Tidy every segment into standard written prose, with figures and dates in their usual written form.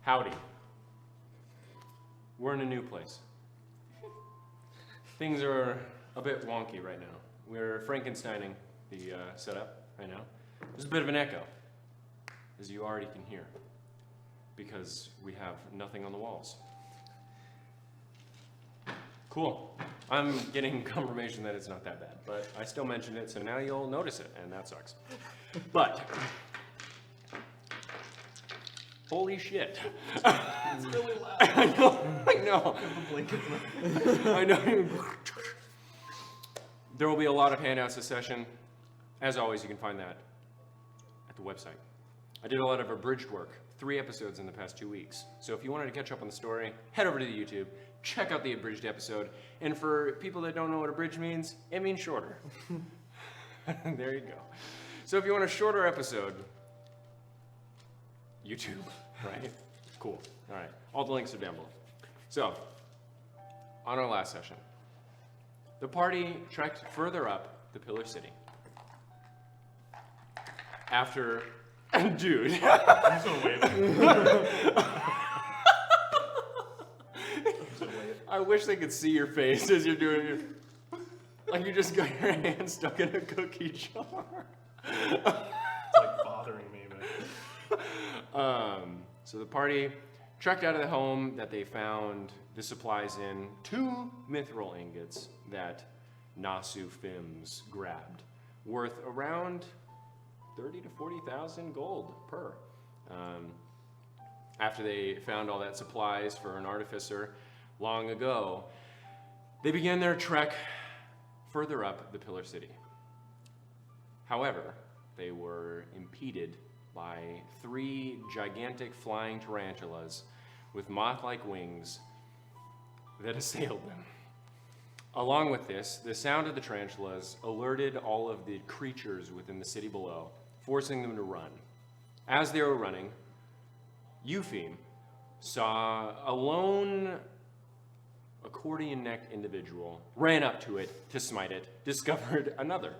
Howdy. We're in a new place. Things are a bit wonky right now. We're Frankensteining the setup right now. There's a bit of an echo, as you already can hear, because we have nothing on the walls. Cool. I'm getting confirmation that it's not that bad, but I still mentioned it, so now you'll notice it, and that sucks. But holy shit. It's really loud. I know. I know. There will be a lot of handouts this session. As always, you can find that at the website. I did a lot of abridged work, 3 episodes in the past 2 weeks. So if you wanted to catch up on the story, head over to the YouTube, check out the abridged episode. And for people that don't know what abridged means, it means shorter. There you go. So if you want a shorter episode, YouTube, right? Cool. All right. All the links are down below. So, on our last session, the party trekked further up the Pillar City. After, dude. I'm so waving. I wish they could see your face as you're doing it. Like you just got your hand stuck in a cookie jar. It's like bothering me, but... So the party trekked out of the home that they found the supplies in, 2 mithril ingots that Nasu Fims grabbed, worth around 30 to 40,000 gold per. After they found all that supplies for an artificer long ago, they began their trek further up the Pillar City. However, they were impeded by 3 gigantic flying tarantulas with moth-like wings that assailed them. Along with this, the sound of the tarantulas alerted all of the creatures within the city below, forcing them to run. As they were running, Eupheme saw a lone accordion-necked individual, ran up to it to smite it, discovered another.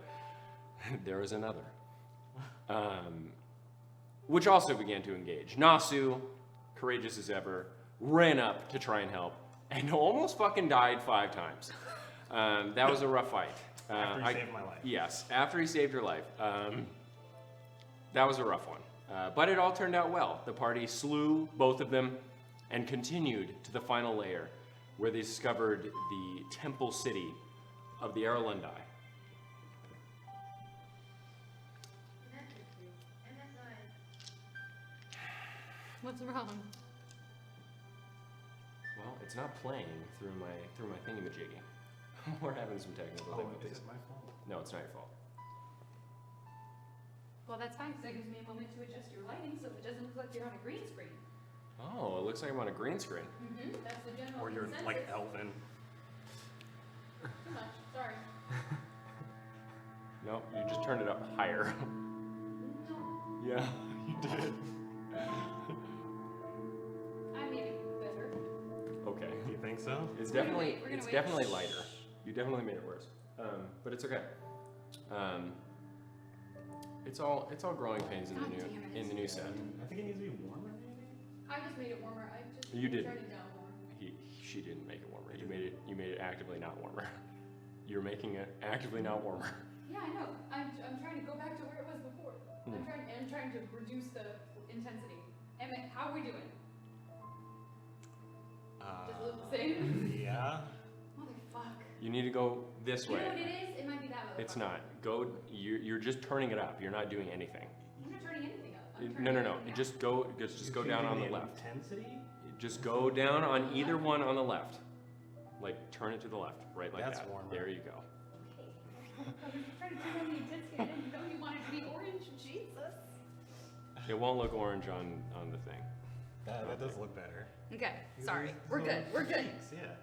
There was another. Which also began to engage. Nasu, courageous as ever, ran up to try and help, and almost fucking died 5 times. That was a rough fight. After he saved my life. Yes, after he saved your life. That was a rough one. But it all turned out well. The party slew both of them and continued to the final layer, where they discovered the temple city of the Erlendi. What's wrong? Well, it's not playing through my thingamajiggy. We're having some technical difficulties. Is it my fault? No, it's not your fault. Well, that's fine, because that gives me a moment to adjust your lighting so it doesn't look like you're on a green screen. Oh, it looks like I'm on a green screen. Mm-hmm. That's the general Or you're consensus. like elven. Too much. Sorry. No, you just turned it up higher. No. Yeah, you did. I made it better. Okay. You think so? It's We're gonna definitely wait. definitely lighter. You definitely made it worse. But it's okay. It's all growing pains in God damn it. the new set. I think it needs to be warmer, maybe? I just made it warmer. I just You didn't. turned it down more. She didn't make it warmer. You made it actively not warmer. You're making it actively not warmer. Yeah, I know. I'm trying to go back to where it was before. I'm trying to reduce the intensity. Emmett, how are we doing? Does it look the same? Yeah. Motherfuck. You need to go this You way. know what it is? It might be that motherfucker. It's not. Go. You're just turning it up. You're not doing anything. I'm not turning anything up. I'm No. turning everything up. Just go down on the left. Intensity? Just go down on either one on the left. Like turn it to the left, right like That's that. warmer. There you go. I was trying to turn on the intensity. I didn't know you wanted to be orange. Jesus. It won't look orange on the thing. That does look better. Okay, sorry. We're good. We're good. Thanks, yeah.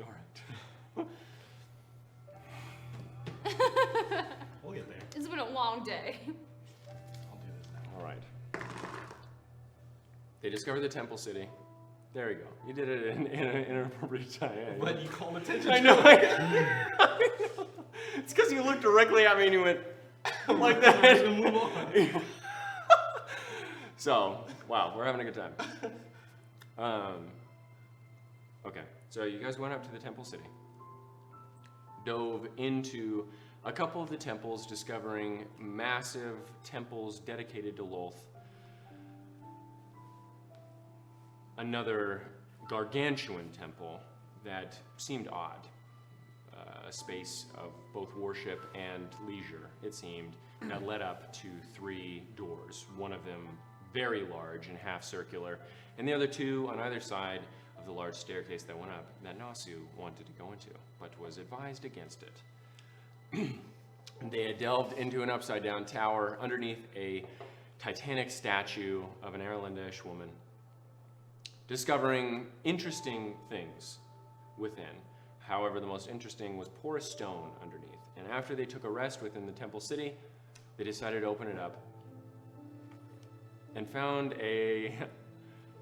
All right. We'll get there. It's been a long day. I'll do this now. All right. They discovered the temple city. There you go. You did it in an appropriate time. Yeah, But you called attention I to know. it. It's because you looked directly at me and you went like that. Move on. So, wow, we're having a good time. Okay, so you guys went up to the temple city, dove into a couple of the temples, discovering massive temples dedicated to Lolth. Another Gargantuan Temple that seemed odd. A space of both worship and leisure, it seemed, that led up to 3 doors. One of them very large and half circular, and the other 2 on either side of the large staircase that went up that Nasu wanted to go into, but was advised against it. They had delved into an upside-down tower underneath a titanic statue of an Irelandish woman, discovering interesting things within. However, the most interesting was porous stone underneath. And after they took a rest within the temple city, they decided to open it up and found a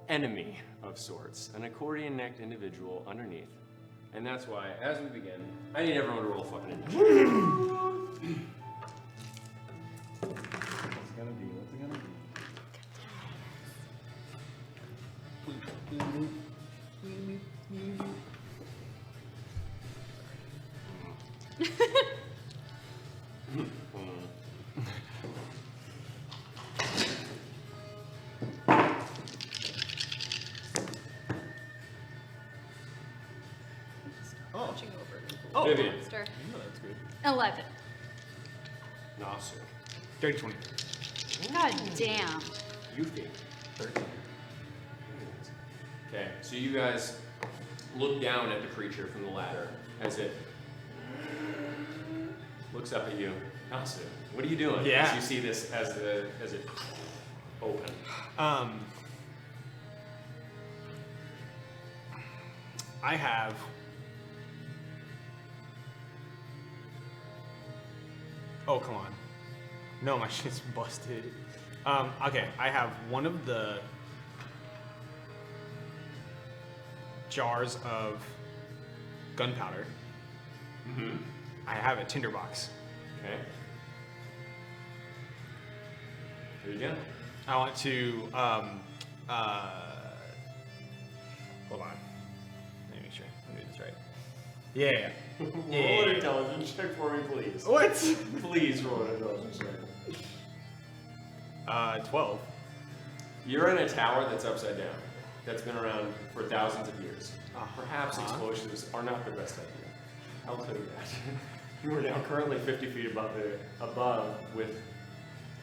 enemy of sorts, an accordion-necked individual underneath. And that's why, as we begin, I need everyone to roll fucking initiative. What's it gonna be? What's it gonna be? Watching over. Oh, Vivian. Monster. no, that's good. 11. Nasu. Dirty 20. God damn. Yuffie. 13. Okay, so you guys look down at the creature from the ladder as it looks up at you. Nasu, what are you doing? Yeah. As you see this as it open. I have oh, come on. No, my shit's busted. Okay, I have one of the jars of gunpowder. Mm-hmm. I have a tinderbox. Okay. Here you go. I want to hold on. Let me make sure I'm doing this right. Yeah. Roll an intelligence check for me, please. What? Please roll an intelligence check. 12. You're in a tower that's upside down, that's been around for thousands of years. Perhaps Uh-huh. explosives are not the best idea. I'll tell you that. You are now currently 50 feet above with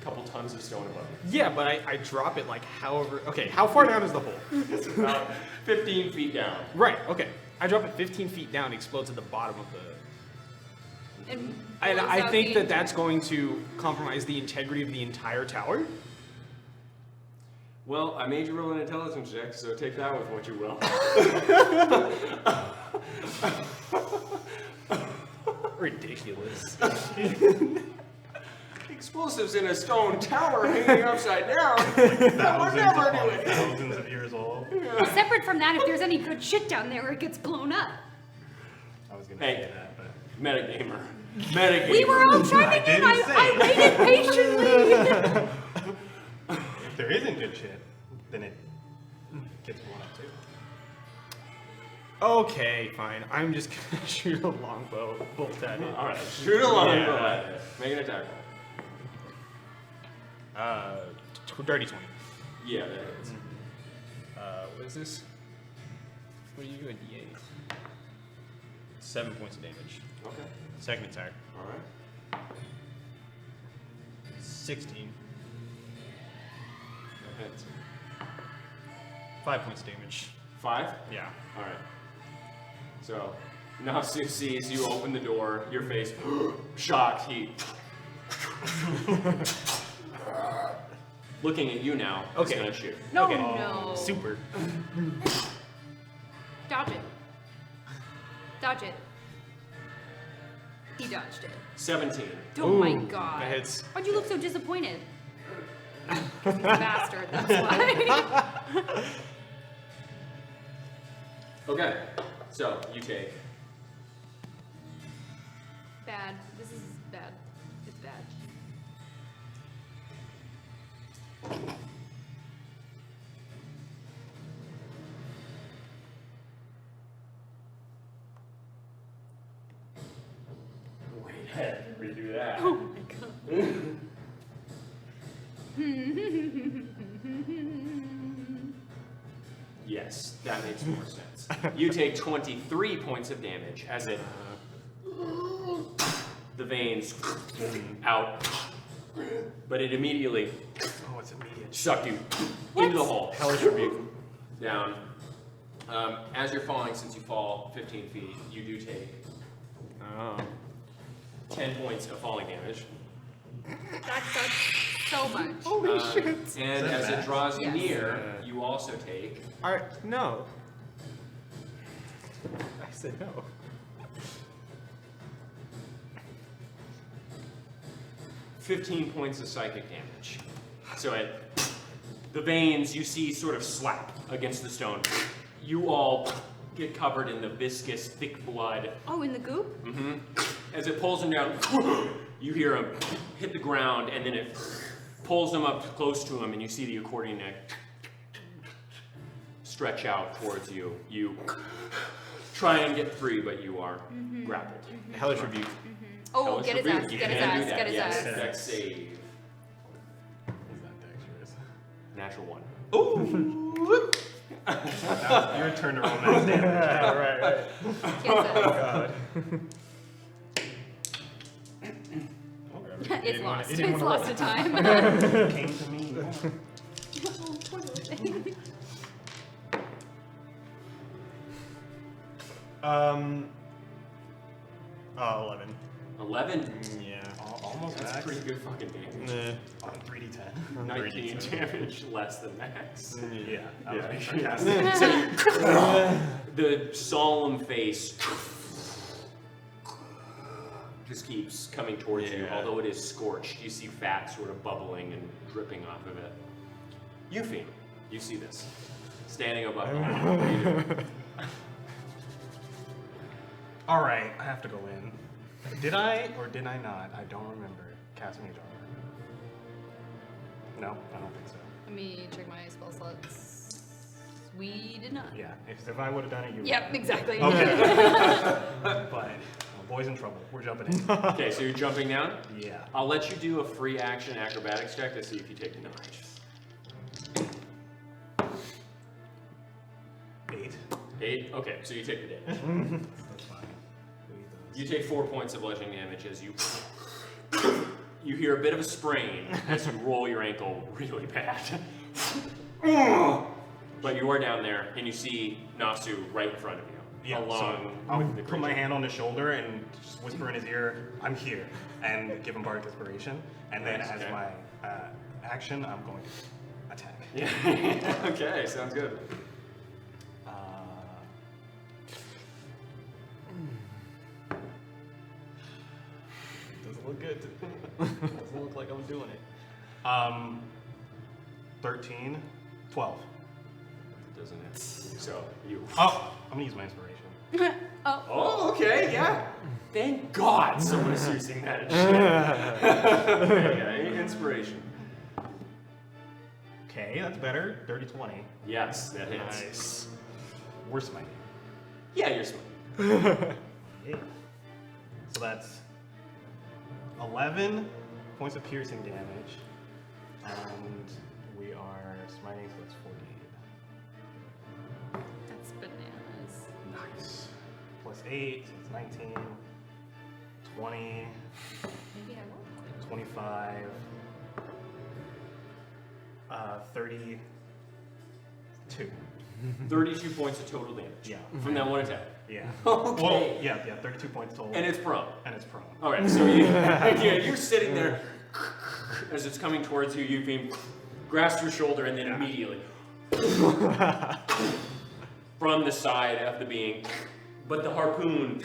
a couple tons of stone above you. Yeah, but I drop it like however. Okay, how far down is the hole? It's about 15 feet down. Right, okay. I drop it 15 feet down, it explodes at the bottom of the. And And blows I out think the- that that's going to compromise the integrity of the entire tower. Well, I made you roll an intelligence check, so take that with what you will. Ridiculous. Explosives in a stone tower hanging upside down. That would never do it. Thousands of years old. Separate from that, if there's any good shit down there, it gets blown up. I was gonna Hey. say that, but Metagamer. Metagamer. We were all chiming in. didn't say. I waited patiently. if there isn't good shit, then it gets blown up too. Okay, fine. I'm just gonna shoot a longbow bolt at it. All right, shoot a longbow Yeah. at it. Make an attack roll. Dirty 20. Yeah, that hits. What is this? What are you doing? D8. 7 points of damage. Okay. Second attack. All right. 16. That hits. 5 points of damage. 5? Yeah. All right. So, Nasu sees you open the door, your face shocked, he looking at you now, is Okay. gonna shoot. No, Okay. no. Super. Dodge it. Dodge it. He dodged it. 17. Oh my Ooh, god. that hits. Why'd you look so disappointed? 'Cause he's a bastard, that's why. Okay, so you take Bad. This is bad. It's bad. before you do that. Oh my god. Yes, that makes more sense. You take 23 points of damage as it the veins out, but it immediately Oh, it's immediate. sucked you into the hole. Hellish rebuke. Down. As you're falling, since you fall 15 feet, you do take 10 points of falling damage. That's so much. Holy shit. And Is that as it bad? draws you Yes. near, you also take Alright, no. I said no. $15 points of psychic damage. So the veins you see sort of slap against the stone. You all get covered in the viscous, thick blood. Oh, in the goop? As it pulls them down, you hear them hit the ground, and then it pulls them up close to him, and you see the accordion neck stretch out towards you. You try and get free, but you are grappled. Hellish rebuke. Oh, Hellish get his rebuke. ass, You get his can do ass, that, get his yes. ass. Dex save. He's not dexterous. Natural 1. Ooh! Your turn to roll max damage. Yeah, right. Kiss it. God. It's lost. It didn't It's wanna lost to time. Came to me. Oh, poor little thing. 11. 11? Yeah. Almost That's max. pretty good fucking damage. Nah. On 3d10. 19 damage less than max. Yeah, that was Yeah. being sarcastic. The solemn face just keeps coming towards you, Yeah. although it is scorched. You see fat sort of bubbling and dripping off of it. Eupheme, you see this. Standing above you. What are you doing? Alright, I have to go in. Did I or did I not? I don't remember. Cast Mage Armor. No, I don't think so. Let me check my spell slots. We did not. Yeah, if I would have done it, you would. Yep, exactly. Okay. But boy's in trouble. We're jumping in. Okay, so you're jumping down? Yeah. I'll let you do a free action acrobatics check to see if you take the damage. 8. 8? Okay, so you take the damage. That's fine. You take 4 points of bludgeoning damage as you hear a bit of a sprain as you roll your ankle really bad. But you are down there and you see Nasu right in front of you. Yeah, along so I'll with the put my creature. hand on his shoulder and just whisper in his ear, I'm here, and give him Bardic Inspiration. And then Nice, as okay. my action, I'm going to attack. Yeah. Okay, sounds good. Doesn't look good. Doesn't look like I'm doing it. 13, 12. Doesn't it? So you. Oh, I'm gonna use my inspiration. Oh. Oh, okay, yeah. Thank God someone is using that shit. Okay, inspiration. Okay, that's better. 30, 20. Yes, that hits. Nice. We're smiting. Yeah, you're smart. Yeah. So that's 11 points of piercing damage. And we are smiting, so that's 48. That's bananas. Nice. Plus 8, so it's 19. 20, Maybe I will. 25, 32. 32 points of total damage. Yeah. From that one attack. Yeah. Okay. Well, yeah, 32 points total. And it's prone. And it's prone. Alright, so you're sitting there as it's coming towards you, Eupheme grasps your shoulder and then immediately from the side of the being, but the harpoon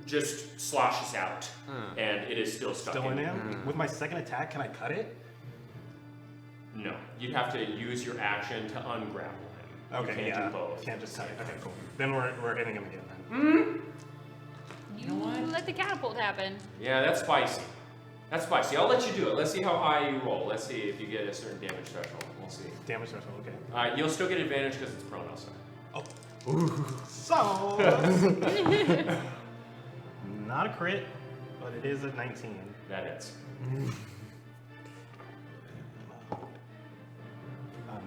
just sloshes out and it is still stuck Still in you. him? With my second attack, can I cut it? No, you'd have to use your action to ungrapple him. Okay, you can't yeah. do both. Can't just cut it. Okay, cool. Then we're hitting him again then. You let the catapult happen. Yeah, that's spicy. That's spicy. I'll let you do it. Let's see how high you roll. Let's see if you get a certain damage threshold. We'll see. Damage threshold, okay. You'll still get advantage because it's prone also. Oh. So not a crit, but it is a 19. That hits.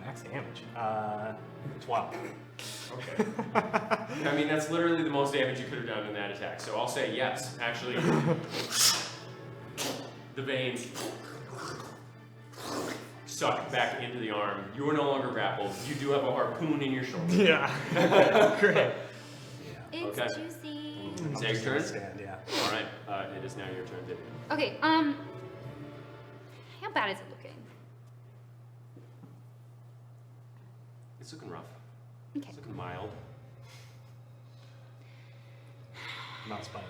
Max damage. 12. Okay. I mean, that's literally the most damage you could have done in that attack. So I'll say yes. Actually, the veins suck back into the arm. You are no longer grappled. You do have a harpoon in your shoulder. Yeah. Great. It's Okay. juicy. Is that your turn? Stand, yeah. All right. It is now your turn, Vivian. Okay, how bad is it looking? It's looking rough. Okay. It's looking mild. Not spicy.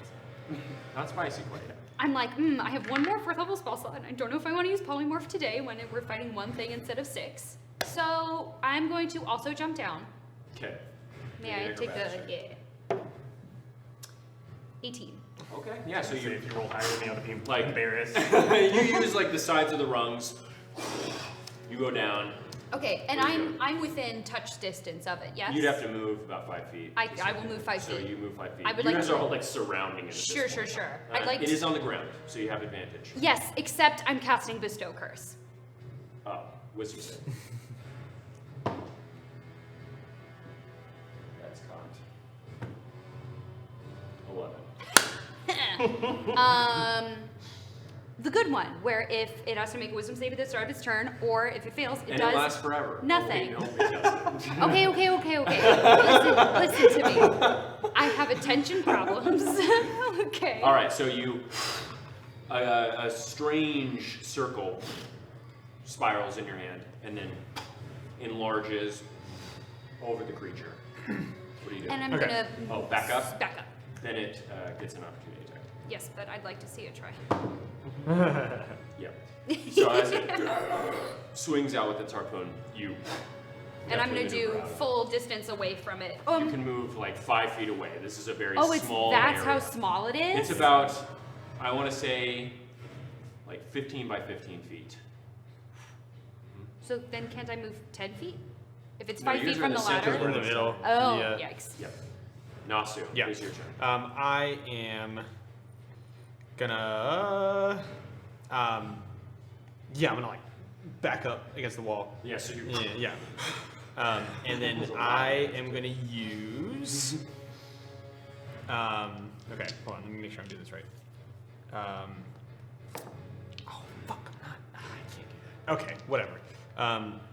Not spicy quite yet. I'm like, I have one more 4th level spell slot, and I don't know if I want to use polymorph today when we're fighting one thing instead of 6. So I'm going to also jump down. Okay. May I take the 18. Okay. Yeah. So If you you roll higher than me, I'll be Like- embarrassed. you use like the sides of the rungs. You go down. Okay, and Where you I'm within touch distance of it. Yes. You'd have to move about 5 feet. I will move 5 So feet. you move 5 feet. I would you like guys to- are all like surrounding it. At Sure, this sure, point. sure. I'd like It to. is on the ground, so you have advantage. Yes, except I'm casting Bestow Curse. Oh, wisdom save. That's cocked. 11. The good one, where if it has to make a wisdom save at the start of its turn, or if it fails, it And does it lasts forever. nothing. Oh, wait, no, it doesn't. Okay. Listen to me. I have attention problems. Okay. All right, so you a strange circle spirals in your hand and then enlarges over the creature. What do you do? And I'm Okay. gonna Oh, back up? Back up. Then it gets an opportunity attack. Yes, but I'd like to see it try. Yep. So as it swings out with its harpoon, you. And I'm gonna definitely do maneuver out of full distance away from it. it. You can move like 5 feet away. This is a very Oh, it's small that's area. how small it is. It's about, I want to say, like 15 by 15 feet. So then can't I move 10 feet? If it's No, 5 feet yours are from in the the center. ladder. We're in the middle. Oh, Yeah. yikes. Yep. Nasu, Yeah. it's your turn. I am gonna. Yeah, I'm gonna like back up against the wall. Yeah, so you. Yeah. And then I am gonna use. Okay, hold on. Let me make sure I'm doing this right. Oh fuck! I'm not. I can't do that. Okay, whatever.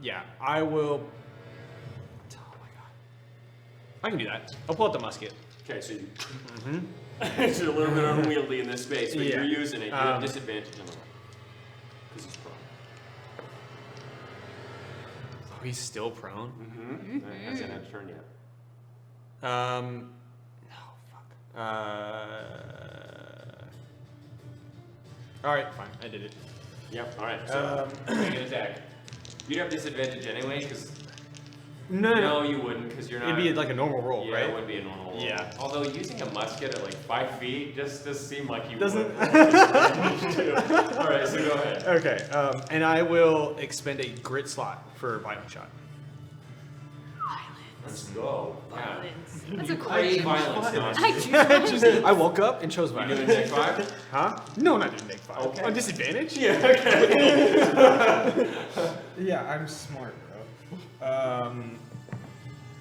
Yeah, I will. Oh my god. I can do that. I'll pull out the musket. Okay, so you. It's a little bit unwieldy in this space, but Yeah. you're using it. You have disadvantage on the roll. Because he's prone. Oh, he's still prone. Hasn't had a turn yet. No, fuck. All right, fine. I did it. Yep, alright, so make an attack. You'd have disadvantage anyway, because. No, you wouldn't, because you're not. It'd be like a normal roll, yeah, right? it would be a normal roll. Yeah. Although using a musket at like 5 feet just seem like you Doesn't- would. Alright, so go ahead. Okay, and I will expend a grit slot for violent shot. Let's go. Yeah. That's a You crave great. violence, I Nasu. do. I woke up and chose You violence. doing deck 5? Huh? No, not doing deck 5. Okay. On disadvantage? Yeah, okay. Yeah, I'm smart, bro.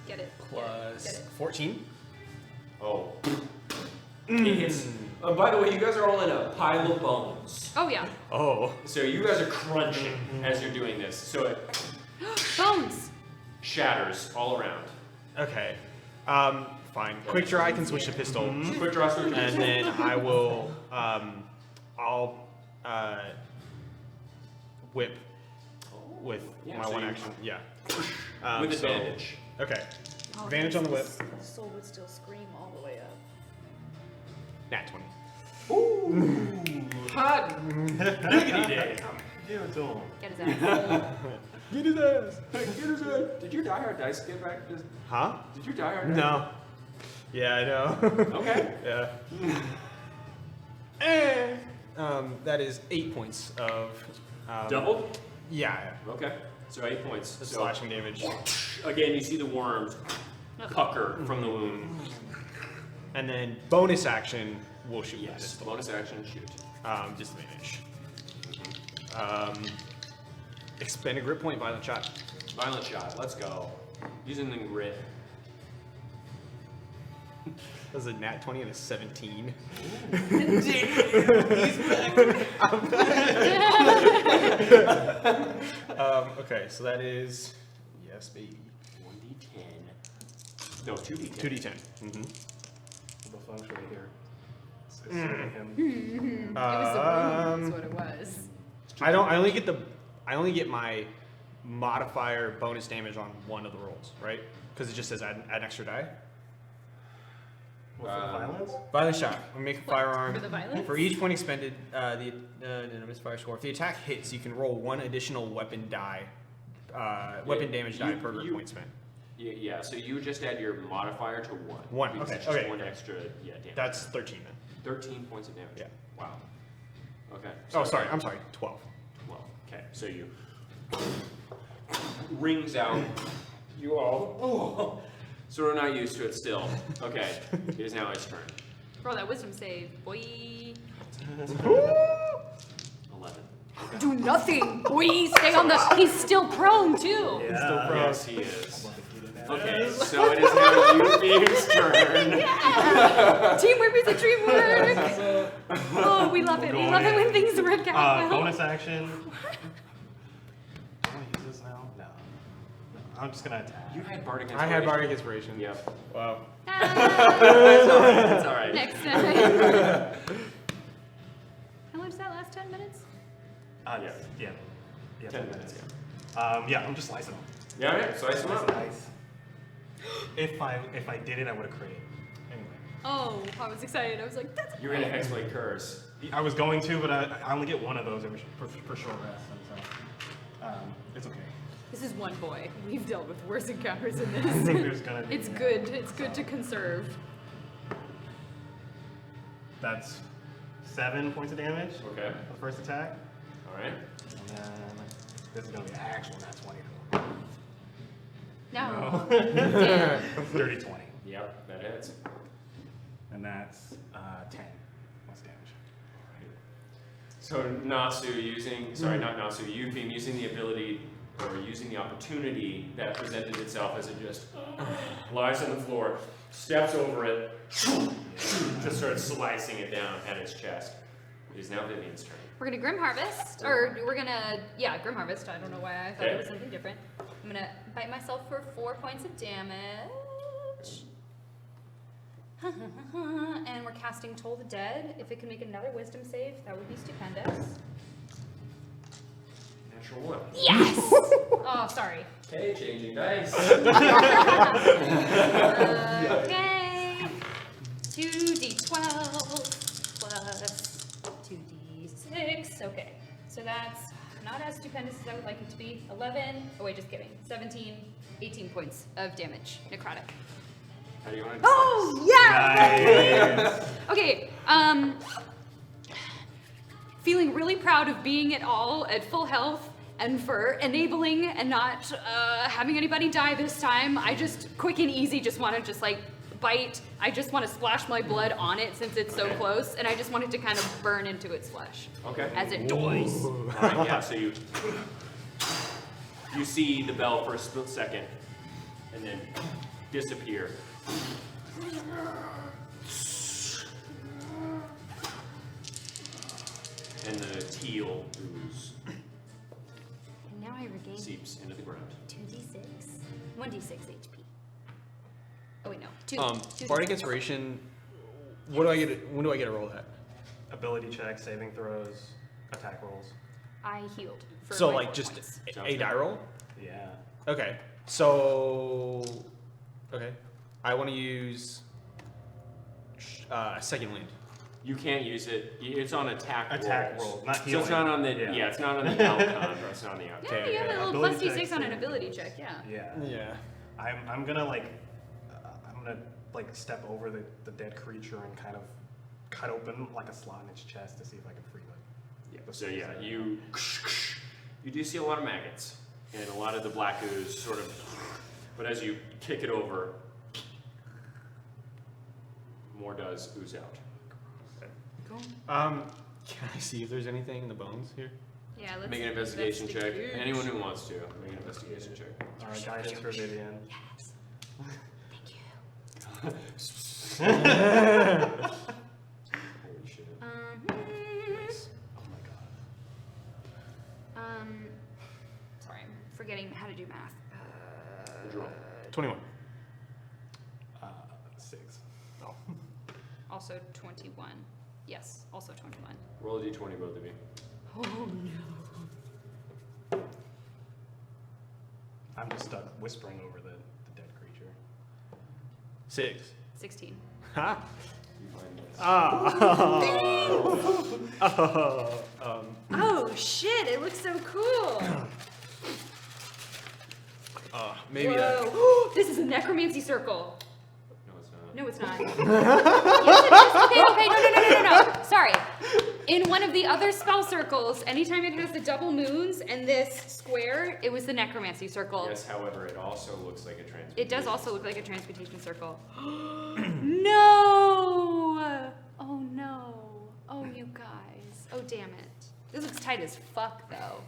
Get it. Plus Get it. 14. Oh. It's, by the way, you guys are all in a pile of bones. Oh yeah. Oh. So you guys are crunching as you're doing this. So it Bones. shatters all around. Okay. Fine. Quick draw, I can switch to pistol. Quick draw, switch. And then I will, I'll, whip with Yeah, my so one you- action. Yeah. With so- advantage. Okay. Advantage on the whip. Soul would still scream all the way up. Nat 20. Hot diggity day. Give it to him. Get his ass. Get his ass. Did your Die Hard dice get back? Huh? Did your Die Hard dice? No. Yeah, I know. Okay. Yeah. That is 8 points of. Doubled? Yeah. Okay. So 8 points. The So slashing damage. again, you see the worms pucker from the wound. And then bonus action, we'll shoot with Yes. this. Bonus action, shoot. Just advantage. Expend a grip point, violent shot. Violent shot. Let's go. Using the grit. That was a nat 20 and a 17. Okay, so that is yes, baby. 1d10. No, 2d10. 2d10. Mm-hmm. The feng shui here. It's him. It was the room, is what it was. I only get my modifier bonus damage on one of the rolls, right? Because it just says add an extra die. What, for the violence? Violent shot. We make a firearm. For the violence? For each point expended, the misfire score. If the attack hits, you can roll one additional weapon die, weapon damage die per grip point spent. Yeah, so you just add your modifier to 1. One, Because okay, it's just okay. one extra, damage. That's 13 then. 13 points of damage. Yeah. Wow. Okay. Oh, sorry. I'm sorry. 12. Well, okay, so you rings out. You all sort of not used to it still. Okay, it is now its turn. Roll that wisdom save, boy. 11. Do nothing, boy. Stay on the. He's still prone too. Yeah. Yes, he is. Okay, so it is now Eupheme's turn. Teamwork is a dreamwork. Oh, we love it. We love it when things work out well. Bonus action. Do I want to use this now? No. I'm just gonna attack. You had Bardic I Inspiration. had Bardic Inspiration. Yep. Wow. It's alright. Next time. How long does that last? 10 minutes? Yeah. 10 minutes, Yeah, I'm just slicing them. Yeah, slice them up. Nice. If I did it, I would have created. Anyway. Oh, I was excited. I was like, that's. You're gonna Hexblade Curse. I was going to, but I only get one of those for short rest, and so it's okay. This is one boy. We've dealt with worse encounters than There's this. gonna be, It's good. It's good to conserve. That's 7 points of damage. Okay. For the first attack. Alright. And then this is gonna be an actual nat 20 though. No. Damn. Dirty 20. Yep, that hits. And that's 10 plus damage. So Natsu using, sorry, not Natsu, Eupheme using the ability, or using the opportunity that presented itself as it just lies on the floor, steps over it, just starts slicing it down at its chest. It is now Vivian's turn. We're gonna Grim Harvest, or we're gonna, yeah, Grim Harvest. I don't know why I thought it was something different. I'm gonna bite myself for 4 points of damage. And we're casting Toll the Dead. If it can make another wisdom save, that would be stupendous. Natural 1. Yes! Oh, sorry. Okay, changing dice. Okay. 2d12 plus 2d6. Okay. So that's not as stupendous as I would like it to be. 11. Oh, wait, just kidding. 17, 18 points of damage. Necrotic. How do you want to Oh, yeah! Nice. Okay, feeling really proud of being at full health and for enabling and not having anybody die this time. I just, quick and easy, just want to just like bite. I just want to splash my blood on it since it's so close, and I just want it to kind of burn into its flesh. Okay. As it dies. Alright, yeah, so you see the bell for a split second, and then disappear. And the teal ooze And now I regain seeps into the ground. 2d6. 1d6 HP. Oh wait, no. 2. Bardic Inspiration. What do I get? When do I get a roll that? Ability checks, saving throws, attack rolls. I healed. For So my like 4 just points. a die roll. Yeah. Okay. So. Okay. I want to use a second wind. You can't use it. It's on attack Attack rolls. roll, not So it's healing. not on the Yeah. it's not on the outcome. It's not on the outcome. Yeah, you have a little Ability plus d6 checks on an and- ability check, yeah. Yeah. Yeah. I'm gonna step over the dead creature and kind of cut open like a slot in its chest to see if I can free it. Yeah. So yeah, you do see a lot of maggots and a lot of the black ooze sort of, but as you kick it over, more does ooze out. Cool. Can I see if there's anything in the bones here? Yeah, let's Make an investigation check. investigate. Anyone who wants to, make an investigation check. Alright, guidance for Vivian. Yes. Thank you. Holy shit. Nice. Oh my god. Sorry, I'm forgetting how to do math. What'd you roll? 21. 6. Oh. Also 21. Yes, also 21. Roll a d20, both of you. Oh no. I'm just stuck whispering over the dead creature. 6. 16. Ha! You find this. Oh shit, it looks so cool. Maybe Whoa. This is a necromancy circle. No, it's not. No, it's not. Yes, it is. Okay, no. Sorry. In one of the other spell circles, anytime it has the double moons and this square, it was the necromancy circle. Yes, however, it also looks like a transmutation. It does also look like a transmutation circle. No! Oh no. Oh, you guys. Oh, damn it. This looks tight as fuck, though.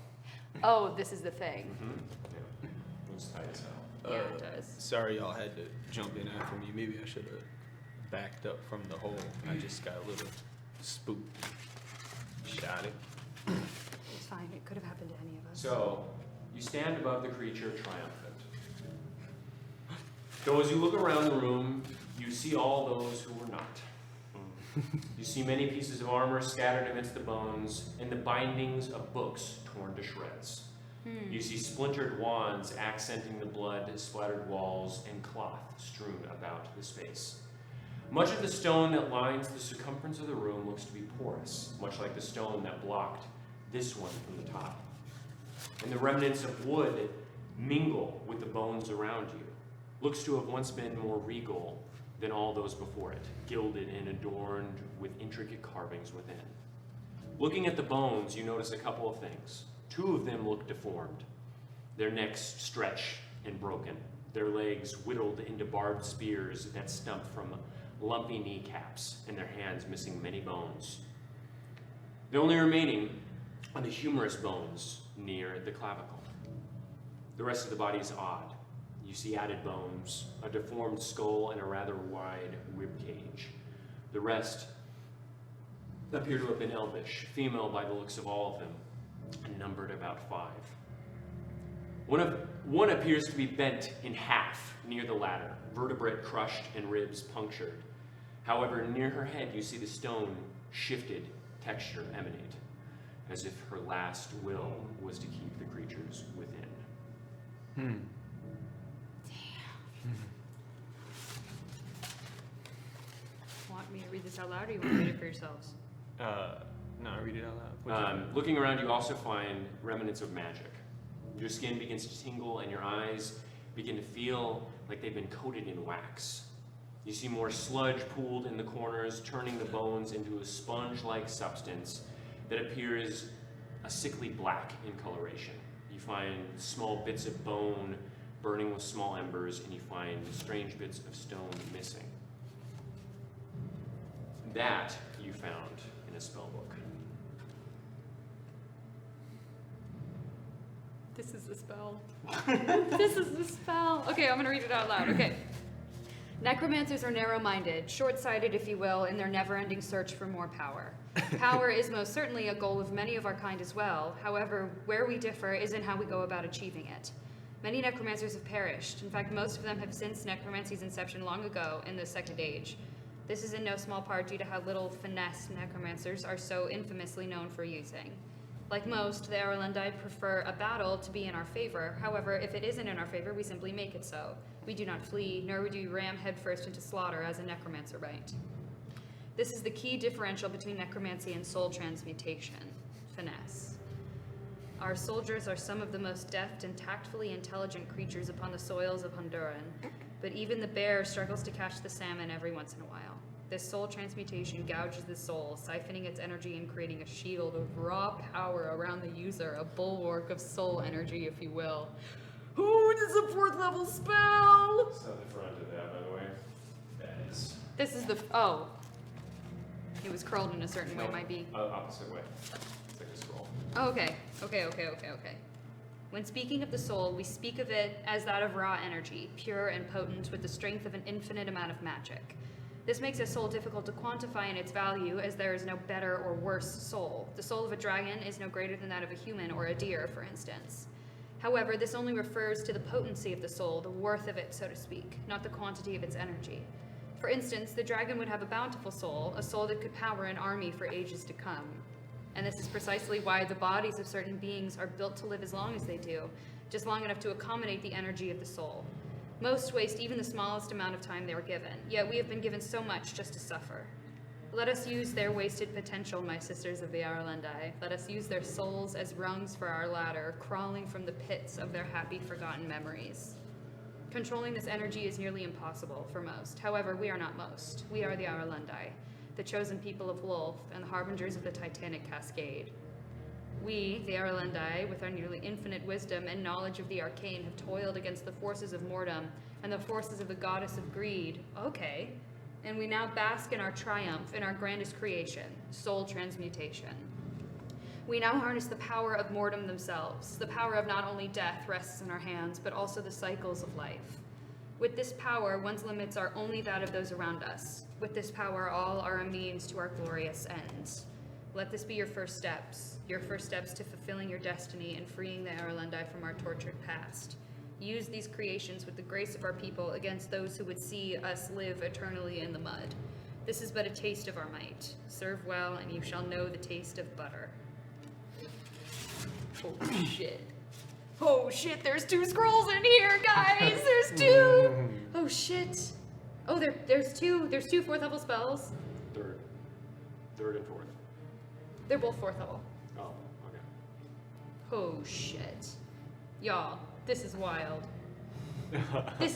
Oh, this is the thing. Yeah. Looks tight as hell. Yeah, it does. Sorry y'all had to jump in after me. Maybe I should have backed up from the hole. I just got a little spooked. Shot it. It's fine. It could have happened to any of us. So, you stand above the creature triumphant. Though as you look around the room, you see all those who were not. You see many pieces of armor scattered amidst the bones, and the bindings of books torn to shreds. You see splintered wands accenting the blood-splattered walls and cloth strewn about the space. Much of the stone that lines the circumference of the room looks to be porous, much like the stone that blocked this one from the top. And the remnants of wood mingle with the bones around you. Looks to have once been more regal than all those before it, gilded and adorned with intricate carvings within. Looking at the bones, you notice a couple of things. 2 of them look deformed. Their necks stretch and broken. Their legs whittled into barbed spears that stump from lumpy kneecaps, and their hands missing many bones. The only remaining are the humerus bones near the clavicle. The rest of the body is odd. You see added bones, a deformed skull, and a rather wide rib cage. The rest appear to have been elvish, female by the looks of all of them, and numbered about 5. One appears to be bent in half near the latter, vertebrae crushed and ribs punctured. However, near her head you see the stone shifted texture emanate, as if her last will was to keep the creatures within. Want me to read this out loud, or you want to read it for yourselves? No, read it out loud. Looking around, you also find remnants of magic. Your skin begins to tingle, and your eyes begin to feel like they've been coated in wax. You see more sludge pooled in the corners, turning the bones into a sponge-like substance that appears a sickly black in coloration. You find small bits of bone burning with small embers, and you find strange bits of stone missing. That you found in a spell book. This is the spell. This is the spell. Okay, I'm gonna read it out loud. Okay. Necromancers are narrow-minded, short-sighted, if you will, in their never-ending search for more power. Power is most certainly a goal of many of our kind as well. However, where we differ is in how we go about achieving it. Many necromancers have perished. In fact, most of them have since necromancy's inception long ago in the Second Age. This is in no small part due to how little finesse necromancers are so infamously known for using. Like most, the Aurelendi prefer a battle to be in our favor. However, if it isn't in our favor, we simply make it so. We do not flee, nor do we ram headfirst into slaughter as a necromancer might. This is the key differential between necromancy and soul transmutation, finesse. Our soldiers are some of the most deft and tactfully intelligent creatures upon the soils of Honduran, but even the bear struggles to catch the salmon every once in a while. This soul transmutation gouges the soul, siphoning its energy and creating a shield of raw power around the user, a bulwark of soul energy, if you will. Ooh, this is a 4th level spell! It's not the front of that, by the way. That is. This is the, oh. It was curled in a certain way, No, might be. Opposite way. It's like a scroll. Oh, okay. Okay. When speaking of the soul, we speak of it as that of raw energy, pure and potent, with the strength of an infinite amount of magic. This makes a soul difficult to quantify in its value, as there is no better or worse soul. The soul of a dragon is no greater than that of a human or a deer, for instance. However, this only refers to the potency of the soul, the worth of it, so to speak, not the quantity of its energy. For instance, the dragon would have a bountiful soul, a soul that could power an army for ages to come. And this is precisely why the bodies of certain beings are built to live as long as they do, just long enough to accommodate the energy of the soul. Most waste even the smallest amount of time they were given, yet we have been given so much just to suffer. Let us use their wasted potential, my sisters of the Aurelendai. Let us use their souls as rungs for our ladder, crawling from the pits of their happy, forgotten memories. Controlling this energy is nearly impossible for most. However, we are not most. We are the Aurelendai, the chosen people of Lolth, and the harbingers of the Titanic Cascade. We, the Aurelendai, with our nearly infinite wisdom and knowledge of the arcane, have toiled against the forces of Mordom and the forces of the goddess of greed. Okay. And we now bask in our triumph, in our grandest creation, soul transmutation. We now harness the power of Mordom themselves. The power of not only death rests in our hands, but also the cycles of life. With this power, one's limits are only that of those around us. With this power, all are a means to our glorious ends. Let this be your first steps to fulfilling your destiny and freeing the Aurelendai from our tortured past. Use these creations with the grace of our people against those who would see us live eternally in the mud. This is but a taste of our might. Serve well, and you shall know the taste of butter. Holy shit. Oh shit, there's 2 scrolls in here, guys! There's 2! Oh shit. Oh, there's 2 4th level spells. Third and fourth. They're both 4th level. Oh, okay. Oh shit. Y'all, this is wild.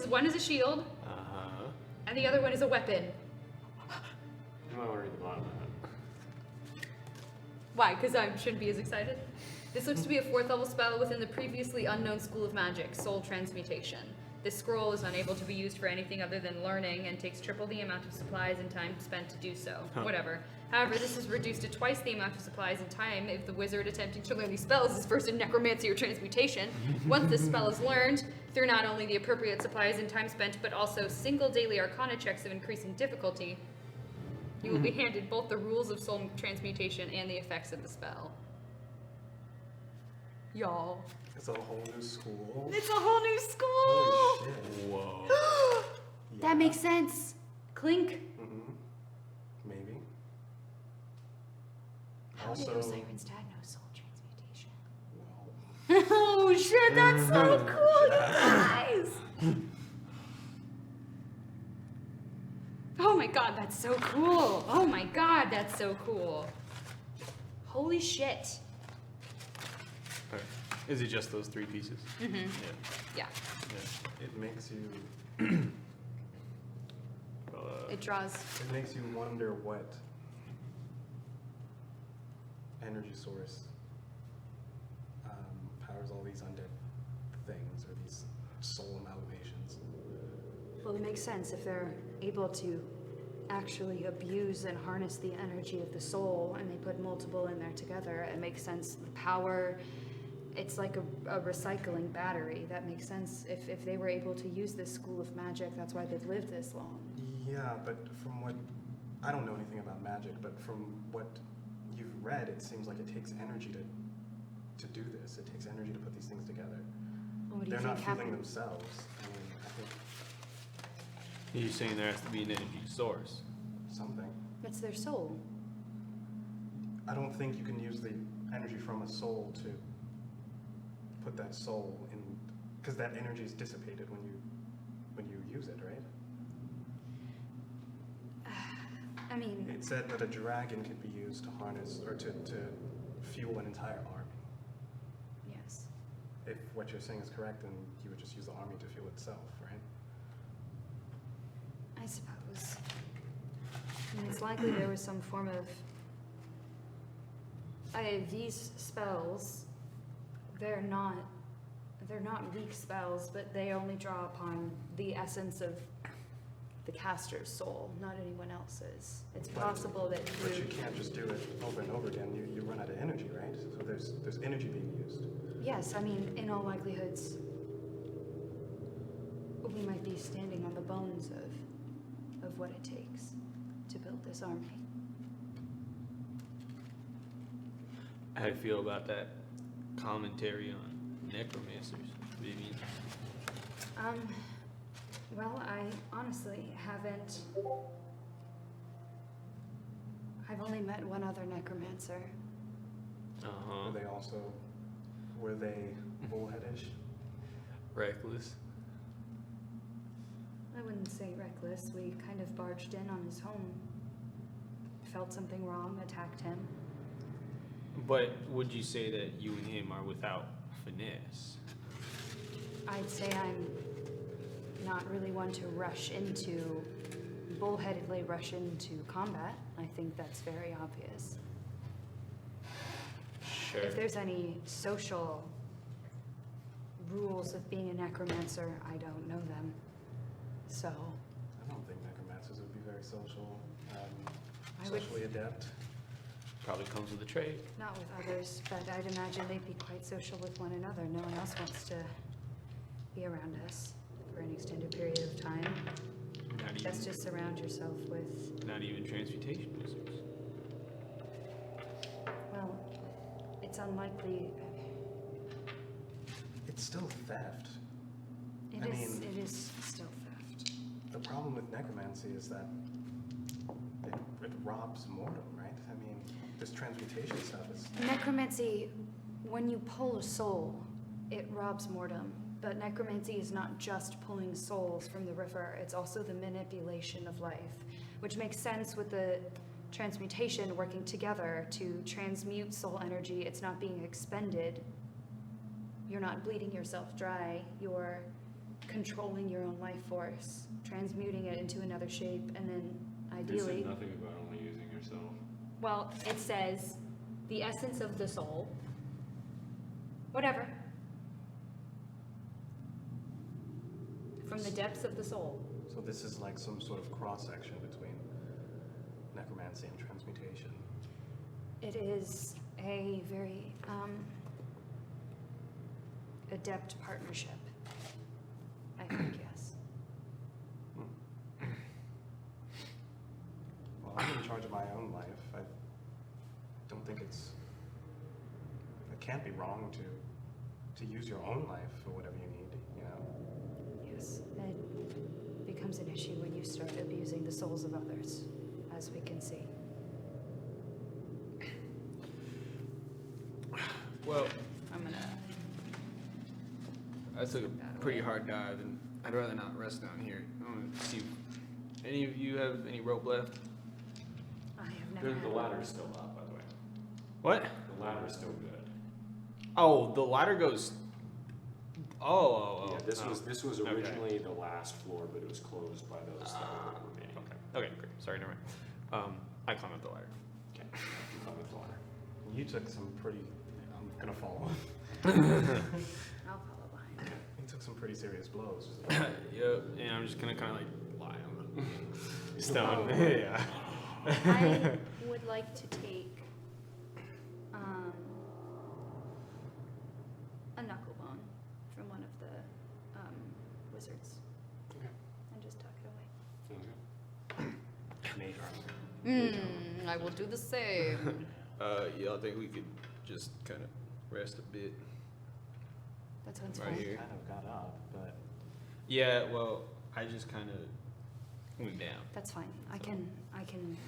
One is a shield, and the other one is a weapon. You might want to read the bottom of that. Why? Because I shouldn't be as excited? This looks to be a 4th level spell within the previously unknown school of magic, Soul Transmutation. This scroll is unable to be used for anything other than learning and takes triple the amount of supplies and time spent to do so. Whatever. However, this is reduced to twice the amount of supplies and time if the wizard attempting to learn these spells is versed in necromancy or transmutation. Once this spell is learned, through not only the appropriate supplies and time spent, but also single daily arcana checks of increasing difficulty, you will be handed both the rules of soul transmutation and the effects of the spell. Y'all. It's a whole new school. It's a whole new school! Holy shit. Whoa. That makes sense. Clink. Maybe. How did Also, Osiris Dad know soul transmutation? well, Oh shit, that's so cool, you guys! Oh my god, that's so cool. Oh my god, that's so cool. Holy shit. Okay. Is it just those 3 pieces? Mm-hmm. Yeah. Yeah. it makes you Well, It draws. it makes you wonder what energy source powers all these undead things or these soul amalgamations. Well, it makes sense if they're able to actually abuse and harness the energy of the soul and they put multiple in there together. It makes sense. The power, it's like a recycling battery. That makes sense. If they were able to use this school of magic, that's why they've lived this long. Yeah, but from what I don't know anything about magic, but from what you've read, it seems like it takes energy to do this. It takes energy to put these things together. What do you They're think not feeling happened? themselves. I mean, I think You're saying there has to be an energy source. something. It's their soul. I don't think you can use the energy from a soul to put that soul in, because that energy is dissipated when you use it, right? I mean, It said that a dragon could be used to harness or to fuel an entire army. yes. If what you're saying is correct, then you would just use the army to fuel itself, right? I suppose. I mean, it's likely there was some form of. These spells, they're not weak spells, but they only draw upon the essence of the caster's soul, not anyone else's. It's But- possible that But you through... can't just do it over and over again. You run out of energy, right? So there's energy being used. Yes, I mean, in all likelihoods, we might be standing on the bones of what it takes to build this army. How do you feel about that commentary on necromancers, Vivian? Well, I honestly haven't... I've only met one other necromancer. Uh-huh. Were they bullheadish? Reckless. I wouldn't say reckless. We kind of barged in on his home. Felt something wrong, attacked him. But would you say that you and him are without finesse? I'd say I'm not really one to bullheadedly rush into combat. I think that's very obvious. Sure. If there's any social rules of being a necromancer, I don't know them. So, I don't think necromancers would be very social, I would- socially adept. Probably comes with the trade. not with others, but I'd imagine they'd be quite social with one another. No one else wants to be around us for an extended period of time. Not even, Just to surround yourself with, not even transmutation wizards. well, it's unlikely. It's still theft. It I is. mean- It is still theft. The problem with necromancy is that it robs mortal, right? I mean, this transmutation stuff is... Necromancy, when you pull a soul, it robs mortem. But necromancy is not just pulling souls from the river, it's also the manipulation of life, which makes sense with the transmutation working together to transmute soul energy. It's not being expended. You're not bleeding yourself dry. You're controlling your own life force, transmuting it into another shape, and then ideally... You said nothing about only using yourself. Well, it says the essence of the soul. Whatever. From the depths of the soul. So this is like some sort of cross-section between necromancy and transmutation. It is a very adept partnership, I think, yes. Well, I'm in charge of my own life. I don't think it can't be wrong to use your own life for whatever you need, you know? Yes, it becomes an issue when you start abusing the souls of others, as we can see. Well, I'm gonna... I took a pretty hard dive, and I'd rather not rest down here. I want to see if any of you have any rope left. I have never The had... ladder's still up, by the way. What? The ladder's still good. Oh, the ladder goes. Oh. Yeah, this was Okay. originally the last floor, but it was closed by those that were remaining. Okay, great. Sorry, never mind. I climb up the ladder. Okay. You come with the ladder. You took some pretty... I'm gonna follow. I'll follow behind. You took some pretty serious blows. Yep, and I'm just gonna kind of like lie on the stone. Oh. Yeah. I would like to take a knuckle bone from one of the wizards Okay. and just tuck it away. Mage armor. I will do the same. Yeah, I think we could just kind of rest a bit That sounds right fun. here. Kind of got up, but... Yeah, well, I just kind of went down. That's fine. I can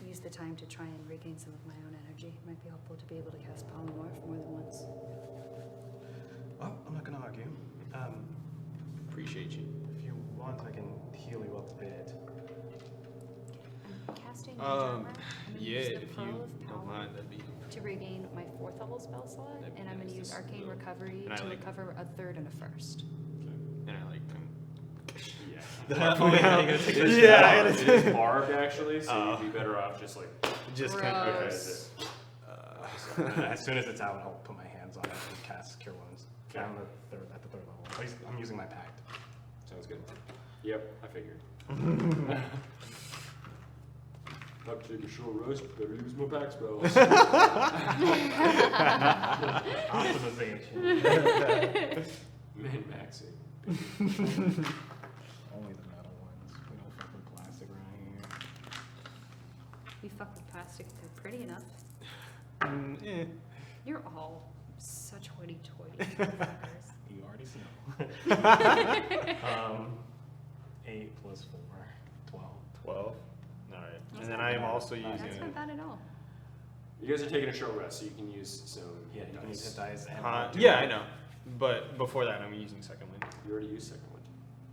use the time to try and regain some of my own energy. It might be helpful to be able to cast polymorph more than once. Well, I'm not gonna argue. Appreciate you. If you want, I can heal you up a bit. I'm casting Mage Armor. I'm gonna Yeah, use the if Pearl you of don't Power mind, that'd be. to regain my 4th level spell slot, That'd be and I'm going nice. to use This is Arcane the- Recovery and I to like- recover a 3rd and a 1st. And I like kind Yeah. The Careful, harpoon out. you gotta take Yeah, this I out. gotta It is barbed actually, so Oh. you'd be better off just like. just Okay, kind of. Gross. As soon as it's out, I'll put my hands on it and cast Cure Wounds. Okay. Down at the third level. At least I'm using my pact. Sounds good. Yep, I figured. Have to take a short rest, better use my back spells. Optimization. Min-maxing. Only the metal ones. We don't fuck with plastic around here. We fuck with plastic if they're pretty enough. You're all such hoity-toity motherfuckers. You already know. 8 plus 4, 12. 12. All right. That's And then not I am bad. also using That's not bad at all. You guys are taking a short rest, so you can use some Yeah, you can use dice. hit dice and Yeah, I know. But before that, I'm using second wind. You already used second one.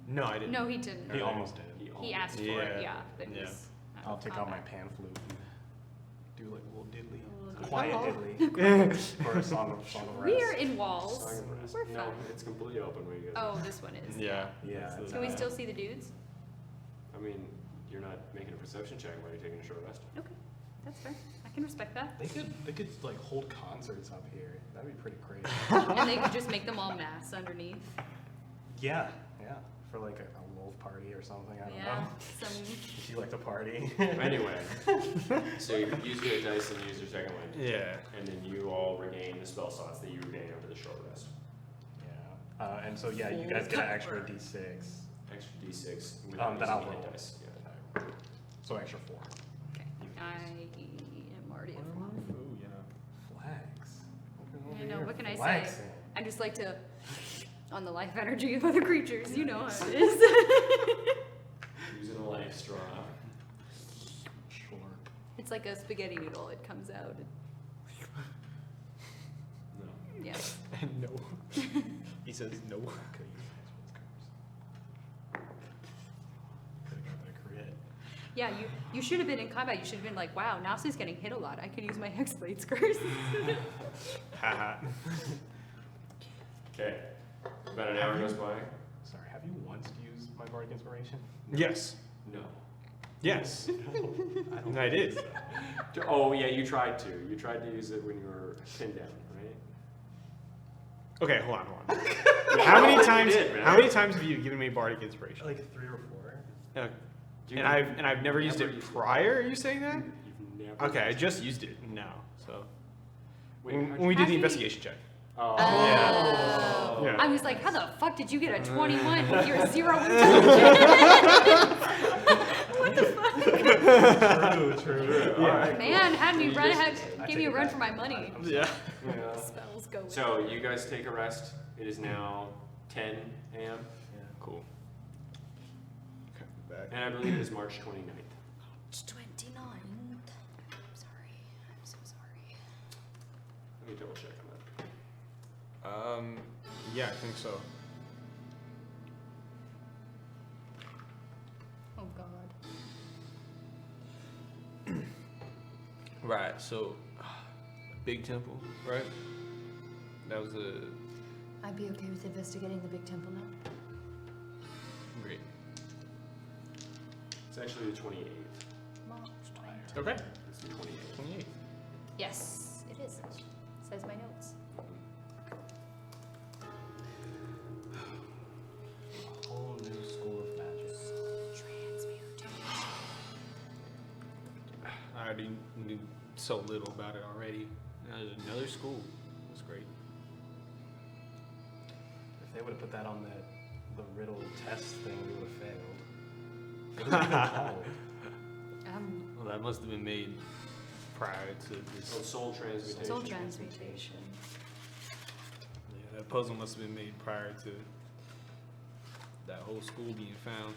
No, I didn't. No, he didn't. He almost did. He asked for Yeah. it, yeah. But Yeah. he's not I'll take out my combat. pan flute and do like a little diddly. little Quiet diddly. diddly. For a song of rest. We're in walls. Song of Rest. We're No, fine. it's completely open where you guys Oh, are. this one is. Yeah. Yeah. That's Can we the- still see the dudes? I mean, you're not making a perception check while you're taking a short rest. Okay, that's fair. I can respect that. They could like hold concerts up here. That'd be pretty crazy. And they could just make them all mass underneath. Yeah. For like a wolf party or something. I don't Yeah, know. some. If you like to party. Anyway, so you use your dice and use your second wind. Yeah. And then you all regain the spell slots that you regain over the short rest. Yeah. And so yeah, you guys get an extra d6. Extra d6. That using I'll hit roll. dice. Yeah. So extra 4. Okay, I am already at 12. Ooh, yeah. Flags. I know, what can I say? Flexing. I just like to, on the life energy of other creatures, you know how it is. Using a life straw. Sure. It's like a spaghetti noodle, it comes out. No. Yeah. No. He says no. Could have got that crit. Yeah, you should have been in combat. You should have been like, wow, Nasu's getting hit a lot. I could use my Hexblade's curse. Haha. Okay. About an hour goes by. Sorry, have you once used my bardic inspiration? Yes. No. Yes. I don't I did. Oh yeah, you tried to. You tried to use it when you were pinned down, right? Okay, hold on. How many You times? did, man. How many times have you given me bardic inspiration? Like 3 or 4. You And I've never used it prior. Are you saying that? You've never. Okay, I just used it now. So Wait, when how'd when we you- did How'd the you- investigation check. Oh. Oh. Yeah. I was like, how the fuck did you get a 21 with your 0 intelligence? What the fuck? True. All right. Man, had me You run, just- had I give take me a it run back. for my money. I'm sorry. Yeah. Yeah. Spells go. So you guys take a rest. It is now 10 a.m. Cool. Okay, back. and I believe it is March 29th. It's 29th. I'm sorry. I'm so sorry. Let me double check on that. Yeah, I think so. Oh god. Right. So, big temple, right? That was a I'd be okay with investigating the big temple now. great. It's actually the 28th. March 20th. Okay. It's the 28th. 28. Yes, it is. Says my notes. A whole new school of magic. I already knew so little about it already. Now there's another school. That's great. If they would have put that on the riddle test thing, we would have failed. What is it even called? Well, that must have been made prior to this. Oh, soul transmutation. Soul transmutation. Yeah, that puzzle must have been made prior to that whole school being found.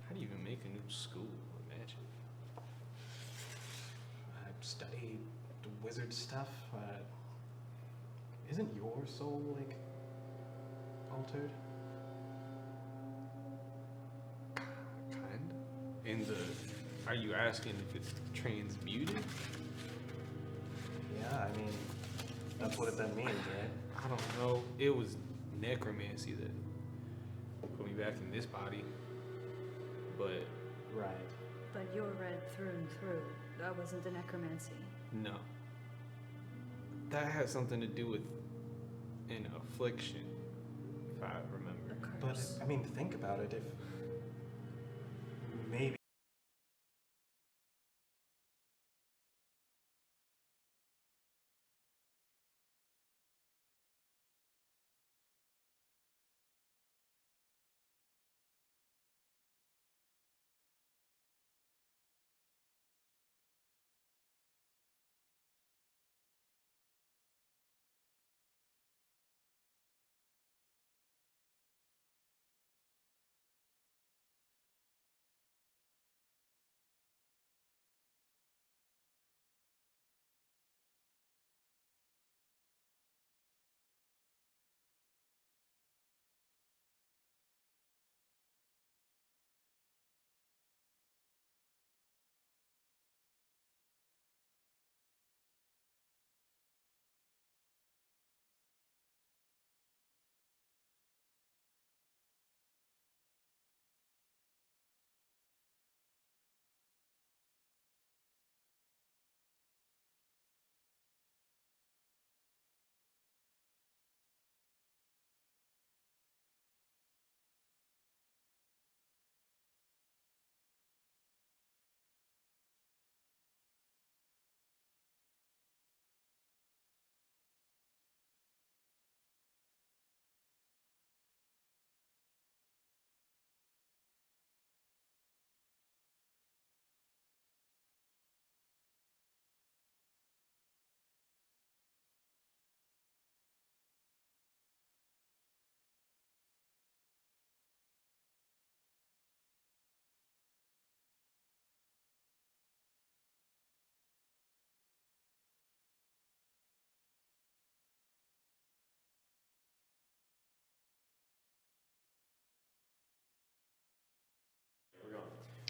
How do you even make a new school? Imagine. I studied the wizard stuff. Isn't your soul like altered? Kind. And are you asking if it's transmuted? Yeah, I mean, that's what it then means, right? I don't know. It was necromancy that put me back in this body. But Right. But you're red through and through. That wasn't the necromancy. no. That has something to do with an affliction, if I remember. A But curse. I mean, think about it.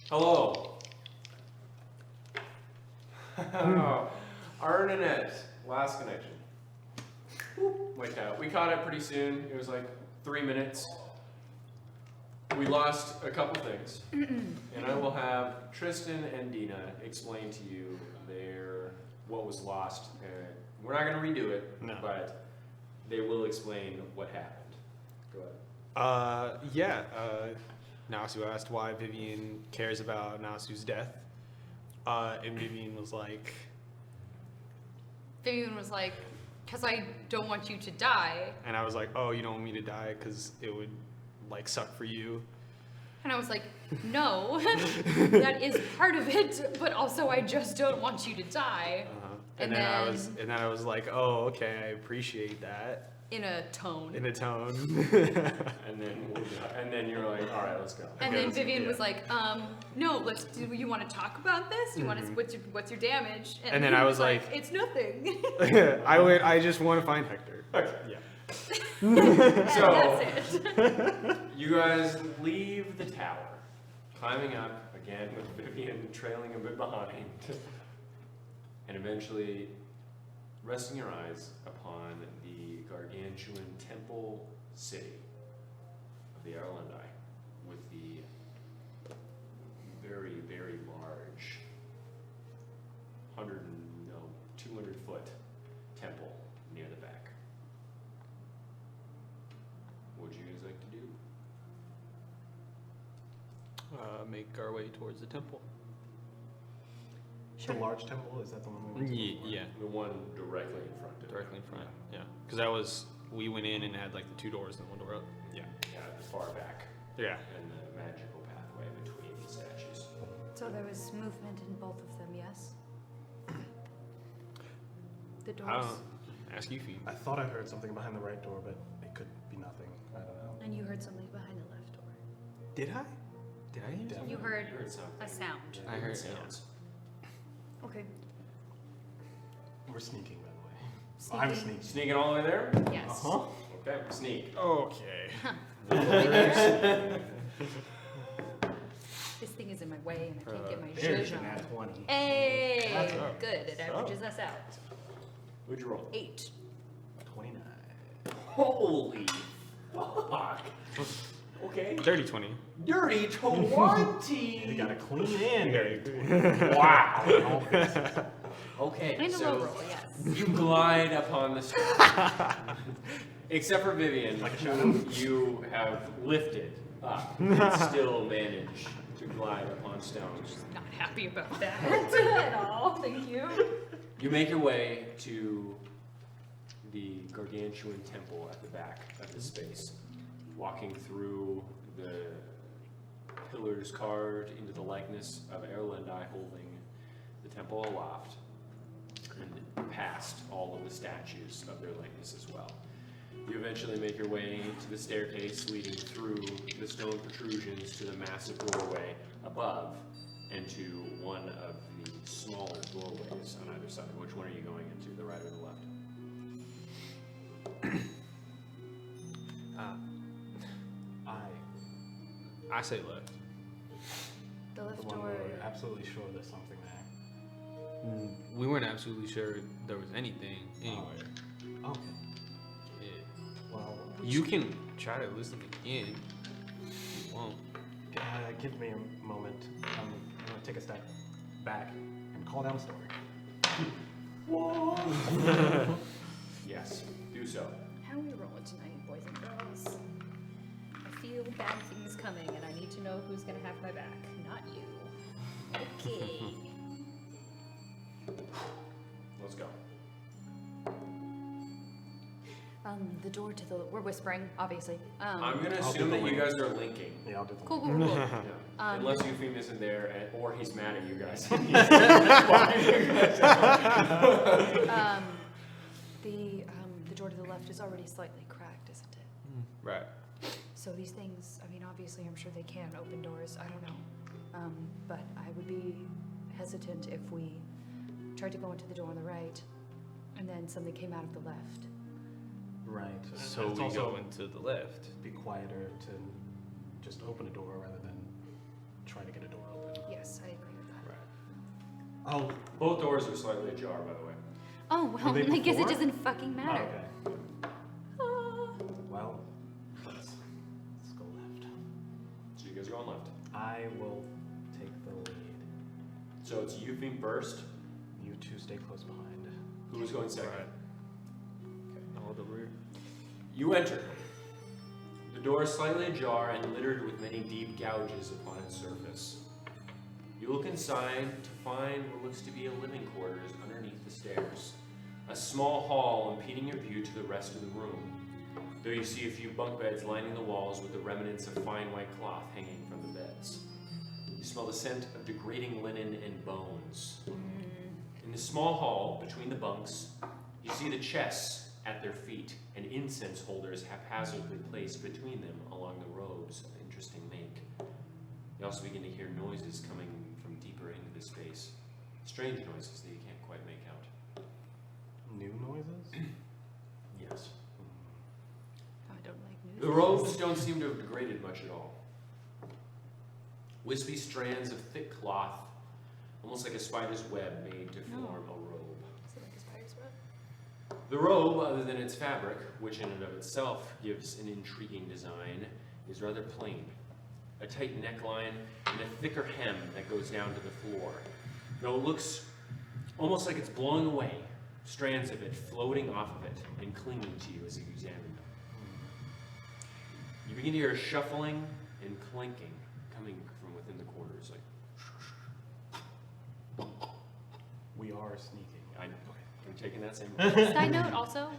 Hello. Arnanet, last connection. Wiped out. We caught it pretty soon. It was like 3 minutes. We lost a couple things. And I will have Tristan and Dina explain to you what was lost. We're not going to redo it, No. but they will explain what happened. Go ahead. Nasu asked why Vivian cares about Nasu's death. And Vivian was like, because I don't want you to die. and I was like, oh, you don't want me to die because it would like suck for you. And I was like, no, that is part of it, but also I just don't want you to die. And then I was like, oh, okay, I appreciate that. In a tone. In a tone. And then you're like, all right, let's go. And then Vivian was like, no, do you want to talk about this? You want to, what's your damage? And then I was like, it's nothing. I just want to find Hector. Okay. Yeah. So, that's it. you guys leave the tower, climbing up again with Vivian trailing a bit behind, and eventually resting your eyes upon the Gargantuan Temple city of the Arlendi, with the very, very large 200-foot temple near the back. What would you guys like to do? Make our way towards the temple. The large temple, is that the one we went to? Yeah, The one directly in front of directly in front. Yeah, because we went in and had like the 2 doors and 1 door up. Yeah, the far back. Yeah. And the magical pathway between the statues. So there was movement in both of them, yes? The I doors. don't ask you if you. I thought I heard something behind the right door, but it could be nothing. I don't know. And you heard something behind the left door. Did I? Did I hear something? You heard You heard something. a sound. I heard sounds. Okay. We're sneaking, by the way. I'm sneaking. Sneaking all the way there? Yes. Uh-huh. Okay, sneak. Okay. This thing is in my way and I can't get my There's shoes an on. at 20. Hey, That's up. good. It averages us out. What'd you roll? 8. 29. Holy fuck. Okay. Dirty 20. Dirty 20. You gotta clean in. Wow. Okay, And a low so roll, yes. you glide upon the stone. Except for Vivian, Like a shadow. you have lifted up and still manage to glide upon stones. Not happy about that at all. Thank you. You make your way to the Gargantuan Temple at the back of the space, walking through the pillars carved into the likeness of Erlendi holding the temple aloft, and past all of the statues of their likeness as well. You eventually make your way to the staircase leading through the stone protrusions to the massive doorway above and to one of the smaller doorways on either side. Which one are you going into, the right or the left? I say left. The The left one door. where we're absolutely sure there's something there. We weren't absolutely sure there was anything anywhere. Okay. Yeah. Well, You can try to listen again. If you won't. give me a moment. I'm gonna take a step back and call down the story. Yes, do so. How are we rolling tonight, boys and girls? I feel bad things coming, and I need to know who's gonna have my back. Not you. Okay. Let's go. The door to the. We're whispering, obviously. I'm gonna I'll assume do the that you link. guys are linking. Yeah, I'll do the Cool, cool, cool. Yeah. Um, Unless Euphemus isn't there, or he's mad at you guys. The door to the left is already slightly cracked, isn't it? Right. So these things, I mean, obviously, I'm sure they can open doors. I don't know. But I would be hesitant if we tried to go into the door on the right, and then something came out of the left. Right. So It's we also go into the left. be quieter to just open a door rather than trying to get a door open. Yes, I agree with that. Right. I'll. Both doors are slightly ajar, by the way. Oh, well, Were they I guess it before? doesn't fucking matter. Okay. Well, let's go left. So you guys are going left. I will take the lead. So it's you being first. You two stay close behind. Who is going second? Okay, I'll the rear. You enter. The door is slightly ajar and littered with many deep gouges upon its surface. You look inside to find what looks to be a living quarters underneath the stairs. A small hall impeding your view to the rest of the room, though you see a few bunk beds lining the walls with the remnants of fine white cloth hanging from the beds. You smell the scent of degrading linen and bones. In the small hall between the bunks, you see the chests at their feet and incense holders haphazardly placed between them along the robes of interesting make. You also begin to hear noises coming from deeper into the space. Strange noises that you can't quite make out. New noises? Yes. Oh, I don't like news. The robes don't seem to have degraded much at all. Wispy strands of thick cloth, almost like a spider's web made to form a robe. Is it like a spider's web? The robe, other than its fabric, which in and of itself gives an intriguing design, is rather plain. A tight neckline and a thicker hem that goes down to the floor. Though it looks almost like it's blowing away, strands of it floating off of it and clinging to you as you examine them. You begin to hear a shuffling and clinking coming from within the quarters, like We are sneaking. I'm taking that same. Side note, also,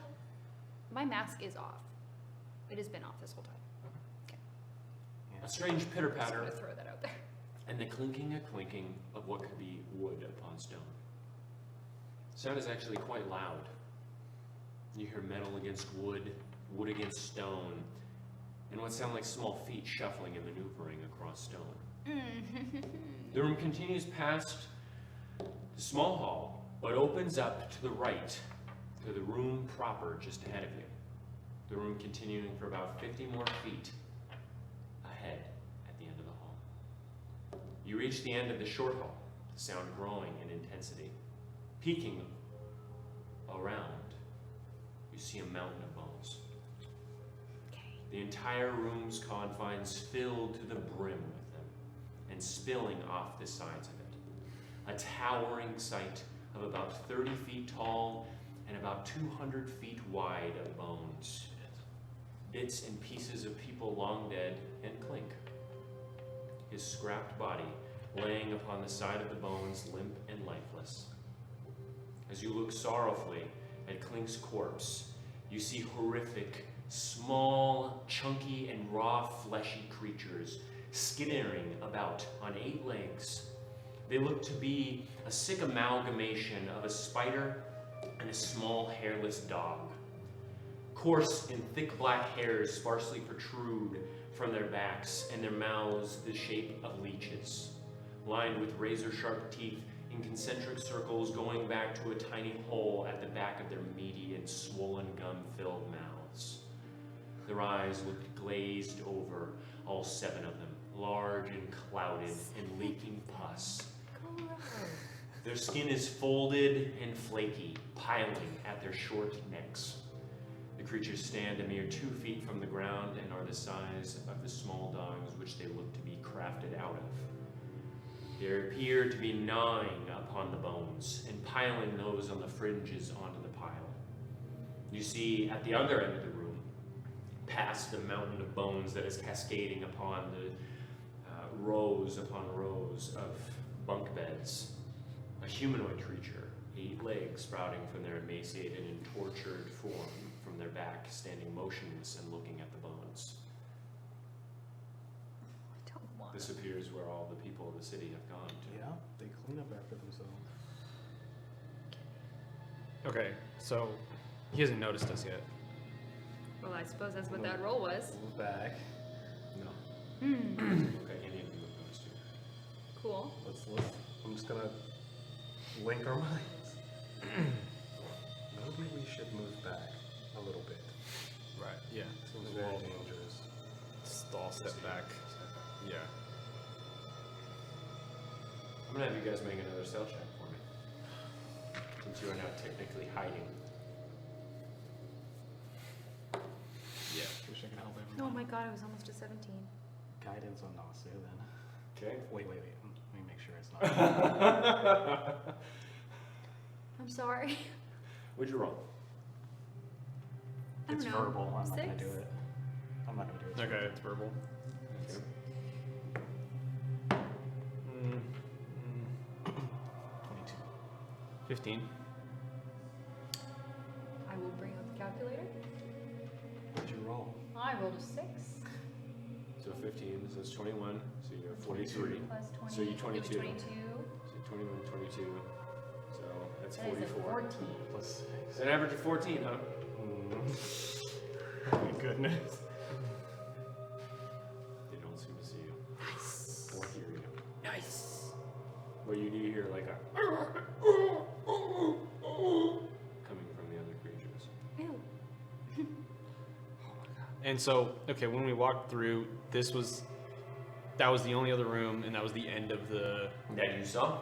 my mask is off. It has been off this whole time. A strange pitter Just patter gonna throw that out there. and the clinking of what could be wood upon stone. The sound is actually quite loud. You hear metal against wood, wood against stone, and what sound like small feet shuffling and maneuvering across stone. The room continues past the small hall, but opens up to the right, to the room proper just ahead of you. The room continuing for about 50 more feet ahead at the end of the hall. You reach the end of the short hall, the sound growing in intensity. Peeking around, you see a mountain of bones. The entire room's confines filled to the brim with them, and spilling off the sides of it. A towering sight of about 30 feet tall and about 200 feet wide of bones. Bits and pieces of people long dead and Clink. His scrapped body laying upon the side of the bones, limp and lifeless. As you look sorrowfully at Clink's corpse, you see horrific, small, chunky, and raw fleshy creatures skittering about on 8 legs. They look to be a sick amalgamation of a spider and a small hairless dog. Coarse and thick black hairs sparsely protrude from their backs and their mouths the shape of leeches, lined with razor-sharp teeth in concentric circles going back to a tiny hole at the back of their meaty and swollen gum-filled mouths. Their eyes looked glazed over, all 7 of them, large and clouded and leaking pus. Their skin is folded and flaky, piling at their short necks. The creatures stand a mere 2 feet from the ground and are the size of the small dogs which they look to be crafted out of. They appear to be gnawing upon the bones and piling those on the fringes onto the pile. You see at the other end of the room, past the mountain of bones that is cascading upon the rows upon rows of bunk beds, a humanoid creature, 8 legs sprouting from their emaciated and tortured form from their back, standing motionless and looking at the bones. I don't want This appears where all the people of the city have gone to. Yeah, they clean up after themselves. Okay, so he hasn't noticed us yet. Well, I suppose that's what that roll was. Move back. No. Hmm. Okay, any of you have noticed too. Cool. I'm just gonna link our minds. Maybe we should move back a little bit. Right, yeah. Seems very dangerous. Just all step back. Yeah. I'm gonna have you guys make another stealth check for me. Since you are now technically hiding. Yeah. Wish I could help Oh everyone. my god, it was almost a 17. Guidance on Nasu then. Okay. Wait. Let me make sure it's not. I'm sorry. What'd you roll? I don't It's know. verbal. I'm not gonna 6? do it. I'm not gonna do it. Okay, it's verbal. Okay. 22. 15. I will bring up the calculator. What'd you roll? I rolled a 6. So 15, so it's 21, so you have 43. Plus 20. So you It was 22. 22. So 21, 22. So that's That is a 44. 14. Plus 6. It's an average of 14, huh? Oh my goodness. They don't seem to see you. Nice. Or hear you. Nice. Well, you do hear like a coming from the other creatures. Ew. And so, okay, when we walked through, that was the only other room, and that was the end of the. That you saw?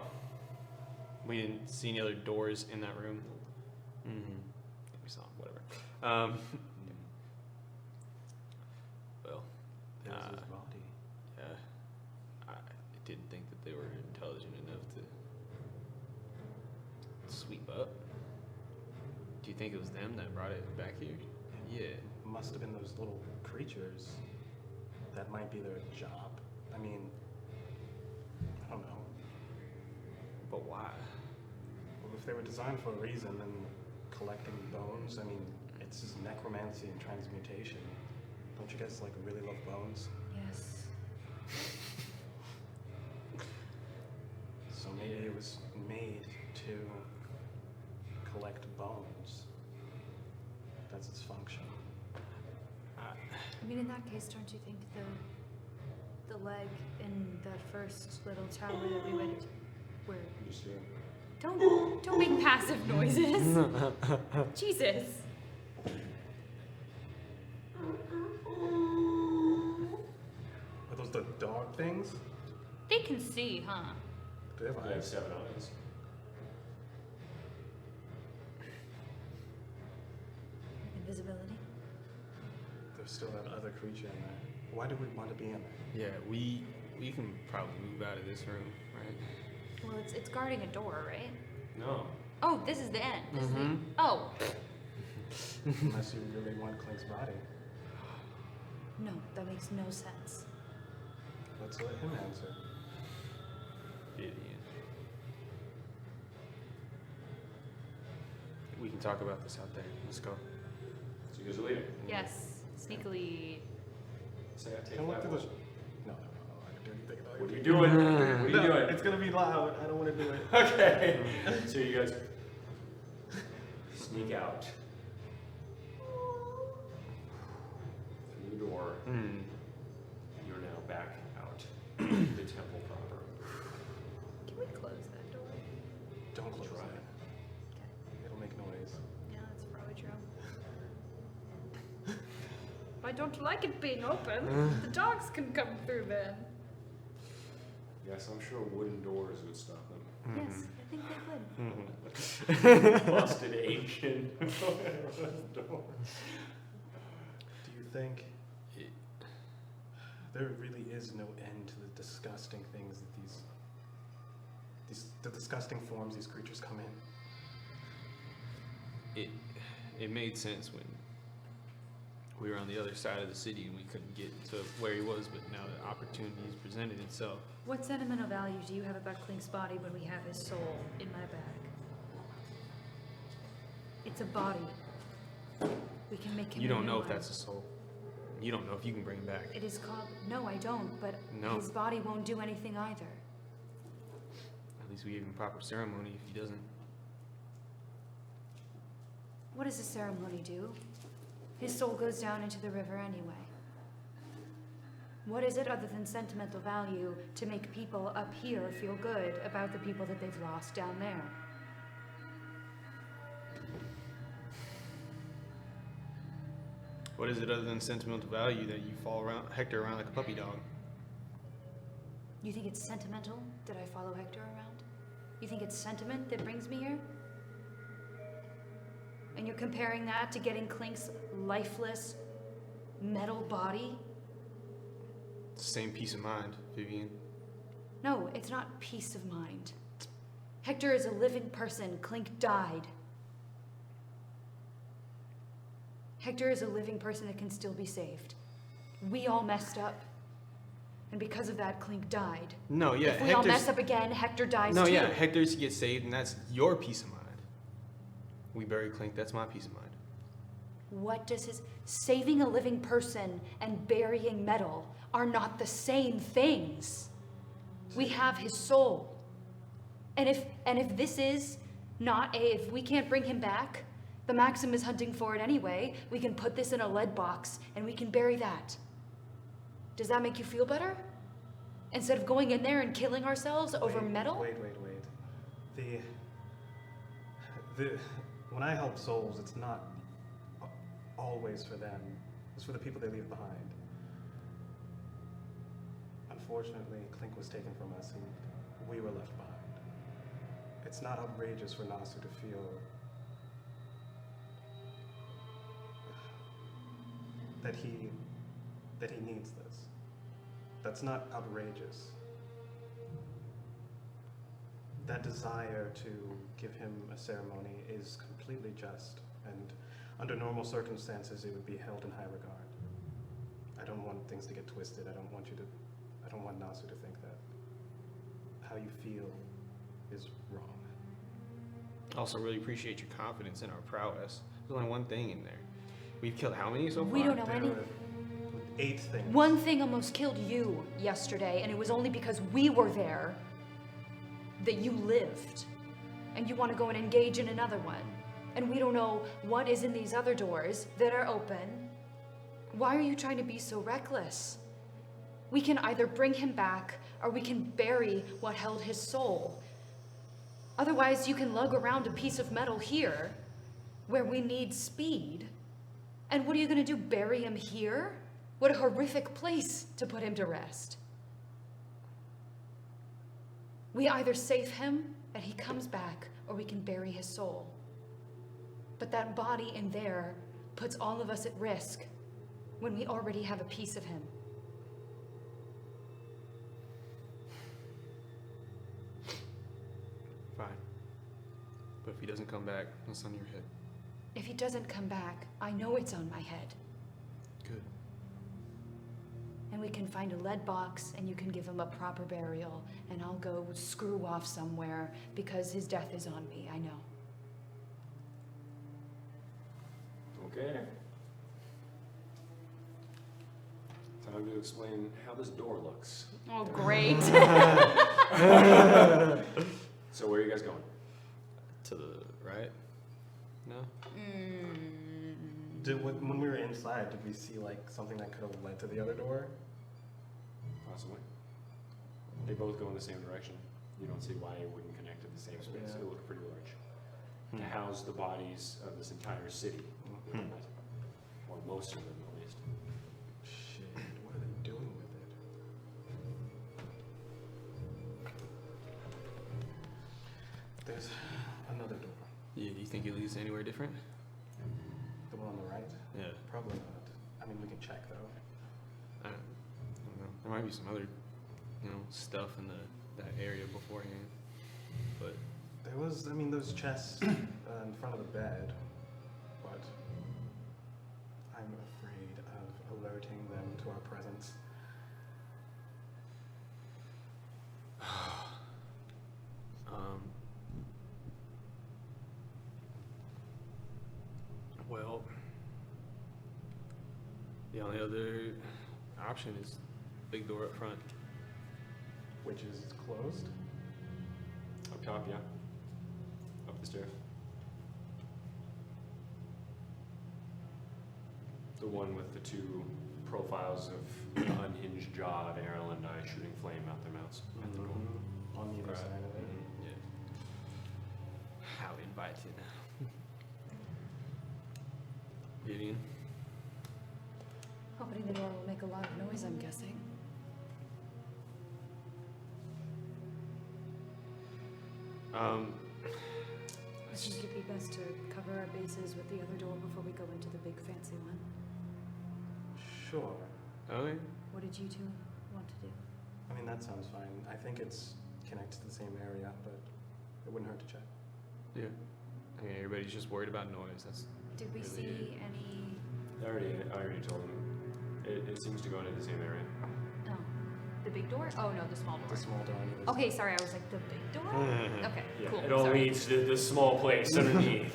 We didn't see any other doors in that room. Mm-hmm. We saw 'em, whatever. Well, There's his body. yeah, I didn't think that they were intelligent enough to sweep up. Do you think it was them that brought it back here? Yeah. Must have been those little creatures. That might be their job. I mean, I don't know. But why? Well, if they were designed for a reason, then collecting bones, I mean, it's just necromancy and transmutation. Don't you guys like really love bones? Yes. So maybe it was made to collect bones. That's its function. I mean, in that case, don't you think the leg in that first little tower that we went where You see it? Don't make passive noises. Jesus. Are those the dog things? They can see, huh? Do they have They have eyes? 7 eyes. invisibility? There's still that other creature in there. Why do we want to be in there? Yeah, we can probably move out of this room, right? Well, it's guarding a door, right? No. Oh, this is the end. This is the, Mhm. oh, Unless you really want Clink's body. No, that makes no sense. Let's let him answer. Idiot. We can talk about this out there. Let's go. So you guys are leaving. yes. Sneakily. So I take Can I look that through one. this? No, I can do anything about it. What are you doing? What are you doing? It's gonna be loud. I don't want to do it. Okay. So you guys sneak out through the door. Mm. You're now back out the temple proper. Can we close that door? Don't close Try it. Okay. It'll make noise. Yeah, that's probably true. I don't like it being open. The dogs can come through then. Yes, I'm sure wooden doors would stop them. Yes, I think they would. Busted ancient door. Do you think there really is no end to the disgusting things that the disgusting forms these creatures come in? It made sense when we were on the other side of the city and we couldn't get to where he was, but now the opportunity has presented itself. What sentimental value do you have about Clink's body when we have his soul in my bag? It's a body. We can make him You a don't new know if one. that's a soul. You don't know if you can bring him back. It is called. No, I don't. But No. his body won't do anything either. At least we gave him proper ceremony if he doesn't. What does the ceremony do? His soul goes down into the river anyway. What is it other than sentimental value to make people up here feel good about the people that they've lost down there? What is it other than sentimental value that you follow around Hector around like a puppy dog? You think it's sentimental that I follow Hector around? You think it's sentiment that brings me here? And you're comparing that to getting Clink's lifeless metal body? It's the same peace of mind, Vivian. No, it's not peace of mind. Hector is a living person. Clink died. Hector is a living person that can still be saved. We all messed up. And because of that, Clink died. No, yeah, If we all mess up again, Hector dies no, too. yeah, Hector's to get saved, and that's your peace of mind. We bury Clink, that's my peace of mind. What does his saving a living person and burying metal are not the same things? We have his soul. And if this is not if we can't bring him back, the Maxim is hunting for it anyway. We can put this in a lead box and we can bury that. Does that make you feel better? Instead of going in there and killing ourselves over metal? Wait. When I help souls, it's not always for them. It's for the people they leave behind. Unfortunately, Clink was taken from us and we were left behind. It's not outrageous for Nasu to feel that he needs this. That's not outrageous. That desire to give him a ceremony is completely just, and under normal circumstances it would be held in high regard. I don't want things to get twisted. I don't want Nasu to think that how you feel is wrong. Also, really appreciate your confidence in our prowess. There's only one thing in there. We've killed how many so far? We don't know There any. were 8 things. One thing almost killed you yesterday, and it was only because we were there that you lived. And you want to go and engage in another one. And we don't know what is in these other doors that are open. Why are you trying to be so reckless? We can either bring him back, or we can bury what held his soul. Otherwise, you can lug around a piece of metal here, where we need speed. And what are you going to do, bury him here? What a horrific place to put him to rest. We either save him and he comes back, or we can bury his soul. But that body in there puts all of us at risk when we already have a piece of him. Fine. But if he doesn't come back, that's on your head. If he doesn't come back, I know it's on my head. Good. And we can find a lead box and you can give him a proper burial, and I'll go screw off somewhere because his death is on me, I know. Okay. Time to explain how this door looks. Oh, great. So where are you guys going? To the right? No? When we were inside, did we see like something that could have led to the other door? Possibly. They both go in the same direction. You don't see why it wouldn't connect to the same space. Yeah. It would look pretty large. To house the bodies of this entire city within it. Or most of them, at least. Shit, what are they doing with it? There's another door. Yeah, do you think it leads anywhere different? The one on the right? Yeah. Probably not. I mean, we can check though. I don't know. There might be some other, stuff in that area beforehand. But There was, those chests in front of the bed, but I'm afraid of alerting them to our presence. Well, the only other option is big door up front. Which is closed? Up top, yeah. Up the stairs. The one with the two profiles of the unhinged jaw of Errol and I shooting flame out their mouths at the door. On the other Right. side of it. Yeah. How invited. Vivian? Opening the door will make a lot of noise, I'm guessing. I think it'd be best to cover our bases with the other door before we go into the big fancy one. Sure. Okay. What did you two want to do? I mean, that sounds fine. I think it's connected to the same area, but it wouldn't hurt to check. Yeah. Okay, everybody's just worried about noise. That's Did we really see any? I already told them. It seems to go into the same area. No. The big door? Oh no, the small door. The small door. on either Okay, side. sorry, I was like, the big door? Okay, Yeah, cool. it all sorry. leads to the small place underneath.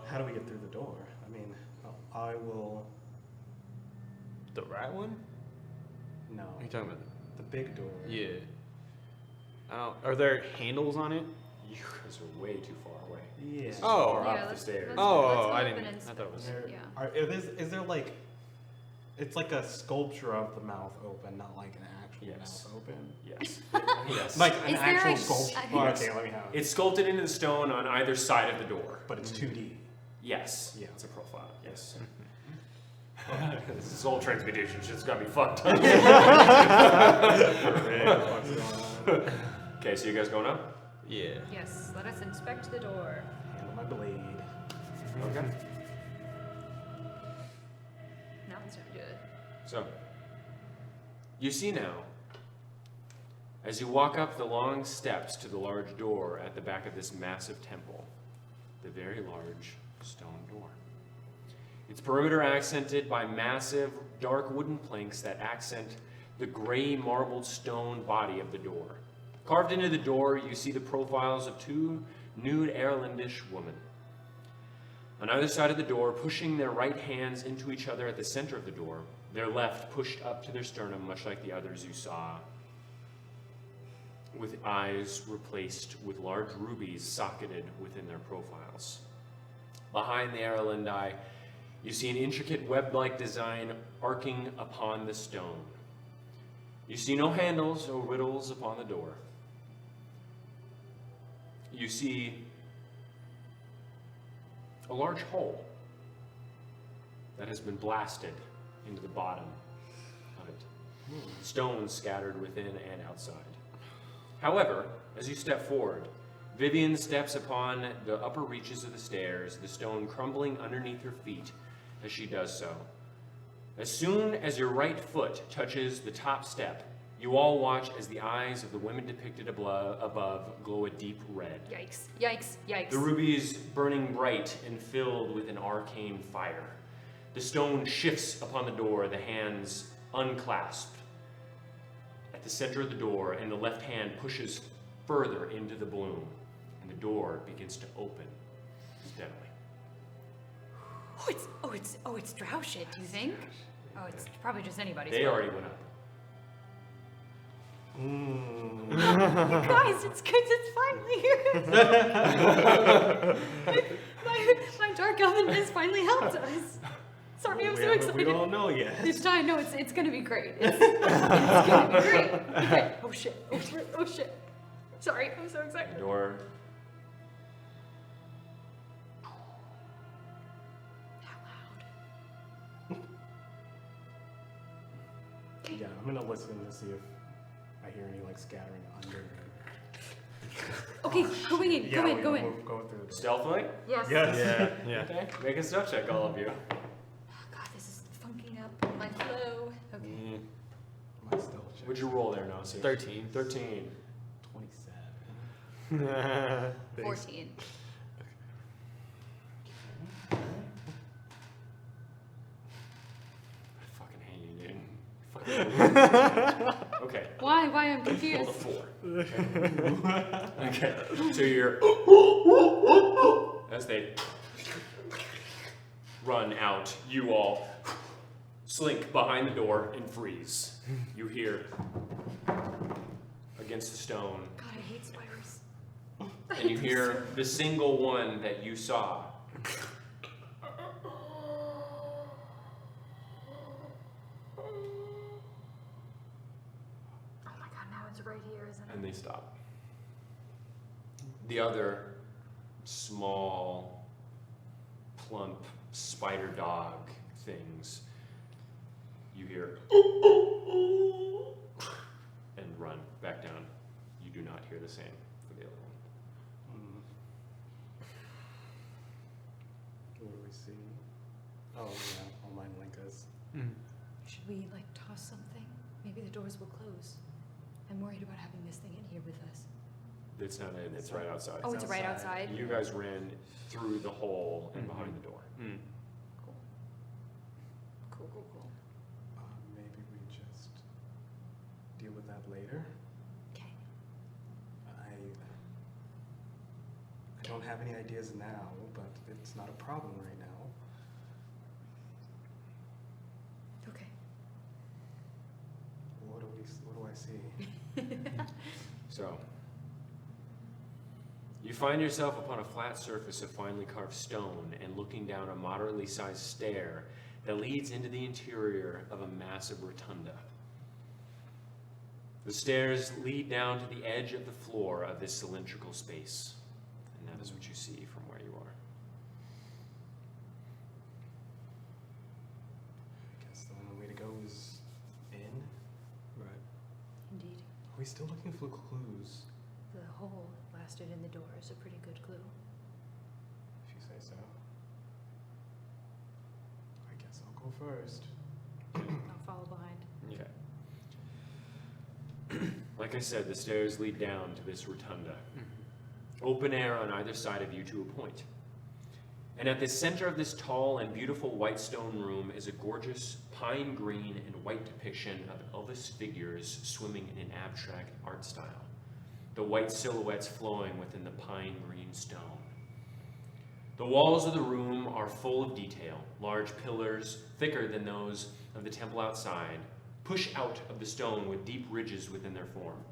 How do we get through the door? I mean, I will. the right one? No. What are you talking about? The big door. Yeah. Are there handles on it? You guys are way too far away. Yeah. Oh. Far Yeah, up the let's- stairs. let's- Oh, let's go I up didn't. and I thought it was. There, Yeah. is there like, it's like a sculpture of the mouth open, not like an actual Yes. mouth open. Yes. Yes. Like an Is there actual a- sculpture. I- Oh, Yes. okay, let me have it. It's sculpted into the stone on either side of the door. But it's 2D. Yes. Yeah. It's a profile. Yes. This is old transmutation. Shit's got me fucked up. Okay, so you guys going up? Yeah. Yes, let us inspect the door. Handle my blade. Okay. Now it's not good. So, you see now, as you walk up the long steps to the large door at the back of this massive temple, the very large stone door. Its perimeter accented by massive dark wooden planks that accent the gray marbled stone body of the door. Carved into the door, you see the profiles of two nude Irelandish women. On either side of the door, pushing their right hands into each other at the center of the door, their left pushed up to their sternum, much like the others you saw, with eyes replaced with large rubies socketed within their profiles. Behind the Irelandi, you see an intricate web-like design arcing upon the stone. You see no handles or riddles upon the door. You see a large hole that has been blasted into the bottom of it. Stones scattered within and outside. However, as you step forward, Vivian steps upon the upper reaches of the stairs, the stone crumbling underneath her feet as she does so. As soon as your right foot touches the top step, you all watch as the eyes of the women depicted above glow a deep red. Yikes, yikes, yikes. The rubies burning bright and filled with an arcane fire. The stone shifts upon the door, the hands unclasped at the center of the door, and the left hand pushes further into the bloom, and the door begins to open steadily. Oh, it's drow shit, do you think? Oh, it's probably just anybody's. They fault. already went up. Guys, it's good. It's finally here. my dark oven has finally helped us. Sorry, I'm so excited. We don't know yet. This time, no, it's gonna be great. It's gonna be great. Okay. Oh shit. Oh shit. Sorry, I'm so The excited. door How loud? Yeah, I'm gonna listen to see if I hear any like scattering under. Okay, going in. Yeah, Go in. Go through the stealthily. Yes. Yes. Yeah. Yeah. Okay, make a stealth check, all of you. Oh god, this is funking up my flow. Okay. My stealth check. What'd you roll there, Nasi? 13. 13. 27. Thanks. 14. I fucking hate you, dude. Fucking okay. Why? I'm Roll confused. a 4. Okay. So you're as they run out, you all slink behind the door and freeze. You hear against the stone, God, I hate spiders. and you hear the single one that you saw. Oh my god, now it's right here, isn't it? And they stop. The other small, plump spider dog things, you hear and run back down. the same for the other one. What do we see? Oh yeah, all mine link us. Should we like toss something? Maybe the doors will close. I'm worried about having this thing in here with us. It's not in, it's right outside. Oh, it's right outside. You guys ran through the hole and behind the door. Cool. Cool. Maybe we just deal with that later. Okay. I don't have any ideas now, but it's not a problem right now. Okay. What do I see? So, you find yourself upon a flat surface of finely carved stone and looking down a moderately sized stair that leads into the interior of a massive rotunda. The stairs lead down to the edge of the floor of this cylindrical space, and that is what you see from where you are. I guess the only way to go is in. Right. Indeed. Are we still looking for clues? The hole blasted in the door is a pretty good clue. If you say so. I guess I'll go first. I'll follow behind. Okay. Like I said, the stairs lead down to this rotunda. Open air on either side of you to a point. And at the center of this tall and beautiful white stone room is a gorgeous pine green and white depiction of Elvis figures swimming in an abstract art style. The white silhouettes flowing within the pine green stone. The walls of the room are full of detail. Large pillars, thicker than those of the temple outside, push out of the stone with deep ridges within their form.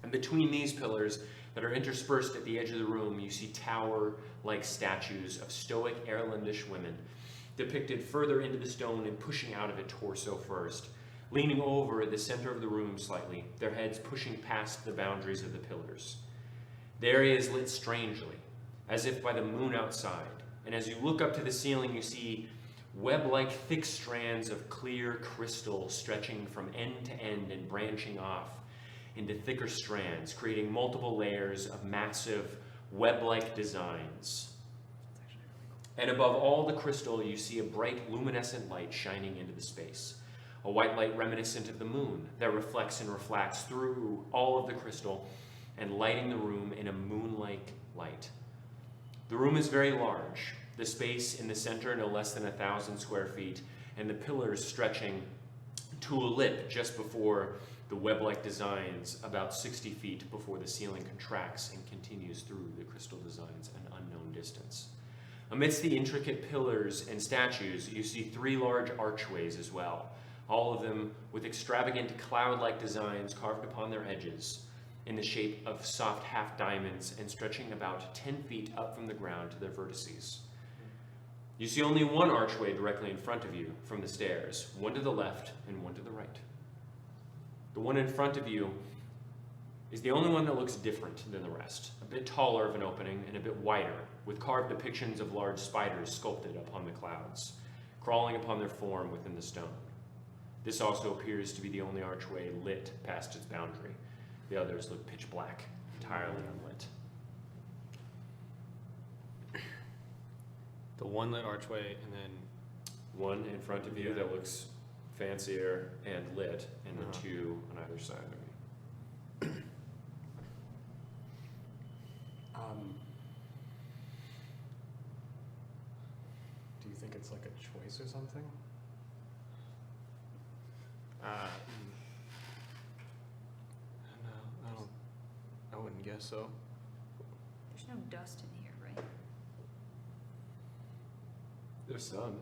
And between these pillars that are interspersed at the edge of the room, you see tower-like statues of stoic Irelandish women, depicted further into the stone and pushing out of it torso first, leaning over at the center of the room slightly, their heads pushing past the boundaries of the pillars. The area is lit strangely, as if by the moon outside, and as you look up to the ceiling, you see web-like thick strands of clear crystal stretching from end to end and branching off into thicker strands, creating multiple layers of massive web-like designs. And above all the crystal, you see a bright luminescent light shining into the space. A white light reminiscent of the moon that reflects and refracts through all of the crystal and lighting the room in a moon-like light. The room is very large, the space in the center no less than 1,000 square feet, and the pillars stretching to a lip just before the web-like designs, about 60 feet before the ceiling contracts and continues through the crystal designs an unknown distance. Amidst the intricate pillars and statues, you see 3 large archways as well, all of them with extravagant cloud-like designs carved upon their edges in the shape of soft half diamonds and stretching about 10 feet up from the ground to their vertices. You see only one archway directly in front of you from the stairs, one to the left and one to the right. The one in front of you is the only one that looks different than the rest, a bit taller of an opening and a bit wider, with carved depictions of large spiders sculpted upon the clouds, crawling upon their form within the stone. This also appears to be the only archway lit past its boundary. The others look pitch black, entirely unlit. The one lit archway, and then One in front of you that looks fancier and lit, and the 2 on either side of you. Do you think it's like a choice or something? no, I wouldn't guess so. There's no dust in here, right? There's some.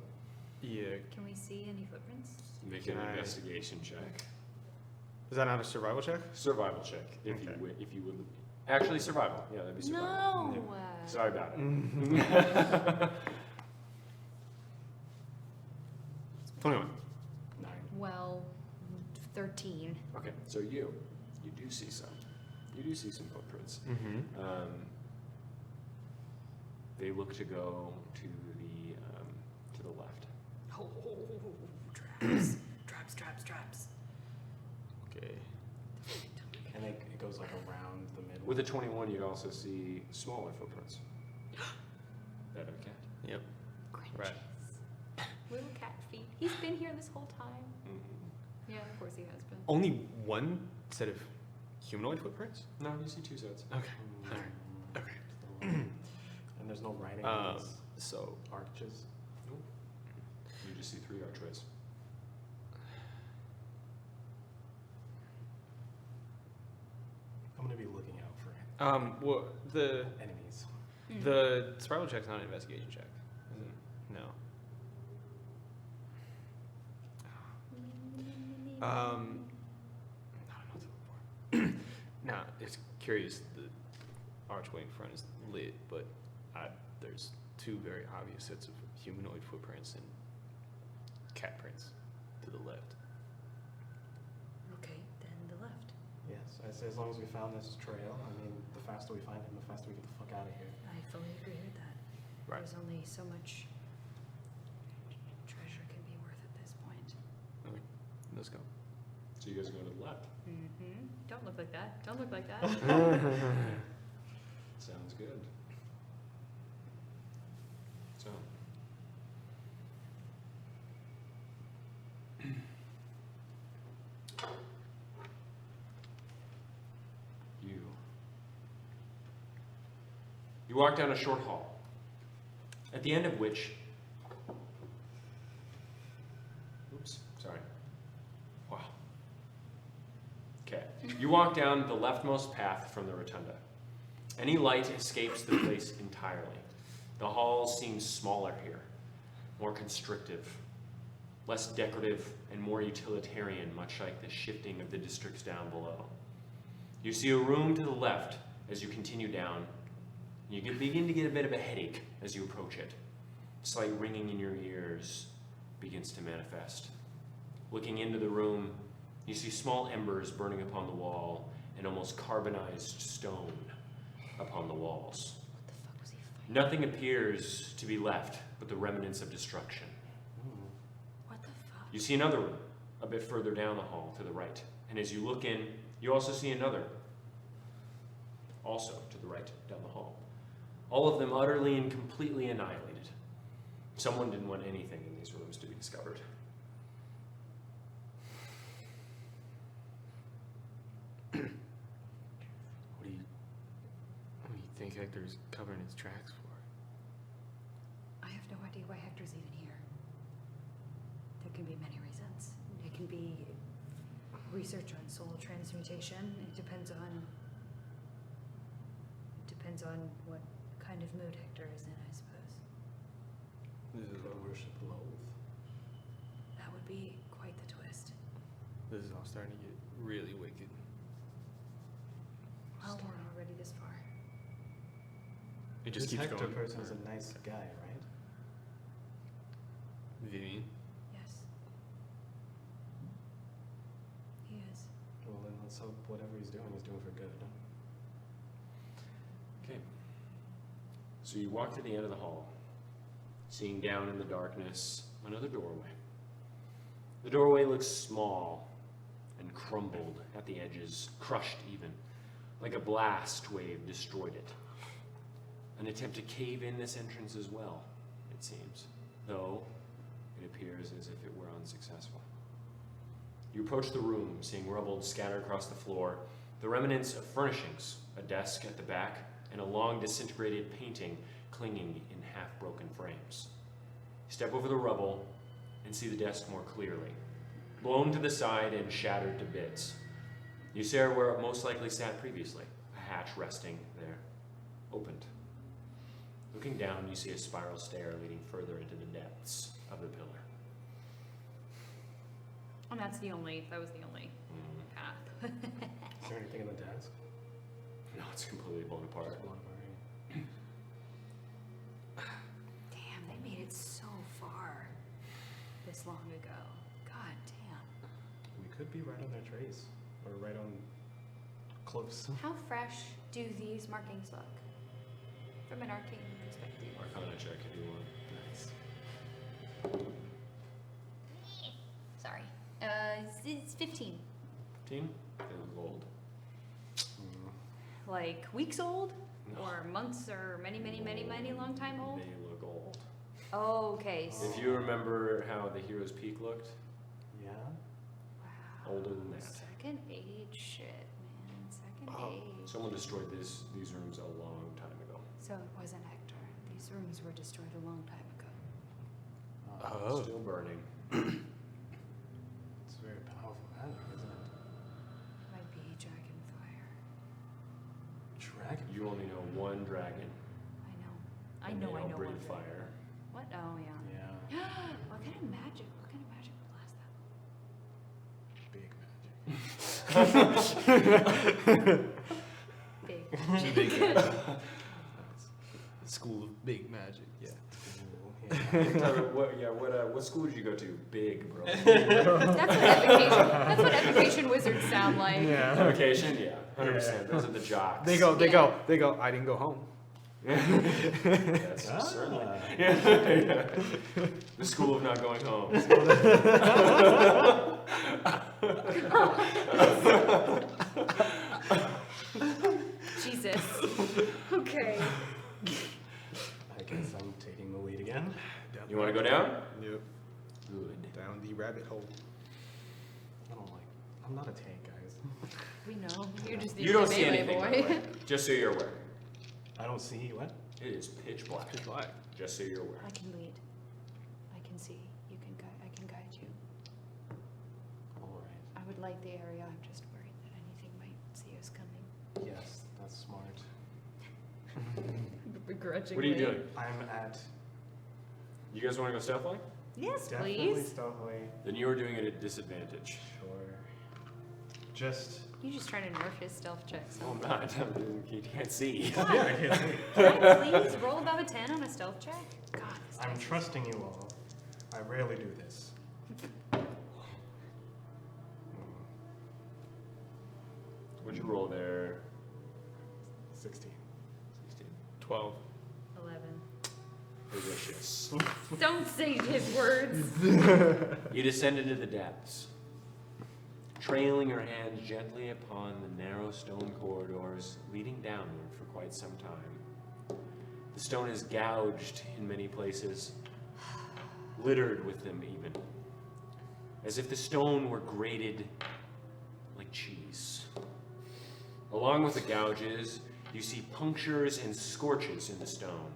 Yeah. Can we see any footprints? Make an Can I- investigation check. Is that not a survival check? Survival check, if Okay. you would. Actually, survival. Yeah, that'd be survival. No. Sorry about it. 21. 9. Well, 13. Okay, so you do see some. You do see some footprints. Mm-hmm. They look to go to the left. Oh, traps. traps. Okay. And it goes like around the middle. With a 21, you'd also see smaller footprints. That of a cat. Yep. Cringes. Right. Little cat feet. He's been here this whole time. Mm-hmm. Yeah, of course he has been. Only one set of humanoid footprints? No, you see 2 sets. Okay. Alright. Okay. And there's no writing on these So arches. You just see 3 archways. I'm gonna be looking out for well, the enemies. the survival check's not an investigation check, is it? No. I don't know what to look for. Now, it's curious. The archway in front is lit, but there's 2 very obvious sets of humanoid footprints and cat prints to the left. Okay, then the left. Yes, I say as long as we found this trail, I mean, the faster we find him, the faster we get the fuck out of here. I fully agree with that. Right. There's only so much treasure can be worth at this point. Okay. Let's go. So you guys are going to the left. Mm-hmm. Don't look like that. Don't look like that. Sounds good. So. You walk down a short hall, at the end of which, oops, sorry. Wow. Okay. You walk down the leftmost path from the rotunda. Any light escapes the place entirely. The hall seems smaller here, more constrictive, less decorative, and more utilitarian, much like the shifting of the districts down below. You see a room to the left as you continue down. You begin to get a bit of a headache as you approach it. Slight ringing in your ears begins to manifest. Looking into the room, you see small embers burning upon the wall and almost carbonized stone upon the walls. What the fuck was he fighting? Nothing appears to be left but the remnants of destruction. What the fuck? You see another room a bit further down the hall to the right. And as you look in, you also see another, also to the right down the hall. All of them utterly and completely annihilated. Someone didn't want anything in these rooms to be discovered. What do you think Hector's covering his tracks for? I have no idea why Hector's even here. There can be many reasons. It can be research on soul transmutation. It depends on what kind of mood Hector is in, I suppose. This is Could worship Loath. That would be quite the twist. This is all starting to get really wicked. Well, we're already this far. It just This keeps Hector going. person's a nice guy, right? Vivian. Yes. He is. Well, then let's hope whatever he's doing for good, huh? Okay. So you walk to the end of the hall, seeing down in the darkness another doorway. The doorway looks small and crumbled at the edges, crushed even, like a blast wave destroyed it. An attempt to cave in this entrance as well, it seems, though it appears as if it were unsuccessful. You approach the room, seeing rubble scattered across the floor, the remnants of furnishings, a desk at the back, and a long disintegrated painting clinging in half-broken frames. You step over the rubble and see the desk more clearly, blown to the side and shattered to bits. You stare where it most likely sat previously, a hatch resting there, opened. Looking down, you see a spiral stair leading further into the depths of the pillar. And that was the only path. Is there anything in the desk? No, it's completely blown apart. Just blown apart. Damn, they made it so far this long ago. God damn. We could be right on their trace, or right on close. How fresh do these markings look? From an arcane perspective. Arcana check if you want. Nice. Sorry. It's 15. 15? They look old. like weeks old? Or months or many long time old? They look old. Oh, okay. If you remember how the Hero's Peak looked, Yeah? Wow. older than that. Second age shit, man. Second age. Someone destroyed these rooms a long time ago. So it wasn't Hector. These rooms were destroyed a long time ago. Oh. Still burning. It's very powerful magic, isn't it? Might be dragon fire. Dragon. You only know one dragon. I and know. they I all know. breathe one fire. What? Oh, yeah. Yeah. What kind of magic? What kind of magic would last that? Big magic. Big. Big magic. School of big magic. Yeah. Ooh, yeah. What school did you go to? Big, bro. That's what evocation wizards sound like. Yeah. Evocation? Yeah, 100%. Those are the jocks. They go. I didn't go home. Yes, certainly. Yeah. The school of not going home. Jesus. Okay. I guess I'm taking the lead again. You want to go down? Yep. Good. Down the rabbit hole. I'm not a tank, guys. We know. You're just the You don't see melee anything, by the way. Just so you're aware. I don't see what? It is pitch black. Pitch black. Just so you're aware. I can lead. I can see. You can guide. I can guide you. Alright. I would light the area. I'm just worried that anything might see us coming. Yes, that's smart. Begrudgingly. What are you doing? I'm at You guys want to go stealthily? Yes, definitely please. stealthily. Then you are doing it at disadvantage. Sure. Just. You just trying to nerf his stealth checks. No, I'm not. You can't see. Yeah, I can't see. Can I please roll above a 10 on a stealth check? God, this I'm dice is- trusting you all. I rarely do this. What'd you roll there? 16. 16. 12. 11. Delicious. Don't say his words. You descend into the depths, trailing your hands gently upon the narrow stone corridors leading downward for quite some time. The stone is gouged in many places, littered with them even, as if the stone were grated like cheese. Along with the gouges, you see punctures and scorches in the stone.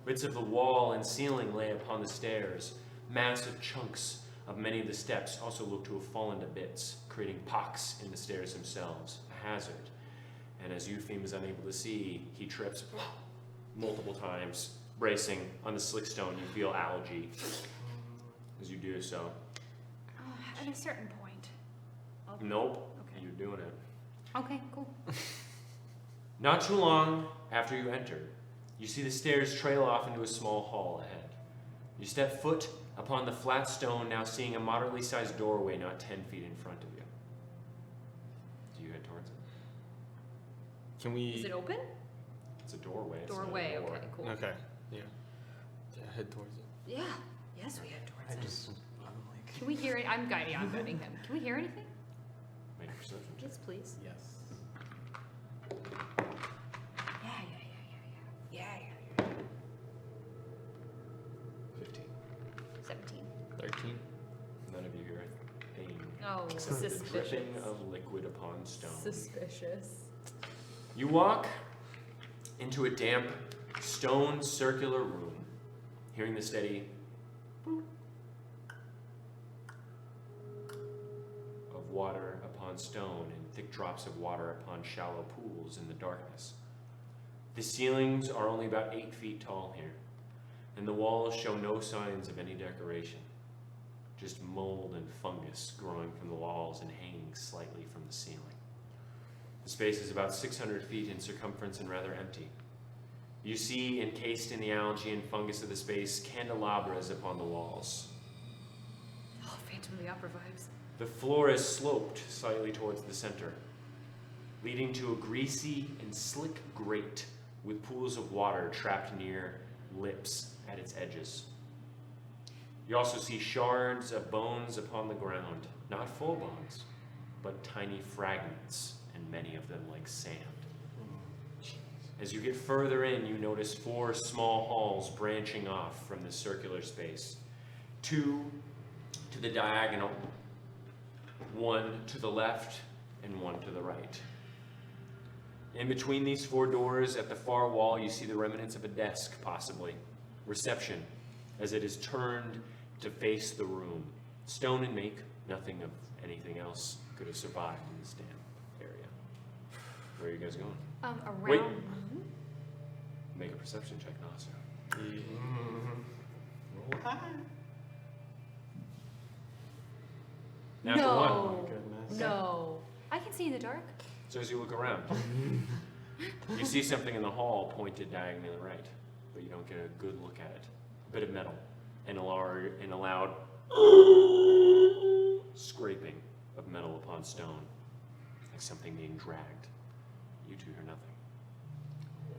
Bits of the wall and ceiling lay upon the stairs. Massive chunks of many of the steps also look to have fallen to bits, creating pocks in the stairs themselves, a hazard. And as Eupheme is unable to see, he trips multiple times, bracing on the slick stone. You feel algae as you do so. At a certain point. Nope, Okay. you're doing it. Okay, cool. Not too long after you enter, you see the stairs trail off into a small hall ahead. You step foot upon the flat stone, now seeing a moderately sized doorway not 10 feet in front of you. Do you head towards it? Can we? Is it open? It's a doorway. It's not a Doorway, door. okay, cool. Okay. Yeah. Yeah. Head towards it. Yeah. Yes, we head towards I it. just. I'm like. Can we hear it? I'm guiding him. Can we hear anything? Make a perception check. Yes, please. Yes. Yeah. 15. 17. 13. None of you hear a thing Oh, except the suspicious. dripping of liquid upon stone. Suspicious. You walk into a damp, stone circular room, hearing the steady boop of water upon stone and thick drops of water upon shallow pools in the darkness. The ceilings are only about 8 feet tall here, and the walls show no signs of any decoration, just mold and fungus growing from the walls and hanging slightly from the ceiling. The space is about 600 feet in circumference and rather empty. You see, encased in the algae and fungus of the space, candelabras upon the walls. Oh, Phantom of the Opera vibes. The floor is sloped slightly towards the center, leading to a greasy and slick grate with pools of water trapped near lips at its edges. You also see shards of bones upon the ground, not full bones, but tiny fragments, and many of them like sand. As you get further in, you notice 4 small halls branching off from this circular space. 2 to the diagonal, 1 to the left, and 1 to the right. In between these 4 doors, at the far wall, you see the remnants of a desk, possibly. Reception, as it is turned to face the room. Stone and make, nothing of anything else could have survived in this damn area. Where are you guys going? Around. Wait. Make a perception check, Nasser. Roll high. Natural No. one. Oh my goodness. No. I can see in the dark. So as you look around, you see something in the hall pointed diagonally right, but you don't get a good look at it. A bit of metal and a loud scraping of metal upon stone, like something being dragged. You two hear nothing.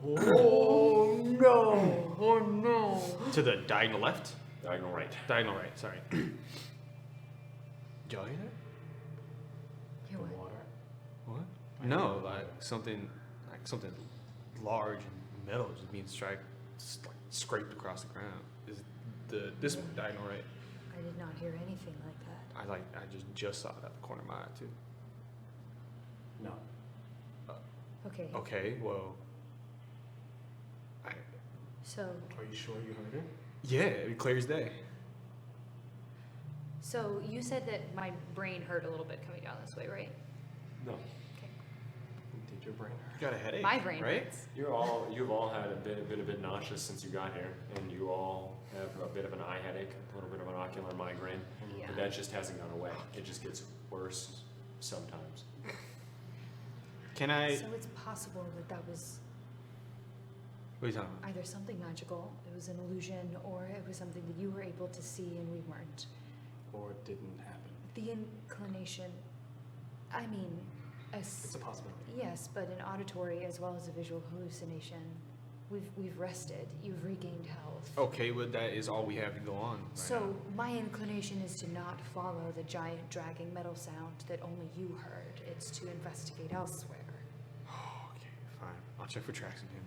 Oh no. Oh no. To the diagonal left? Diagonal right. Diagonal right, sorry. Y'all hear that? Hear The what? water. What? No, like something large and metal just being scraped across the ground. Is this one diagonal right? I did not hear anything like that. I just saw it out the corner of my eye too. No. Okay. Okay, well, So Are you sure you heard it? yeah, it clear as day. so you said that my brain hurt a little bit coming down this way, right? No. Did your brain hurt? You got a headache, My brain right? hurts. You've all had been a bit nauseous since you got here, and you all have a bit of an eye headache, a little bit of an ocular migraine, Yeah. but that just hasn't gone away. It just gets worse sometimes. Can I? So it's possible that was What are you talking about? either something magical, it was an illusion, or it was something that you were able to see and we weren't. Or it didn't happen? The inclination, I mean, It's a possibility. yes, but an auditory as well as a visual hallucination. We've rested. You've regained health. Okay, well that is all we have to go on. Right So my inclination is to not follow the giant dragging metal sound that only you heard. It's to investigate elsewhere. now. Okay, fine. I'll check for tracks again.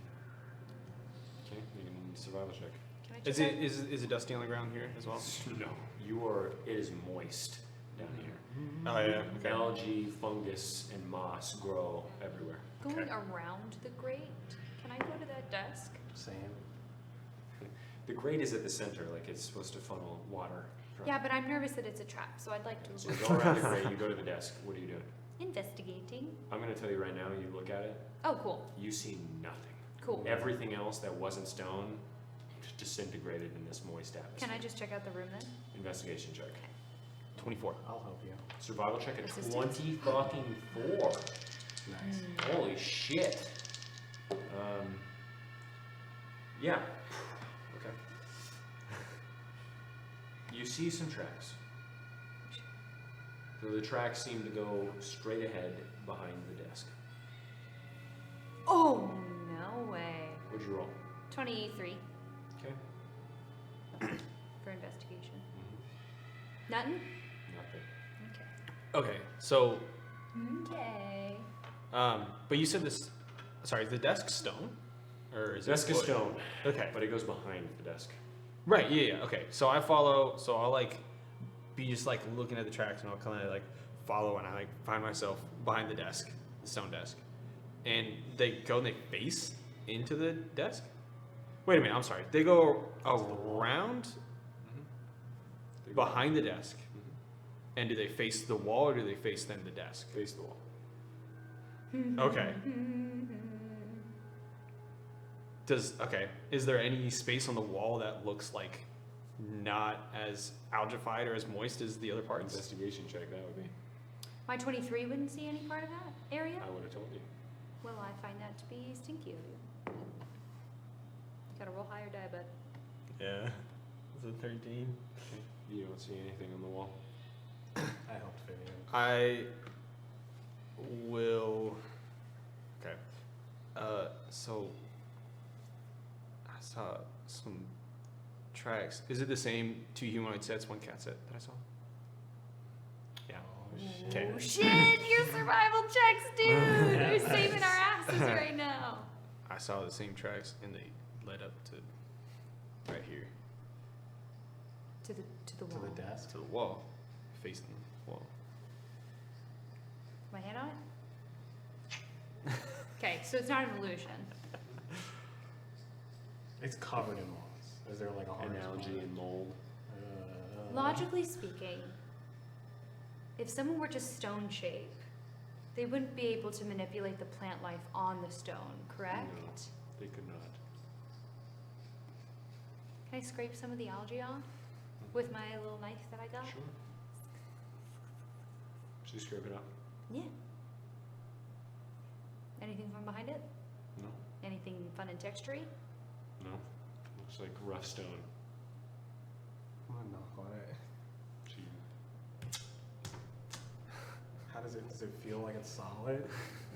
Okay, you can survival check. Can I check Is that? it it dusty on the ground here as well? No, it is moist down here. Oh yeah. Okay. Algae, fungus, and moss grow everywhere. Going Okay. around the grate? Can I go to that desk? Same. The grate is at the center, like it's supposed to funnel water. From. Yeah, but I'm nervous that it's a trap, so I'd like to So you go around the grate, you go to the desk. What are you doing? investigating. I'm going to tell you right now, you look at it, Oh, cool. you see nothing. Cool. Everything else that wasn't stone disintegrated in this moist atmosphere. Can I just check out the room then? Investigation check. 24. I'll help you. Survival check at Assistance? 20 fucking 4. Nice. Holy shit. Yeah. Okay. You see some tracks. So the tracks seem to go straight ahead behind the desk. Oh, no way. What'd you roll? 23 Okay. for investigation. Mm-hmm. Nothing? Nothing. Okay. Okay, so Okay. but you said this. Sorry, is the desk stone, or is Desk it is wood? stone, Okay. but it goes behind the desk. Right. Yeah. Yeah. Okay. So I follow. So I'll be just looking at the tracks, and I'll kind of follow, and I find myself behind the desk, the stone desk, and they go and they face into the desk. Wait a minute. I'm sorry. They go around They go behind the desk, Mhm. and do they face the wall or do they face then the desk? Face the wall. Okay. Is there any space on the wall that looks like not as algified or as moist as the other parts? Investigation check, that would be. My 23 wouldn't see any part of that area? I would have told you. Well, I find that to be stinky of you. Gotta roll higher die, but Yeah. It's a 13. Okay. You don't see anything on the wall. I helped Vivian. I will. Okay. So I saw some tracks. Is it the same 2 humanoid sets, 1 cat set that I saw? Yeah. Oh, shit. Okay. oh shit, your survival checks, dude! We're saving our asses right now. I I saw the same tracks and they led up to right here To the To wall. the desk. to the wall, facing the wall. My hand on it? Okay, so it's not an illusion. It's covered in moss. Is there like a hard Analogy spot? and mold. Logically speaking, if someone were to stone shape, they wouldn't be able to manipulate the plant life on the stone, correct? No, they could not. Can I scrape some of the algae off with my little knife that I got? Sure. Should you scrape it up? Yeah. Anything from behind it? No. Anything fun and textury? No. Looks like rough stone. I'm gonna knock on it. She How does it feel like it's solid?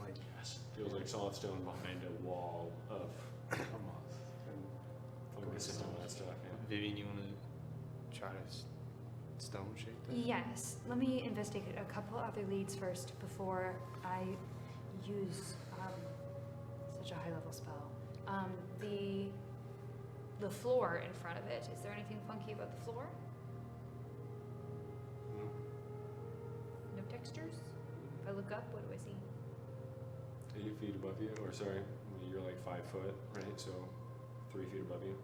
Like yes. Feels like solid stone behind a wall of a moss. And fungus and all that stuff. Yeah. Vivian, you want to try to stone shape that? Yes. Let me investigate a couple other leads first before I use such a high level spell. The floor in front of it. Is there anything funky about the floor? No. No textures? If I look up, what do I see? 8 feet above you, or sorry, you're like 5 foot, right? So 3 feet above you.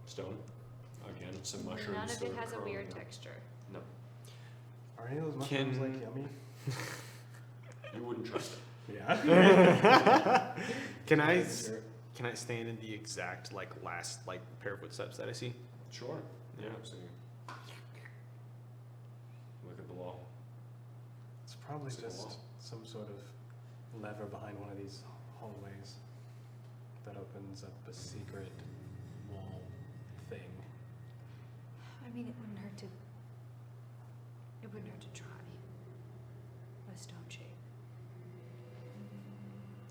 Stone. Again, some mushrooms. None of sort it has a curling weird up. texture. No, are any of those mushrooms Can- like yummy? you wouldn't trust it. Yeah. Can I Sure. can I stand in the exact like last like pair of footsteps that I see? Sure. Yeah. So you look at the wall. It's probably It's a just wall. some sort of lever behind one of these hallways that opens up a secret wall thing. I mean, it wouldn't hurt to. It wouldn't hurt to try a stone shape.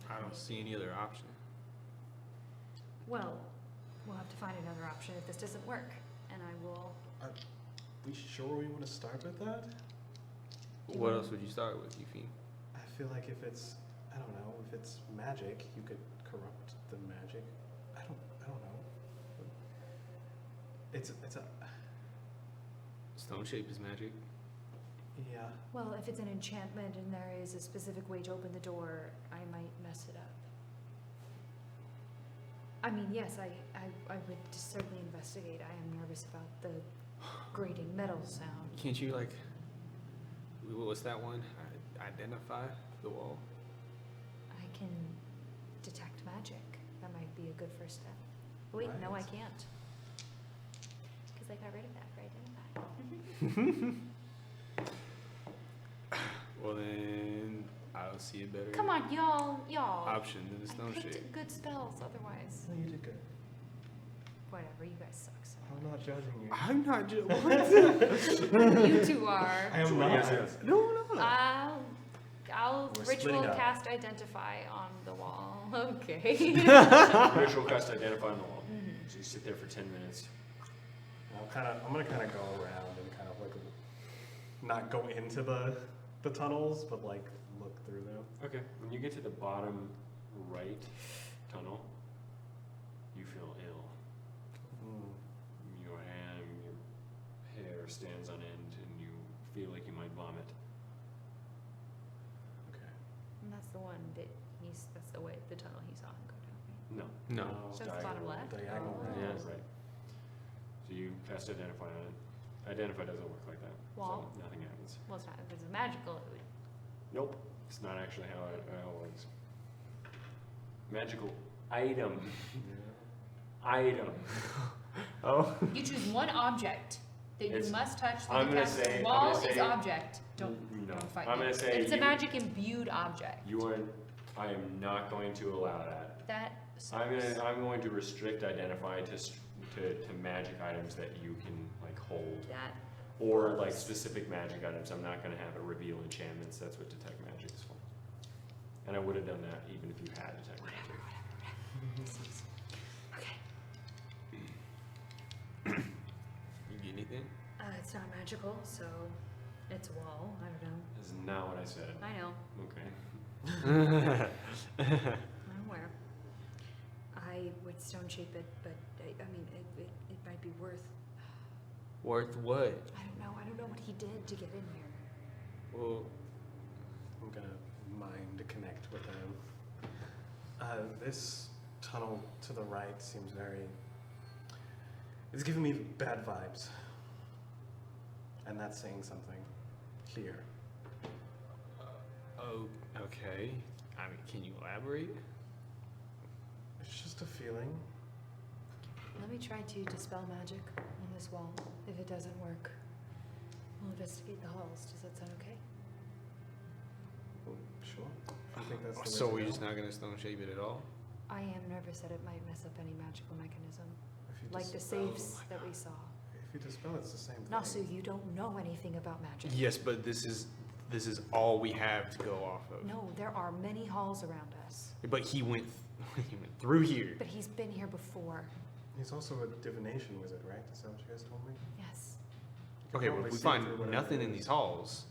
I don't see any other option. Well, we'll have to find another option if this doesn't work, and I will. We sure we want to start with that? What else would you start with, Yuffie? I feel like if it's, I don't know, if it's magic, you could corrupt the magic. I don't know. It's a, Stone shape is magic. yeah. Well, if it's an enchantment and there is a specific way to open the door, I might mess it up. I mean, yes, I would certainly investigate. I am nervous about the grating metal sound. Can't you like? What's that one? Identify the wall. I can detect magic. That might be a good first step. Wait, no, I Right. can't. Because I got rid of that for identify. Well then, I don't see a better Come on, y'all. option than the I stone picked shape. good spells otherwise. No, you did good. Whatever, you guys suck so I'm not judging you. I'm not just. much. You two are. I am So what do you guys do? No. I'll We're ritual splitting up. cast identify on the wall. Okay. Ritual cast identify on the wall. So you sit there for 10 minutes. I'm gonna kind of go around and kind of like not go into the tunnels, but like look through them. Okay. When you get to the bottom right tunnel, you feel ill. Your hair stands on end, and you feel like you might vomit. Okay. And that's the one that that's the way, the tunnel he saw him go down. No. No. So it's bottom left? Diagonal Oh. right. Yeah, right. So you cast identify on it. Identify doesn't work like that. Wall? So nothing happens. Well, it's not. If it's magical, it would. Nope. It's not actually how it works. Magical item. Item. Oh. You choose one object that you It's- must touch. I'm gonna cast. say- I'm Wall gonna is say- object. Don't No. fight I'm me. gonna say It's a you- magic imbued object. You are. I am not going to allow that. That I'm going to restrict identify to magic items that you can like hold, that or like specific magic items. I'm not going to have it reveal enchantments. That's what detect magic is for. And I would have done that even if you had detect magic. You get anything? It's not magical, so it's a wall. I don't know. That's not what I said. I know. Okay. I'm aware. I would stone shape it, but I mean, it might be worth. Worth what? I don't know. I don't know what he did to get in here. Well, I'm gonna mind connect with him. This tunnel to the right seems very. It's giving me bad vibes. And that's saying something here. oh, okay. I mean, can you elaborate? It's just a feeling. Let me try to dispel magic on this wall. If it doesn't work, we'll investigate the halls. Does that sound okay? Well, sure. I think that's the way So to we're go. just not gonna stone shape it at all? I am nervous that it might mess up any magical mechanism, If you like the dispel- safes that we saw. If you dispel, it's the same thing. Nasu, you don't know anything about magic. Yes, but this is all we have to go off of. No, there are many halls around us. But he went he went through here. But he's been here before. He's also a divination wizard, right? Is that what you guys told me? Yes. You Okay, can but if probably we see find through whatever nothing it in is. these halls,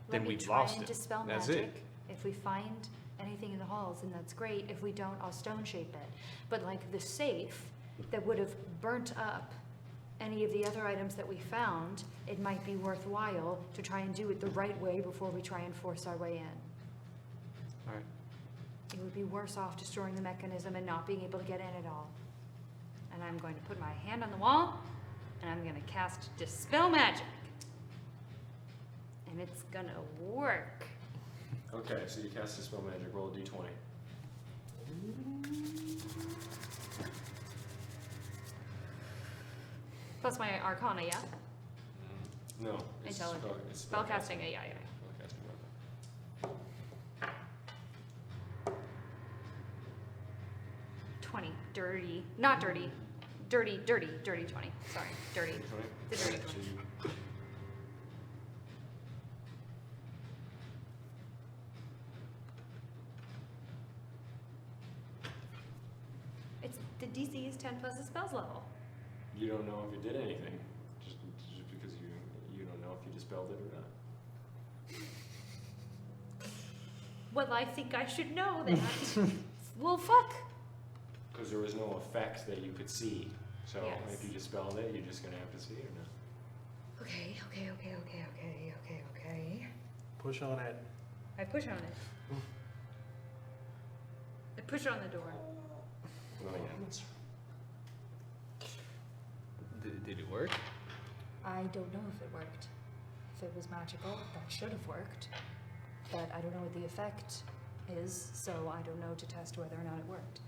then Let me we've try lost and it. dispel That's magic. it. If we find anything in the halls, then that's great. If we don't, I'll stone shape it. But like the safe that would have burnt up any of the other items that we found, it might be worthwhile to try and do it the right way before we try and force our way in. Alright. It would be worse off destroying the mechanism and not being able to get in at all. And I'm going to put my hand on the wall, and I'm going to cast Dispel Magic. And it's going to work. Okay, so you cast a spell magic, roll a d20. Plus my Arcana, yeah? No. It's Intelligence. it's Spellcasting, yeah. Spellcasting, okay. 20. Dirty. Not dirty. Dirty 20. Sorry. Dirty. 20? The dirty Alright, so 20. you- It's the DC is 10 plus the spells level. You don't know if it did anything, just because you don't know if you dispelled it or not. Well, I think I should know that. Well, fuck. Because there was no effect that you could see. So Yes. if you dispelled it, you're just gonna have to see it or not. Okay. Push on it. I push on it. I push on the door. Oh yeah. Did it work? I don't know if it worked. If it was magical, that should have worked. But I don't know what the effect is, so I don't know to test whether or not it worked.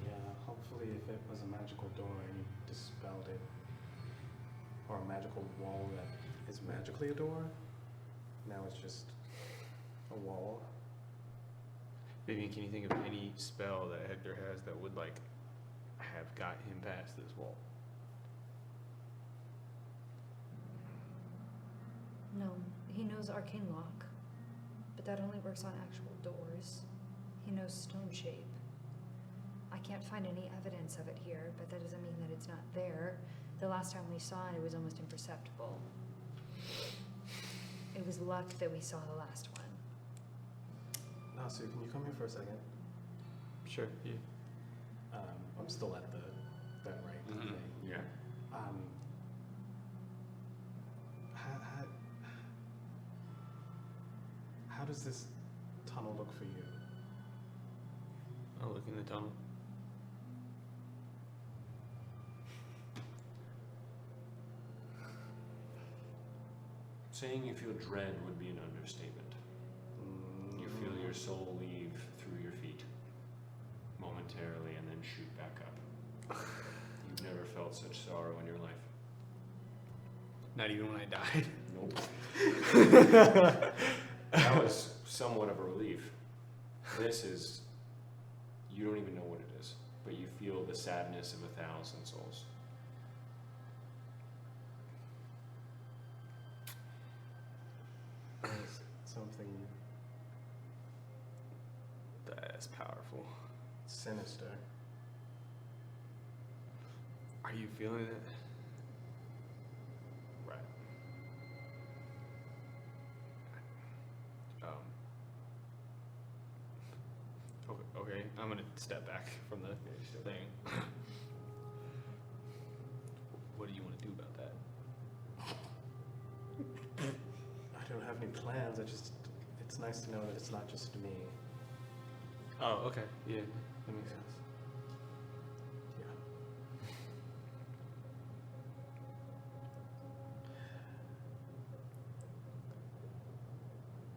Yeah, hopefully if it was a magical door and you dispelled it, or a magical wall that is magically a door, now it's just a wall. Vivian, can you think of any spell that Hector has that would like have got him past this wall? No, he knows arcane lock, but that only works on actual doors. He knows stone shape. I can't find any evidence of it here, but that doesn't mean that it's not there. The last time we saw it, it was almost imperceptible. It was luck that we saw the last one. Nasu, can you come here for a second? Sure. Yeah. I'm still at that right Mhm. thing. Yeah. How does this tunnel look for you? I'll look in the tunnel. Saying you feel dread would be an understatement. You feel your soul leave through your feet momentarily and then shoot back up. You've never felt such sorrow in your life. Not even when I died. Nope. That was somewhat of a relief. This is, you don't even know what it is, but you feel the sadness of 1,000 souls. There's something That's powerful. sinister. Are you feeling it? Right. Okay. I'm gonna step back from the thing. What do you want to do about that? I don't have any plans. It's nice to know that it's not just me. Oh, okay. Yeah, that makes sense. Yeah.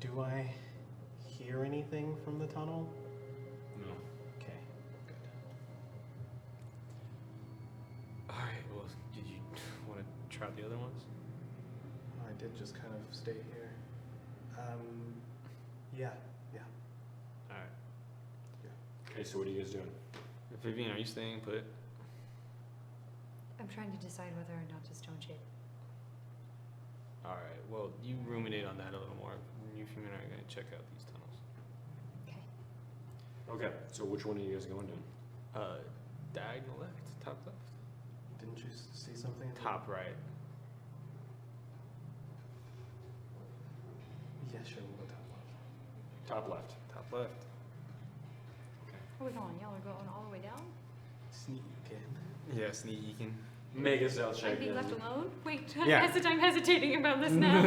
Do I hear anything from the tunnel? No. Okay, good. All right. Well, did you want to try the other ones? I did just kind of stay here. Yeah. All right. Okay, so what are you guys doing? Vivian, are you staying put? I'm trying to decide whether or not to stone shape. All right. Well, you ruminate on that a little more. You and I are gonna check out these tunnels. Okay. Okay, so which one are you guys going to? Diagonal left, top left, Didn't you see something? top right. Yeah, sure, we'll go top left. Top left. Top left. Where are we going? Y'all are going all the way down? Sneak in. Yeah, sneaking. Make a stealth I'm check. being then. left alone? Wait, Yeah. I'm hesitating about this now.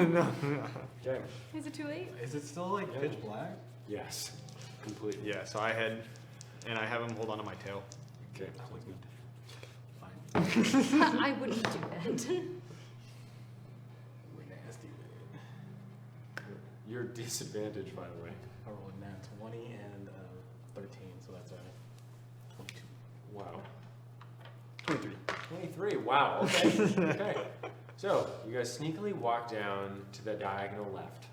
Okay. Is it too late? Is it still like Yeah. pitch black? Yes. Completely. Yeah. So I head, and I have him hold onto my tail. Okay. Fine. I wouldn't do that. We're nasty with it. Your disadvantage, by the way. I rolled a nat 20 and 13, so that's a 22. Wow. 23. 23. Wow. Okay. Okay. So you guys sneakily walk down to the diagonal left,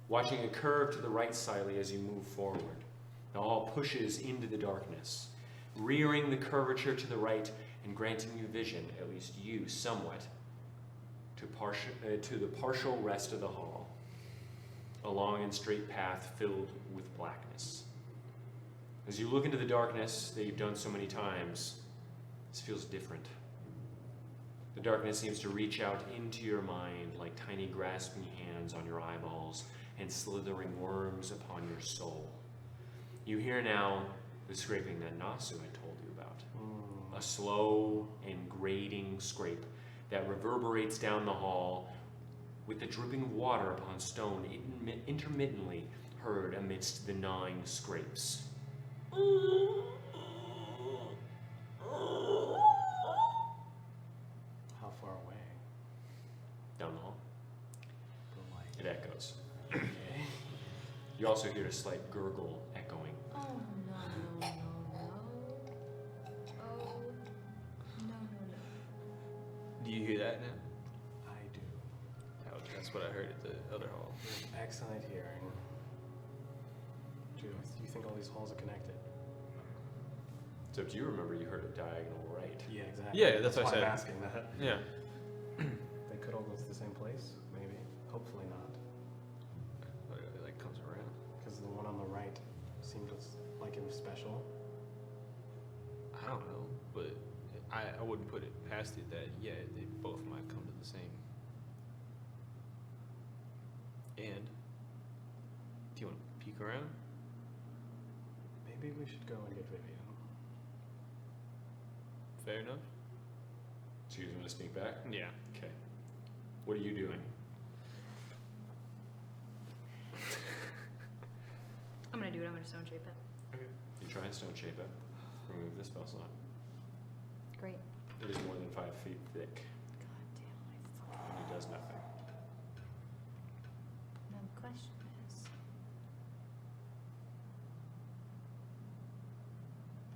watching a curve to the right slightly as you move forward. The hall pushes into the darkness, rearing the curvature to the right and granting you vision, at least you somewhat, to the partial rest of the hall. A long and straight path filled with blackness. As you look into the darkness that you've done so many times, this feels different. The darkness seems to reach out into your mind like tiny grasping hands on your eyeballs and slithering worms upon your soul. You hear now the scraping that Nasu had told you about. A slow and grating scrape that reverberates down the hall with the dripping of water upon stone intermittently heard amidst the gnawing scrapes. How far away? Down the hall. The light. It echoes. Okay. You also hear a slight gurgle echoing. Oh, no. Oh, no. Do you hear that now? I do. That's what I heard at the other hall. Excellent hearing. Do you think all these halls are connected? It's up to you. Remember, you heard a diagonal right. Yeah, exactly. Yeah, that's what I why said. I'm asking that. Yeah. They could all go to the same place, maybe. Hopefully not. It like comes around. Because the one on the right seemed like it was special. I don't know, but I wouldn't put it past it that they both might come to the same. And do you want to peek around? Maybe we should go and get Vivian. Fair enough. So you want to sneak back? Yeah. Okay. What are you doing? I'm gonna do it. I'm gonna stone shape it. You try and stone shape it. Remove the spell slot. Great. It is more than 5 feet thick, God damn, and it does nothing. Now the question is...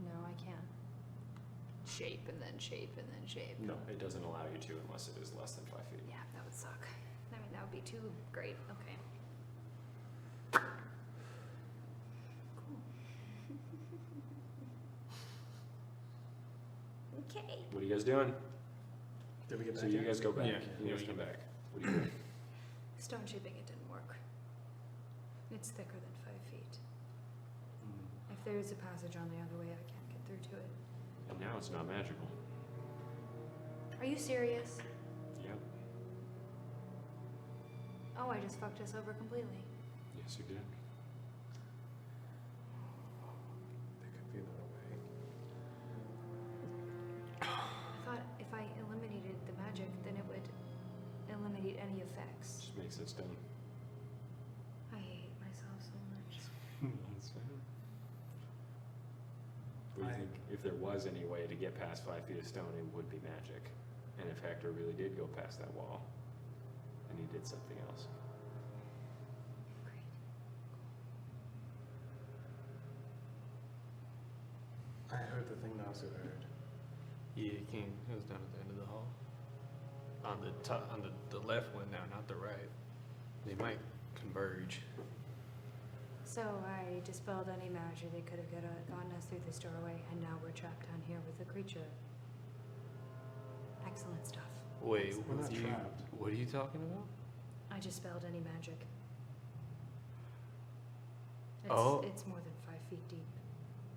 No, I can't. Shape and then shape and then shape. No, it doesn't allow you to unless it is less than 5 feet. Yeah, that would suck. I mean, that would be too great. Okay. Cool. Okay. What are you guys doing? Did we get So back you here? guys go back. Yeah, You guys we come get back. What are you doing? Stone shaping it didn't work. It's thicker than 5 feet. If there is a passage on the other way, I can't get through to it. And now it's not magical. Are you serious? Yep. Oh, I just fucked us over completely. Yes, you did. There could be Just makes it stone. I hate myself so much. That's fine. We think if there was any way to get past 5 feet of stone, it would be magic. And if Hector really did go past that wall, then he did something else. I heard the thing Nasu heard. Yeah, it came. It was down at the end of the hall. On the top, on the left one now, not the right. They might converge. So I dispelled any magic that could have gotten us through this doorway, and now we're trapped down here with the creature. Excellent stuff. Wait, We're not trapped. what are you talking about? I dispelled any magic. It's more than 5 feet deep.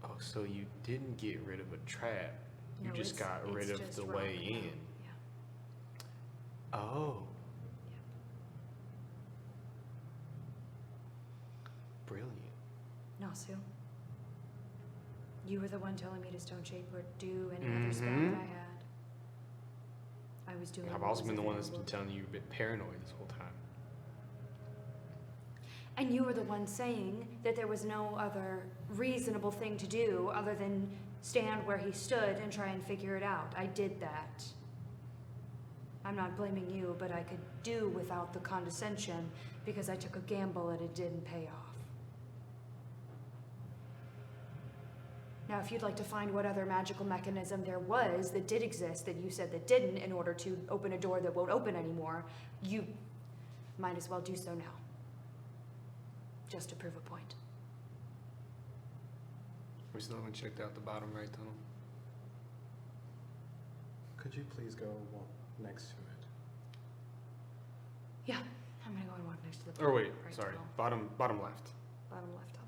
Oh, so you didn't get rid of a trap. You No, just it's- got it's rid of just the rock way now. in. Yeah. Oh. Brilliant. Nasu, you were the one telling me to stone shape or do any other spell that I had. I was doing. I've what also was been the one that's been available. telling you you've been paranoid this whole time. And you were the one saying that there was no other reasonable thing to do other than stand where he stood and try and figure it out. I did that. I'm not blaming you, but I could do without the condescension because I took a gamble and it didn't pay off. Now, if you'd like to find what other magical mechanism there was that did exist that you said that didn't in order to open a door that won't open anymore, you might as well do so now. Just to prove a point. We still haven't checked out the bottom right tunnel. Could you please go walk next to it? Yeah, I'm gonna go and walk next to the Or wait, right sorry, tunnel. bottom left. Bottom left tunnel.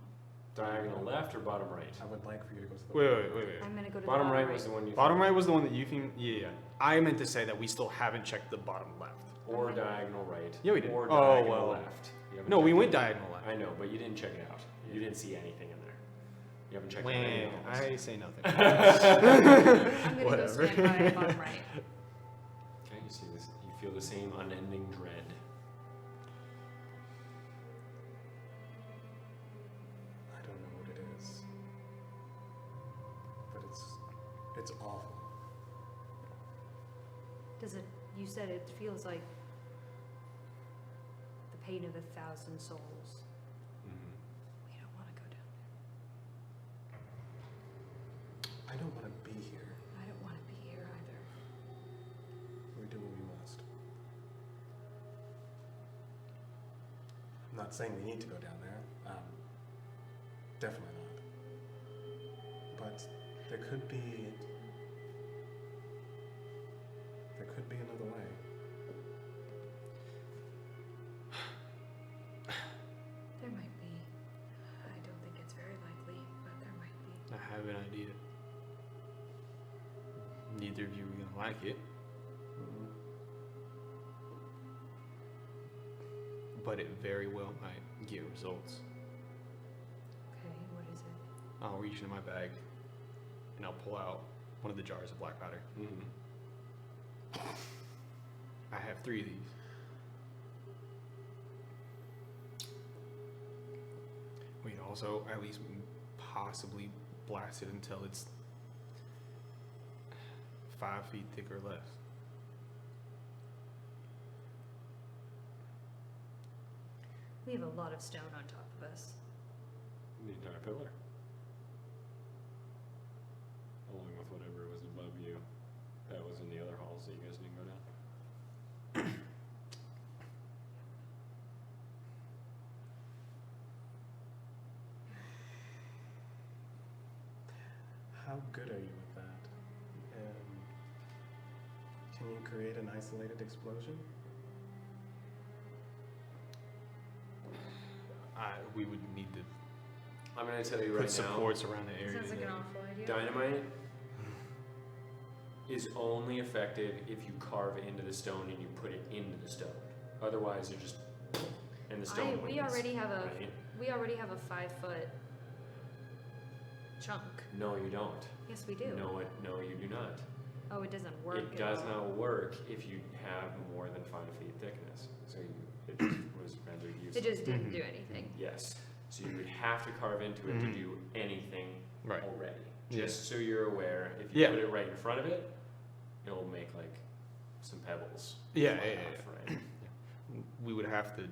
Diagonal left or bottom right? I would like for you to go to the Wait. I'm gonna go to Bottom the right was the one you Bottom thought. right was the one that you think. Yeah. I meant to say that we still haven't checked the bottom left. Or diagonal right. Yeah, we did. Or Oh, diagonal well. left. You haven't No, we checked went it. diagonal left. I know, but you didn't check it out. You didn't see anything in there. You haven't checked out Wait, any of I say nothing. I'm gonna go Whatever. stand by bottom right. Okay, you see this. You feel the same unending dread. I don't know what it is, but it's awful. Does it? You said it feels like the pain of 1,000 souls. Mm-hmm. We don't want to go down there. I don't want to be here. I don't want to be here either. We do what we must. I'm not saying we need to go down there. Definitely not. But there could be another way. There might be. I don't think it's very likely, but there might be. I have an idea. Neither of you are gonna like it, but it very well might get results. Okay, what is it? I'll reach into my bag and I'll pull out one of the jars of black powder. Mm-hmm. I have 3 of these. We can also at least possibly blast it until it's 5 feet thick or less. We have a lot of stone on top of us. The entire pillar. Along with whatever was above you. That was in the other halls that you guys didn't go down. How good are you with that? Can you create an isolated explosion? We would need to I'm going to tell you put right now. supports around the area. Sounds like an awful idea. Dynamite is only effective if you carve into the stone and you put it into the stone. Otherwise, you're just and the stone. We wins, already have a right? 5-foot chunk. No, you don't. Yes, we do. No, you do not. Oh, it doesn't work. It at does all. not work if you have more than 5 feet thickness. So It just was rendered useless. It just didn't Mhm. do anything. Yes. So you would have to carve into it to do anything Right. already. Yeah. Just so you're aware, if you Yeah. put it right in front of it, it'll make like some pebbles. Yeah, fly yeah, off, right? We would have to,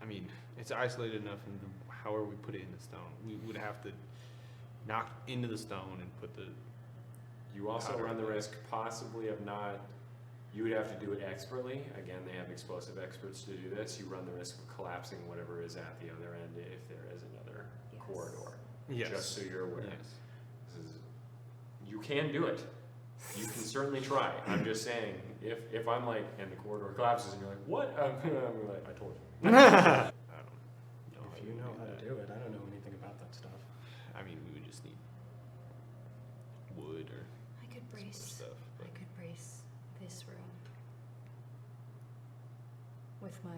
I mean, it's isolated enough in the, however we put it in the stone. We would have to knock into the stone and put the, You also Powder. run the risk possibly of not, you would have to do it expertly. Again, they have explosive experts to do this. You run the risk of collapsing whatever is at the other end if there is another Yes. corridor. yes. Just so you're aware. Yes. This is, you can do it. You can certainly try. I'm just saying, if I'm like, and the corridor collapses and you're like, what? I'm like, I told you. I don't know. If you know how to do it, I don't know anything about that stuff. I mean, we would just need wood or I could some brace. stuff. I But could brace this room with my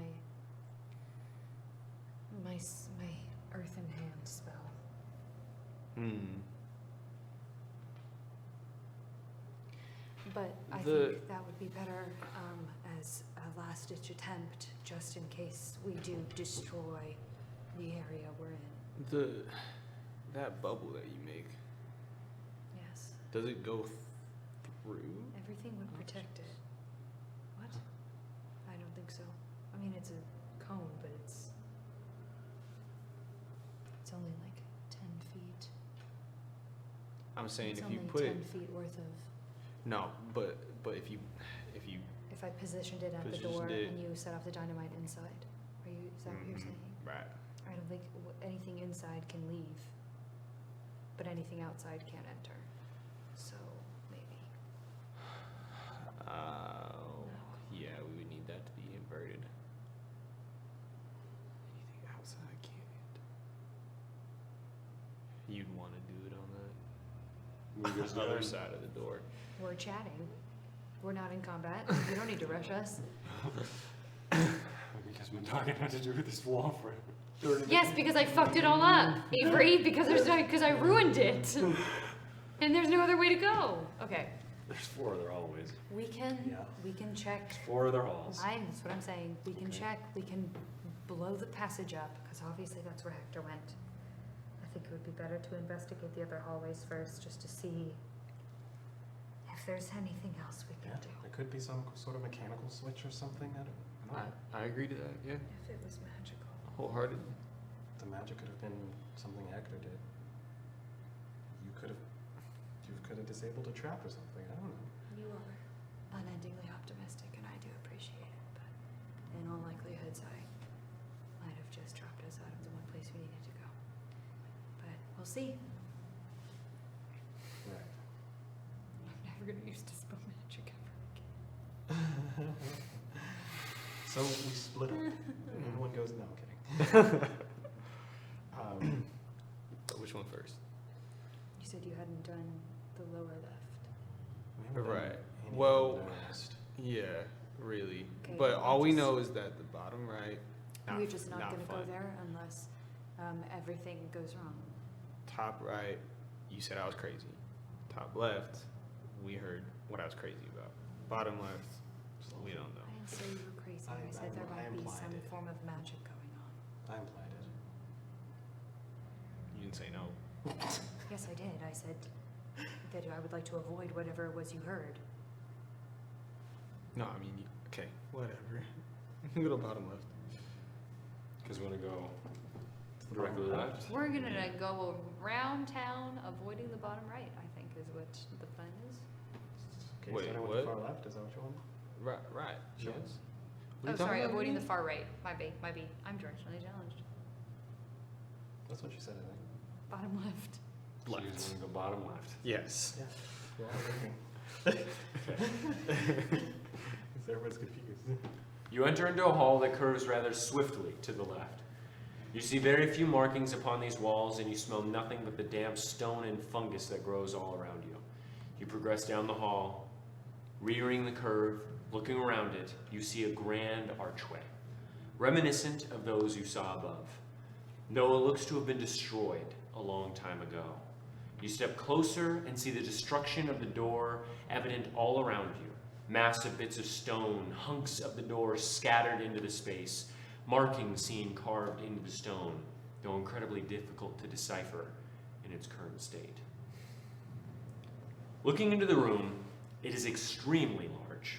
earth in hand spell. But I think that would be better as a last-ditch attempt, just in case we do destroy the area we're in. that bubble that you make, Yes, does it go through? everything would protect it. What? I don't think so. I mean, it's a cone, but it's only like 10 feet. I'm saying It's if only you put 10 it, feet worth of. no, but if you If I positioned it at the Positioned door it- and you set off the dynamite inside, is that what you're saying? right. I don't think anything inside can leave, but anything outside can't enter. So maybe. Yeah, we would need that to be inverted. Anything outside can't. You'd want to do it on the other side of the door. We're chatting. We're not in combat. You don't need to rush us. Because we've been talking about to do with this wall for 30 Yes, because I fucked it all up, Avery, because I ruined it. And there's no other way to go. Okay. There's 4 other hallways. We can Yeah. check. 4 other halls. That's what I'm saying. We can Okay. check. We can blow the passage up because obviously that's where Hector went. I think it would be better to investigate the other hallways first, just to see if there's anything else we Yeah, can do. there could be some sort of mechanical switch or something. I don't know. I agree to that. Yeah, If it was magical. wholeheartedly. The magic could have been something Hector did. You could have disabled a trap or something. I don't know. You are unendingly optimistic, and I do appreciate it. But in all likelihood, I might have just dropped us out of the one place we needed to go. But we'll see. Right. I'm never gonna use dispel magic ever again. So we split up. And everyone goes, no, I'm kidding. But which one first? You said you hadn't done the lower left. we haven't done Right. any Well, of the rest. Yeah, really. Okay, But well, all we just- know is that the bottom right. You're just not going to go fun. there unless everything goes wrong. Top right, you said I was crazy. Top left, we heard what I was crazy about. Bottom left, we don't know. I didn't say you were crazy. I, I- said there I might be implied some it. form of magic going on. I implied it. You didn't say no. Yes, I did. I said that I would like to avoid whatever it was you heard. No, I mean, okay, whatever. Go to bottom left. Because we want to go directly left. We're gonna go around town, avoiding the bottom right, I think is what the plan is. Okay, Wait, so I went what? far left. Is that what you want? Right. Sure. Yes. Oh, sorry, avoiding the far right. Might be. I'm directionally challenged. That's what you said, I think. Bottom left. So you just want to go bottom left. Yes. Yeah. We're all looking. Everyone's confused. You enter into a hall that curves rather swiftly to the left. You see very few markings upon these walls, and you smell nothing but the damp stone and fungus that grows all around you. You progress down the hall, rearing the curve, looking around it, you see a grand archway, reminiscent of those you saw above. Though it looks to have been destroyed a long time ago. You step closer and see the destruction of the door evident all around you. Massive bits of stone, hunks of the door scattered into the space, markings seen carved into the stone, though incredibly difficult to decipher in its current state. Looking into the room, it is extremely large,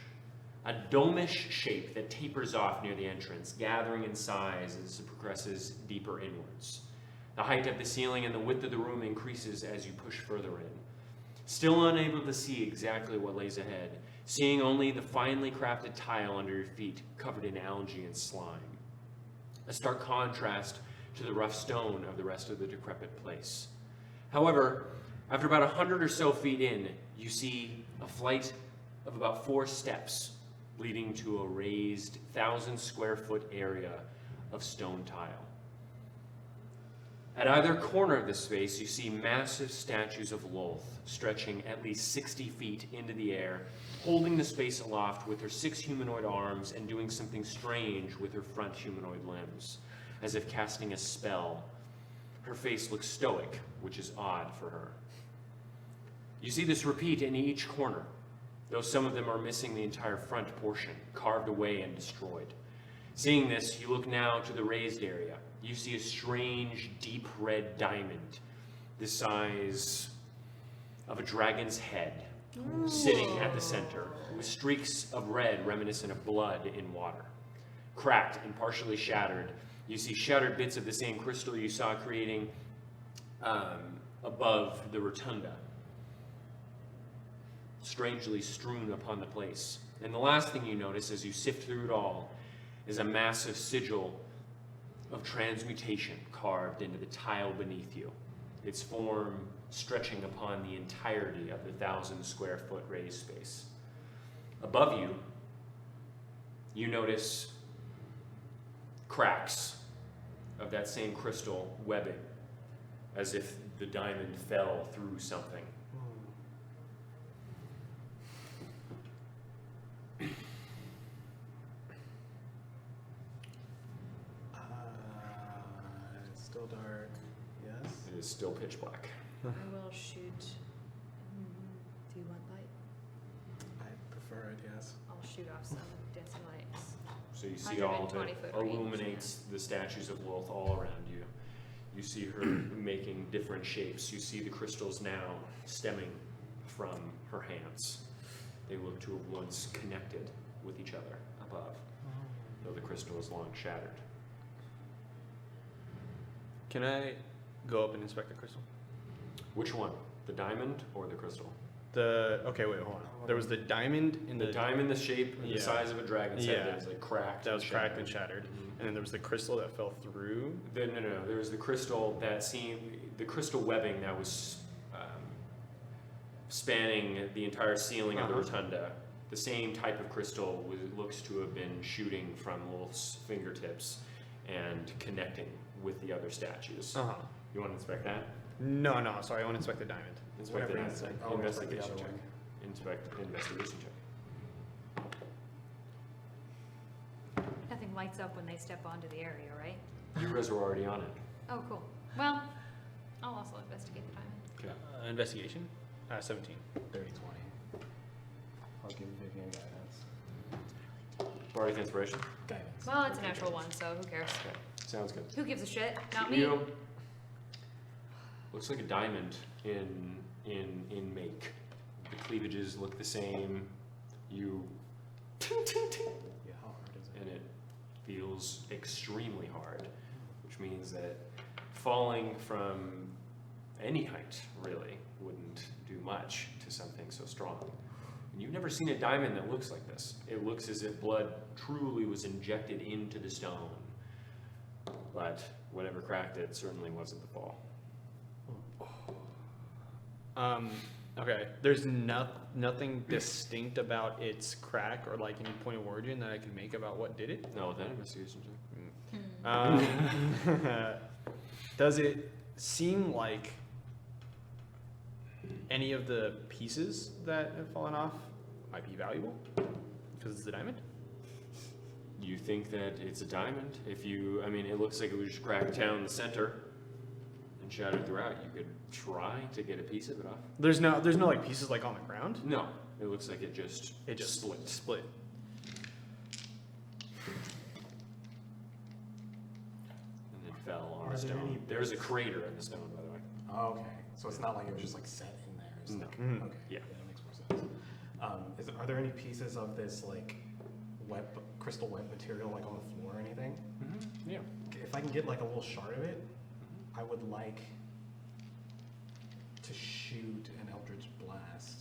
a dome-ish shape that tapers off near the entrance, gathering in size as it progresses deeper inwards. The height of the ceiling and the width of the room increases as you push further in. Still unable to see exactly what lays ahead, seeing only the finely crafted tile under your feet covered in algae and slime. A stark contrast to the rough stone of the rest of the decrepit place. However, after about 100 or so feet in, you see a flight of about 4 steps leading to a raised 1,000-square-foot area of stone tile. At either corner of the space, you see massive statues of Lolth stretching at least 60 feet into the air, holding the space aloft with her 6 humanoid arms and doing something strange with her front humanoid limbs, as if casting a spell. Her face looks stoic, which is odd for her. You see this repeat in each corner, though some of them are missing the entire front portion, carved away and destroyed. Seeing this, you look now to the raised area. You see a strange, deep red diamond, the size of a dragon's head, sitting at the center, with streaks of red reminiscent of blood in water. Cracked and partially shattered, you see shattered bits of the same crystal you saw creating above the rotunda, strangely strewn upon the place. And the last thing you notice as you sift through it all is a massive sigil of transmutation carved into the tile beneath you, its form stretching upon the entirety of the 1,000-square-foot raised space. Above you, you notice cracks of that same crystal webbing, as if the diamond fell through something. It's still dark. Yes. It is still pitch black. I will shoot. Do you want light? I prefer it. Yes. I'll shoot off some dancing lights. So you see all of 120 it foot range, illuminates the statues of Lolth all around you. You see her making different shapes. You see the crystals now stemming from her hands. They look to have once connected with each other above, though the crystal is long shattered. Can I go up and inspect the crystal? Which one? The diamond or the crystal? Okay, wait, hold on. There was the diamond in The diamond, the shape, and Yeah. the size of a dragon's head Yeah. that is like cracked. that was cracked and shattered. shattered, and then there was the crystal that fell through. No. There was the crystal that the crystal webbing that was spanning the entire ceiling of the rotunda. The same type of crystal looks to have been shooting from Lolth's fingertips and connecting with the other statues. You want to inspect that? No, sorry, I want to inspect the diamond. Inspect the Whatever diamond. it is, I'll inspect the Investigation other check. one. Inspect investigation check. Nothing lights up when they step onto the area, right? You guys were already on it. Oh, cool. Well, I'll also investigate the diamond. Okay. Investigation? 17. 30, 20. I'll give Vivian guidance. Bardic inspiration. Guidance. Well, it's a natural one, so who cares? Okay. Sounds good. Who gives a shit? Not me. You looks like a diamond in make. The cleavages look the same. You Yeah, how hard is it? and it feels extremely hard, which means that falling from any height really wouldn't do much to something so strong. And you've never seen a diamond that looks like this. It looks as if blood truly was injected into the stone. But whatever cracked it certainly wasn't the fall. Okay, there's nothing distinct about its crack or like any point of origin that I can make about what did it. No, that investigation check. Does it seem like any of the pieces that have fallen off might be valuable because it's a diamond? You think that it's a diamond? It looks like it was just cracked down the center and shattered throughout. You could try to get a piece of it off. There's no like pieces like on the ground. No, it looks like it just It just split. split. fell on Are the there stone. any There's a bits? crater in the stone, by the way. Oh, okay. So it's not like it was just like set in there. It's No. like, Mhm. okay. Yeah. That makes more sense. Are there any pieces of this like crystal web material like on the floor or anything? Yeah. If I can get like a little shard of it, I would like to shoot an eldritch blast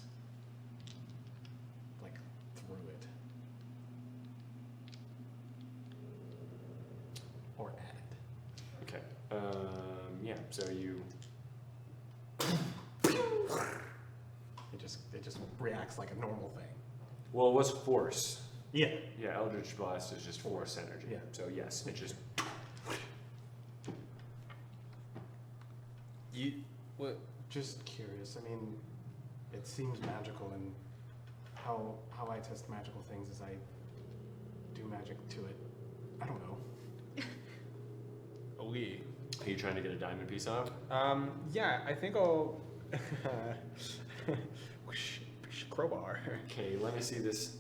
like through it. Or at it. Okay. Yeah. So you. It just reacts like a normal thing. Well, it was force. Yeah. Yeah. Eldritch Blast is just force energy. Yeah. So yes, it just. What? Just curious. I mean, it seems magical, and how I test magical things is I do magic to it. I don't know. Oh, yeah. Are you trying to get a diamond piece off? Yeah, I think I'll. Crowbar. Okay, let me see this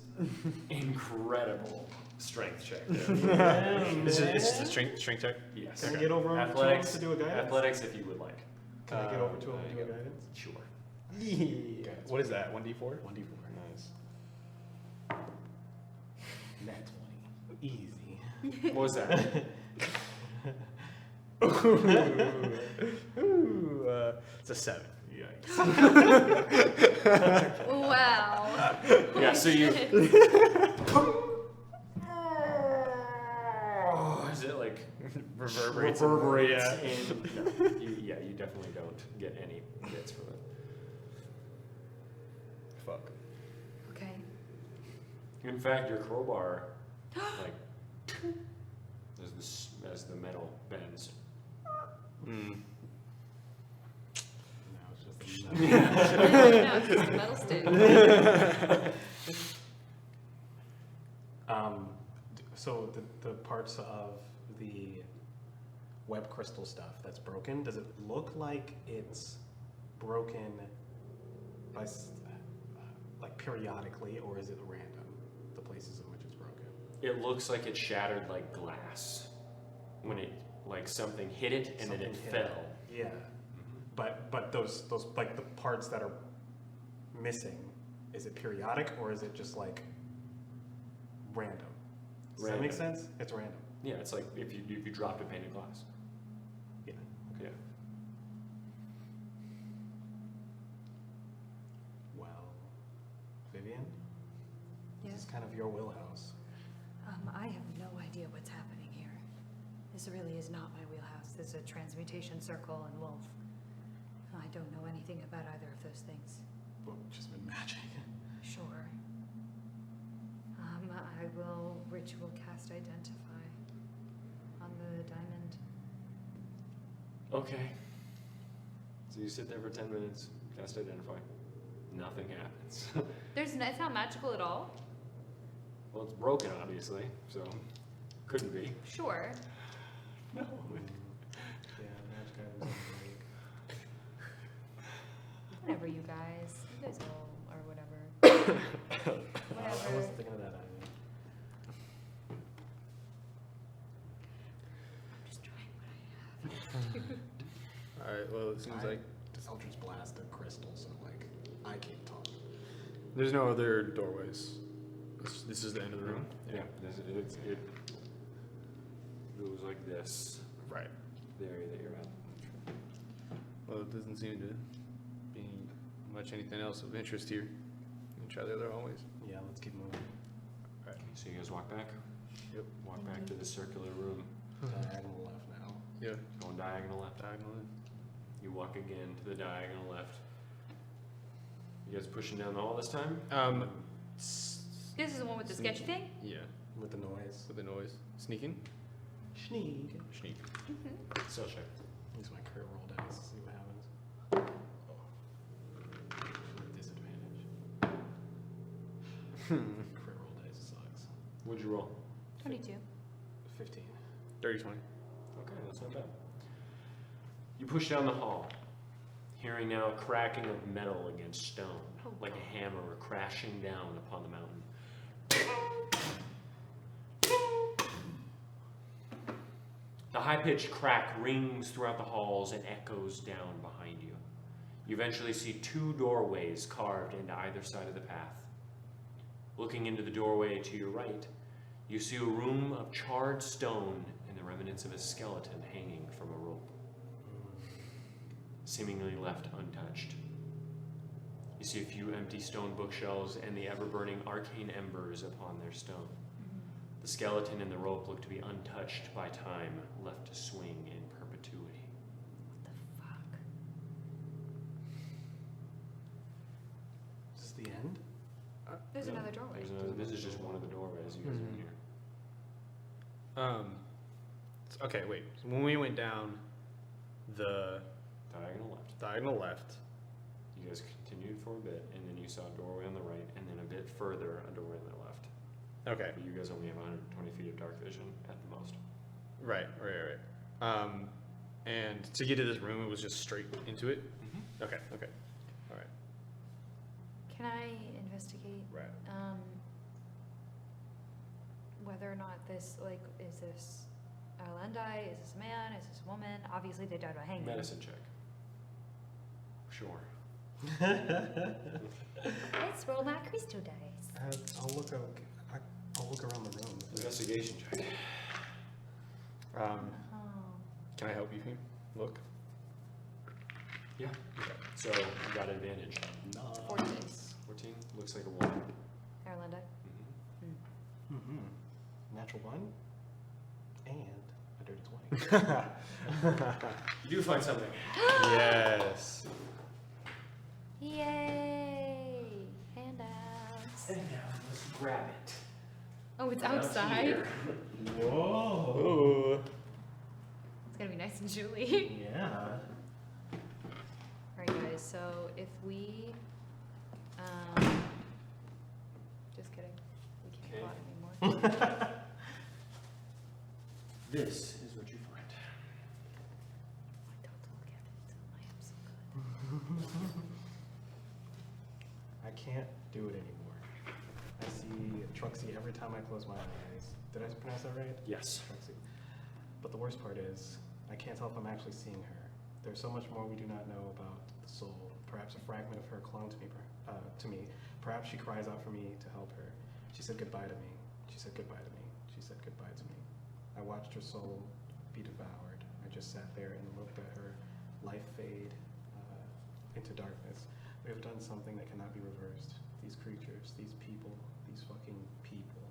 incredible strength check. It's just a strength check. Yes. Can I get over to him Athletics. to do a guidance? Athletics, if you would like. Can I get over to him there to you do a go. guidance? Sure. Yeah. What is that? 1d4? 1d4. Nice. Nat 20. Easy. What was that? Ooh, it's a 7. Yikes. Wow. Yeah. So you. Is it like Reverberates. reverberates Yeah. in? No, you definitely don't get any bits from it. Fuck. Okay. In fact, your crowbar, like, as the metal bends. Mm. No, it's just a No, it's just a metal stick. So the parts of the web crystal stuff that's broken, does it look like it's broken by like periodically, or is it random, the places in which it's broken? It looks like it shattered like glass when it like something hit it and then it Something hit fell. Yeah, but those like the parts that are missing, is it periodic or is it just like random? Does that make Random. sense? It's random. Yeah, it's like if you dropped a pane of glass. Yeah. Yeah. Well, Vivian, Yes. this is kind of your wheelhouse. I have no idea what's happening here. This really is not my wheelhouse. This is a transmutation circle and wolf. I don't know anything about either of those things. But just been matching. Sure. I will ritual cast identify on the diamond. Okay. So you sit there for 10 minutes, cast identify. Nothing happens. It's not magical at all. Well, it's broken, obviously, so couldn't be. Sure. No. Yeah, magic items are great. Whatever, you guys. You guys all or whatever. I Whatever. wasn't thinking of that either. I'm just trying what I have. Alright, well, it seems like This Eldritch Blast of crystal, so like I can't talk. there's no other doorways. This is the end of the room? Yeah, it goes like this. Right. The area that you're at. Well, it doesn't seem to be much anything else of interest here. We can try the other hallways. Yeah, let's keep moving. Okay, so you guys walk back? Yep. Walk back to the circular room. Diagonal left now. Yeah. Going diagonal left. Diagonally. You walk again to the diagonal left. You guys pushing down the hall this time? This is the one with the sketchy thing? Yeah. With the noise. With the noise. Sneaking? Sneak. Sneak. Still check. Use my crit roll dice, see what happens. With disadvantage. Crit roll dice sucks. What'd you roll? 22. 15. Dirty 20. Okay, that's not bad. You push down the hall, hearing now a cracking of metal against stone, like a hammer crashing down upon the mountain. The high-pitched crack rings throughout the halls and echoes down behind you. You eventually see 2 doorways carved into either side of the path. Looking into the doorway to your right, you see a room of charred stone and the remnants of a skeleton hanging from a rope, seemingly left untouched. You see a few empty stone bookshelves and the ever-burning arcane embers upon their stone. The skeleton and the rope look to be untouched by time, left to swing in perpetuity. What the fuck? Is this the end? There's No, another doorway. This is just one of the doorways you guys are in here. Okay, wait. So when we went down the Diagonal left. diagonal left, You guys continued for a bit, and then you saw a doorway on the right, and then a bit further, a doorway on the left. okay, But you guys only have 120 feet of dark vision at the most. right. And to get to this room, it was just straight into it. Okay, all right. Can I investigate Right. whether or not this, like, is this Alendai? Is this a man? Is this a woman? Obviously, they died by hanging. Medicine check. Sure. Let's roll my crystal dice. I'll look around the room. Investigation check. Oh. Can I help you, Fim? Look. Yeah. Okay. So you got advantage. 14. 14 looks like a woman. Alendai. Mm-hmm. Natural 1 and a dirty 20. You do find something. Yes. Yay! Handouts. And now let's grab it. Oh, it's Down outside. here. Whoa! It's gonna be nice and chilly. Yeah. Alright, guys, so if we. Just kidding. We can't Okay. plot anymore. This is what you find. Don't look at it. I am so good. I can't do it anymore. I see Truxie every time I close my eyes. Did I pronounce that right? Yes. Truxie. But the worst part is, I can't tell if I'm actually seeing her. There's so much more we do not know about the soul. Perhaps a fragment of her clung to me. Perhaps she cries out for me to help her. She said goodbye to me. She said goodbye to me. She said goodbye to me. I watched her soul be devoured. I just sat there and looked at her life fade into darkness. We have done something that cannot be reversed. These creatures, these people, these fucking people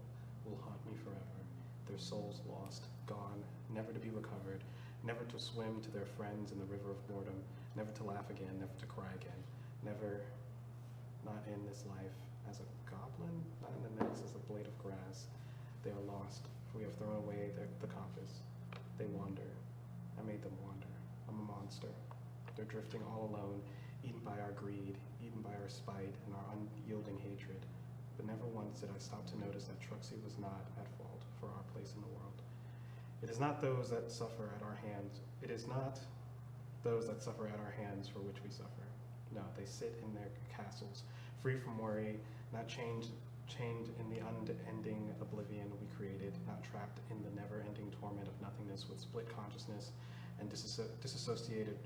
will haunt me forever. Their souls lost, gone, never to be recovered, never to swim to their friends in the river of boredom, never to laugh again, never to cry again, never, not in this life as a goblin, not in the next as a blade of grass. They are lost, for we have thrown away the compass. They wander. I made them wander. I'm a monster. They're drifting all alone, eaten by our greed, eaten by our spite and our unyielding hatred. But never once did I stop to notice that Truxie was not at fault for our place in the world. It is not those that suffer at our hands. It is not those that suffer at our hands for which we suffer. No, they sit in their castles, free from worry, not chained in the unending oblivion we created, not trapped in the never-ending torment of nothingness with split consciousness and disassociated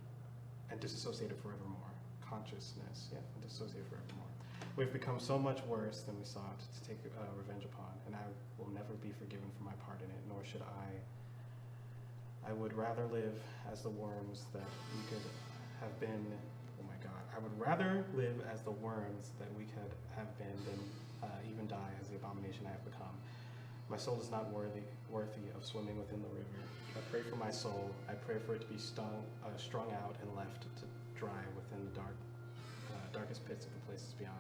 forevermore. Consciousness, yeah, and dissociated forevermore. We've become so much worse than we sought to take revenge upon, and I will never be forgiven for my part in it, nor should I. I would rather live as the worms that we could have been. Oh my God! I would rather live as the worms that we could have been than even die as the abomination I have become. My soul is not worthy of swimming within the river. I pray for my soul. I pray for it to be strung out and left to dry within the darkest pits of the places beyond.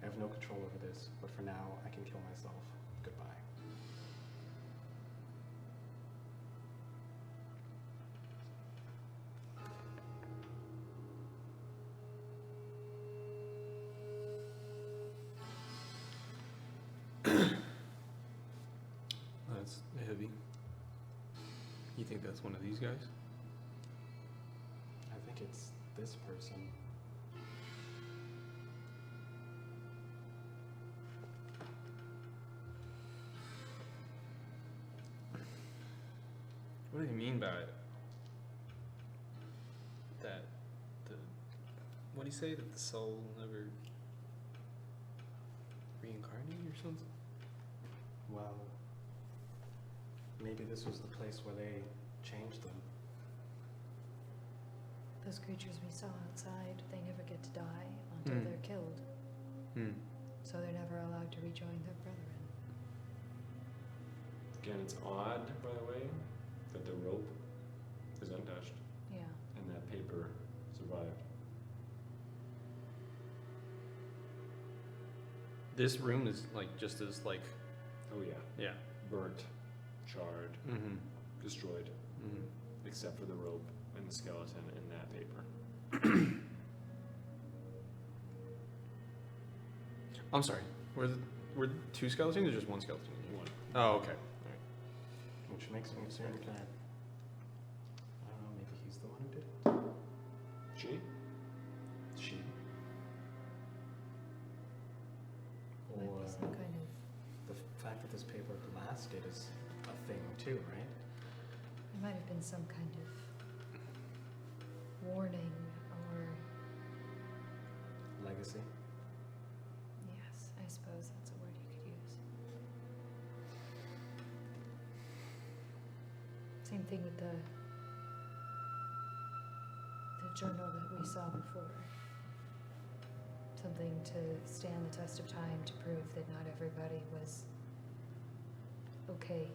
I have no control over this, but for now, I can kill myself. Goodbye. That's heavy. You think that's one of these guys? I think it's this person. What do you mean by it? That what do you say, that the soul never reincarnate or something? Well, maybe this was the place where they changed them. Those creatures we saw outside, they never get to die until they're killed. So they're never allowed to rejoin their brethren. Again, it's odd, by the way, that the rope is untouched Yeah. and that paper survived. This room is like just as like, Oh yeah, yeah. burnt, charred, Mm-hmm. destroyed, Mm-hmm. except for the rope and the skeleton and that paper. I'm sorry. Were two skeletons or just one skeleton? One. Oh, okay. Which makes me think that, I don't know, maybe he's the one who did it? She? She? Might Or be some kind of. the fact that this paper lasted is a thing too, right? It might have been some kind of warning or. Legacy. Yes, I suppose that's a word you could use. Same thing with the journal that we saw before. Something to stand the test of time to prove that not everybody was okay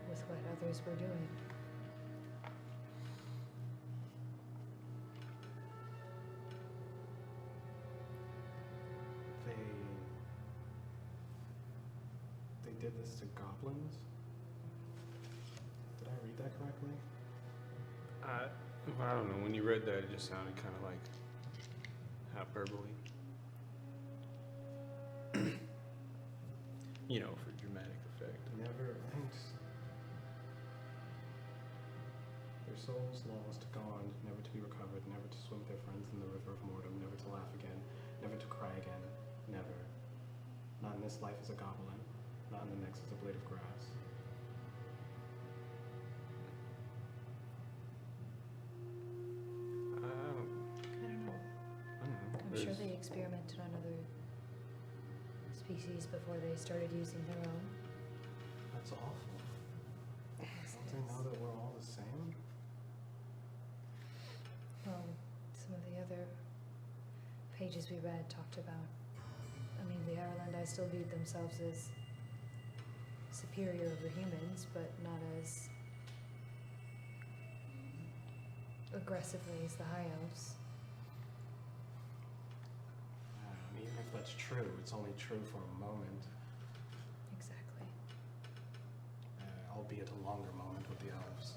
with what others were doing. They did this to goblins? Did I read that correctly? I don't know. When you read that, it just sounded kind of like hyperbole. You know, for dramatic effect. Never, their souls lost, gone, never to be recovered, never to swim with their friends in the river of Mordom, never to laugh again, never to cry again, never. Not in this life as a goblin, not in the next as a blade of grass. I don't know. I'm sure they experimented on other species before they started using their own. That's awful. Yes, Don't it they is. know that we're all the same? Well, some of the other pages we read talked about, I mean, the Ireland still viewed themselves as superior over humans, but not as aggressively as the High Elves. Even if that's true, it's only true for a moment, Exactly. albeit a longer moment with the elves.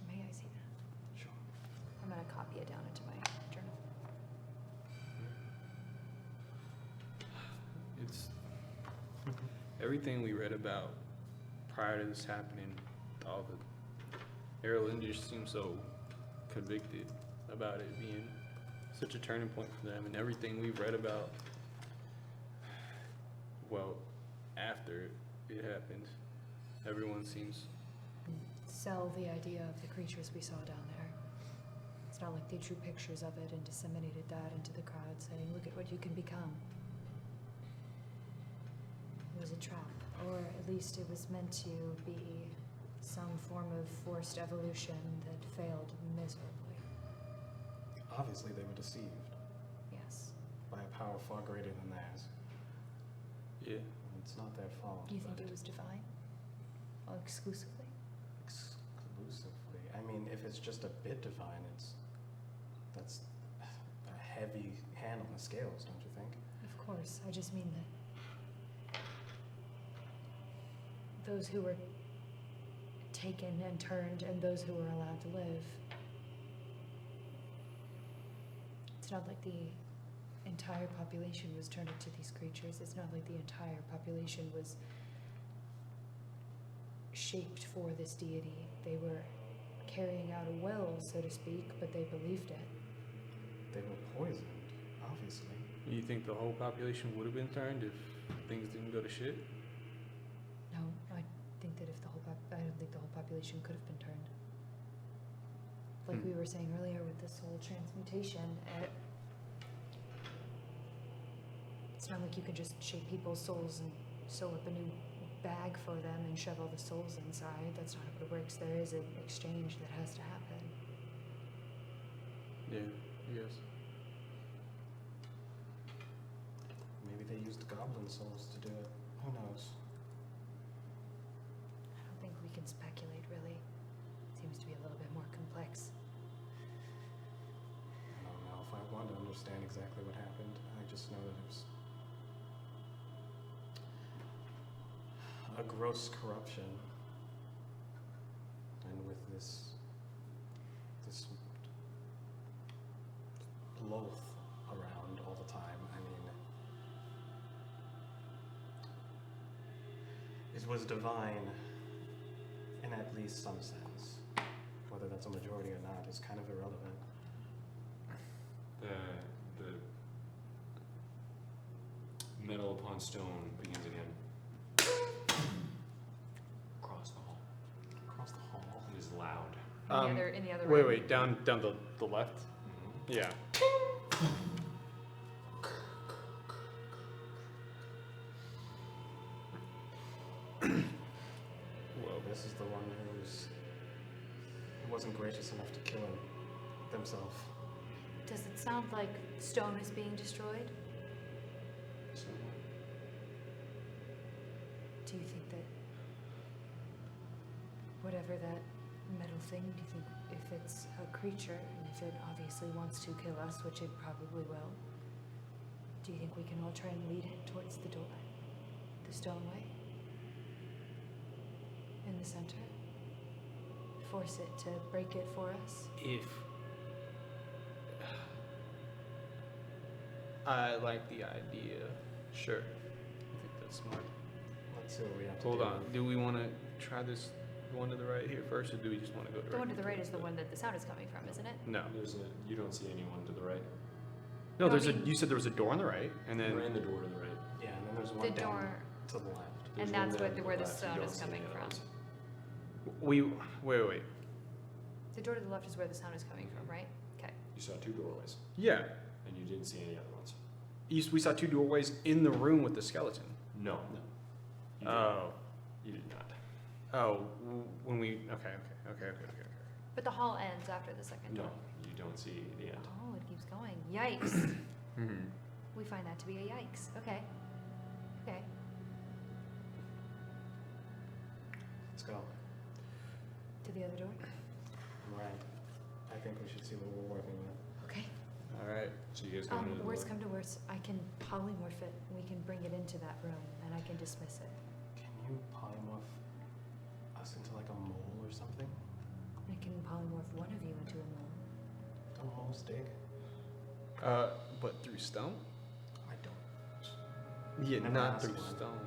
May I see that? Sure. I'm gonna copy it down into my journal. It's everything we read about prior to this happening. All the Ireland just seemed so convicted about it being such a turning point for them, and everything we've read about, well, after it happened, everyone seems Sell the idea of the creatures we saw down there. It's not like they drew pictures of it and disseminated that into the crowd saying, look at what you can become. It was a trap, or at least it was meant to be some form of forced evolution that failed miserably. Obviously, they were deceived Yes. by a power far greater than theirs. yeah. It's not their fault. Do you think but it was divine? Or exclusively? exclusively? I mean, if it's just a bit divine, that's a heavy hand on the scales, don't you think? Of course, I just mean that those who were taken and turned and those who were allowed to live. It's not like the entire population was turned into these creatures. It's not like the entire population was shaped for this deity. They were carrying out a will, so to speak, but they believed it. They were poisoned, obviously. You think the whole population would have been turned if things didn't go to shit? manipulation could have been turned. Like we were saying earlier with the soul transmutation, it's not like you can just shape people's souls and sew up a new bag for them and shove all the souls inside. That's not how it works. There is an exchange that has to happen. Yeah, yes. Maybe they used goblin souls to do it. Who knows? I don't think we can speculate, really. Seems to be a little bit more complex. I don't know if I want to understand exactly what happened. I just know that it was a gross corruption. And with this loath around all the time, I mean, it was divine in at least some sense. Whether that's a majority or not is kind of irrelevant. The metal upon stone begins again. Across the hall. Across the hall. It is loud. In the other Wait, room. wait, down the left? Yeah. Well, this is the one who wasn't gracious enough to kill him themselves. Does it sound like stone is being destroyed? So, Do you think that whatever that metal thing, do you think if it's a creature and if it obviously wants to kill us, which it probably will, do you think we can all try and lead it towards the door? The stone way? In the center? Force it to break it for us? If I like the idea, sure. I think that's smart. Let's see what we have to Hold do. on. Do we want to try this one to the right here first, or do we just want to go The one directly to the right towards is the one that the sound is coming from, isn't it? No. you don't see anyone to the right. No, No, there's I a. mean- You said there was a door on the right, and then. We're in the door to the right. Yeah, and then there's one The down door, to the left. There's and one that's down what, to where the left. You sound don't is see coming any other from. ones. We wait. The door to the left is where the sound is coming from, right? Okay. You saw two doorways, Yeah. and you didn't see any other ones. We saw two doorways in the room with the skeleton. No. You did, Oh. you did not. Oh. When we. Okay. But the hall ends after the second No, door. you don't see the end. Oh, it keeps going. Yikes. Mm-hmm. We find that to be a yikes. Okay. Okay. Let's go. To the other door? Right. I think we should see what we're working with. Okay. All right. So you guys go into the door. Worst come to worst, I can polymorph it. We can bring it into that room and I can dismiss it. Can you polymorph us into like a mole or something? I can polymorph one of you into a mole. Don't moles dig? But through stone? I don't. Yeah, Never not asked through one. stone.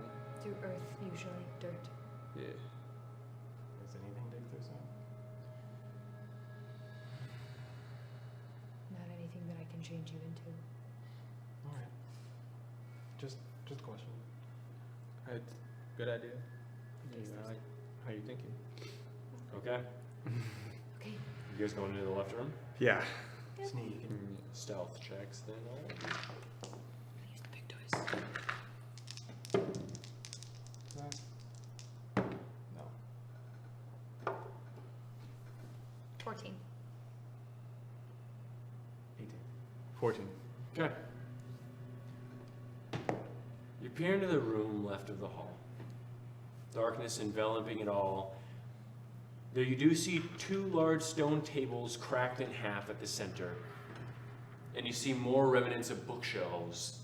Through earth, usually. Dirt. Yeah. Does anything dig through stone? Not anything that I can change you into. Alright. Just a question. It's good idea. Thanks, I like how you're thinking. Okay. Okay. You guys going into the left room? Yeah. Sneak. Stealth checks then. all of you. Use the big dice. No. 14. 18. 14. Okay. You peer into the room left of the hall. Darkness enveloping it all. Though you do see two large stone tables cracked in half at the center. And you see more remnants of bookshelves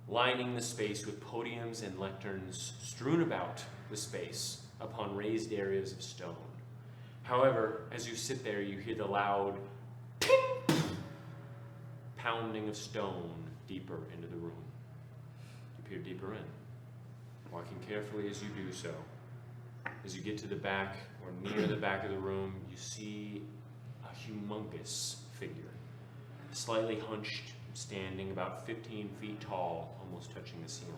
lining the space with podiums and lecterns strewn about the space upon raised areas of stone. However, as you sit there, you hear the loud pounding of stone deeper into the room. You peer deeper in, walking carefully as you do so. As you get to the back or near the back of the room, you see a humongous figure, slightly hunched, standing about 15 feet tall, almost touching the ceiling.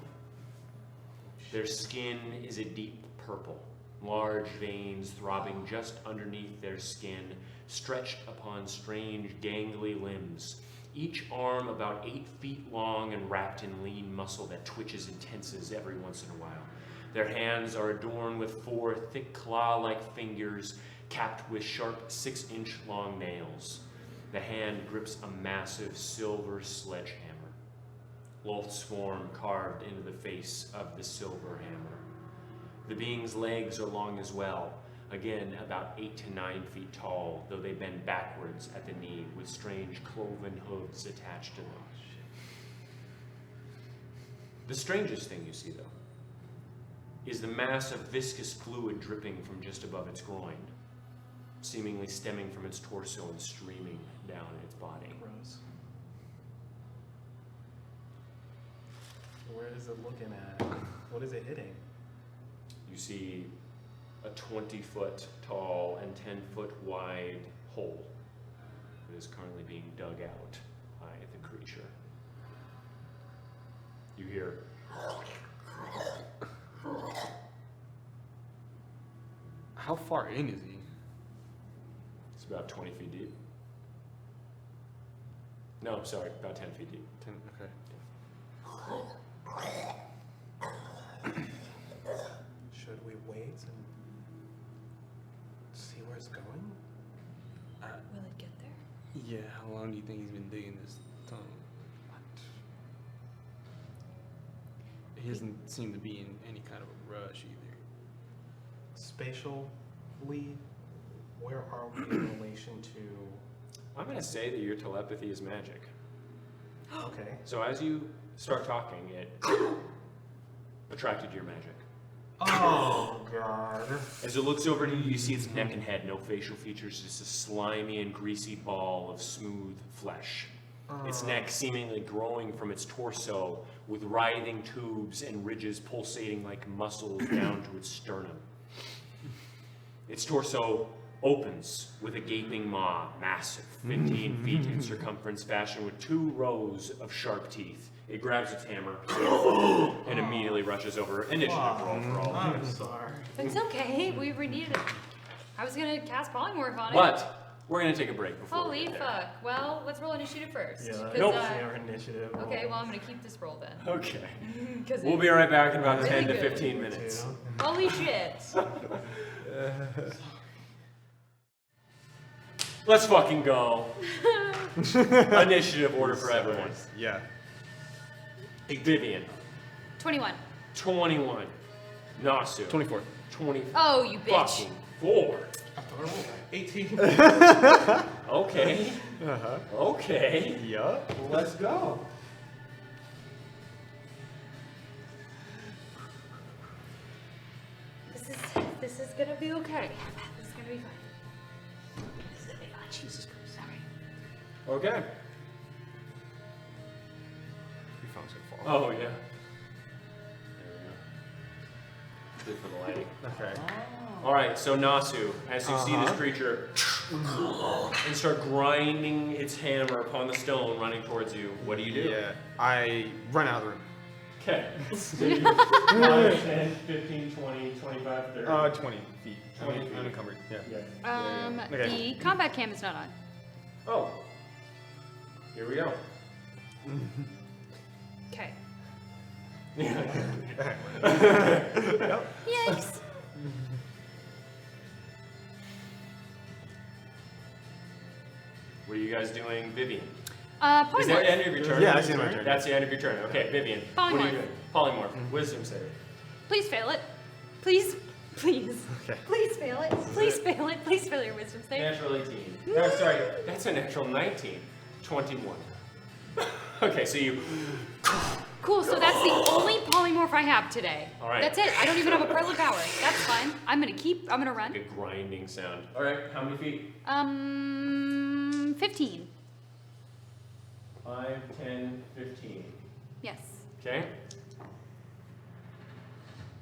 Their skin is a deep purple, large veins throbbing just underneath their skin, stretched upon strange gangly limbs, each arm about 8 feet long and wrapped in lean muscle that twitches and tenses every once in a while. Their hands are adorned with 4 thick claw-like fingers capped with sharp 6-inch long nails. The hand grips a massive silver sledgehammer. Lolth's form carved into the face of the silver hammer. The being's legs are long as well, again about 8 to 9 feet tall, though they bend backwards at the knee with strange cloven hooves attached to them. The strangest thing you see, though, is the mass of viscous fluid dripping from just above its groin, seemingly stemming from its torso and streaming down its body. Gross. Where is it looking at? What is it hitting? You see a 20-foot tall and 10-foot wide hole that is currently being dug out by the creature. You hear How far in is he? it's about 20 feet deep. No, sorry, about 10 feet deep. 10, okay. Should we wait and see where it's going? Will it get there? Yeah, how long do you think he's been digging this tunnel? He doesn't seem to be in any kind of a rush either. Spatially, where are we in relation to... I'm going to say that your telepathy is magic. Okay. So as you start talking, it attracted your magic. Oh, God. As it looks over to you, you see its neck and head, no facial features, just a slimy and greasy ball of smooth flesh. Its neck seemingly growing from its torso with writhing tubes and ridges pulsating like muscles down to its sternum. Its torso opens with a gaping maw, massive, 15 feet in circumference, fashioned with 2 rows of sharp teeth. It grabs its hammer and immediately rushes over. Initiative roll for all. I'm sorry. It's okay. We needed it. I was gonna cast polymorph on it. But we're going to take a break before we Holy get there. fuck. Well, let's roll initiative first. Yeah, 'cause, that's our initiative. okay, well, I'm gonna keep this roll then. Okay. 'Cause We'll be right back in about Really 10 to good. 15 minutes. Holy shit. Let's fucking go. Initiative order for everyone. Yeah. Vivian, 21. 21. Nasu, 24. 20. Oh, you bitch. Fucking 4. 18. Okay. Uh-huh. Okay. Yup. Let's go. This is gonna be okay. This is gonna be fine. This is gonna be fine. Jesus Christ. Sorry. Okay. Your phone's gonna fall. Oh, yeah. There we go. Good for the lighting. Okay. All right, so Nasu, as you see this creature and start grinding its hammer upon the stone running towards you, what do you do? Yeah. I run out of the room. Okay. So you 5, 10, 15, 20, 25, 30. 20 feet. 20 feet. Unencumbered. Yeah. Yeah. Okay. The combat cam is not on. Oh. Here we go. Okay. Yep. Yikes. What are you guys doing, Vivian? Polymorph. Is that the end of your turn? Yeah, that's the end of my turn. That's the end of your turn. Okay, Vivian. What are Polymorph. you doing? Polymorph. Wisdom save. Please fail it. Please. Please. Okay. Please fail it. Please fail it. Please fail your wisdom save. Natural 18. No, sorry, that's a natural 19. 21. Okay, so you. Cool, so that's the only polymorph I have today. All right. That's it. I don't even have a prelude power. That's fine. I'm gonna run. A grinding sound. All right, how many feet? 15. 5, 10, 15. Yes. Okay.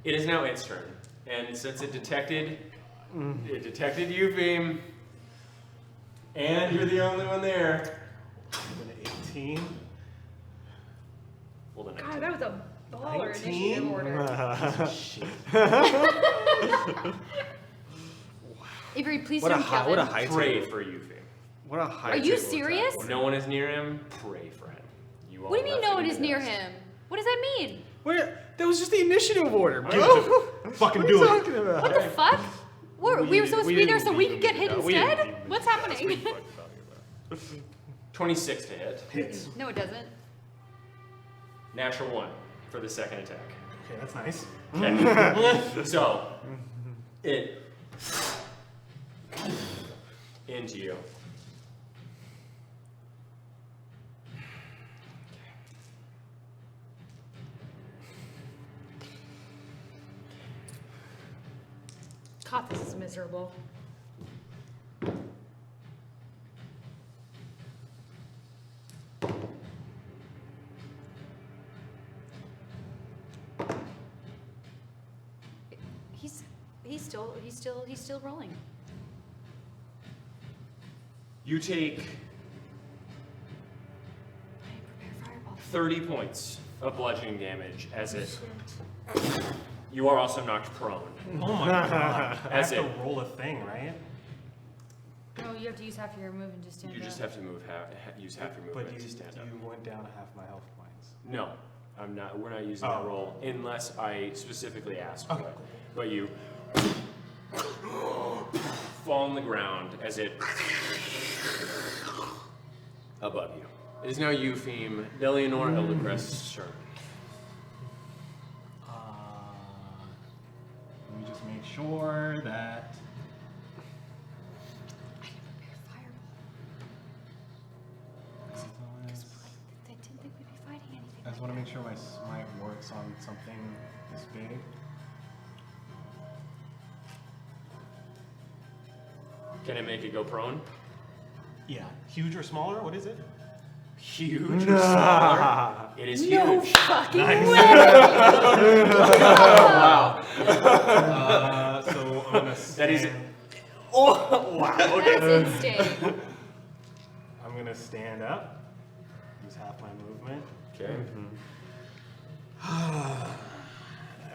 It is now its turn, and since it detected you, Beam, and you're the only one there. An 18. Hold on. God, that was a baller initiative 19? order. Shit. Avery, please What a don't high, kill what a him. high Pray table. for you, Fame. What a high Are you table serious? attack. No one is near him. Pray for him. You What do you mean all no one have is to near do this. him? What does that mean? Where? That was just the initiative order, bro. Give it to me. Fucking What are do you it. talking about? What the fuck? We were supposed to be there so we could get hit instead? didn't even What's discuss happening? what you fucking talking about. 26 to hit. Hits. No, it doesn't. Natural 1 for the second attack. Okay, that's nice. Okay. So, it into you. God, this is miserable. He's still rolling. You take I prepare fireball. 30 points of bludgeoning damage as it. You are also knocked prone. Oh my god. I As have to it- roll a thing, right? No, you have to use half your move and just stand You just up. have to use half your But movement you, to stand up. you went down half my health points. No, I'm not. We're not using that Oh. roll unless I specifically ask for Okay, it. cool. But you fall on the ground as it above you. It is now Eupheme, Delianor, Eldecrest's turn. Let me just make sure that. I can prepare fireball. I didn't think we'd be fighting anything. I just want to make sure my smite works on something this big. Can it make it go prone? Yeah. Huge or smaller? What is it? Huge or smaller? It is No huge. fucking Nice. way! So I'm gonna stand. That is. Oh wow! Okay. That's insane. I'm gonna stand up. Use half my movement. Okay. And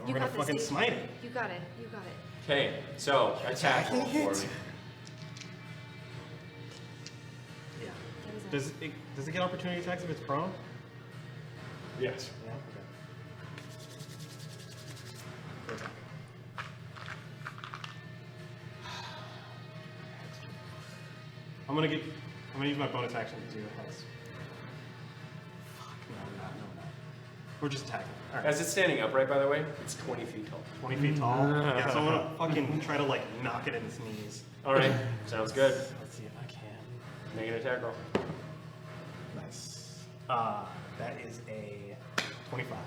we're You gonna got this, fucking dude. smite it. You got it. You got it. Okay. So attack roll for me. Yeah. What is that? Does it get opportunity attacks if it's prone? Yes. Yeah. Okay. I'm gonna use my bonus action to do a hex. Fuck, no. We're just attacking. Alright. As it's standing upright, by the way, it's 20 feet tall. 20 feet tall. Yeah, so I'm gonna fucking try to like knock it in its knees. All right. Sounds good. Let's see if I can. Make an attack roll. Nice. That is a 25.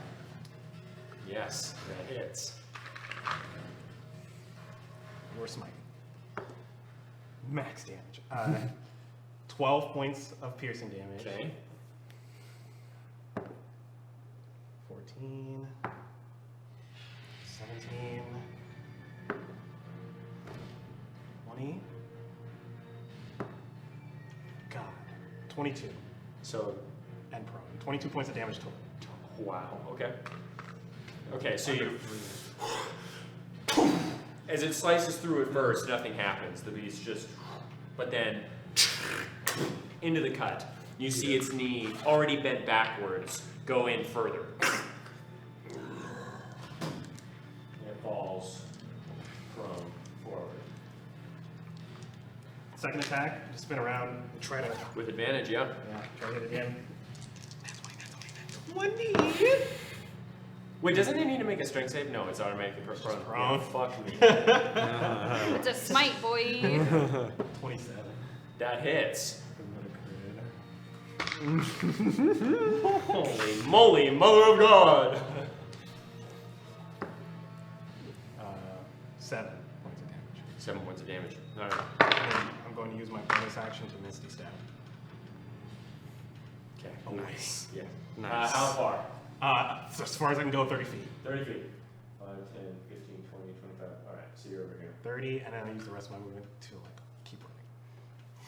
Yes, that hits. We're smiting. Max damage. 12 points of piercing damage. Okay. 14, 17, 20. God. 22. So, And prone. 22 points of damage total. wow. Okay. Okay, so Under you. 3. As it slices through at first, nothing happens. The beast just. But then. Into the cut. You see its knee, already bent backwards, go in further. And it falls prone forward. Second attack, just spin around and try to. With advantage, yeah. Yeah, try to hit it again. 1D. Wait, doesn't it need to make a strength save? No, it's automatically prone. prone. Yeah, fuck me. It's a smite, boy. 27. That hits. Another crit. Holy moly, mother of God! 7 points of damage. 7 points of damage. Alright. And then I'm going to use my bonus action to Misty Step. Okay. Oh, nice. Yeah. Nice. How far? So as far as I can go, 30 feet. 30 feet. 5, 10, 15, 20, 25. Alright, so you're over here. 30, and then I use the rest of my movement to like keep running.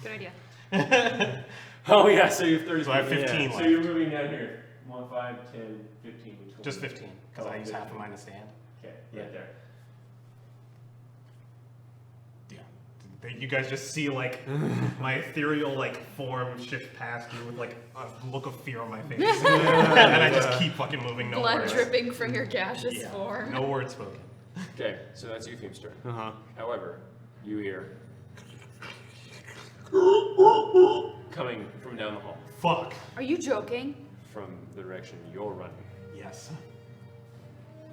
Good idea. Oh yeah, so you have 30 So I have feet. 15 So left. you're moving down here. 1, 5, 10, 15, 20. Just 15, because I use half of mine to stand. Okay, Yeah. right there. Yeah. You guys just see like my ethereal like form shift past you with like a look of fear on my face, and I just keep fucking moving. No Blood words. dripping from your gaseous Yeah. form. No words spoken. Okay, so that's Eupheme's turn. Uh-huh. However, you hear coming from down the hall, Fuck. Are you joking? from the direction you're running. Yes.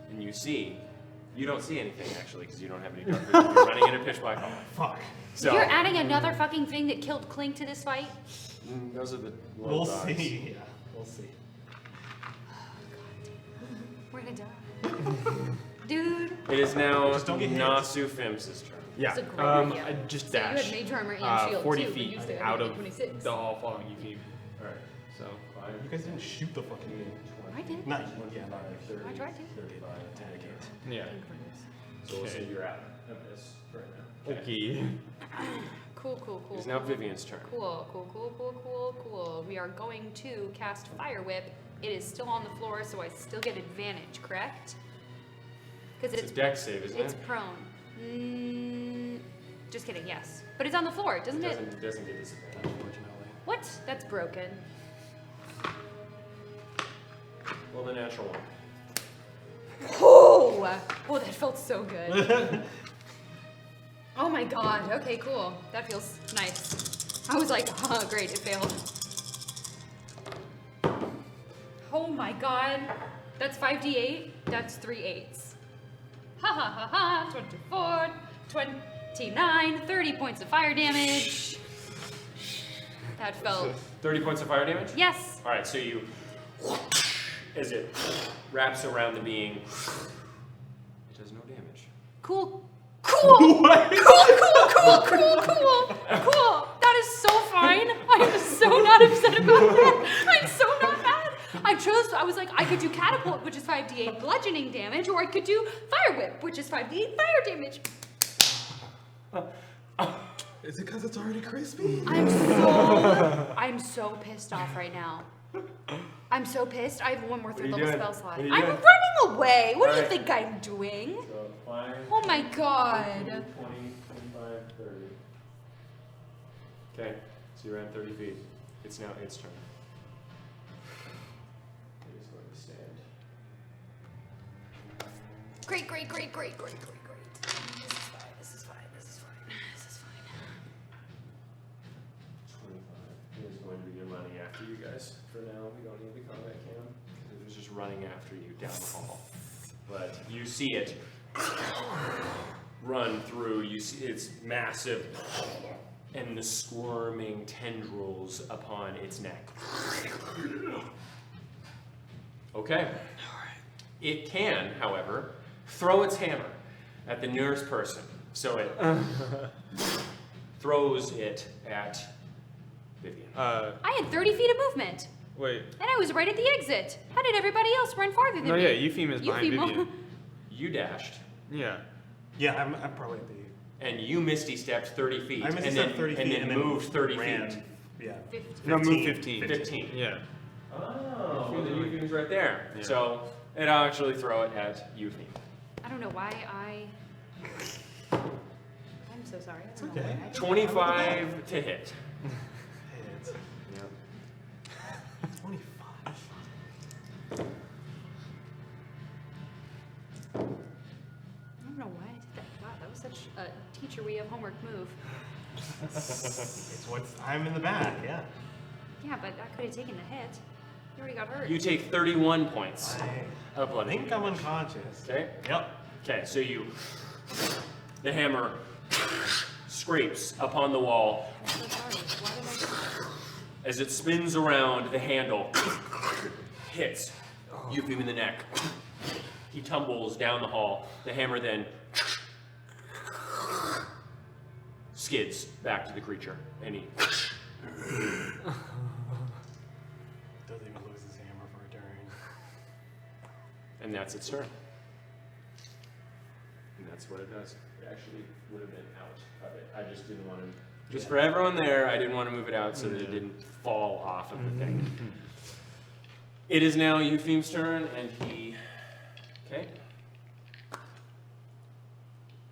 And you don't see anything actually, because you don't have any dark vision. You're running in a pitch black hall. Fuck. So, You're adding another fucking thing that killed Clink to this fight? those are the We'll low dogs. see. Yeah. We'll see. We're gonna die. Dude. It is now Just don't get hit. Nasu Fim's turn. Yeah. That's a great idea. I just So you had dashed mage armor and shield 40 too, but feet you still out had of 26. the hall following Eupheme. Alright, So, You guys didn't shoot the fucking thing. I did. Not yeah. I tried to. yeah. So we'll say Okay. you're out of this right now. Okay. Cool. It's now Vivian's turn. Cool. We are going to cast Fire Whip. It is still on the floor, so I still get advantage, correct? Because It's a dex save, isn't it's it? prone. Just kidding, yes. But it's on the floor, doesn't it? It doesn't get disadvantage. Unfortunately. What? That's broken. Well, the natural one. Oh, that felt so good. Oh my god. Okay, cool. That feels nice. I was like, great, it failed. Oh my god. That's 5d8. That's 3 8s. Ha. 24, 29, 30 points of fire damage. That felt. 30 points of fire damage? Yes. Alright, so you. As it wraps around the being, it does no damage. Cool. Cool. That is so fine. I am so not upset about that. I'm so not mad. I was like, I could do catapult, which is 5d8 bludgeoning damage, or I could do fire whip, which is 5d8 fire damage. Is it because it's already crispy? I'm so pissed off right now. I'm so pissed. I have one more What are you third level doing? spell slot. What are you I'm doing? running away. What do you Alright. think I'm doing? So 5, Oh my god. 20, 25, 30. Okay, so you're at 30 feet. It's now its turn. It is going to stand. Great. This is fine. 25. It is going to begin running after you guys. For now, we don't need the combat cam. It was just running after you down the hall. But you see it run through. You see it's massive, and the squirming tendrils upon its neck. Okay. It can, however, throw its hammer at the nearest person. So it throws it at Vivian. I had 30 feet of movement, Wait. and I was right at the exit. How did everybody else run farther than No, me? yeah, Eupheme is behind Eupheme- Vivian. You dashed, Yeah. Yeah, I'm probably at the. and you misty stepped 30 feet. I missed and it then, 30 feet and then moved 30 ran, feet. Yeah. 15. No, move 15. 15. 15. Yeah. Oh, well, the Eupheme's right there. Yeah. So it'll actually throw it at Eupheme. I don't know why I'm so sorry. I don't know okay. why I did that. 25 to hit. It's Yep. 25. I don't know why I did that. Wow, that was such a teacher we have homework move. It's what's I'm in the back. Yeah. Yeah, but I could have taken the hit. You already got hurt. You take 31 points I of blood. think I'm unconscious. Okay. Yep. Okay, so the hammer scrapes upon the wall. I'm so sorry. Why did I? As it spins around, the handle hits Eupheme in the neck. He tumbles down the hall. The hammer then skids back to the creature, and he Doesn't even lose his hammer for a turn. and that's its turn. And that's what it does. It actually would have been out of it. I just didn't want to. Just for everyone there, I didn't want to move it out so that it didn't fall off of the thing. It is now Eupheme's turn, and he. Okay.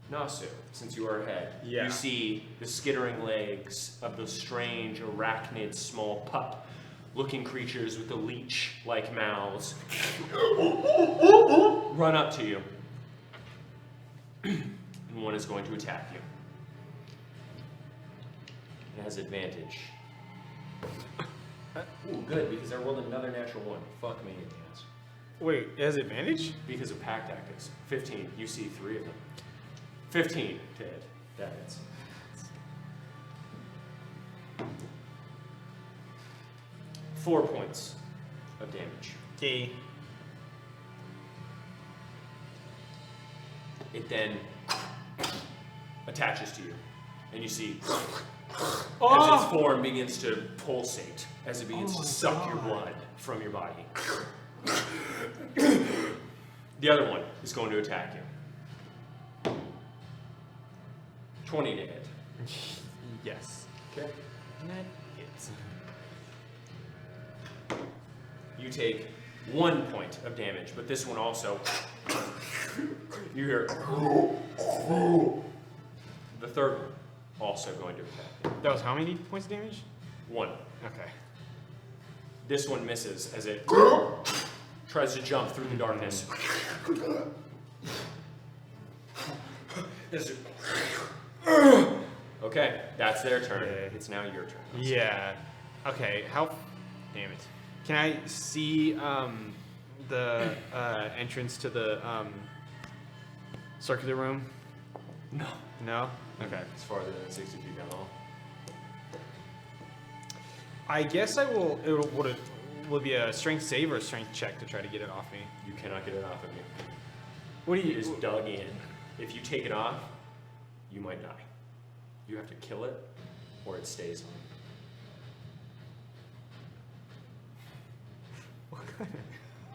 Nasu, since you are ahead, Yeah. you see the skittering legs of those strange arachnid small pup-looking creatures with the leech-like mouths run up to you. And one is going to attack you. It has advantage. Ooh, good, because I rolled another natural one. Fuck me in the ass. Wait, it has advantage? Because of pack tactics. 15. You see 3 of them. 15 to hit. That hits. Four points of damage. Okay. It then attaches to you. And you see Oh! as its form begins to pulsate, as it begins to suck your blood from your body. The other one is going to attack you. 20 to hit. Yes. Okay. That hits. You take 1 point of damage, but this one also. You hear. The third one also going to attack you. That was how many points of damage? 1. Okay. This one misses as it tries to jump through the darkness. Okay, that's their turn. Okay. It's now your turn. Yeah. Okay. How? Damn it. Can I see the entrance to the circular room? No. No. Okay. It's farther than 60 feet down the hall. I guess I will. Will it be a strength save or a strength check to try to get it off me? You cannot get it off of you. What do It you? is dug in. If you take it off, you might die. You have to kill it, or it stays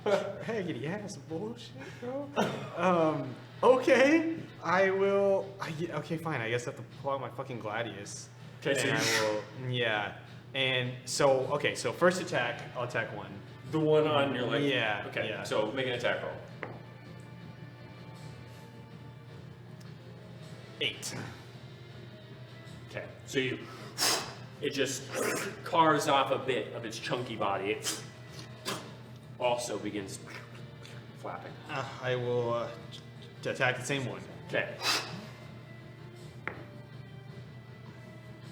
on. Raggedy ass bullshit, bro. Okay. I will. Okay, fine. I guess I have to pull out my fucking gladius. Okay, so And I will. Yeah. And so, okay. So first attack, I'll attack one. The one on your leg? Yeah, Okay, yeah. so make an attack roll. 8. Okay, so it just carves off a bit of its chunky body. It also begins flapping. I will attack the same one. Okay,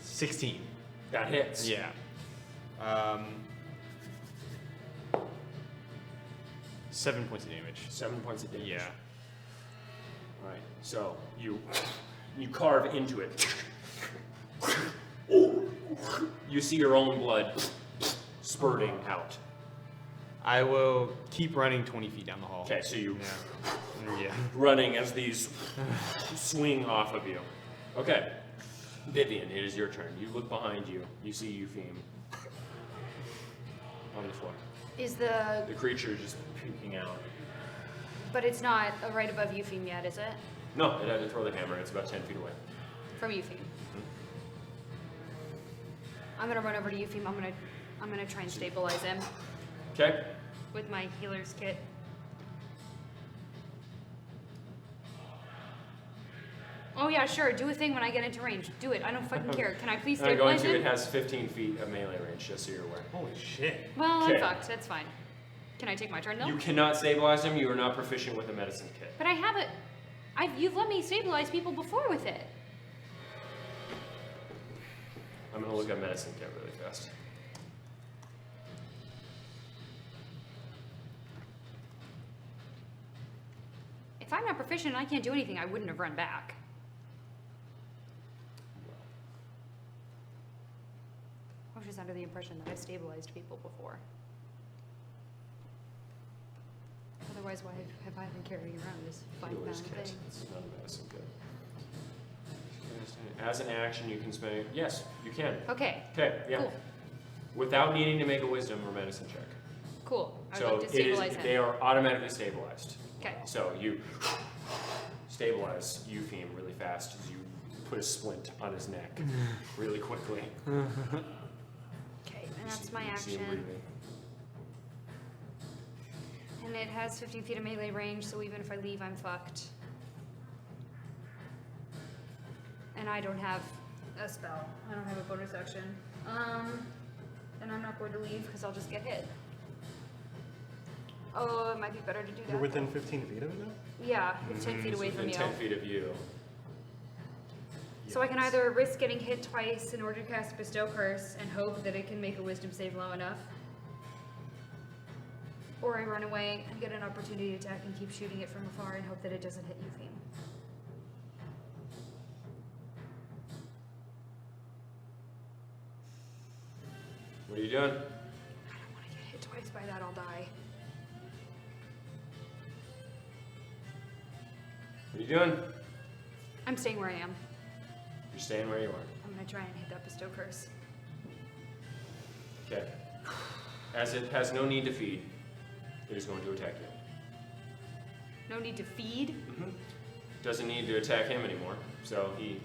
16. that hits. Yeah. 7 points of damage. 7 points of damage. Yeah. All right, so you carve into it. You see your own blood spurting out. I will keep running 20 feet down the hall. Okay, so you Yeah. running as these swing off of you. Okay, Vivian, it is your turn. You look behind you. You see Eupheme on the floor. Is the... The creature is just peeking out. But it's not right above Eupheme yet, is it? No, it had to throw the hammer. It's about 10 feet away. From Eupheme. I'm gonna run over to Eupheme. I'm gonna try and stabilize him Okay. with my healer's kit. Oh yeah, sure. Do a thing when I get into range. Do it. I don't fucking care. Can I please I'm going stabilize to. It him? has 15 feet of melee range, just so you're aware. Holy shit. Well, Okay. I'm fucked. That's fine. Can I take my turn though? You cannot stabilize him. You are not proficient with a medicine kit. But I have it. You've let me stabilize people before with it. I'm going to look at medicine kit really fast. If I'm not proficient and I can't do anything, I wouldn't have run back. I was just under the impression that I've stabilized people before. Otherwise, why have I been carrying around this Healer's 5-pound kit. thing? It's not a medicine kit. As an action, you can spend. Yes, you can. Okay, Okay, yeah. cool, Without needing to make a wisdom or medicine check. cool. I would So like to it is, stabilize him. they are automatically stabilized. Okay, So you stabilize Eupheme really fast as you put a splint on his neck really quickly. okay, and that's my You see him action. breathing. And it has 15 feet of melee range, so even if I leave, I'm fucked. And I don't have a spell. I don't have a bonus action. And I'm not going to leave because I'll just get hit. Oh, it might be better to do that. You're within 15 feet of it now? Yeah, it's 10 feet away from Within you. 10 feet of you. So I can either risk getting hit twice in order to cast Bestow Curse and hope that it can make a wisdom save low enough. Or I run away and get an opportunity to attack and keep shooting it from afar and hope that it doesn't hit you, Theme. What are you doing? I don't want to get hit twice by that, I'll die. What are you doing? I'm staying where I am. You're staying where you are. I'm gonna try and hit that Bestow Curse. Okay. As it has no need to feed, it is going to attack you. No need to feed. Doesn't need to attack him anymore, so he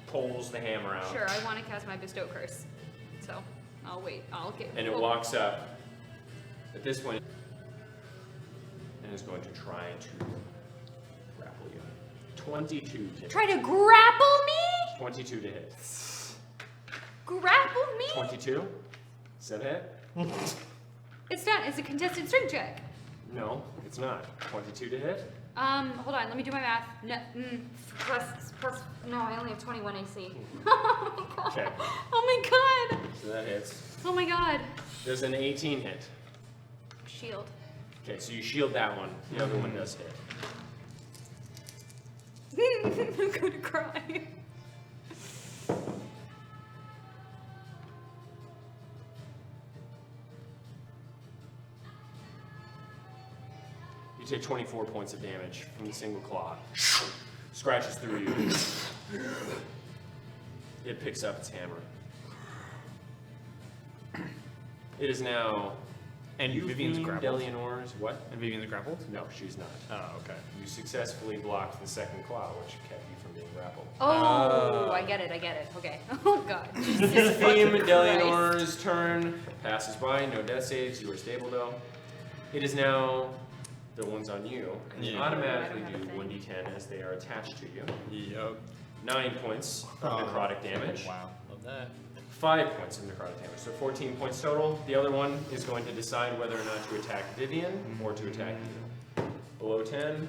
pulls the hammer out. Sure, I want to cast my Bestow Curse. So, I'll wait. I'll get... And it walks up at this point and is going to try to grapple you. 22 to hit. Try to grapple me? 22 to hit. Grapple me? 22? Is that a hit? It's not. It's a contested strength check. No, it's not. 22 to hit? Hold on. Let me do my math. No, no, I only have 21 AC. Oh my god. Okay. Oh my god. So that hits. Oh my god. There's an 18 hit. Shield. Okay, so you shield that one. The other one does hit. I'm gonna cry. You take 24 points of damage from the single claw. Scratches through you. It picks up its hammer. It is now. And Vivian's grappled? Delionor's what? And Vivian's grappled? No, she's not. Oh, okay. You successfully blocked the second claw, which kept you from being grappled. Oh, I get it. Okay. Oh god. Jesus Theme fucking Delionor's turn passes by. No death saves. You are stable though. It is now the ones on you. And you Yeah. automatically I don't do have a thing. 1d10 as they are attached to you. Yep. 9 points of necrotic damage. Wow. Love that. 5 points of necrotic damage. So 14 points total. The other one is going to decide whether or not to attack Vivian or to attack you. Below 10,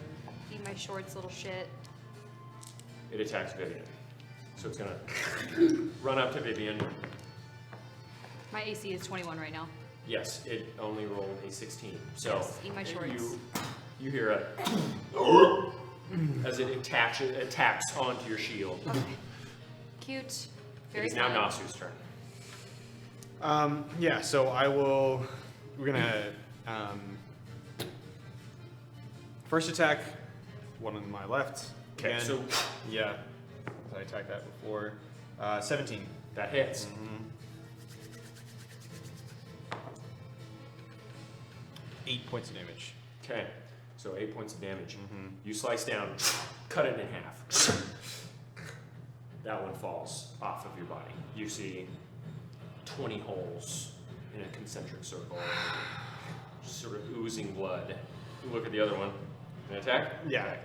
Eat my shorts, little shit. it attacks Vivian. So it's going to run up to Vivian. My AC is 21 right now. Yes, it only rolled a 16. So Yes, eat my shorts. You hear a as it attacks onto your shield. Okay. Cute. Very It is now smart. Nasu's turn. Yeah, so I will. We're gonna first attack one on my left. Okay, Again. so Yeah, I attacked that before. 17. that hits. 8 points of damage. Okay, so 8 points of damage. You slice down, cut it in half. That one falls off of your body. You see 20 holes in a concentric circle, just sort of oozing blood. You look at the other one. An attack? Yeah. Attack.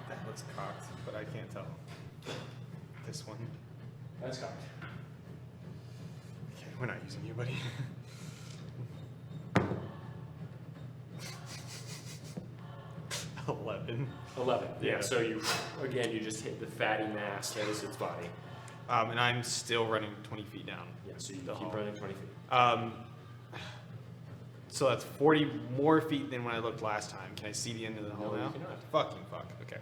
That looks cocked, but I can't tell. This one. That's cocked. Okay, we're not using you, buddy. 11. 11. Yeah, Yeah. so you just hit the fatty mass that is its body. And I'm still running 20 feet down. Yeah, so you The keep hall. running 20 feet. So that's 40 more feet than when I looked last time. Can I see the end of the hall No, you now? cannot. Fucking fuck. Okay.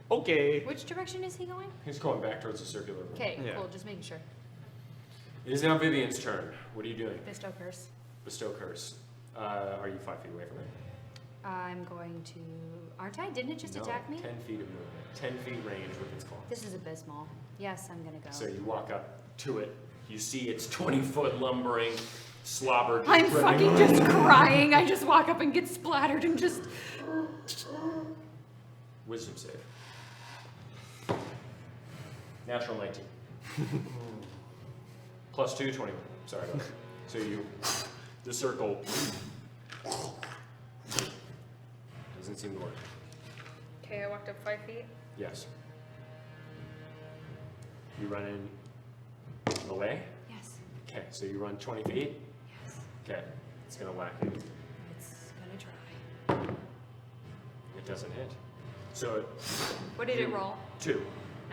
Okay. Which direction is he going? He's going back towards the circular room. Okay, Yeah. cool. Just making sure. It is now Vivian's turn. What are you doing? Bestow Curse. Bestow curse. Are you 5 feet away from it? I'm going to... Aren't I? Didn't it just No, attack me? 10 feet of movement. 10 feet range with its claws. This is abysmal. Yes, I'm gonna go. So you walk up to it. You see its 20-foot lumbering, slobbered. I'm fucking just crying. I just walk up and get splattered and just. Wisdom save. Natural 19. Plus 2, 21. Sorry about that. So the circle doesn't seem to work. Okay, I walked up 5 feet. Yes. You run in away? Yes. Okay, so you run 20 feet? Yes. Okay, it's gonna whack you. It's gonna try. It doesn't hit. So What did it roll? 2.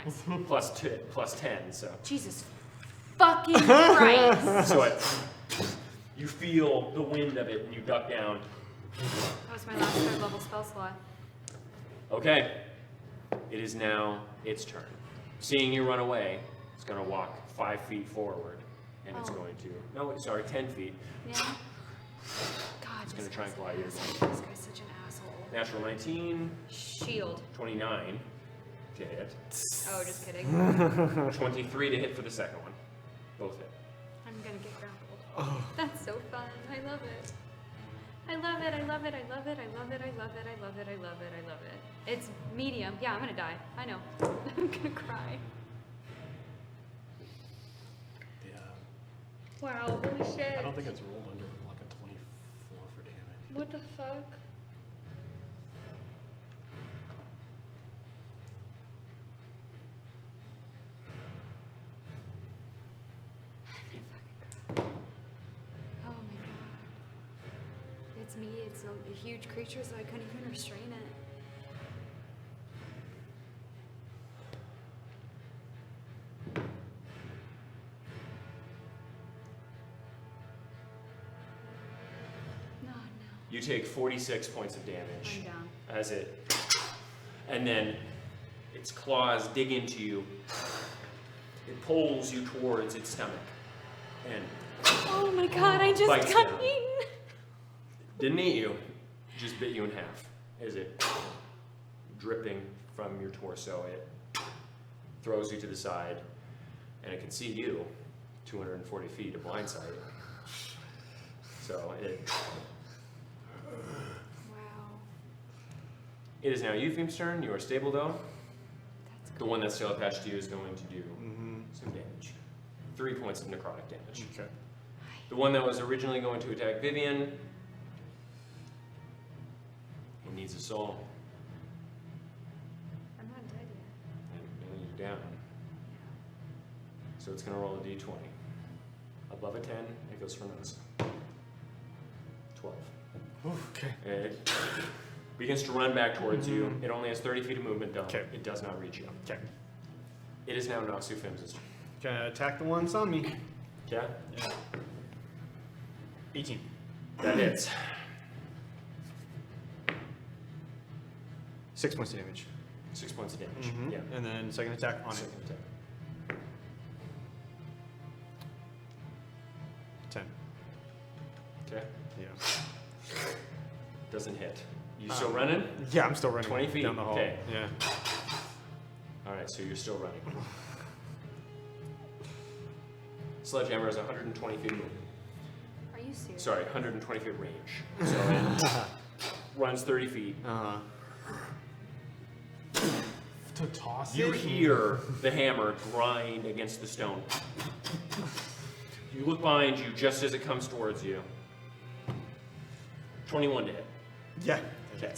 Nice. plus 10, so. Jesus fucking Christ! So you feel the wind of it and you duck down. That was my last 3rd level spell slot. Okay, it is now its turn. Seeing you run away, it's gonna walk 5 feet forward, and it's Oh. going to, no, sorry, 10 feet. Yeah. God, It's gonna this try and guy's fly an you. asshole. This guy's such an asshole. Natural 19, Shield. 29 to hit, Oh, just kidding. 23 to hit for the second one. Both hit. I'm gonna get grappled. That's so fun. I love it. I love it. I love it. I love it. I love it. I love it. I love it. I love it. I love it. It's medium. Yeah, I'm gonna die. I know. I'm gonna cry. Yeah. Wow. Holy shit. I don't think it's rolled under like a 24 for damage. What the fuck? Oh my god. It's me. It's a huge creature, so I couldn't even restrain it. No, no. You take 46 points of damage I'm down. as it, and then its claws dig into you. It pulls you towards its stomach, and Oh my god, I just Bites got down. eaten. didn't eat you, just bit you in half. As it dripping from your torso, it throws you to the side, and it can see you 240 feet of blind sight. So Wow. it is now Euphem's turn. You are stable though. That's The one that's still attached to you is going to do Mm-hmm. some damage. 3 points of necrotic damage. Okay. The one that was originally going to attack Vivian, he needs a soul. I'm not dead yet. And you're down. So it's going to roll a d20. Above a 10, it goes for nose. 12. Okay. It begins to run back towards you. It only has 30 feet of movement though. Okay. It does not reach you. Okay. It is now Noxu Fims' turn. Can I attack the ones on me? Yeah? Yeah. 18. That hits. 6 points of damage. 6 points of damage. Mhm. Yeah. And then second attack on it. Second attack. 10. Okay. Yeah. Doesn't hit. You still running? Yeah, I'm still running 20 feet, down the hall. okay. Yeah. Alright, so you're still running. Sledgehammer is 120 feet movement. Are you serious? Sorry, 120 feet range. So it runs 30 feet. Uh-huh. To toss You it? hear the hammer grind against the stone. You look behind you just as it comes towards you. 21 to hit. Yeah. Okay.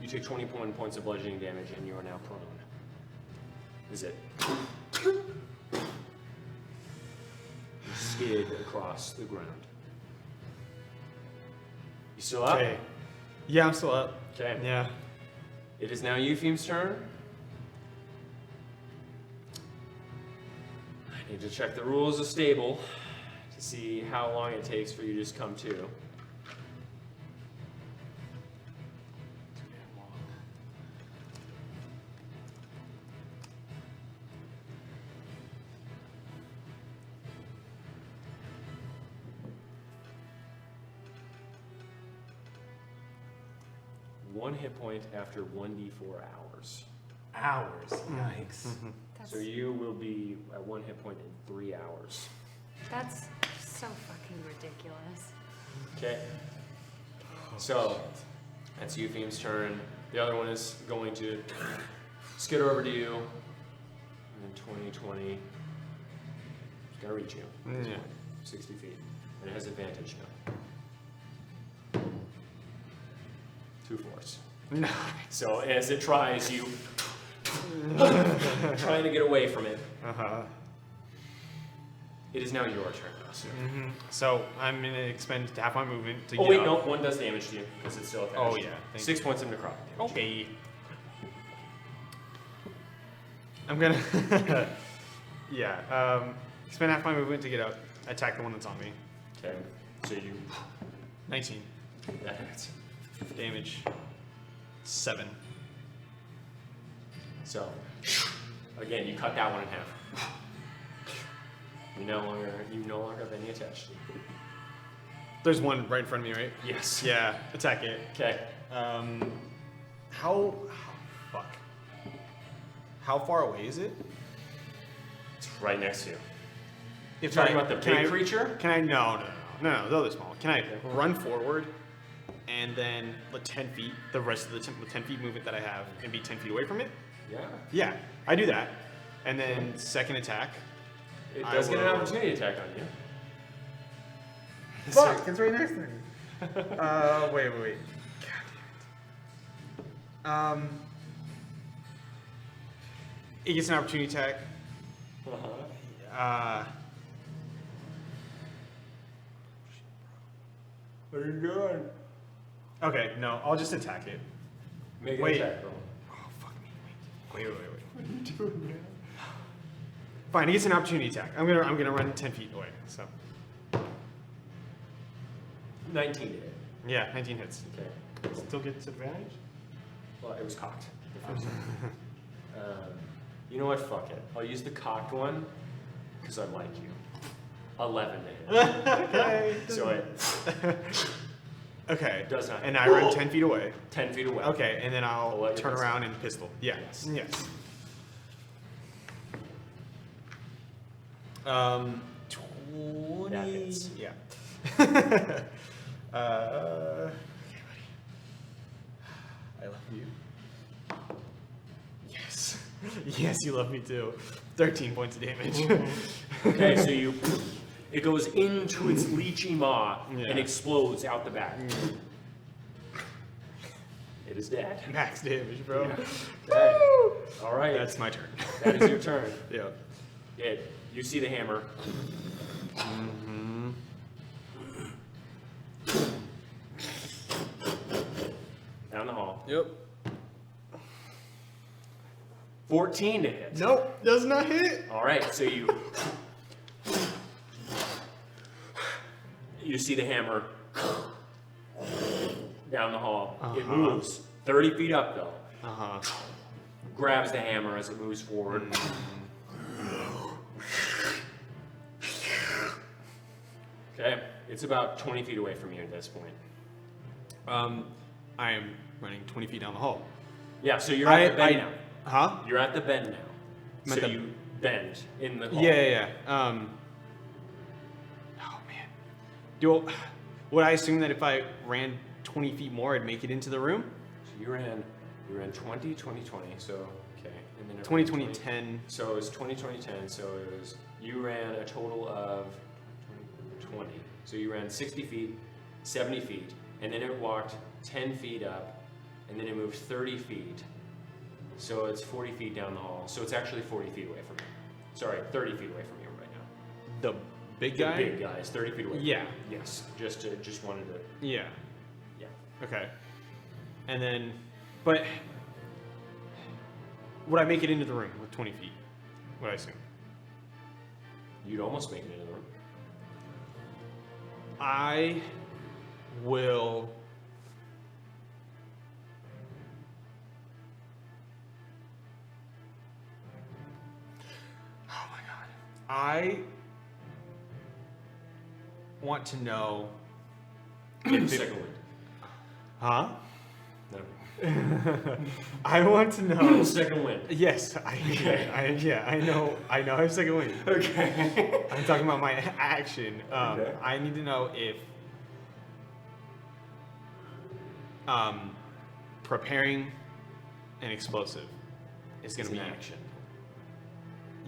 You take 21 points of bludgeoning damage and you are now prone. Is it? You skid across the ground. You still up? Okay. Yeah, I'm still up. Okay. Yeah. It is now Euphem's turn. I need to check the rules of stable to see how long it takes for you to just come to. Too damn long. One hit point after 1d4 hours. Hours. Yikes. That's, So you will be at 1 hit point in 3 hours. That's so fucking ridiculous. Okay. So, that's Eupheme's turn. The other one is going to skitter over to you. And then 20. It's gonna reach you. at this Yeah. point, 60 feet. And it has advantage now. 2 force. No. So as it tries, you trying to get away from it. Uh-huh. It is now your turn, Russell. So I'm gonna expend half my movement to Oh get wait, up. no, 1 does damage to you because it's still attached. Oh, yeah, thank 6 points of necrotic damage. Okay. I'm gonna expend half my movement to get up, attack the one that's on me. Okay. So you 19. that hits. Damage. 7. So again, you cut that one in half. You no longer have any attached to you. There's one right in front of me, right? Yes. Yeah, attack it. Okay. Fuck. How far away is it? It's right next to you. If Talking about the can big I- creature? Can I? No, the other small. Can I run forward and then the 10 feet, the rest of the 10 feet movement that I have, and be 10 feet away from it? Yeah. Yeah, I do that. And then second attack. It I does get an will- opportunity attack on you. Fuck, it's right next to me. Wait. God damn it. It gets an opportunity attack. What are you doing? Okay, no, I'll just attack it. Make Wait. an attack roll. Oh, fuck me. Wait. What are you doing, man? Fine, it gets an opportunity attack. I'm gonna run 10 feet away. So 19 to hit. yeah, 19 hits. Okay. Still gets advantage? Well, it was cocked. The first time. You know what? Fuck it. I'll use the cocked one because I like you. 11 to hit. Okay. So it Okay. Does not. And I run 10 feet away. 10 feet away. Okay, and then I'll I'll let you turn pistol. around and pistol. Yeah. Yes. Yes. 20. That hits. Yeah. Okay, buddy. I love you. Yes. Yes, you love me too. 13 points of damage. Okay, so it goes into its leechy maw Yeah. and explodes out the back. It is dead. Max damage, bro. Okay. All right. That's my turn. That is your turn. Yeah. You see the hammer. Down the hall. Yep. 14 to hit. Nope, does not hit. All right, so you see the hammer down the hall. It moves 30 feet up though. Grabs the hammer as it moves forward. Okay, it's about 20 feet away from you at this point. I am running 20 feet down the hall. Yeah, so you're at the bend now. Huh? You're at the bend now. I'm at So the- you bend in the hall. Yeah. Oh man. Would I assume that if I ran 20 feet more, I'd make it into the room? So you ran 20, 20, 20. So okay, and then 20, 20, 10. So it was 20, 20, 10. So it was you ran a total of 20. So you ran 60 feet, 70 feet, and then it walked 10 feet up, and then it moved 30 feet. So it's 40 feet down the hall. So it's actually 40 feet away from you. Sorry, 30 feet away from you right now. The big The guy? big guy is 30 feet away. Yeah. Yes. Just wanted to. Yeah. Yeah. Okay. And then, but would I make it into the room with 20 feet? Would I assume? You'd almost make it into the room. I will. Oh my god. I want to know. Second wind. Huh? No. I want to know. Second wind. Yes, I know I have second wind. Okay. I'm talking about my action. Okay. I need to know if preparing an explosive is going It's to an be action.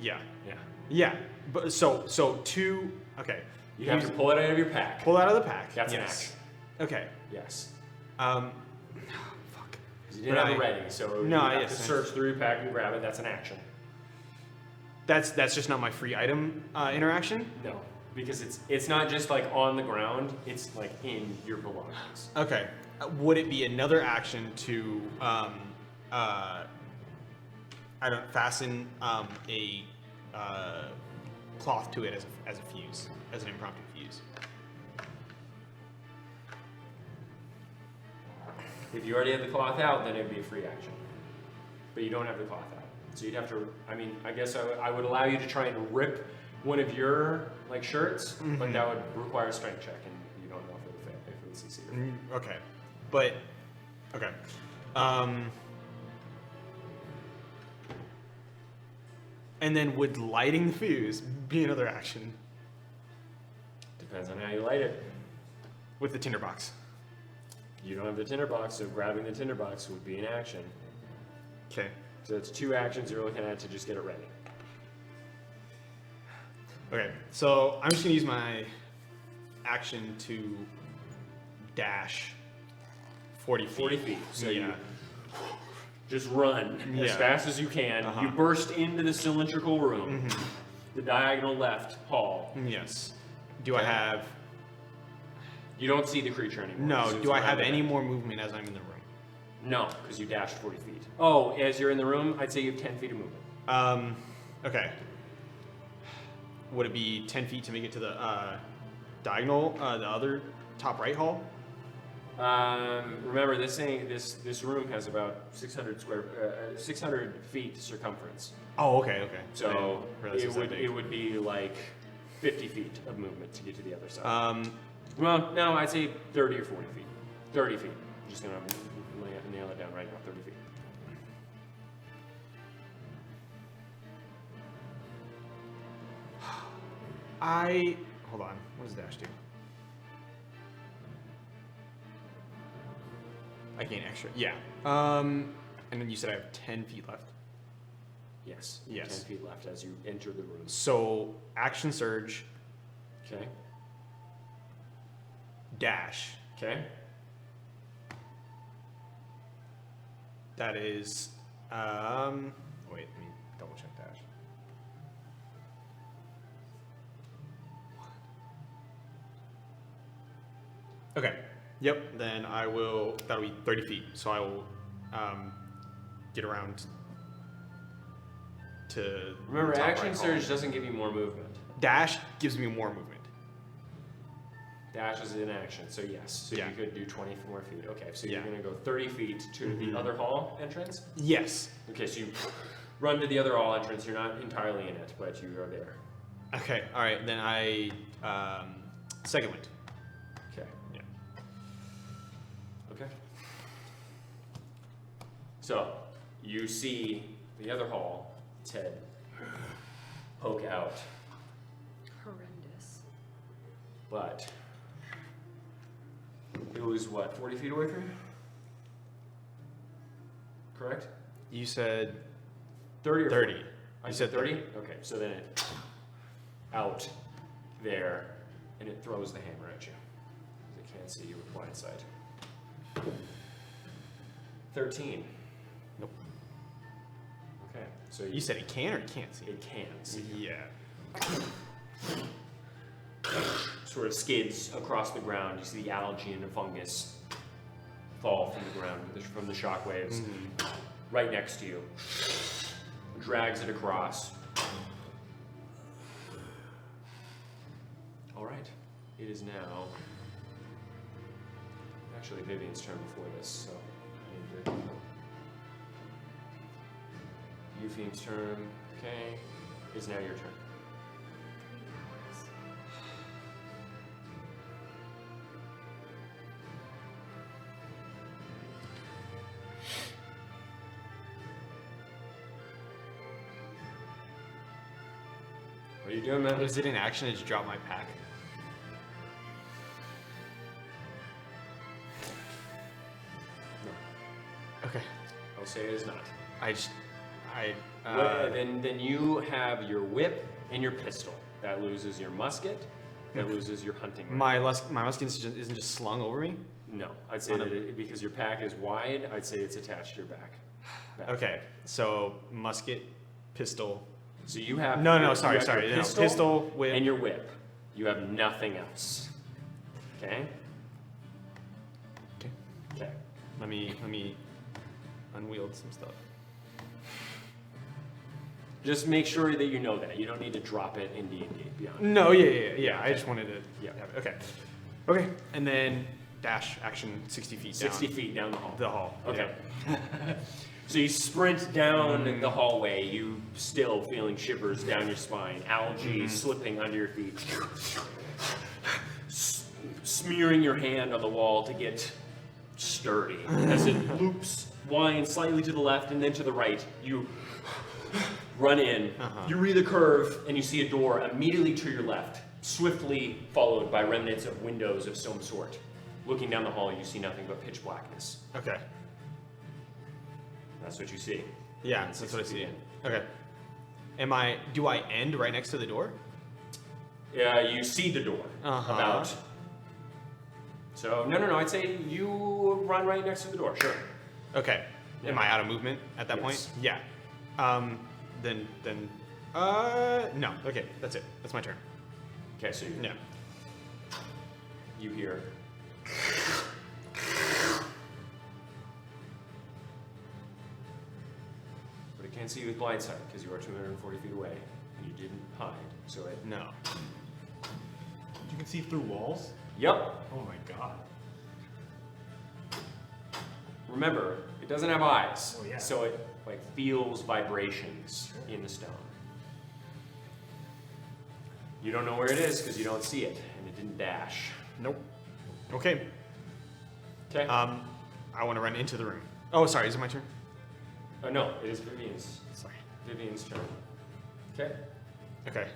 Yeah. Yeah. Yeah. But so two. Okay. You have to pull it out of your pack. Pull it out of the pack. That's an yes. action. Okay. Yes. Fuck. Because you didn't But have it I- ready, so No, you have yes, to I- search through your pack and grab it. That's an action. That's just not my free item interaction. No, because it's not just like on the ground. It's like in your belongings. Okay. Would it be another action to I don't fasten a cloth to it as a fuse, as an impromptu fuse? If you already have the cloth out, then it'd be a free action. But you don't have the cloth out, so you'd have to. I mean, I guess I would allow you to try and rip one of your like shirts, but that would require a strength check, and you don't know if it would succeed. Or fail. Okay. But okay. And then would lighting the fuse be another action Depends on how you light it. with the tinderbox? You don't have the tinderbox, so grabbing the tinderbox would be an action. Okay. So it's 2 actions you're looking at to just get it ready. Okay. So I'm just gonna use my action to dash 40 feet. 40 feet. So yeah. you just run as Yeah. fast as you can. Uh-huh. You burst into the cylindrical room, the diagonal left hall. Yes. Do I Okay. have? You don't see the creature anymore. No. so it's Do I around have the any back. more movement as I'm in the room? No, because you dashed 40 feet. Oh, as you're in the room, I'd say you have 10 feet of movement. Okay. Would it be 10 feet to make it to the diagonal, the other top right hall? Remember, this room has about 600 feet circumference. Oh, okay, okay. I So didn't realize was that big. it would be like 50 feet of movement to get to the other side. Um, No, I'd say 30 or 40 feet. 30 feet. I'm just gonna nail it down right now. 30 feet. hold on. What does dash do? I gain extra. Yeah. And then you said I have 10 feet left. Yes. Yes. 10 feet left as you enter the room. So action surge, Okay. dash. Okay. That is. Wait. Let me double check dash. Okay. Yep. Then I will. That'll be 30 feet. So I will get around to. Remember, the top action right hall. surge doesn't give you more movement. Dash gives me more movement. Dash is in action, so yes. So Yeah. you could do 20 more feet. Okay, so Yeah. you're gonna go 30 feet to Mhm. the other hall entrance. Yes. Okay, so you run to the other hall entrance. You're not entirely in it, but you are there. Okay. All right. Then I second wind. Okay. Yeah. Okay. So you see the other hall, its head poke out, Horrendous. but it was what, 40 feet away from you? Correct? You said 30 or 30. 40? I You said said 30? Okay, so then it out there, and it throws the hammer at you. It can't see you with blind sight. 13. Nope. Okay, so You said it can or it can't see? it can see. Yeah. Sort of skids across the ground. You see the algae and the fungus fall from the ground from the shock waves right next to you. Drags it across. All right. It is now actually Vivian's turn before this, so I need to. Eupheme's turn. Okay. It's now your turn. What are you doing, man? Is it in action to just drop my pack? Okay. I'll say it is not. Well, Then you have your whip and your pistol. That loses your musket. That loses your hunting rifle. my musket isn't just slung over me? No, I'd say that because your pack is wide, I'd say it's attached to your back. Okay, so musket, pistol. So you have Sorry. Pistol, whip. and your whip. You have nothing else. Okay. Okay. Okay. Let me unwield some stuff. Just make sure that you know that. You don't need to drop it in D&D beyond. No, yeah. I just wanted to. Yeah. Have it. Okay, and then dash action 60 feet down. 60 feet down the hall. The hall. Okay. So you sprint down the hallway, you still feeling shivers down your spine, algae slipping under your feet, smearing your hand on the wall to get sturdy. As it loops, winds slightly to the left and then to the right, you run in, you read the curve, and you see a door immediately to your left, swiftly followed by remnants of windows of some sort. Looking down the hall, you see nothing but pitch blackness. Okay. That's what you see. Yeah, that's what I see. Okay. Do I end right next to the door? Yeah, you see the door. About. So no. I'd say you run right next to the door. Sure. Okay. Yeah. Am I out of movement at that Yes. point? Yeah. No. Okay, that's it. That's my turn. Okay, so Yeah. you hear. But it can't see you with blind sight because you are 240 feet away and you didn't hide. So it. No. You can see through walls? Yep. Oh my god. Remember, it doesn't have eyes. Oh, yeah. So it like feels vibrations in the stone. You don't know where it is because you don't see it and it didn't dash. Nope. Okay. Okay. I want to run into the room. Oh, sorry. Is it my turn? No, it is Vivian's. Sorry. Vivian's turn. Okay. Okay.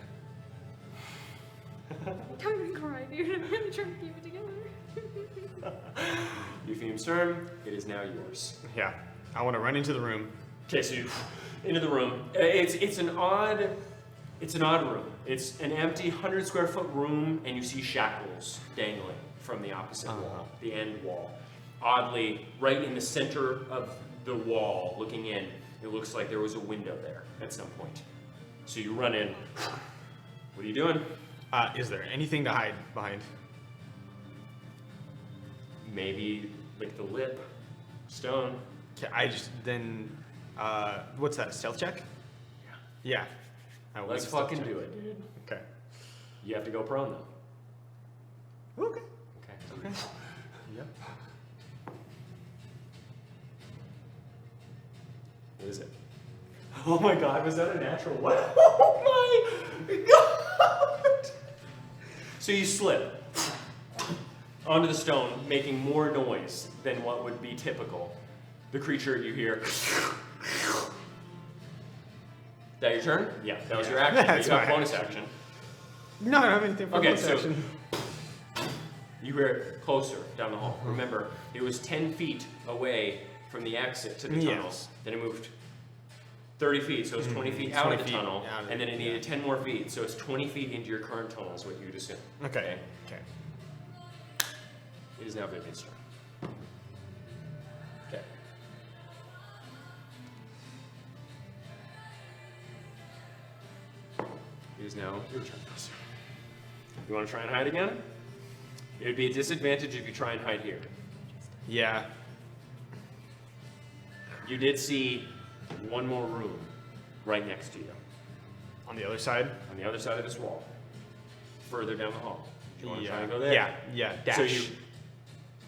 I'm gonna cry, dude. I'm gonna try to keep it together. Euphemium's turn. It is now yours. Yeah. I want to run into the room. Okay, so you into the room. It's an odd room. It's an empty 100 square foot room, and you see shackles dangling from the opposite wall, the end wall. Oddly, right in the center of the wall, looking in, it looks like there was a window there at some point. So you run in. What are you doing? Is there anything to hide behind? Maybe like the lip, stone. Okay, what's that, a stealth check? Yeah. I will Let's make a stealth fucking check. do it, dude. Okay. You have to go prone though. Okay. Okay. Yep. What is it? Oh my god, was that a natural one? Oh my god! So you slip onto the stone, making more noise than what would be typical. The creature you hear. That your turn? Yeah, that was your action. That's You got my bonus action. No, I don't have anything for Okay, bonus so action. you hear it closer down the hall. Remember, it was 10 feet away from the exit to the tunnel. Yes. Then it moved 30 feet, so it's 20 feet out 20 of the feet tunnel. out of And then it, it needed 10 more feet, so it's 20 feet into your current tunnel is what you'd assume. Okay. Okay. It is now Vivian's turn. Okay. It is now your turn. You want to try and hide again? It would be a disadvantage if you try and hide here. Yeah. You did see one more room right next to you On the other side? on the other side of this wall, further down the hall. Do you want to try and go there? Yeah. Dash. So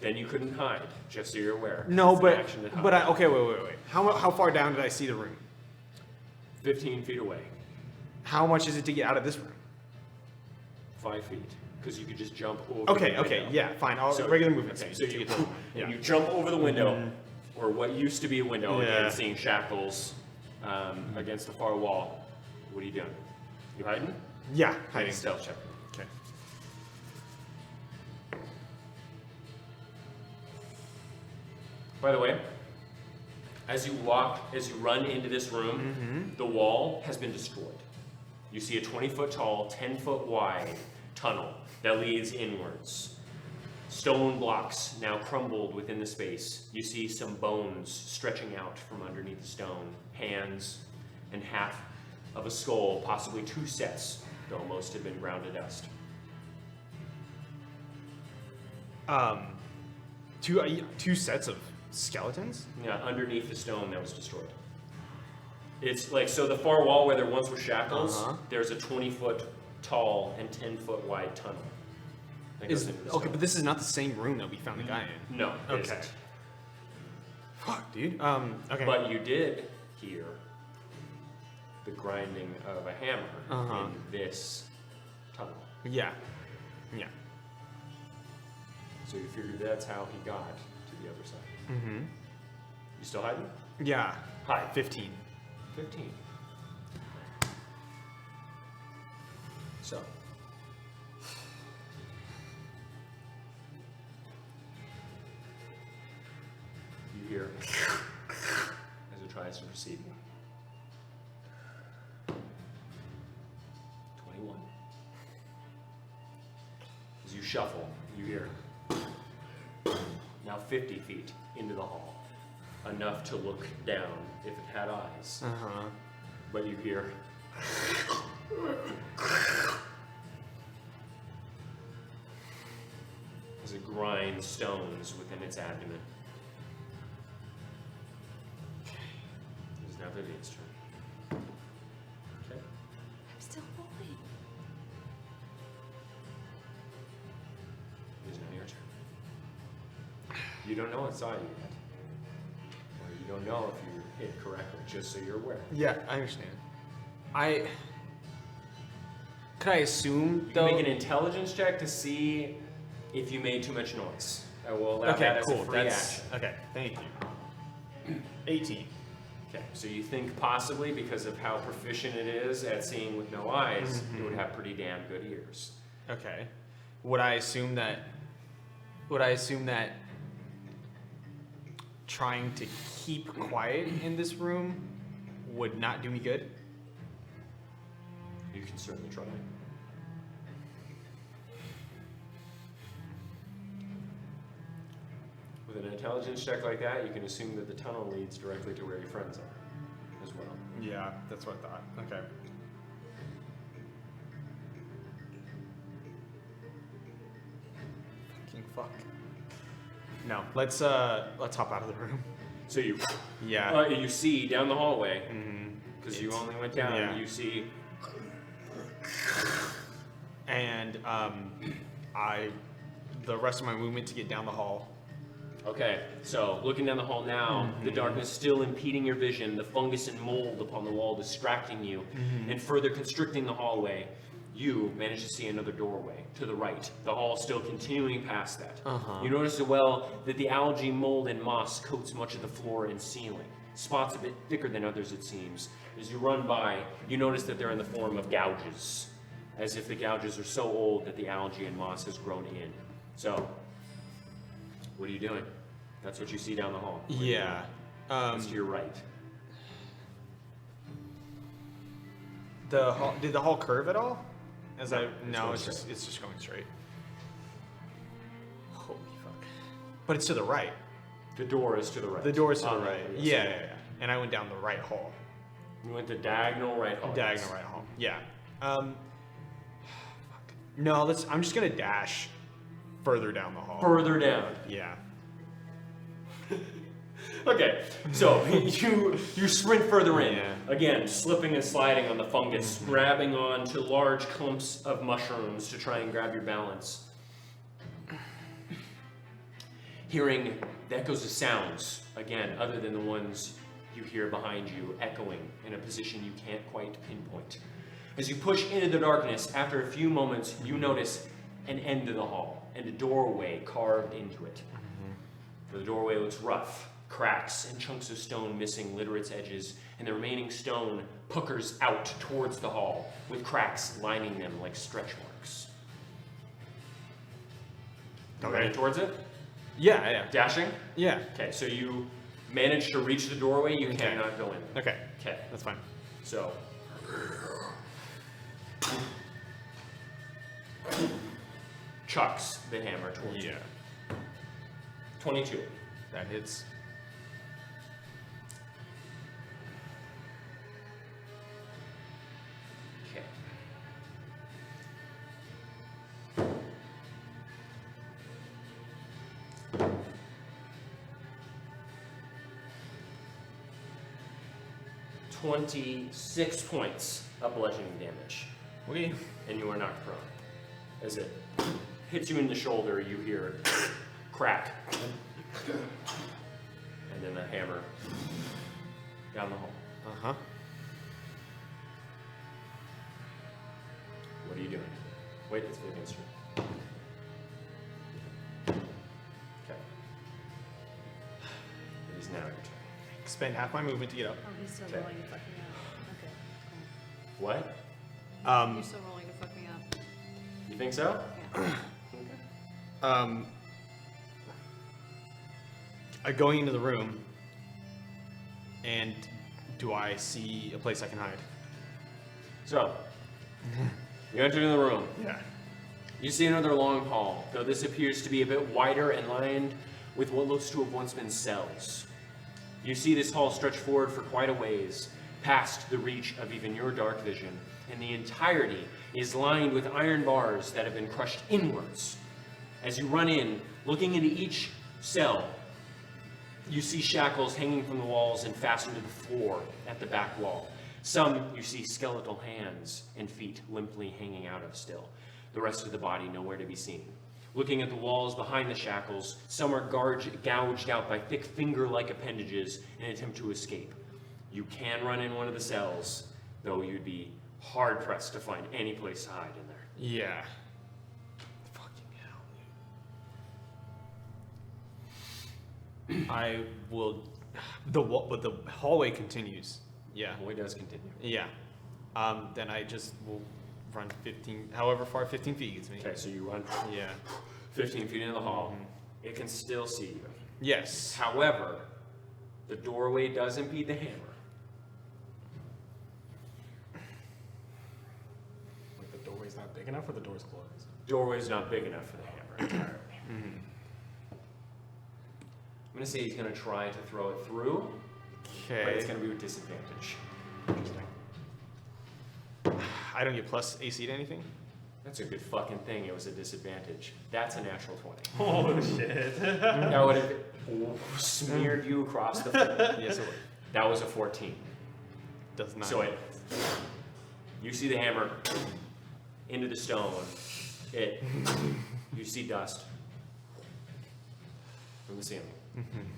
then you couldn't hide, just so you're aware. No, It's an but action to hide. okay. Wait. How far down did I see the room? 15 feet away, How much is it to get out of this room? 5 feet, because you could just jump over. Okay. the window. Yeah. Fine. I'll So- regular movement. Okay, speed so to you, get to- and you jump over the window, Mm-hmm. or what used to be a window, Yeah. again, seeing shackles against the far wall. What are you doing? You hiding? Yeah, Make a hiding. stealth check. Okay. By the way, as you run into this room, the wall has been destroyed. You see a 20-foot tall, 10-foot wide tunnel that leads inwards. Stone blocks now crumbled within the space. You see some bones stretching out from underneath the stone, hands, and half of a skull, possibly 2 sets, though most have been ground to dust. Two sets of skeletons? Yeah, underneath the stone that was destroyed. It's like, so the far wall where there once were shackles, there's a 20-foot tall and 10-foot wide tunnel. that goes into the Okay, stone. but this is not the same room that we found the guy in. No, it Okay. isn't. Fuck, dude. Okay. But you did hear the grinding of a hammer in this tunnel. Yeah. Yeah. So you figured that's how he got to the other side. Mm-hmm. You still hiding? Yeah. Hide. 15. 15. So. You hear as it tries to perceive you. 21. As you shuffle, you hear now 50 feet into the hall. Enough to look down if it had eyes. Uh-huh. But you hear as it grinds stones within its abdomen. It is now Vivian's turn. Okay. I'm still rolling. It is now your turn. You don't know what saw you yet. Or you don't know if you hit correctly, just so you're aware. Yeah, I understand. Could I assume, You though? can make an intelligence check to see if you made too much noise. I will allow that as a free action. Okay, thank you. 18. Okay, so you think possibly because of how proficient it is at seeing with no eyes, it would have pretty damn good ears. Okay. Would I assume that trying to keep quiet in this room would not do me good? You can certainly try. With an intelligence check like that, you can assume that the tunnel leads directly to where your friends are, as well. Yeah, that's what I thought. Okay. Fucking fuck. No, let's hop out of the room. So you, Yeah. you see down the hallway, Mhm. because you only went down. Yeah. You see And the rest of my movement to get down the hall. Okay, so looking down the hall now, the darkness still impeding your vision, the fungus and mold upon the wall distracting you, and further constricting the hallway, you manage to see another doorway to the right, the hall still continuing past that. You notice as well that the algae, mold, and moss coats much of the floor and ceiling. Spots a bit thicker than others, it seems. As you run by, you notice that they're in the form of gouges, as if the gouges are so old that the algae and moss has grown in. So, what are you doing? That's what you see down the hall. What are you Yeah. doing? It's to your right. The hall, did the hall curve at all? No, it's No, going it's straight. just going straight. Holy fuck! But it's to the right. The door is to the right. The door is to the On right. yes, Yeah, so yeah, yeah. And I went down the right hall. You went the diagonal right hall. Diagonal right hall. Yeah. Fuck. No, I'm just gonna dash further down the hall. Further down. Yeah. Okay, so you sprint further in. Yeah. Again, slipping and sliding on the fungus, grabbing on to large clumps of mushrooms to try and grab your balance. Hearing the echoes of sounds, again, other than the ones you hear behind you, echoing in a position you can't quite pinpoint. As you push into the darkness, after a few moments, you notice an end to the hall and a doorway carved into it. The doorway looks rough, Cracks and chunks of stone missing litter its edges, and the remaining stone puckers out towards the hall, with cracks lining them like stretch marks. You Okay. running towards it? Yeah, yeah. Dashing? Yeah. Okay, so you manage to reach the doorway, you Okay. cannot go in. Okay, Okay, that's fine. so. Chucks the hammer towards you. 22. That hits. Okay. "26 points of bludgeoning damage, Okay. and you are knocked prone. As it hits you in the shoulder, you hear crack, and then the hammer down the hall. Uh-huh. What are you doing? Wait, it's for the against you. Okay. It is now your turn. Spend half my movement to get up. Oh, he's still Okay. rolling to fuck me up. Okay, What? cool. You're still rolling to fuck me up. You think so? Yeah. Going into the room, and do I see a place I can hide? So, you enter in the room. Yeah. You see another long hall, though this appears to be a bit wider and lined with what looks to have once been cells. You see this hall stretch forward for quite a ways, past the reach of even your dark vision, and the entirety is lined with iron bars that have been crushed inwards. As you run in, looking into each cell, you see shackles hanging from the walls and fastened to the floor at the back wall. Some you see skeletal hands and feet limply hanging out of still. The rest of the body nowhere to be seen. Looking at the walls behind the shackles, some are gouged out by thick finger-like appendages in an attempt to escape. You can run in one of the cells, though you'd be hard-pressed to find any place to hide in there. Yeah. Fucking hell. I will. But the hallway continues. Yeah. The hallway does continue. Yeah. Then I just will run 15, however far 15 feet gets me. Okay, so you run Yeah. 15 feet into the hall. It can still see you. Yes. However, the doorway does impede the hammer. Like the doorway's not big enough or the door's closed? Doorway's not big enough for the hammer entirely. I'm gonna say he's gonna try to throw it through, but it's Okay. gonna be with disadvantage. Interesting. I don't get plus AC to anything? That's a good fucking thing. It was a disadvantage. That's a natural 20. Oh shit. That would have smeared you across the floor. Yes, it would. That was a 14. Does not. So you see the hammer into the stone. You see dust from the ceiling,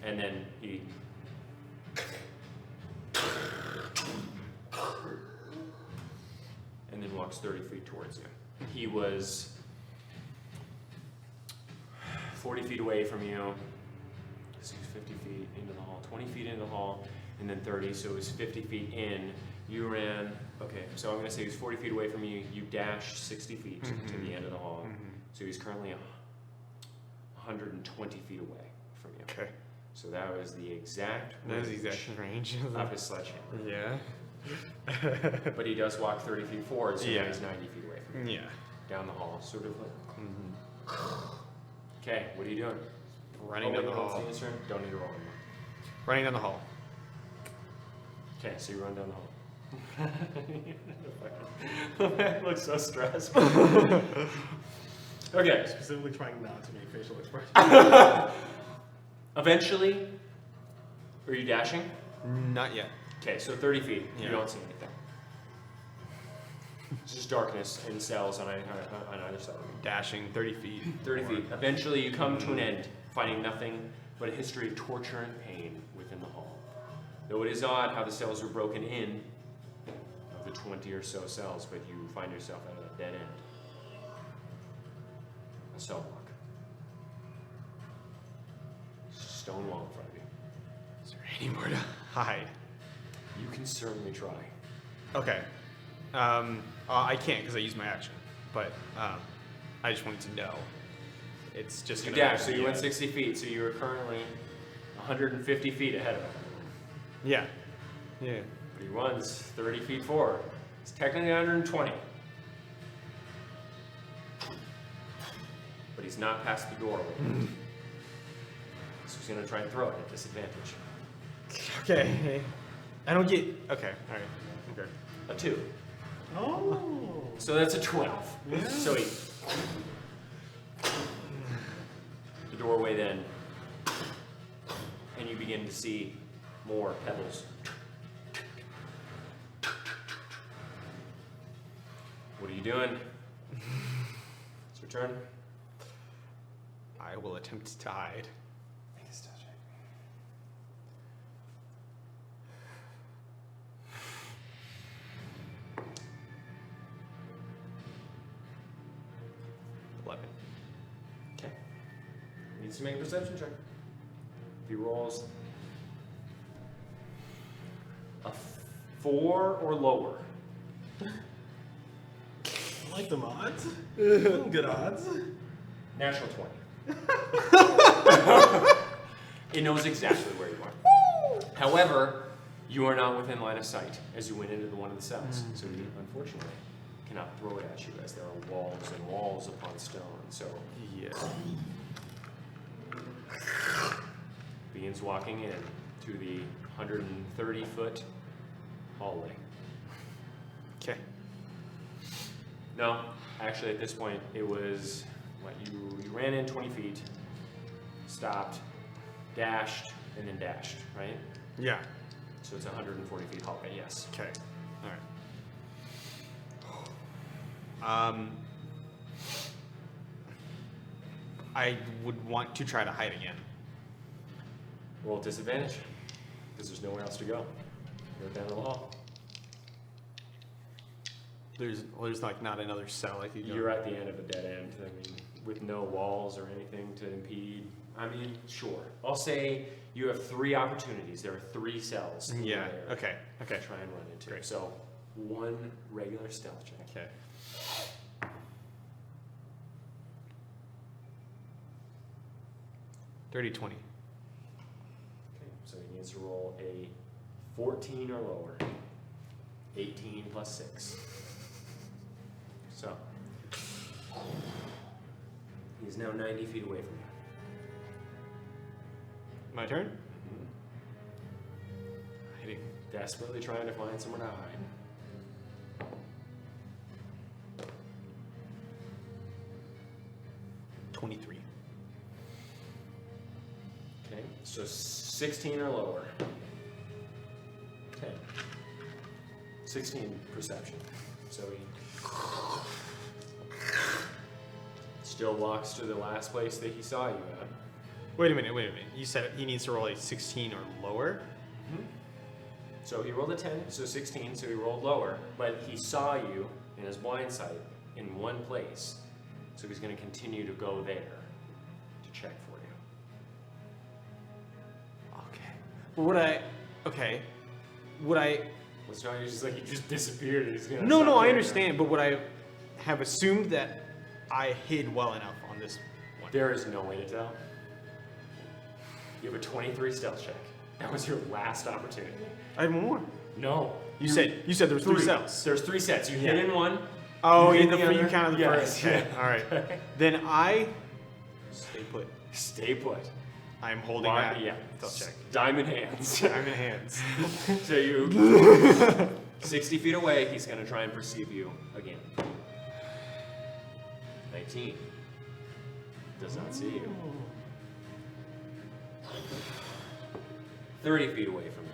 and then he and then walks 30 feet towards you. He was 40 feet away from you. So he's 50 feet into the hall, 20 feet into the hall, and then 30, so it was 50 feet in. You ran, okay, so I'm gonna say he was 40 feet away from you. You dashed 60 feet to the end of the hall. So he's currently 120 feet away from you. Okay. So that was the exact That is the range exact range. of his sledgehammer. Yeah. But he does walk 30 feet forward, so Yeah. now he's 90 feet away from you. Yeah. Down the hall, sort of like. Okay, what are you doing? Running Oh, down wait, the no, it's hall. Ian's turn. Don't need to roll anymore. Running down the hall. Okay, so you run down the hall. That looks so stressed. Okay. Specifically trying not to make facial expressions. Eventually, are you dashing? Not yet. Okay, so 30 feet. You Yeah. don't see anything. It's just darkness and cells on either side of you. Dashing 30 feet. 30 feet. Eventually, you come to an end, finding nothing but a history of torture and pain within the hall. Though it is odd how the cells were broken in, of the 20 or so cells, but you find yourself at a dead end. A cell block. Stone wall in front of you. anywhere to hide. You can certainly try. Okay. I can't because I used my action, but I just wanted to know. It's just You gonna dash, so you went 60 feet, so you are currently 150 feet ahead of him. Yeah. Yeah. But he runs 30 feet forward. It's technically 120. But he's not past the doorway. So he's going to try and throw it at disadvantage. Okay. I don't get. Okay. All right. Okay. A 2. Oh. So that's a 12. Yeah. So he. The doorway then. And you begin to see more pebbles. What are you doing? It's your turn. I will attempt to hide. Make a stealth check. Okay. Needs to make a perception check. If he rolls a 4 or lower. I like them odds. Good odds. Natural 20. It knows exactly where you are. However, you are not within line of sight as you went into one of the cells. So you, unfortunately, cannot throw it at you as there are walls and walls upon stone. So Yeah. begins walking in to the 130-foot hallway. Okay. No, actually at this point it was what you ran in 20 feet, stopped, dashed, and then dashed, right? Yeah. So it's 140 feet hallway, yes. Okay. All right. I would want to try to hide again. Roll disadvantage, because there's nowhere else to go. You're down the hall. There's like not another cell I could go. You're at the end of a dead end. I mean, with no walls or anything to impede. I mean, sure. I'll say you have 3 opportunities. There are 3 cells. in Yeah. there Okay. Okay. To try and run into. Great. So 1 regular stealth check. Okay. Dirty 20. Okay, so he needs to roll a 14 or lower. 18 plus 6. So he's now 90 feet away from you. My turn? Hiding. Desperately trying to find somewhere to hide. Okay, so 16 or lower. Okay. 16 perception. So he still walks to the last place that he saw you at. Wait a minute. You said he needs to roll a 16 or lower? So he rolled a 10, so 16, so he rolled lower, but he saw you in his blind sight in one place. So he's going to continue to go there to check for you. Okay. Would I... What's wrong? You're just like, he just disappeared and he's going to... No, I understand, but would I have assumed that I hid well enough on this one? There is no way to tell. You have a 23 stealth check. That was your last opportunity. I had one more. No. You said there was 3 cells. There's 3 sets. You hit in one. Oh, you in hit the you other. counted the Yes. first. Okay. All right. Then I stay put. Stay put. I'm holding Why- that. Yeah. Stealth check. Diamond hands. I'm in hands. So you 60 feet away, he's going to try and perceive you again. 19. Does not see you. 30 feet away from you.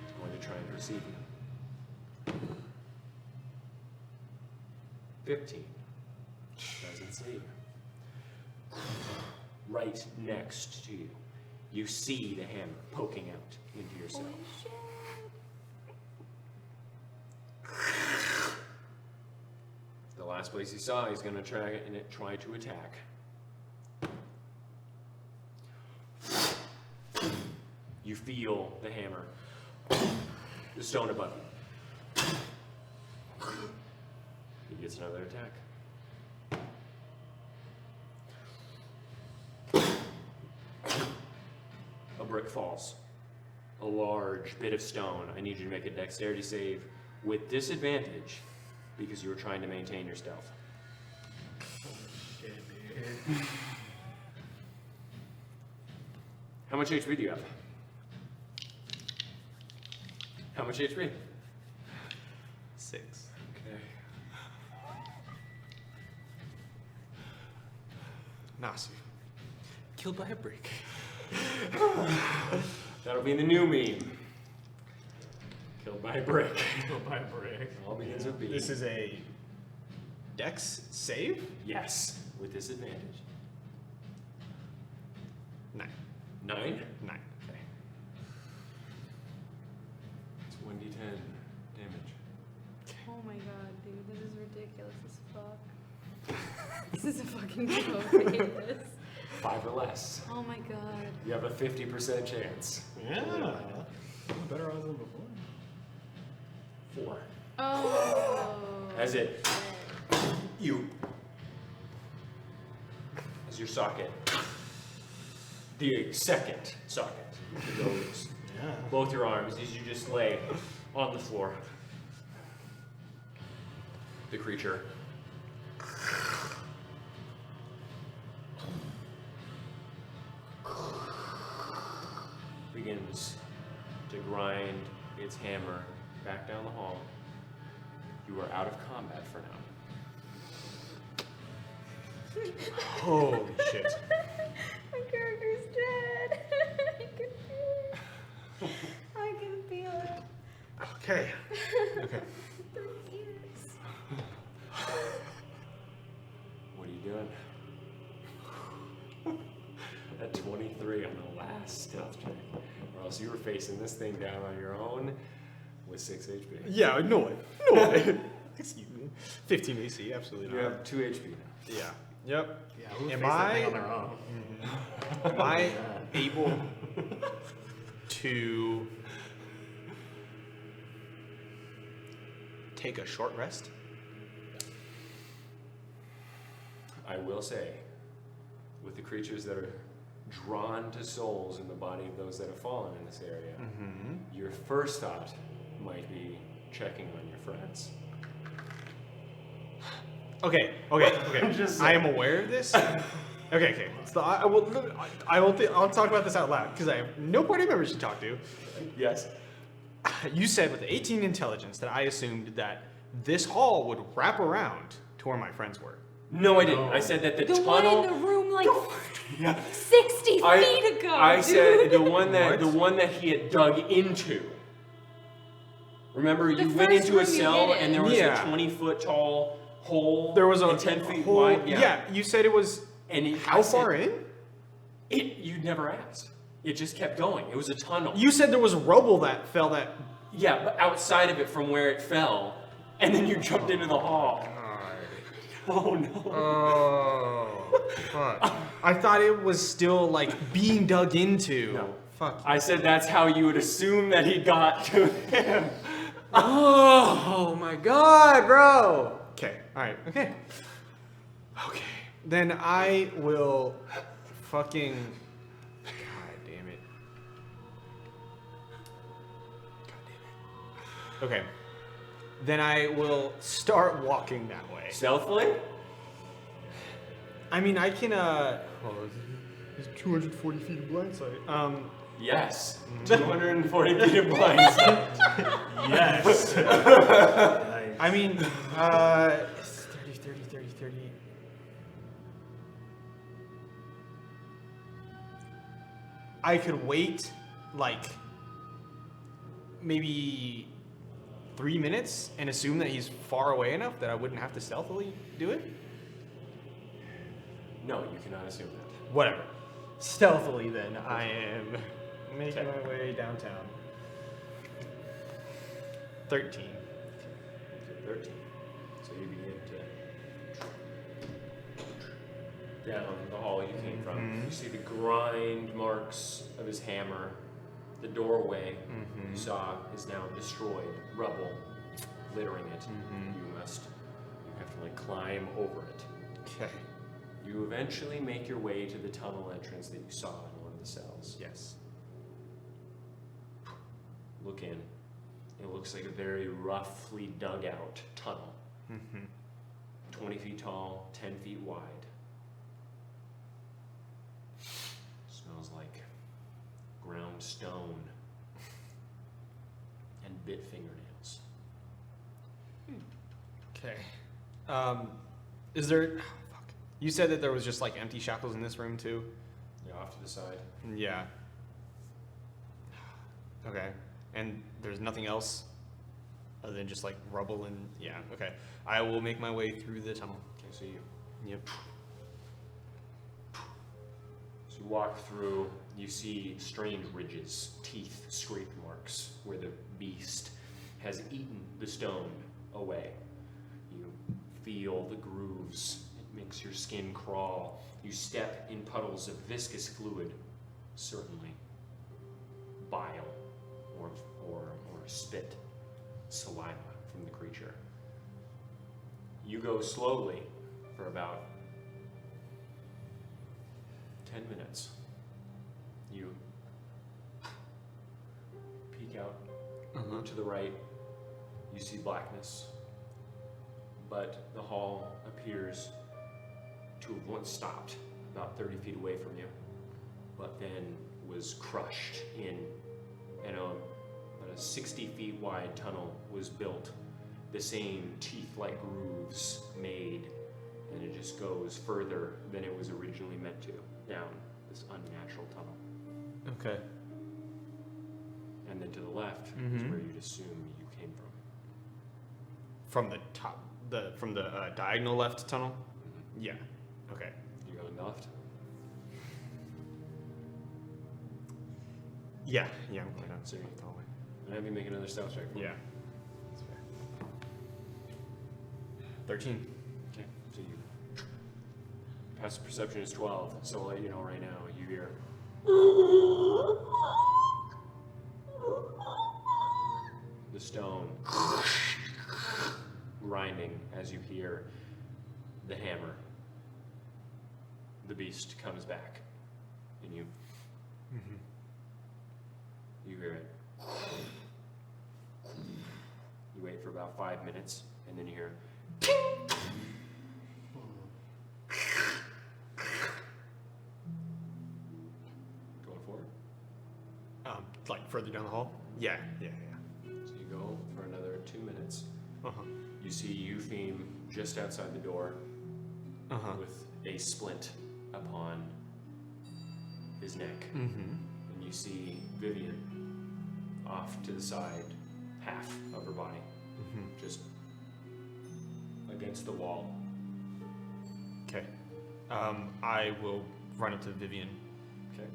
He's going to try and perceive you. 15. Doesn't see you. Right next to you, you see the hammer poking out into your cell. The last place he saw, he's going to try to attack. You feel the hammer, the stone above you. He gets another attack. A brick falls. A large bit of stone. I need you to make a dexterity save with disadvantage because you were trying to maintain your stealth. How much HP do you have? How much HP? 6. Okay. Nasu. Killed by a brick. That'll be the new meme. Killed by a brick. Killed by a brick. All begins with B. This is a dex save? Yes, with disadvantage. 9. 9? 9. Okay. It's 1d10 damage. Oh my god, dude, this is ridiculous as fuck. This is a fucking joke. I hate this. 5 or less. Oh my god. You have a 50% chance. Yeah. Better odds than before. 4. Oh. As it, you, as your socket, the second socket goes both your arms as you just lay on the floor. The creature begins to grind its hammer back down the hall. You are out of combat for now. Holy shit. My character's dead. I can feel it. I can feel it. Okay. Okay. 3 years. What are you doing? At 23 on the last stealth check. Or else you were facing this thing down on your own with 6 HP. Yeah, no way. No way. Excuse me. 15 AC, absolutely You not. have 2 HP now. Yeah. Yep. Yeah, who Am faced that I- thing on their own? Am I able to take a short rest? I will say, with the creatures that are drawn to souls in the body of those that have fallen in this area, your first thought might be checking on your friends. Okay. I'm just I saying. am aware of this. Okay. So I'll talk about this out loud because I have no party members to talk to. Yes? You said with 18 intelligence that I assumed that this hall would wrap around to where my friends were. No, I didn't. I said that the The tunnel. one in the room like Yeah. 60 feet ago. I dude. said the one What? that he had dug into. Remember, The you went first into a room you cell hid in. and there was Yeah. a 20-foot tall hole. There was a and 10 feet whole, wide. Yeah, you said it was And how far in? You never asked. It just kept going. It was a tunnel. You said there was rubble that fell that. Yeah, but outside of it from where it fell, and then you jumped into the hall. Oh no. Oh, fuck. I thought it was still like being dug into. No. Fuck. I said that's how you would assume that he got to him. Oh my god, bro. Okay, alright, okay. Okay. Then I will fucking. God damn it. Okay. Then I will start walking that way. Stealthily? I mean, I can, there's 240 feet of blind sight. Yes. 240 feet of blind sight. Yes. I mean, 30. I could wait, like, maybe 3 minutes and assume that he's far away enough that I wouldn't have to stealthily do it? No, you cannot assume that. Whatever. Stealthily, then, I am making my way downtown. 13. 13. So you begin to down the hall you came from. You see the grind marks of his hammer The doorway you saw is now destroyed, rubble littering it. You have to like climb over it. Okay. You eventually make your way to the tunnel entrance that you saw in one of the cells. Yes. Look in. It looks like a very roughly dug out tunnel. 20 feet tall, 10 feet wide. Smells like ground stone and bit fingernails. Okay. Is there... Oh, fuck. You said that there was just like empty shackles in this room too? Yeah, off to the side. Yeah. Okay. And there's nothing else other than just like rubble and... Yeah, okay. I will make my way through the tunnel. Okay, so you Yep. So you walk through, you see strange ridges, teeth, scrape marks, where the beast has eaten the stone away. You feel the grooves. It makes your skin crawl. You step in puddles of viscous fluid, certainly bile or spit, saliva from the creature. You go slowly for about 10 minutes. You peek out to the right. You see blackness, but the hall appears to have once stopped about 30 feet away from you, but then was crushed in, and about a 60 feet wide tunnel was built. The same teeth-like grooves made, and it just goes further than it was originally meant to, down this unnatural tunnel. Okay. And then to the left is where you'd assume you came from. From the top, from the diagonal left tunnel? Yeah. Okay. You're going left? Yeah. Yeah, I'm going down. So you and have you make another stealth check. Yeah. That's fair. 13. Okay. So you passive perception is 12, so I'll let you know right now. You hear the stone grinding as you hear the hammer. The beast comes back, and you hear it. You wait for about 5 minutes, and then you hear going forward. Like further down the hall? Yeah. So you go for another 2 minutes. Uh-huh. You see Eupheme just outside the door Uh-huh. with a splint upon his neck. Mm-hmm. And you see Vivian off to the side, half of her body, just against the wall. Okay. I will run up to Vivian. Okay.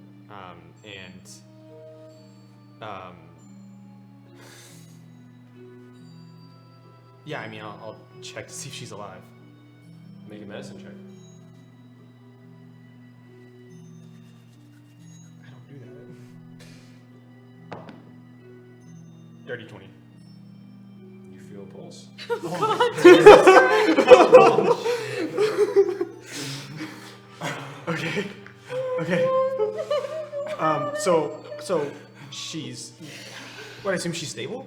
Yeah, I mean, I'll check to see if she's alive. Make a medicine check. I don't do that. Dirty 20. You feel a pulse. Okay. So she's. What? I assume she's stable.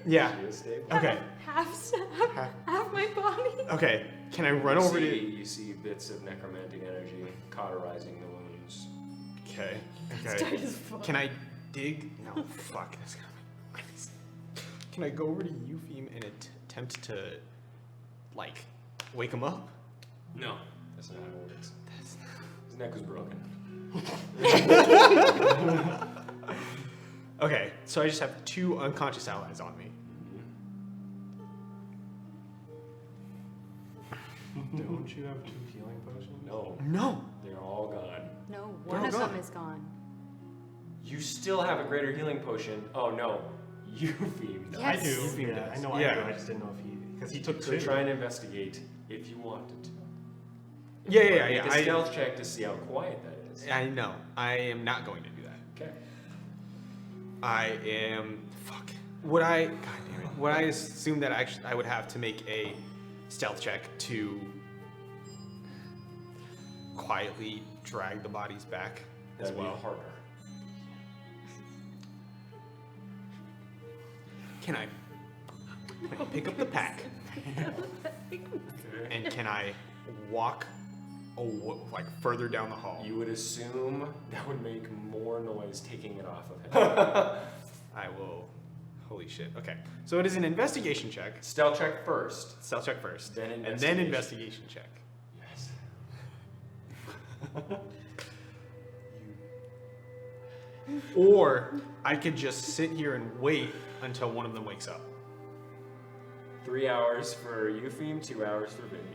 Yeah. She is stable. Okay. Half staff, half my body. Okay. Can I run over to? You see bits of necromantic energy cauterizing the wounds. Okay. Tight as fuck. Can I dig? No. Fuck. That's gonna be crazy. Can I go over to Eupheme and attempt to, like, wake him up? No, that's not how it works. His neck was broken. Okay, so I just have 2 unconscious allies on me. Don't you have 2 healing potions? No. They're all gone. No, They're one all of gone. them is gone. You still have a greater healing potion. Oh no, Eupheme does. Yes. I do. Eupheme Yeah, does. I know Yeah. I do. I just didn't know if he... Because he took 2. So try and investigate if you wanted to. Yeah. Make a stealth check to see how quiet that is. I know. I am not going to do that. Okay. I am. Fuck. Would I? God damn it. Would I assume that I would have to make a stealth check to quietly drag the bodies back as That'd well? be harder. Can I pick up the pack? And can I walk like further down the hall? You would assume that would make more noise taking it off of him. I will. Holy shit. Okay. So it is an investigation check. Stealth check first. Stealth check first. Then and then investigation check. Yes. Or I could just sit here and wait until one of them wakes up. 3 hours for Eupheme, 2 hours for Vivian.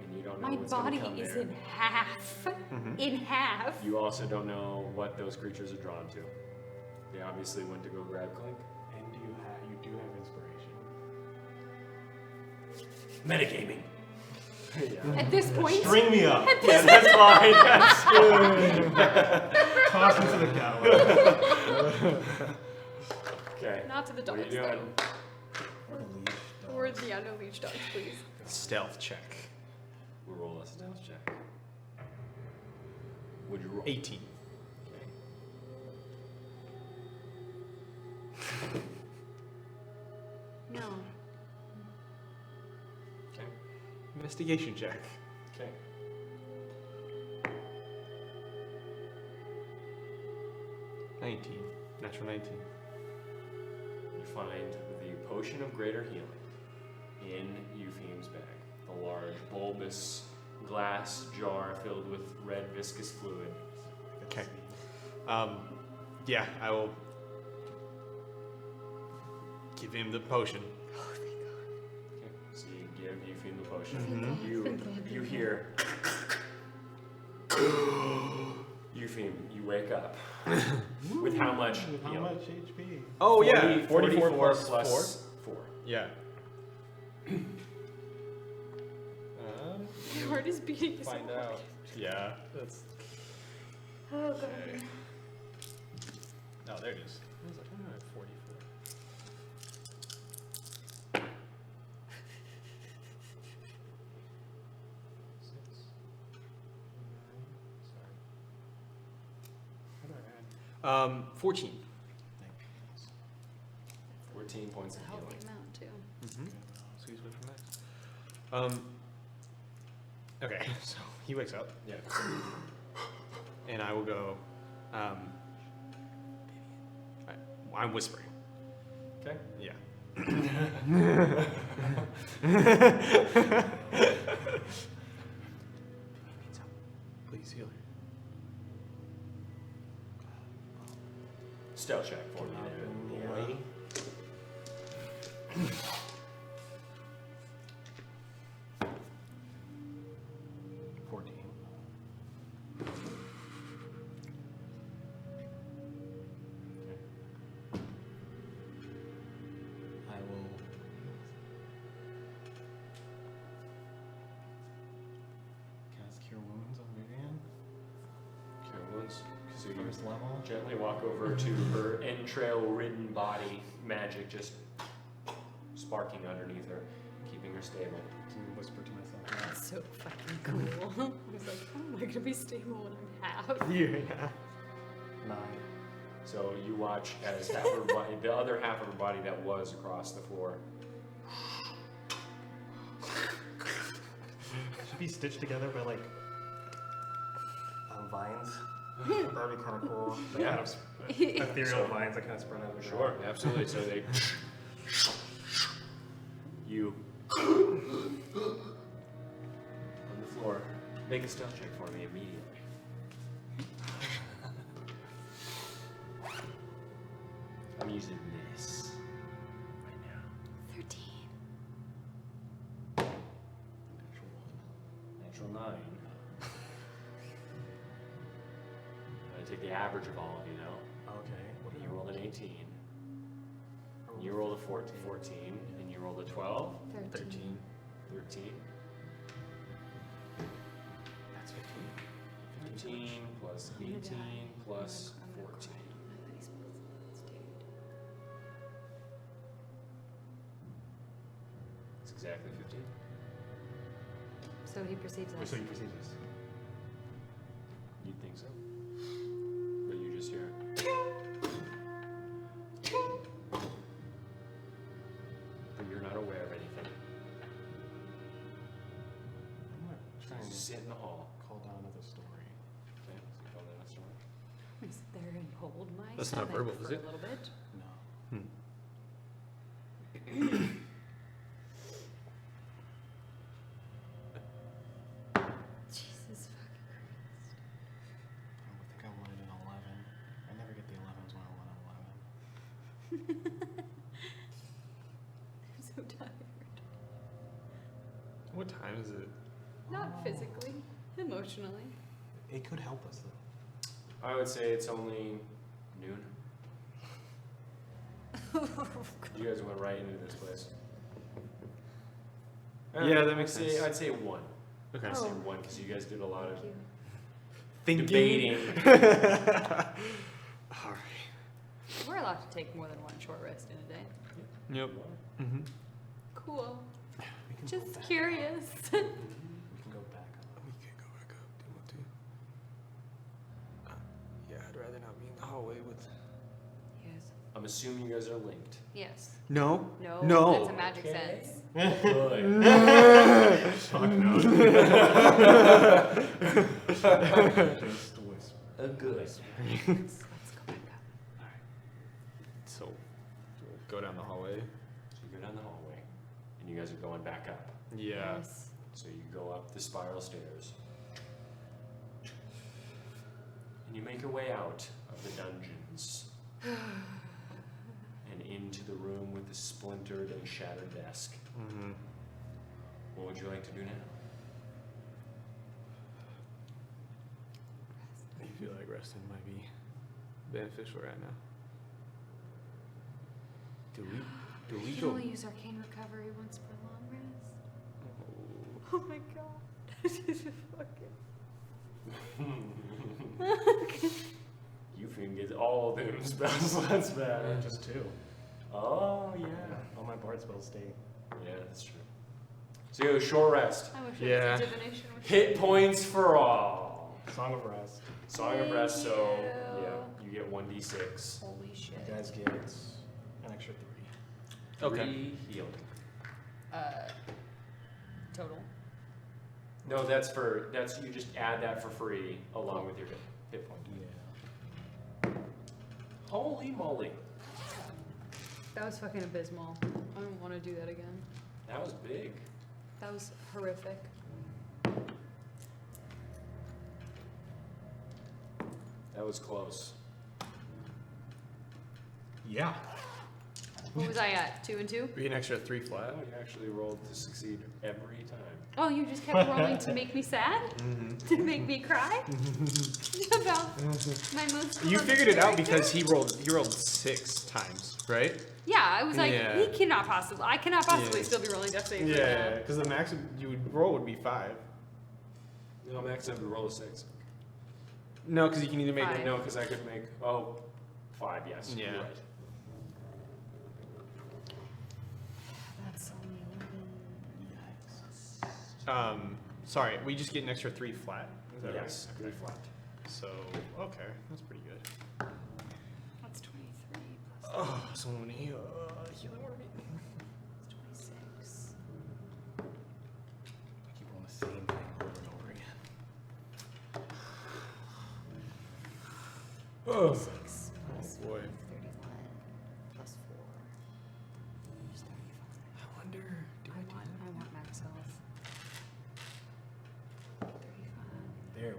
And you don't know My what's gonna body come is there. in half. Mhm. In half. You also don't know what those creatures are drawn to. They obviously went to go grab Clink. And you do have inspiration. Metagaming. Yeah. At this point, String me up. Yeah, that's fine. That's Toss me to the cow. okay. not to the What are dogs you doing? though. Or the unleashed dogs, please. Stealth check. We'll roll a stealth check. Would you roll? 18. Okay. No. Okay. Investigation check. Okay. Natural 19. You find the potion of greater healing in Eupheme's bag. The large, bulbous glass jar filled with red viscous fluid. Okay. Yeah, I will give him the potion. Okay. So you give Eupheme the potion. Mhm. You hear. Eupheme, you wake up. With how much How healing? much HP? Oh, yeah. 44 plus plus 4. Yeah. My heart is beating so Find hard. out. Yeah, that's. Oh god. Okay. Oh, there it is. What was it? 44. How do I add? 14. 14 points of It's a healthy healing. amount too. Mm-hmm. Squeeze away from next. Okay, so he wakes up, Yeah. and I will go. I'm whispering. Okay. Yeah. Please heal her. Stealth check for me there, boy. I will cast Cure Wounds on Vivian. Cure wounds. So you First level. gently walk over to her entrail-ridden body, magic just sparking underneath her, keeping her stable. To whisper to myself. That's so fucking cool. I was like, how am I gonna be stable when I'm half? Yeah. 9. So you watch as half her body, the other half of her body that was across the floor. Should be stitched together by like vines. That'd be kind of cool. Like, Yeah. kind of ethereal So- vines that kind of spread out. over the Sure, ground. absolutely. So they. You. On the floor. Make a stealth check for me immediately. I'm using this right now. 13. Natural 9. I take the average of all of you now. Okay. What And did you I rolled an roll? 18. And you rolled a 14. And you rolled a 12. 13. 13. That's 15. 15 plus 18 plus 14. It's exactly 15. So he perceives Or us. so he perceives us. You'd think so. But you just hear it. But you're not aware of anything. I'm gonna try and Sit in the hall. call down another story. Okay, so you call that a story. Sit there and hold my That's not stomach verbal, for is it? a little bit. No. Jesus fucking Christ. I think I wanted an 11. I never get the 11s when I want an 11. I'm so tired. What time is it? Not physically, emotionally. It could help us though. I would say it's only noon. You guys went right into this place. Yeah, that makes sense. I'd say 1. Okay. I'd say Oh. 1 because you guys did a lot of Thank you. debating. All right. We're allowed to take more than one short rest in a day. Yep. Mm-hmm. Cool. We can go Just back. curious. We can go back up. We can go back up. Do you want to? Yeah, I'd rather not be in the hallway with. Yes. I'm assuming you guys are linked. Yes. No. No. No. That's a magic Okay. sense. Good. Fuck no. Just whisper. Good. Let's go back up. So, we'll go down the hallway. So you go down the hallway, and you guys are going back up. Yeah. Yes. So you go up the spiral stairs, and you make your way out of the dungeons, and into the room with the splintered and shattered desk. Mm-hmm. What would you like to do now? I feel like resting might be beneficial right now. Do we You can go? only use Arcane Recovery once per long rest. Oh my god. This is fucking. You can get all them spells. That's bad. Just 2. Oh yeah. All my bard spells stay. Yeah, that's true. So you have a short rest. I wish Yeah. it was divination. Hit points for all. Song of Rest. Song of Rest. So Thank yeah, you get 1d6. Holy shit. You guys get an extra 3. Okay. 3 healing. Total. No, that's you just add that for free along with your hit point. Yeah. Holy moly. That was fucking abysmal. I don't want to do that again. That was big. That was horrific. That was close. Yeah. What was I at? 2 and 2? We get an extra 3 flat. Oh, you actually rolled to succeed every time. Oh, you just kept rolling to make me sad? Mm-hmm. To make me cry? About my most You beloved figured it out character? because he rolled 6 times, right? Yeah, I was like, Yeah. I cannot possibly Yeah. still be rolling death saves. Yeah, because the max you would roll would be 5. No, Max have to roll a 6. No, because you can either make Five. No, because I could make 5. Yes. Yeah. You're right. That's only 11. Yikes. Sorry, we just get an extra 3 flat. Is that Yes. right? 3 flat. So okay, that's pretty good. That's 23 plus Oh, so many healing word. 26. I keep on the same thing over and over again. Oh, 6 plus boy. 31 plus 4 is 35. I wonder. Do I want max health. 35. There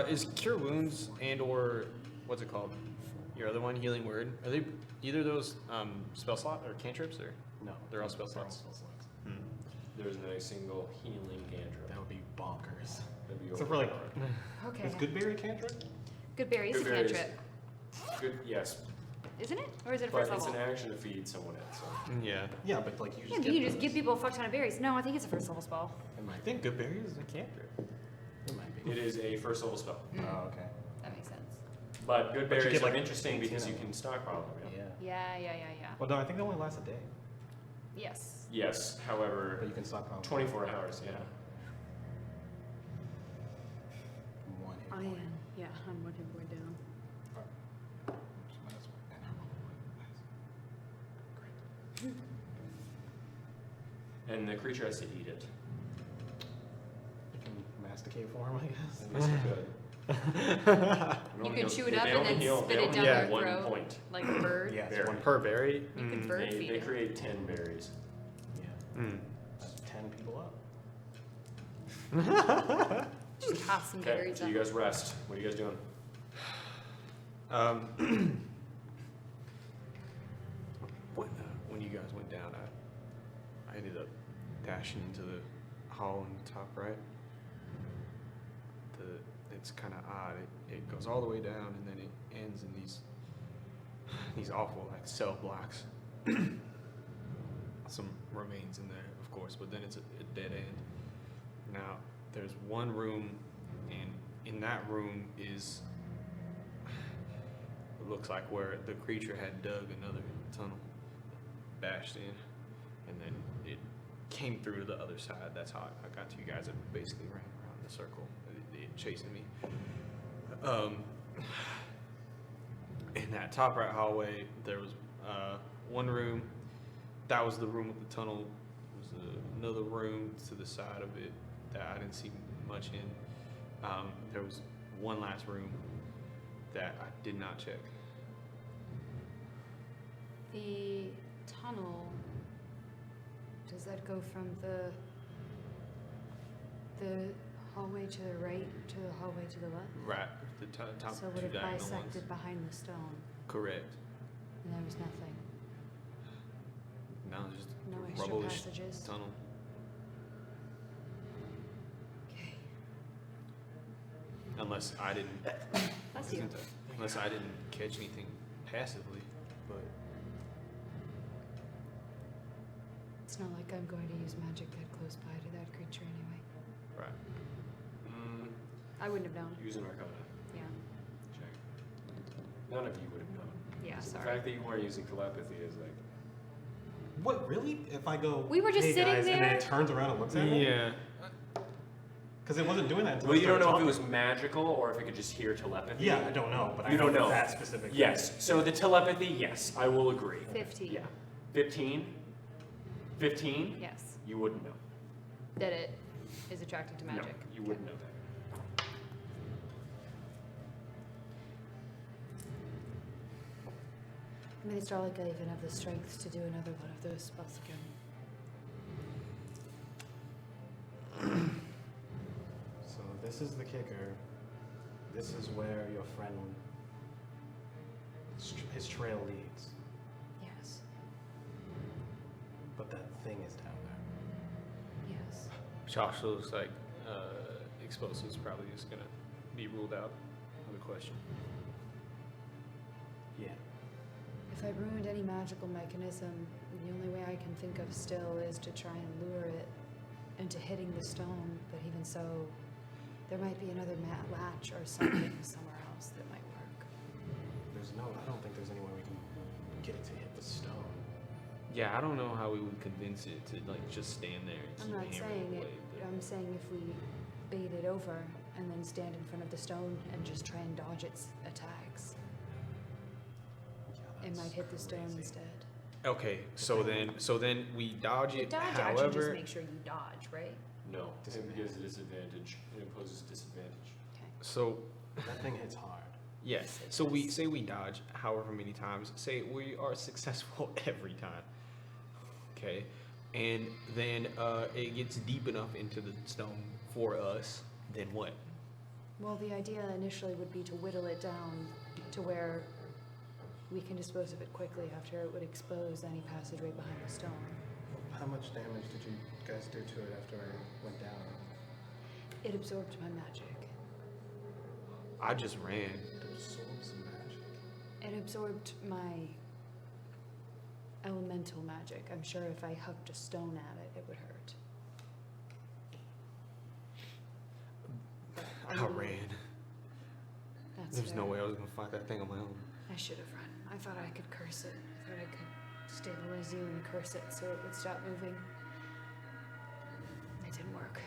we Is Cure Wounds and or what's it called? Your other one, Healing Word. Are they either of those spell slot or cantrips or? go. No. They're all spell They're all slots. spell slots. There's not a single healing cantrip. That would be bonkers. That'd be Except for like, Okay. is Goodberry cantrip? Good berry is a Good berry is- cantrip. Good. Yes, Isn't it? Or is it a but first it's level? an action to feed someone else. So. Yeah. Yeah, but like you Yeah, just but get you just those. give people a fuck ton of berries. No, I think it's a first level spell. It might I be. think Goodberry is a cantrip. It might be. It is a first level spell. Oh, okay. That makes sense. But good But you berries get, are like, interesting 18 because of you them. can stockpile them. Yeah. Yeah. Yeah. Well, no, I think they only last a day. Yes. Yes, however, But you can stockpile. 24 hours, yeah. One hit I point. am. Yeah, I'm one hit point down. And the creature has to eat it. You can masticate for him, I guess. I guess you could. You could chew it up They and only then heal- spit they it only down heal your 1 throat. point. Like a bird. Yeah, it's Berry. one Per berry? You can bird They, feed they it. create 10 berries. Yeah. Mm. That's 10 people up. Just toss some Okay, berries so up. you guys rest. What are you guys doing? When you guys went down, I ended up dashing into the hall in the top right. It's kind of odd. It goes all the way down and then it ends in these awful like cell blocks. Some remains in there, of course, but then it's a dead end. Now there's one room, and in that room is it looks like where the creature had dug another tunnel, bashed in, and then it came through to the other side. That's how I got to you guys. It basically ran around the circle, it chasing me. In that top right hallway, there was one room. That was the room with the tunnel. There was another room to the side of it that I didn't see much in. There was one last room that I did not check. The tunnel, does that go from the hallway to the right to the hallway to the left? Right, the top So would two it diagonal ones. bisected behind the stone, Correct. and there was nothing? No, just No extra rubble-ish passages? tunnel. Okay. Unless I didn't. Bless you. Unless I didn't catch anything passively, but It's not like I'm going to use magic that close by to that creature anyway. right. I wouldn't have known. Use an arcana Yeah. check. None of you would have known. Yeah, The sorry. fact that you weren't using telepathy is like, What, really? If I go, We were just hey sitting guys, and then there. it turns around and looks at me? Yeah. Because it wasn't doing that until well, I you don't know if started it was talking. magical or if it could just hear telepathy. Yeah, I don't know, but You I don't know. that specific thing. Yes. So the telepathy, yes, I will agree. 15. Yeah. 15? 15? Yes. You wouldn't know. That it is attracted to magic. No, you wouldn't know that. I mean, it's not like I even have the strength to do another one of those spells again. So this is the kicker. This is where your friend, his trail leads. Yes. But that thing is down there. Yes. Josh looks like explosives probably just gonna be ruled out of the question. Yeah. If I ruined any magical mechanism, the only way I can think of still is to try and lure it into hitting the stone. But even so, there might be another latch or something somewhere else that might work. I don't think there's any way we can get it to hit the stone. Yeah, I don't know how we would convince it to like just stand there and I'm keep not hammering saying away. it. I'm saying if we bait it over and then stand in front of the stone and just try and dodge its attacks, Yeah, it might that's hit the stone crazy. instead. Okay, so then we dodge You it. dodge it, actually just However, make sure you dodge, right? No. It Disadvantage. gives a disadvantage. It imposes disadvantage. Okay. so That thing hits hard. yes. So we say we dodge however many times. Say we are successful every time. Okay, and then it gets deep enough into the stone for us. Then what? Well, the idea initially would be to whittle it down to where we can dispose of it quickly after it would expose any passageway behind the stone. How much damage did you guys do to it after I went down? It absorbed my magic. I just ran. It absorbs some magic. It absorbed my elemental magic. I'm sure if I hucked a stone at it, it would hurt. I ran. That's There's no fair. way I was gonna fight that thing on my own. I should have run. I thought I could curse it. I thought I could stabilize stabilize you and curse it so it would stop moving. It didn't work.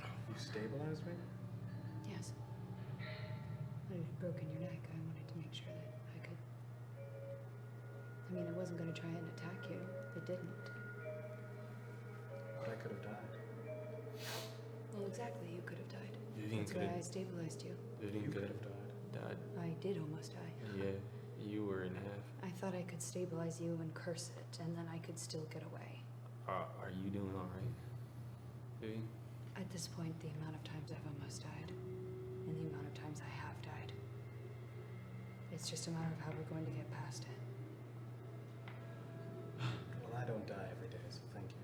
You stabilized me? Yes. When you'd broken your neck, I wanted to make sure that I could. I mean, I wasn't going to try and attack you. It didn't. But I could have died. Well, exactly, you could have died. Vivian That's could why I have. stabilized you. Vivian You could could have have died. died. I did almost die. Yeah, you were in half. I thought I could stabilize you and curse it, and then I could still get away. Are you doing all right, Vivian? At this point, the amount of times I've almost died, and the amount of times I have died, it's just a matter of how we're going to get past it. Well, I don't die every day, so thank you.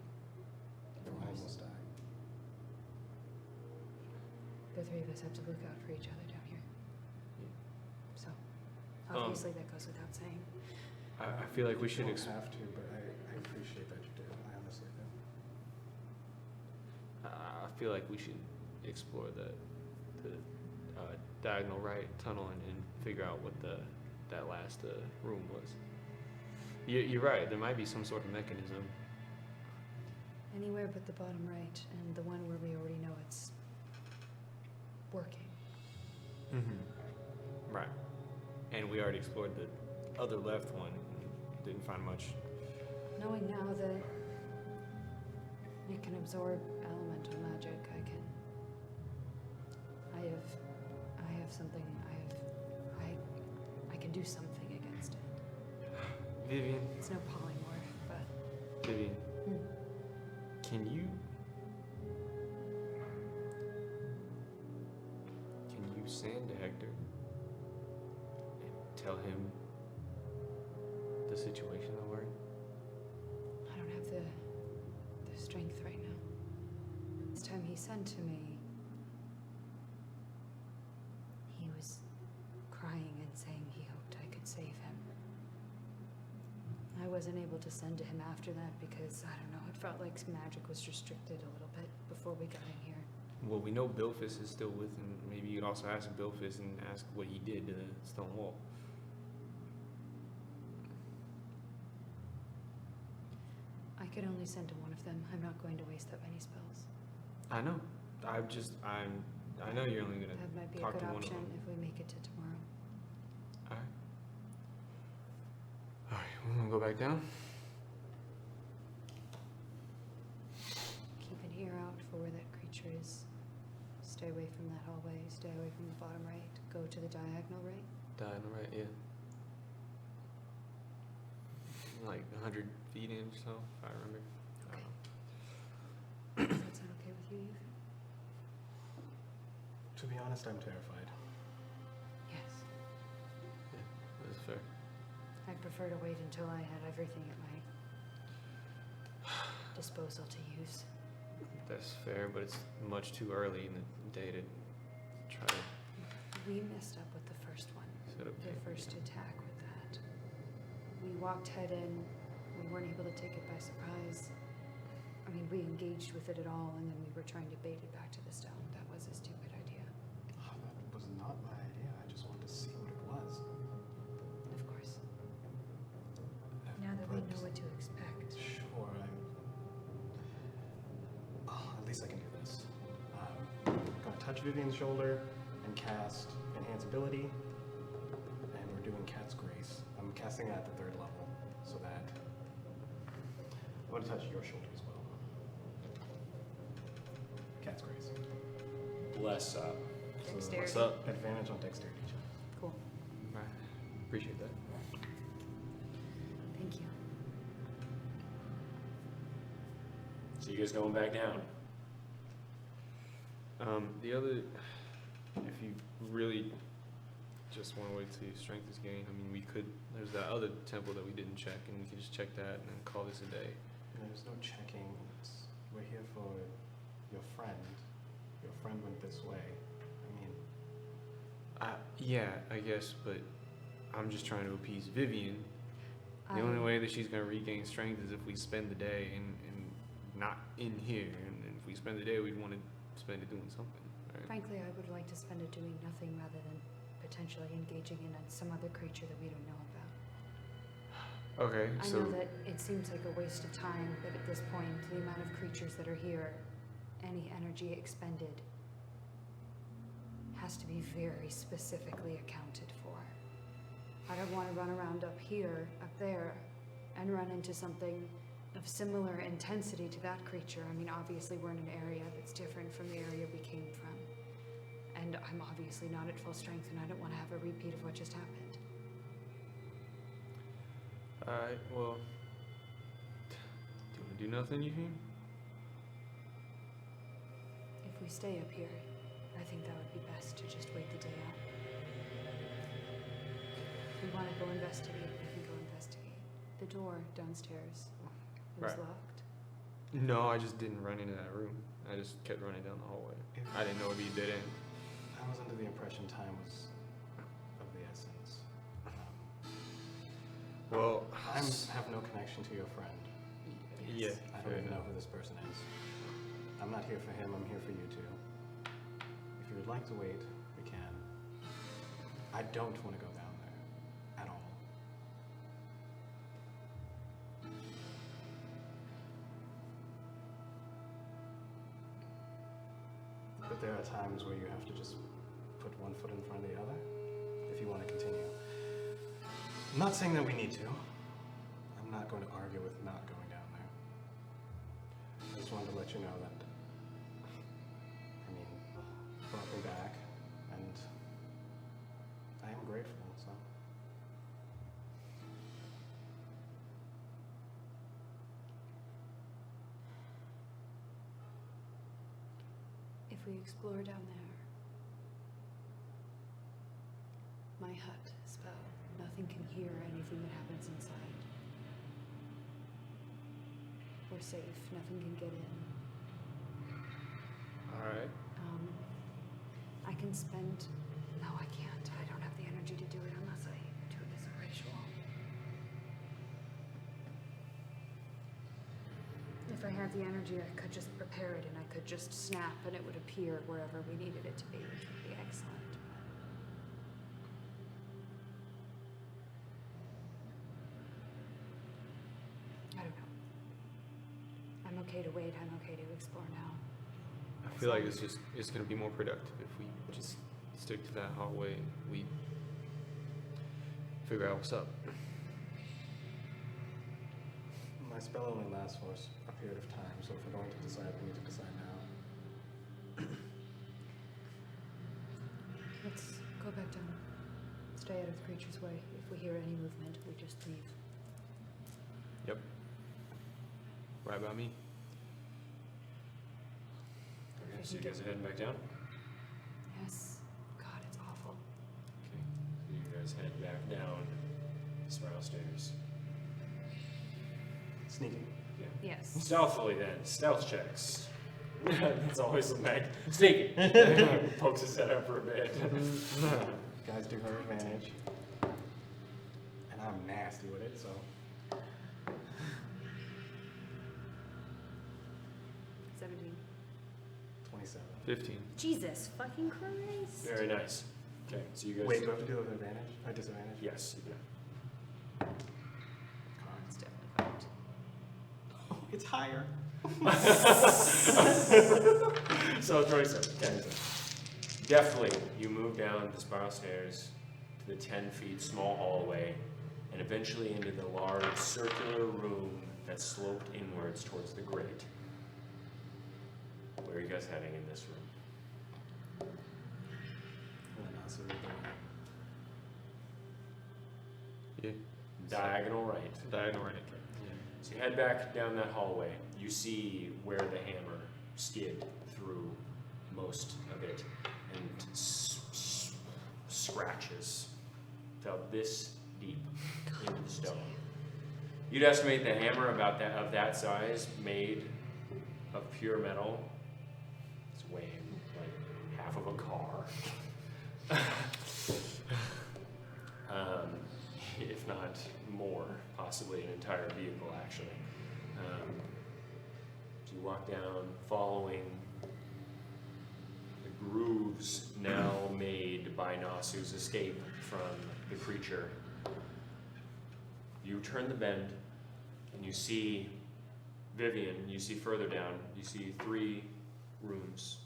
Of I course. almost died. The three of us have to look out for each other down here. Yeah. So, obviously that goes without saying. I feel like we should. You don't have to, but I appreciate that you do. I honestly do. I feel like we should explore the diagonal right tunnel and figure out what that last room was. You're right. There might be some sort of mechanism. Anywhere but the bottom right, and the one where we already know it's working. Mm-hmm. Right. And we already explored the other left one. And didn't find much. Knowing now that it can absorb elemental magic, I have something, I can do something against it. Vivian. It's no polymorph, but Vivian. Can you send to Hector and tell him the situation that we're in? I don't have the strength right now. This time he sent to me, he was crying and saying he hoped I could save him. I wasn't able to send to him after that because, I don't know, it felt like magic was restricted a little bit before we got in here. Well, we know Bilfus is still with him. Maybe you could also ask Bilfus and ask what he did to the stone wall. I could only send to one of them. I'm not going to waste that many spells. I know. I know you're only gonna That might be a talk good to one option of them. if we make it to tomorrow. Alright. Alright, we're gonna go back down. Keep an ear out for where that creature is. Stay away from that hallway. Stay away from the bottom right. Go to the diagonal right. Diagonal right, yeah. Like 100 feet in or so, if I remember. Okay. Does that sound okay with you, Eve? To be honest, I'm terrified. Yes. That's fair. I'd prefer to wait until I had everything at my disposal to use. That's fair, but it's much too early in the day to try to We messed up with the first one. set up The camp first again. attack with that. We walked head in. We weren't able to take it by surprise. I mean, we engaged with it at all, and then we were trying to bait it back to the stone. That was a stupid idea. Oh, that was not my idea. I just wanted to see what it was. Of course. Now that we But- know what to expect. Sure, at least I can do this. I'm gonna touch Vivian's shoulder and cast Enhance Ability, and we're doing Cat's Grace. I'm casting it at the 3rd level, so that I'm gonna touch your shoulder as well. Cat's Grace. Bless up. So Dexterity. What's up? advantage on dexterity check. Cool. Right. Appreciate that. Thank you. So you guys going back down? The other, if you really just want to wait till your strength is gained, I mean, we could, there's that other temple that we didn't check, and we can just check that and then call this a day. There's no checking. We're here for your friend. Your friend went this way. I mean, Yeah, I guess, but I'm just trying to appease Vivian. The only way that she's going to regain strength is if we spend the day and not in here. And if we spend the day, we'd want to spend it doing something, right? Frankly, I would like to spend it doing nothing rather than potentially engaging in some other creature that we don't know about. Okay, I so know that it seems like a waste of time, but at this point, the amount of creatures that are here, any energy expended, has to be very specifically accounted for. I don't want to run around up here, up there, and run into something of similar intensity to that creature. I mean, obviously we're in an area that's different from the area we came from. And I'm obviously not at full strength, and I don't want to have a repeat of what just happened. alright, well, do you want to do nothing, Eugene? If we stay up here, I think that would be best to just wait the day out. If we want to go investigate, we can go investigate. The door downstairs was Right. locked. No, I just didn't run into that room. I just kept running down the hallway. I didn't know it'd be a dead end. I was under the impression time was of the essence. Well, I have no connection to your friend. yeah, I fair don't even know enough. who this person is. I'm not here for him, I'm here for you two. If you would like to wait, we can. I don't want to go down there. At all. But there are times where you have to just put one foot in front of the other if you want to continue. I'm not saying that we need to. I'm not going to argue with not going down there. I just wanted to let you know that, I mean, brought me back, and I am grateful, so. If we explore down there, my hut spell, nothing can hear anything that happens inside. We're safe, nothing can get in. Alright. I can spend, no I can't, I don't have the energy to do it unless I do it as a ritual. If I had the energy, I could just prepare it and I could just snap and it would appear wherever we needed it to be, which would be excellent. I don't know. I'm okay to wait, I'm okay to explore now. I feel like it's gonna be more productive if we just stick to that hallway and we figure out what's up. My spell only lasts for a period of time, so if we're going to decide, we need to decide now. Let's go back down. Stay out of the creature's way. If we hear any movement, we just leave. Yep. Right by me. Okay, so you guys are heading back down? Yes. God, it's awful. Okay, so you guys head back down the spiral stairs. Sneaking. Yeah. Yes. Stealthily then, stealth checks. That's always the mag. Sneaking. Pokes his head up for a bit. Guys do her advantage. And I'm nasty with it, so. 17. 27. 15. Jesus fucking Christ. Very nice. Okay, so you guys. Wait, do I have to do it with advantage? Or disadvantage? Yes, you do. It's definitely fucked. Oh, it's higher. So 27. Okay. Definitely, you move down the spiral stairs to the 10 feet small hallway and eventually into the large circular room that sloped inwards towards the grate. Where are you guys heading in this room? Yeah. Diagonal right. Diagonal right. So you head back down that hallway. You see where the hammer skid through most of it and scratches fell this deep into the stone. You'd estimate the hammer about that of that size, made of pure metal. It's weighing like half of a car. If not more, possibly an entire vehicle actually. So you walk down, following the grooves now made by Nasu's escape from the creature. You turn the bend, and you see Vivian. You see further down. You see 3 rooms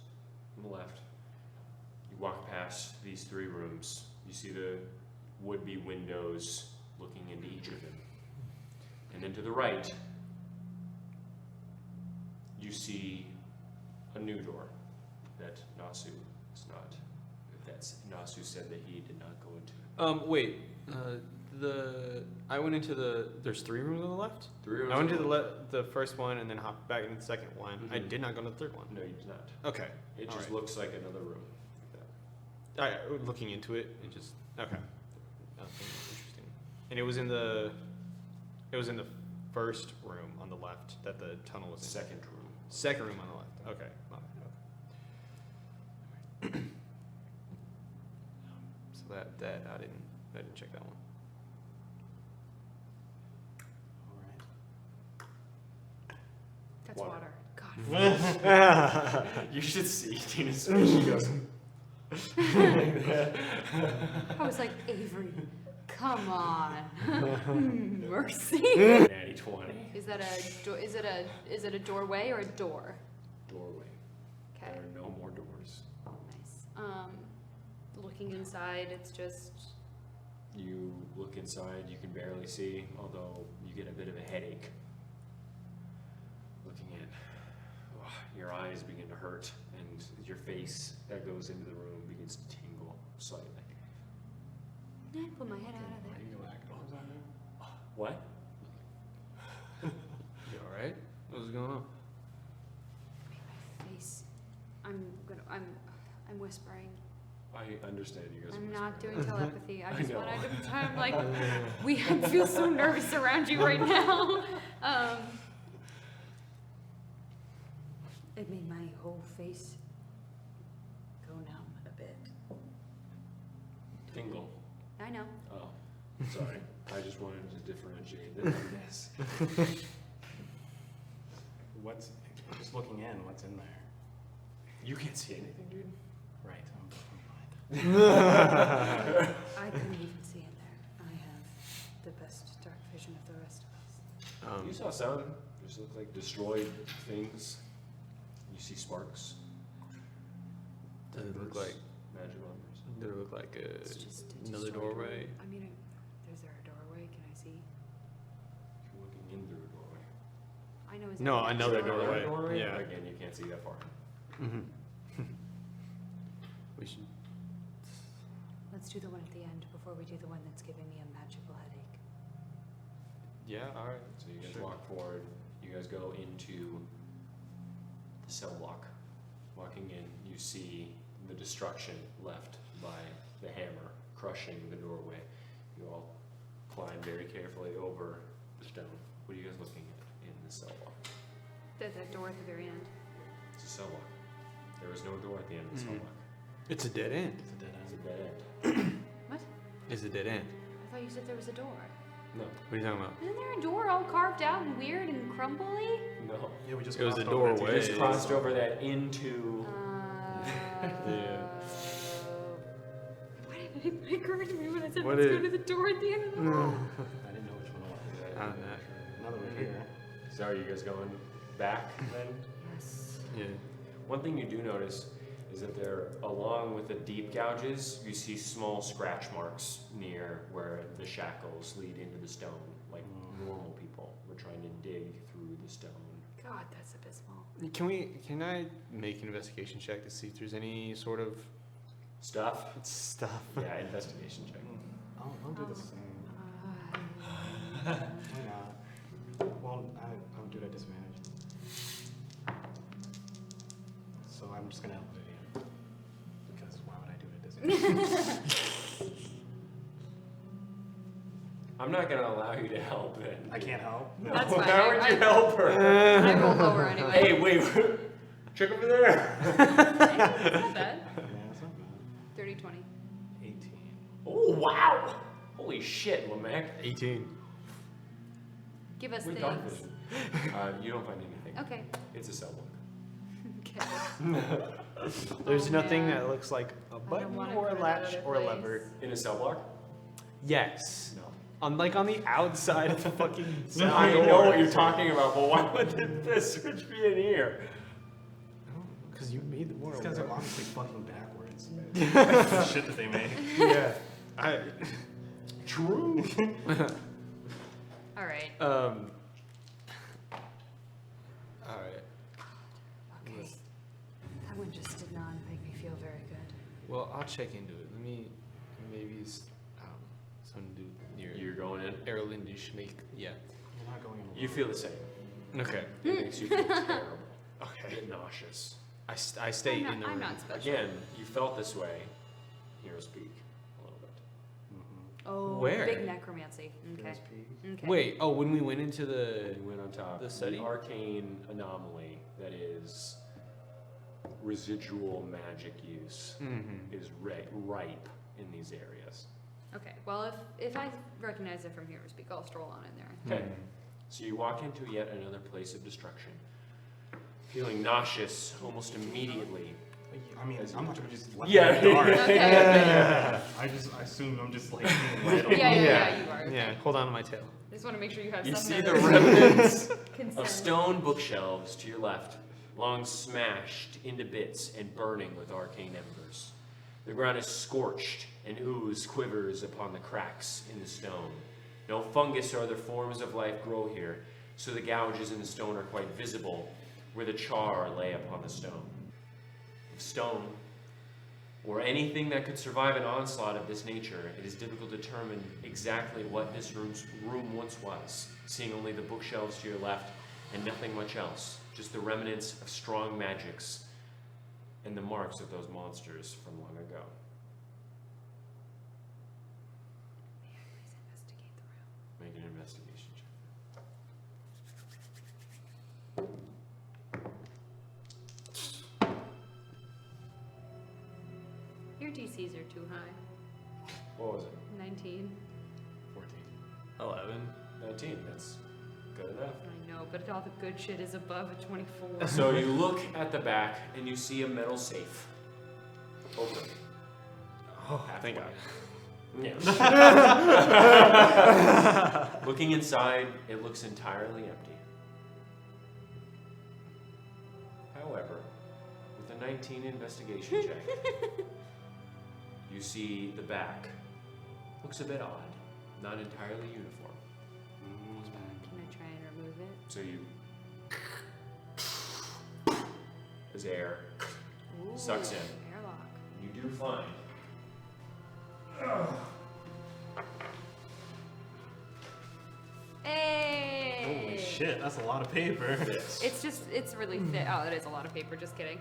on the left. You walk past these 3 rooms. You see the would-be windows looking into each of them. And then to the right, you see a new door that Nasu is not. That's Nasu said that he did not go into. Wait. I went into the. There's 3 rooms on the left. 3 rooms. I went to the first one and then hopped back into the second one. I Mhm. did not go to the third one. No, you did not. Okay. It All just right. looks like another room. Looking into it, it just okay. Interesting. And it was in the first room on the left that the tunnel was in. Second room. Second room on the left. Okay. My bad, okay. So that I didn't check that one. That's Water. water. God. You should see Tina's face. She goes. I was like, Avery, come on. Mercy. Natty 20. Is that is it a doorway or a door? Doorway. Okay. There are no more doors. Nice. Looking inside, it's just You look inside, you can barely see, although you get a bit of a headache. Looking in, your eyes begin to hurt, and your face that goes into the room begins to tingle slightly. I pull my head out of there. What? You all right? What's going on? My face. I'm whispering. I understand you guys. I'm are not whispering. doing telepathy. I I just know. wanted to. I'm like, I feel so nervous around you right now. It made my whole face go numb a bit. Tingle. I know. Oh, sorry. I just wanted to differentiate the numbness. What's just looking in? What's in there? You can't see anything, dude. Right. I'm I couldn't even see in there. I have the best dark vision of the rest of us. You saw some. Just look like destroyed things. You see sparks. Does it look like? Magical embers. Does it look like It's just a another destroyed doorway? I mean, is there a doorway? Can I see? You're looking in through a doorway. I know. Is No, that another a doorway. Yeah. Again, you can't see that far. Mm-hmm. We should. Let's do the one at the end before we do the one that's giving me a magical headache. Yeah. All right. So you guys Sure. walk forward. You guys go into the cell block. Walking in, you see the destruction left by the hammer crushing the doorway. You all climb very carefully over the stone. What are you guys looking at in the cell block? That door at the very end. It's a cell block. There is no door at the end of the cell Mhm. block. It's a dead end. It's a dead It's a end. dead end. What? It's a dead end. I thought you said there was a door. No, What are you talking about? Isn't there a door all carved out and weird and crumbly? no. Yeah, we just It was crossed a over it. doorway. You just crossed over that into. Yeah. Why did it occur to me when I said What let's go is- to the door at the end of the hall? I didn't know which one it was. Now that we're here. So are you guys going back then? Yes. Yeah. One thing you do notice is that there, along with the deep gouges, you see small scratch marks near where the shackles lead into the stone, like normal people were trying to dig through the stone. God, that's abysmal. Can I make an investigation check to see if there's any sort of Stuff? stuff? Yeah, investigation check. I'll do the same. Why not? Well, I'll do it at disadvantage. So I'm just gonna help Vivian. Because why would I do it at disadvantage? I'm not gonna allow you to help then. I can't help. That's fine. How would you help her? I roll lower anyway. Hey, wait, check over there. It's not bad. Yeah, it's not bad. 30, 20. 18. Oh, wow. Holy shit, Lamech. 18. Give us With things. dark vision. You don't find anything. Okay. It's a cell block. Okay. There's Oh, nothing man. that looks like a button wanna or go a to that latch other or a place. lever. In a cell block? Yes. No. On the outside of the fucking No, I know what you're talking about, but why would this switch be in here? Because you made the These world. guys are obviously fucking backwards. The shit that they made. Yeah. True. All right. All right. Okay. That one just did not make me feel very good. Well, I'll check into it. Maybe it's something to do near You're going in. Erlendish make. Yeah. You're not going in. You feel the same. Okay. It makes you feel terrible. Okay. Get nauseous. I stay in the room. I'm not special. Again, you felt this way. Hear her speak a little bit. Oh, Where? big necromancy. Okay. Okay. Wait. Oh, when we went into the. And you went on top. The study? An arcane anomaly that is residual magic use is ripe in these areas. Okay. Well, if I recognize it from here, speak, I'll stroll on in there. Okay. So you walk into yet another place of destruction, feeling nauseous almost immediately. I mean, I'm not gonna just let Yeah. it in the dark. Okay. I assume I'm just like being led along. Yeah, you are. Yeah. Hold on to my tail. I just want to make sure you have You something see the that remnants consent. of stone bookshelves to your left, long smashed into bits and burning with arcane embers. The ground is scorched, and ooze quivers upon the cracks in the stone. No fungus or other forms of life grow here, so the gouges in the stone are quite visible where the char lay upon the stone. If stone, or anything that could survive an onslaught of this nature, it is difficult to determine exactly what this room once was, seeing only the bookshelves to your left and nothing much else, just the remnants of strong magics and the marks of those monsters from long ago. Investigate the room. Make an investigation check. Your DCs are too high. What was it? 19. 14. 11. 19, that's good enough. I know, but all the good shit is above a 24. So you look at the back and you see a metal safe. Open. Oh, thank God. Yes. Looking inside, it looks entirely empty. However, with a 19 investigation check, you see the back. Looks a bit odd, not entirely uniform. Can I try and remove it? So you, as air Ooh, sucks in. Airlock. You do find. Hey! Holy shit, that's a lot of paper. It's really thick. Oh, it is a lot of paper, just kidding.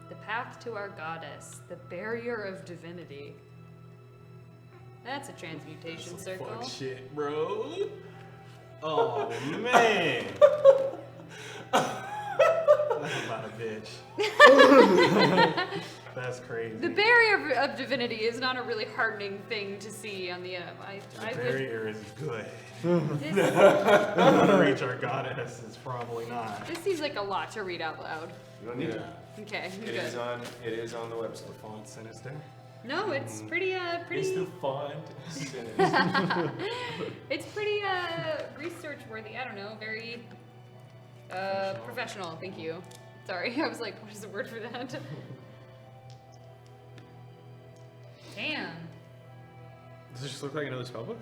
The path to our goddess, the barrier of divinity. That's a transmutation circle. Fuck shit, bro. Oh man. That's about a bitch. That's crazy. The barrier of divinity is not a really hardening thing to see on the I would. barrier is good. This, To reach our goddess is probably not. this seems like a lot to read out loud. You don't need to. Okay, It is on the website. The font sinister. No, it's pretty Is the font sinister? it's pretty research worthy. I don't know, very professional. Thank you. Sorry, I was like, what is the word for that? Damn. Does it just look like another spellbook?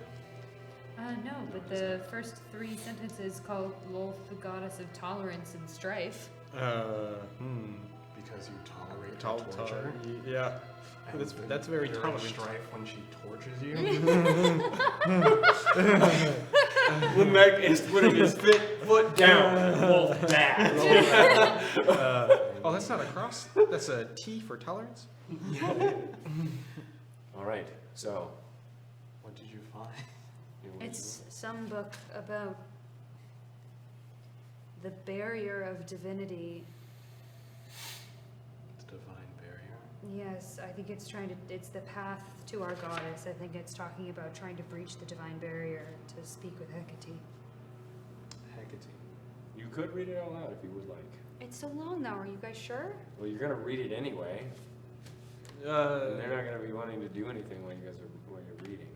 No, but the first 3 sentences call Lolth the goddess of tolerance and strife. Because you tolerate torture. Yeah. And That's very during tolerant. strife when she tortures you. Lamech is putting his foot down. Wolf back. Oh, that's not a cross. That's a T for tolerance. All right. So, What did you find? It's some book about the barrier of divinity. The divine barrier. Yes, I think it's it's the path to our goddess. I think it's talking about trying to breach the divine barrier to speak with Hecate. Hecate. you could read it out loud if you would like. It's so long now, are you guys sure? Well, you're gonna read it anyway. And they're not gonna be wanting to do anything while you're reading.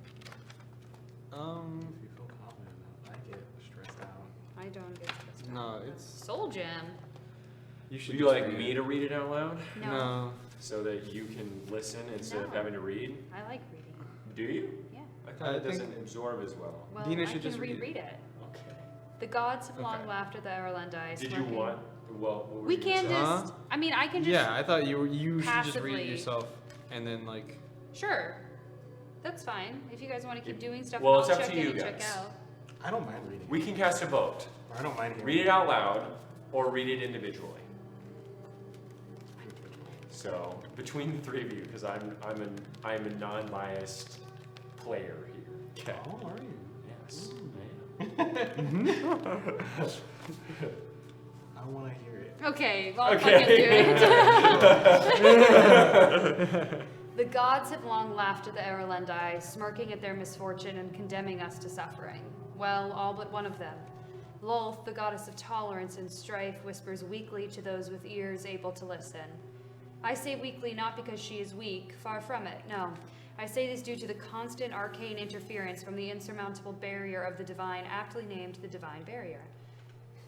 If you feel confident enough, I get stressed out. I don't get stressed out. No, it's Soul Gem. you should. Would you just like read me it. to read it out loud? No. So that you can listen instead of No. having to read? I like reading. Do you? Yeah. I thought I it think- doesn't absorb as well. Well, Dina I should can just read it. reread it. Okay. The gods have long Okay. laughed at the Erlendi. Did you smirking. want, well, what were We you gonna can say? just. I mean, I can just. Yeah, I thought you should just read passively- it yourself, and then like. Sure. That's fine. If you guys want to keep doing stuff, Well, I'll it's up check to in you and check guys. out. I don't mind reading. We can cast a vote. I don't mind hearing. Read it out loud or read it individually. So between the three of you, because I'm a non-biased player here. Okay. Oh, are you? Yes, I am. I want to hear it. Okay, well, I'll Okay. fucking do it. The gods have long laughed at the Erlendi, smirking at their misfortune and condemning us to suffering. Well, all but one of them. Lolth, the goddess of tolerance and strife, whispers weakly to those with ears able to listen. I say weakly not because she is weak, far from it, no. I say this due to the constant arcane interference from the insurmountable barrier of the divine, aptly named the Divine Barrier.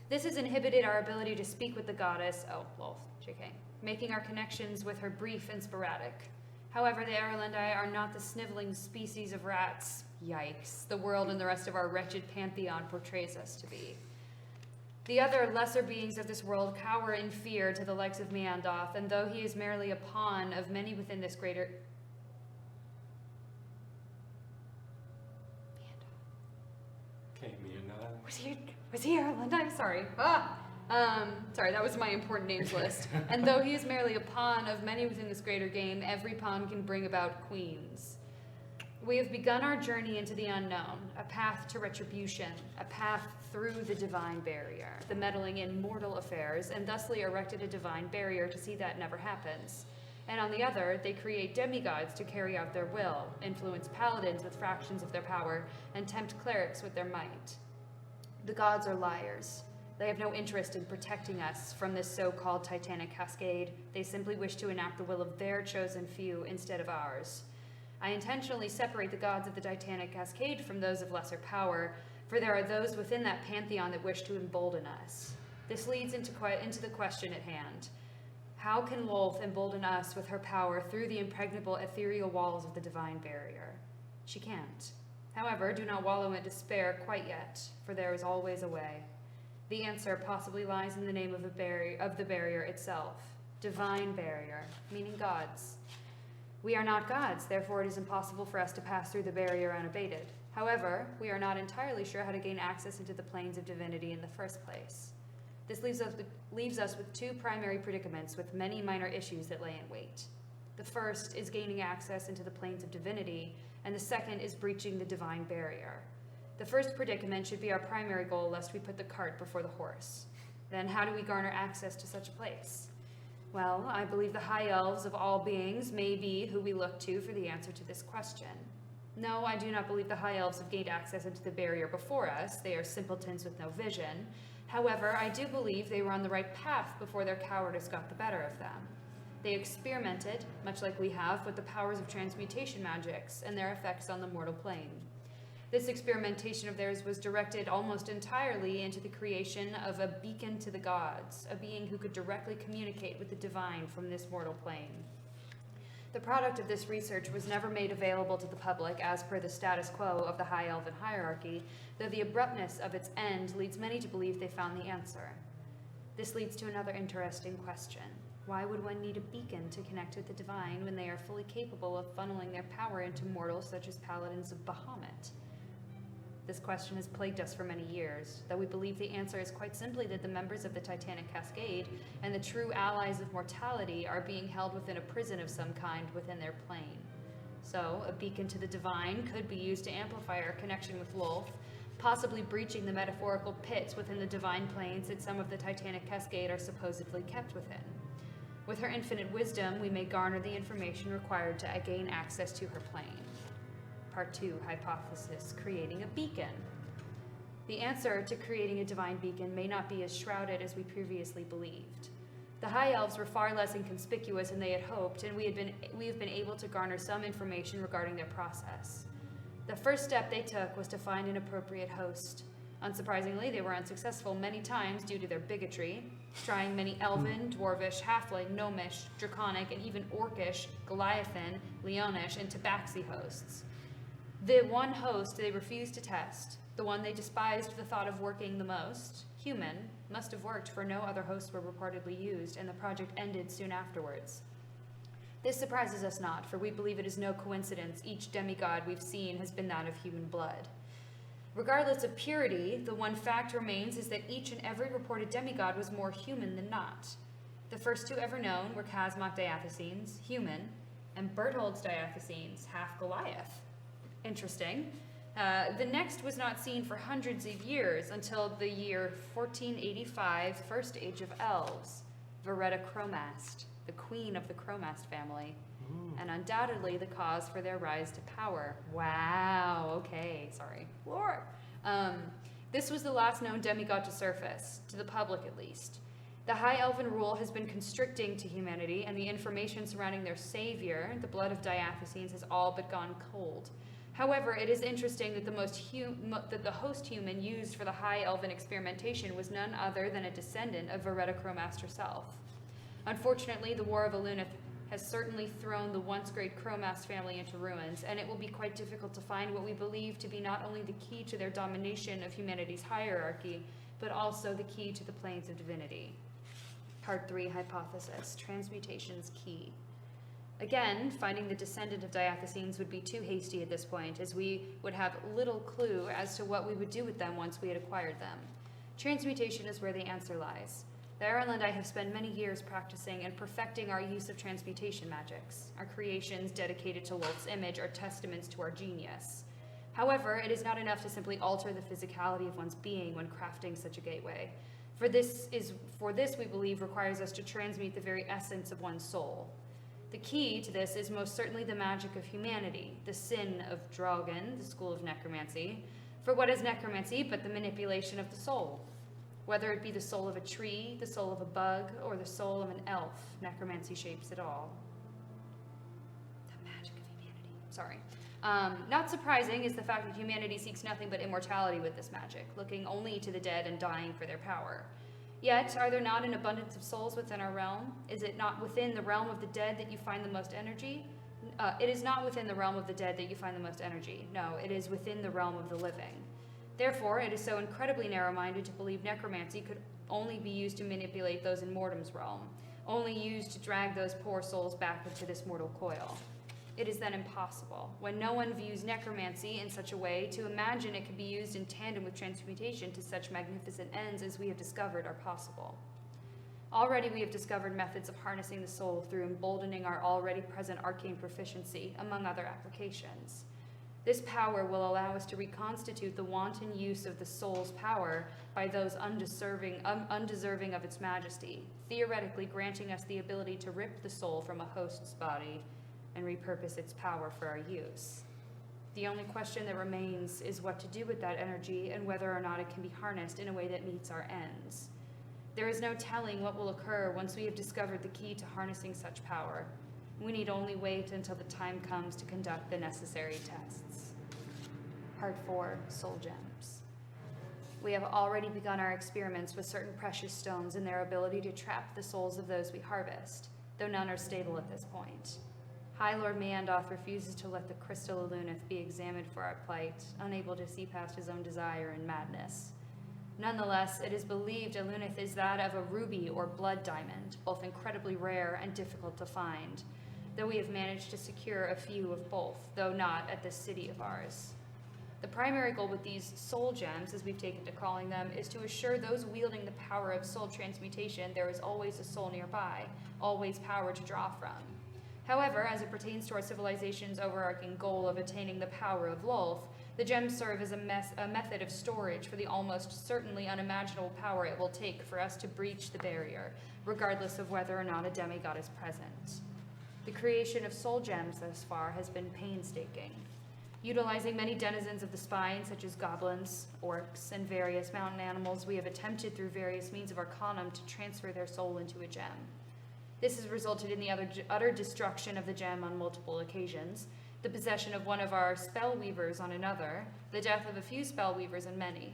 This has inhibited our ability to speak with the goddess, Lolth, JK, making our connections with her brief and sporadic. However, the Erlendi are not the sniveling species of rats, yikes, the world and the rest of our wretched pantheon portrays us to be. The other lesser beings of this world cower in fear to the likes of Meandoth, and though he is merely a pawn of many within this greater... Okay, me and Was he Erlendi? I'm sorry. Sorry, that was my important names list. And though he is merely a pawn of many within this greater game, every pawn can bring about queens. We have begun our journey into the unknown, a path to retribution, a path through the divine barrier, the meddling in mortal affairs, and thusly erected a divine barrier to see that never happens. And on the other, they create demigods to carry out their will, influence paladins with fractions of their power, and tempt clerics with their might. The gods are liars. They have no interest in protecting us from this so-called Titanic cascade. They simply wish to enact the will of their chosen few instead of ours. I intentionally separate the gods of the Titanic cascade from those of lesser power, for there are those within that pantheon that wish to embolden us. This leads into the question at hand. How can Lolth embolden us with her power through the impregnable ethereal walls of the divine barrier? She can't. However, do not wallow in despair quite yet, for there is always a way. The answer possibly lies in the name of the barrier itself. Divine barrier, meaning gods. We are not gods, therefore it is impossible for us to pass through the barrier unabated. However, we are not entirely sure how to gain access into the planes of divinity in the first place. This leaves us with two primary predicaments with many minor issues that lay in wait. The first is gaining access into the planes of divinity, and the second is breaching the divine barrier. The first predicament should be our primary goal, lest we put the cart before the horse. Then how do we garner access to such a place? Well, I believe the high elves of all beings may be who we look to for the answer to this question. No, I do not believe the high elves have gained access into the barrier before us. They are simpletons with no vision. However, I do believe they were on the right path before their cowardice got the better of them. They experimented, much like we have, with the powers of transmutation magics and their effects on the mortal plane. This experimentation of theirs was directed almost entirely into the creation of a beacon to the gods, a being who could directly communicate with the divine from this mortal plane. The product of this research was never made available to the public as per the status quo of the High Elven hierarchy, though the abruptness of its end leads many to believe they found the answer. This leads to another interesting question. Why would one need a beacon to connect with the divine when they are fully capable of funneling their power into mortals such as paladins of Bahamut? This question has plagued us for many years, though we believe the answer is quite simply that the members of the Titanic Cascade and the true allies of mortality are being held within a prison of some kind within their plane. So, a beacon to the divine could be used to amplify our connection with Lolth, possibly breaching the metaphorical pits within the divine planes that some of the Titanic Cascade are supposedly kept within. With her infinite wisdom, we may garner the information required to gain access to her plane. Part 2, hypothesis, creating a beacon. The answer to creating a divine beacon may not be as shrouded as we previously believed. The High Elves were far less inconspicuous than they had hoped, and we have been able to garner some information regarding their process. The first step they took was to find an appropriate host. Unsurprisingly, they were unsuccessful many times due to their bigotry, trying many elven, dwarvish, halfling, gnomish, draconic, and even orcish, Goliathan, Leonish, and Tabaxi hosts. The one host they refused to test, the one they despised the thought of working the most, human, must have worked, for no other hosts were reportedly used, and the project ended soon afterwards. This surprises us not, for we believe it is no coincidence each demigod we've seen has been that of human blood. Regardless of purity, the one fact remains is that each and every reported demigod was more human than not. The first two ever known were Kazmok Diathesines, human, and Berthold's Diathesines, half Goliath. Interesting. The next was not seen for hundreds of years until the year 1485, First Age of Elves, Veretta Chromast, the queen of the Chromast family, and undoubtedly the cause for their rise to power. Wow, okay, sorry. Lore. This was the last known demigod to surface, to the public at least. The High Elven rule has been constricting to humanity, and the information surrounding their savior, the blood of Diathesines, has all but gone cold. However, it is interesting that the host human used for the High Elven experimentation was none other than a descendant of Veretta Chromast herself. Unfortunately, the War of Alunith has certainly thrown the once great Chromast family into ruins, and it will be quite difficult to find what we believe to be not only the key to their domination of humanity's hierarchy, but also the key to the planes of divinity. Part 3 hypothesis, transmutation's key. Again, finding the descendant of Diathesines would be too hasty at this point, as we would have little clue as to what we would do with them once we had acquired them. Transmutation is where the answer lies. The Errol and I have spent many years practicing and perfecting our use of transmutation magics. Our creations dedicated to Wolf's image are testaments to our genius. However, it is not enough to simply alter the physicality of one's being when crafting such a gateway. For this we believe requires us to transmute the very essence of one's soul. The key to this is most certainly the magic of humanity, the sin of Draugr, the school of necromancy. For what is necromancy but the manipulation of the soul? Whether it be the soul of a tree, the soul of a bug, or the soul of an elf, necromancy shapes it all. The magic of humanity. Sorry. Not surprising is the fact that humanity seeks nothing but immortality with this magic, looking only to the dead and dying for their power. Yet, are there not an abundance of souls within our realm? Is it not within the realm of the dead that you find the most energy? It is not within the realm of the dead that you find the most energy. No, it is within the realm of the living. Therefore, it is so incredibly narrow-minded to believe necromancy could only be used to manipulate those in Mortem's realm, only used to drag those poor souls back into this mortal coil. It is then impossible, when no one views necromancy in such a way, to imagine it could be used in tandem with transmutation to such magnificent ends as we have discovered are possible. Already we have discovered methods of harnessing the soul through emboldening our already present arcane proficiency, among other applications. This power will allow us to reconstitute the wanton use of the soul's power by those undeserving of its majesty, theoretically granting us the ability to rip the soul from a host's body and repurpose its power for our use. The only question that remains is what to do with that energy and whether or not it can be harnessed in a way that meets our ends. There is no telling what will occur once we have discovered the key to harnessing such power. We need only wait until the time comes to conduct the necessary tests. Part 4, Soul Gems. We have already begun our experiments with certain precious stones and their ability to trap the souls of those we harvest, though none are stable at this point. High Lord Meandoth refuses to let the crystal Alunith be examined for our plight, unable to see past his own desire and madness. Nonetheless, it is believed Alunith is that of a ruby or blood diamond, both incredibly rare and difficult to find, though we have managed to secure a few of both, though not at this city of ours. The primary goal with these soul gems, as we've taken to calling them, is to assure those wielding the power of soul transmutation there is always a soul nearby, always power to draw from. However, as it pertains to our civilization's overarching goal of attaining the power of Lolth, the gems serve as a method of storage for the almost certainly unimaginable power it will take for us to breach the barrier, regardless of whether or not a demigod is present. The creation of soul gems thus far has been painstaking. Utilizing many denizens of the spine, such as goblins, orcs, and various mountain animals, we have attempted through various means of arcanum to transfer their soul into a gem. This has resulted in the utter destruction of the gem on multiple occasions, the possession of one of our spell weavers on another, the death of a few spell weavers and many,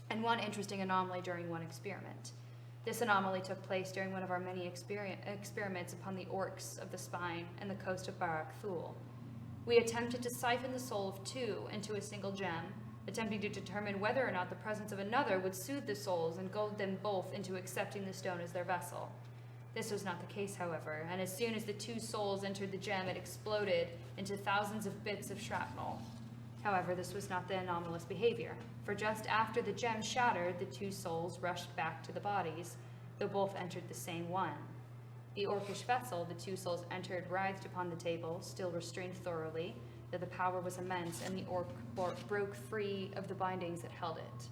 and one interesting anomaly during one experiment. This anomaly took place during one of our many experiments upon the orcs of the Spine and the coast of Barak Thul. We attempted to siphon the soul of two into a single gem, attempting to determine whether or not the presence of another would soothe the souls and goad them both into accepting the stone as their vessel. This was not the case, however, and as soon as the two souls entered the gem, it exploded into thousands of bits of shrapnel. However, this was not the anomalous behavior, for just after the gem shattered, the two souls rushed back to the bodies, though both entered the same one. The orcish vessel the two souls entered writhed upon the table, still restrained thoroughly, though the power was immense, and the orc broke free of the bindings that held it.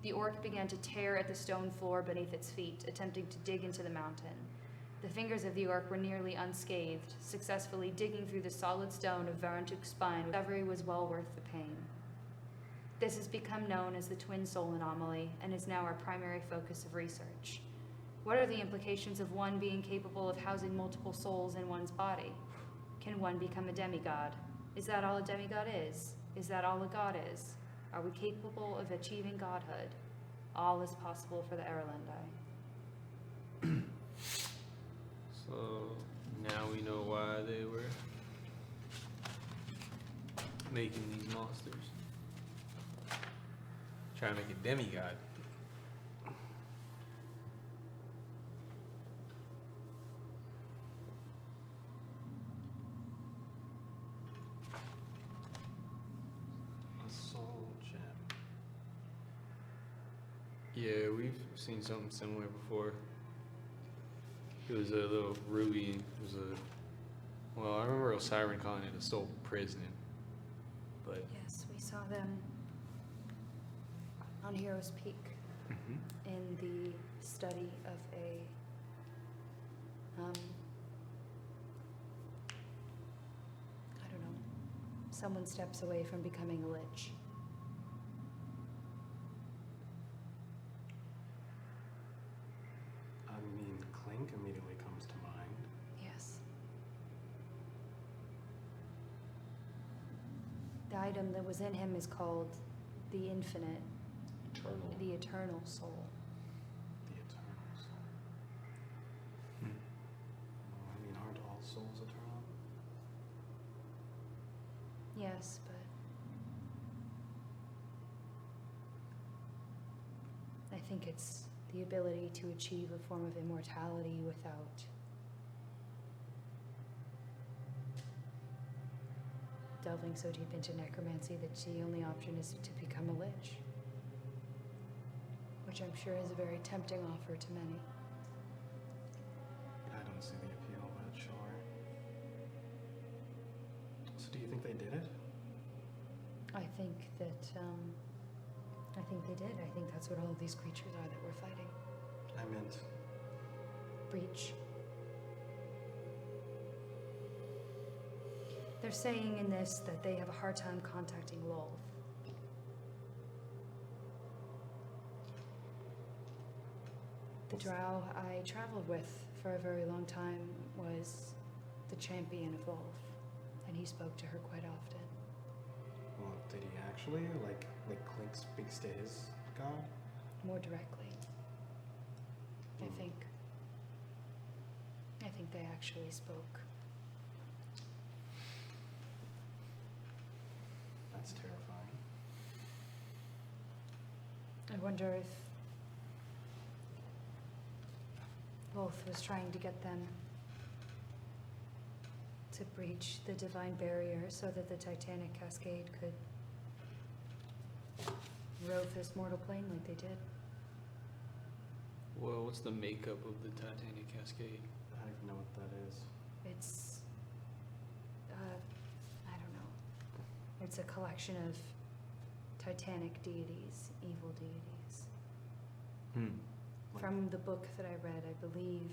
The orc began to tear at the stone floor beneath its feet, attempting to dig into the mountain. The fingers of the orc were nearly unscathed, successfully digging through the solid stone of Varantuk's spine. Discovery was well worth the pain. This has become known as the twin soul anomaly and is now our primary focus of research. What are the implications of one being capable of housing multiple souls in one's body? Can one become a demigod? Is that all a demigod is? Is that all a god is? Are we capable of achieving godhood? All is possible for the Erlendi. So now we know why they were making these monsters. Trying to make a demigod. A soul gem. Yeah, we've seen something similar before. It was a little ruby. It was a, well, I remember Osiris calling it a soul prison. But Yes, we saw them on Heroes Peak in the study of a I don't know, someone steps away from becoming a lich. I mean, Clink immediately comes to mind. Yes. The item that was in him is called the Infinite, Eternal. the Eternal Soul. The eternal soul. I mean, aren't all souls eternal? Yes, but I think it's the ability to achieve a form of immortality without delving so deep into necromancy that the only option is to become a lich. Which I'm sure is a very tempting offer to many. I don't see the appeal, but sure. So do you think they did it? I think they did. I think that's what all of these creatures are that we're fighting. I meant, Breach. They're saying in this that they have a hard time contacting Lolth. The drow I traveled with for a very long time was the champion of Lolth, and he spoke to her quite often. well, did he actually? Like Clink speaks to his god? More directly, I think. I think they actually spoke. That's terrifying. I wonder if Lolth was trying to get them to breach the divine barrier so that the Titanic Cascade could rove this mortal plane like they did. well, what's the makeup of the Titanic Cascade? I don't even know what that is. It's, I don't know. It's a collection of Titanic deities, evil deities. Like- From the book that I read, I believe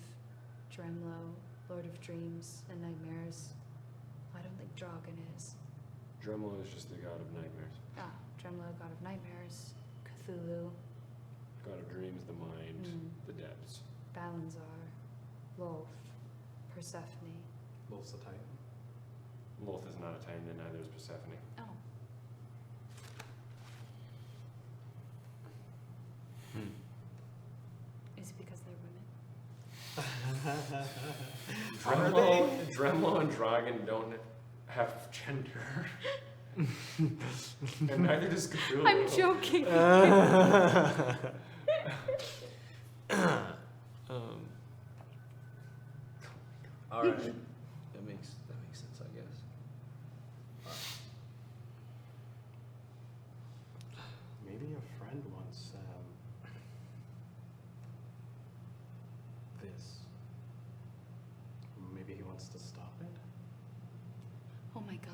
Dremlo, Lord of Dreams and Nightmares. I don't think Dragon is. Dremel is just the god of nightmares. Dremlo, God of Nightmares, Cthulhu, God of dreams, the mind, the depths. Balanzar, Lolth, Persephone. Wolf's the Titan. Lolth is not a Titan, and neither is Persephone. Oh. Is it because they're women? Dremel and Dragon don't have gender. And neither does Cthulhu. I'm joking. All right. That makes sense, I guess. Maybe your friend wants this. Maybe he wants to stop it. Oh my god.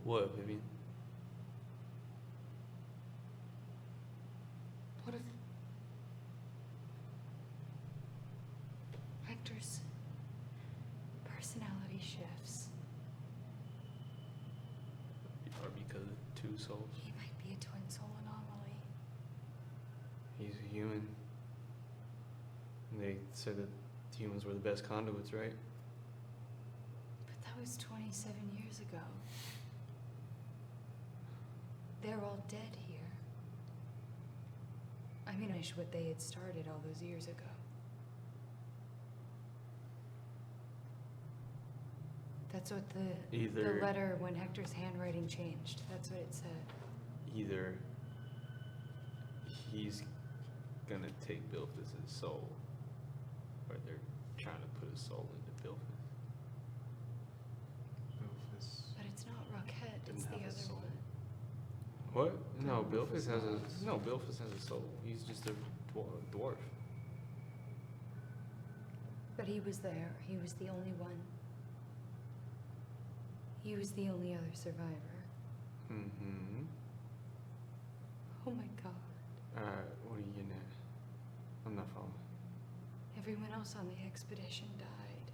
What? Maybe. What if Hector's personality shifts? Or because of two souls. He might be a twin soul anomaly. He's a human. And they said that humans were the best conduits, right? But that was 27 years ago. They're all dead here. I mean, I wish what they had started all those years ago. That's what the Either- letter when Hector's handwriting changed. That's what it said. Either he's gonna take Bilfus' soul, or they're trying to put his soul into Bilfus. Bilfus But it's not Rocket, didn't it's the have a other soul. one. What? No, Bilfus Bilfus has a soul. He's just a dwarf. But he was there. He was the only one. He was the only other survivor. Mm-hmm. Oh my god. What are you getting at? I'm not following. Everyone else on the expedition died.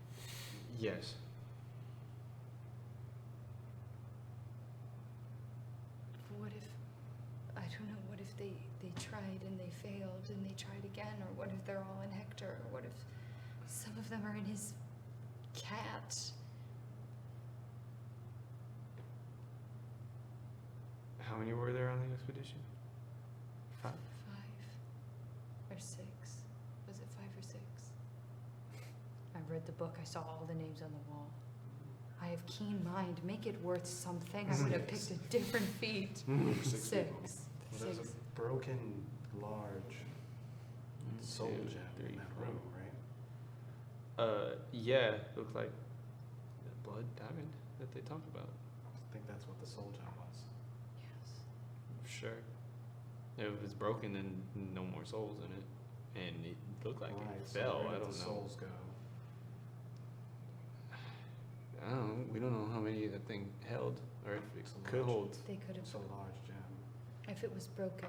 Yes. What if, I don't know, what if they tried and they failed and they tried again? Or what if they're all in Hector? Or what if some of them are in his cat? How many were there on the expedition? 5. 5 or 6. Was it 5 or 6? I read the book. I saw all the names on the wall. I have keen mind. Make it worth something. I would have picked a different feat. 6. Well, there's a broken, large soul Two, gem in three, that four. room, right? Yeah, looked like the blood diamond that they talked about. I think that's what the soul gem was. Yes. Sure. If it's broken, then no more souls in it. And it looked like Right, it so fell. where I did don't the know. souls go? I don't know. We don't know how many that thing held, or if it So could large. hold. They could have, It's a large gem. if it was broken,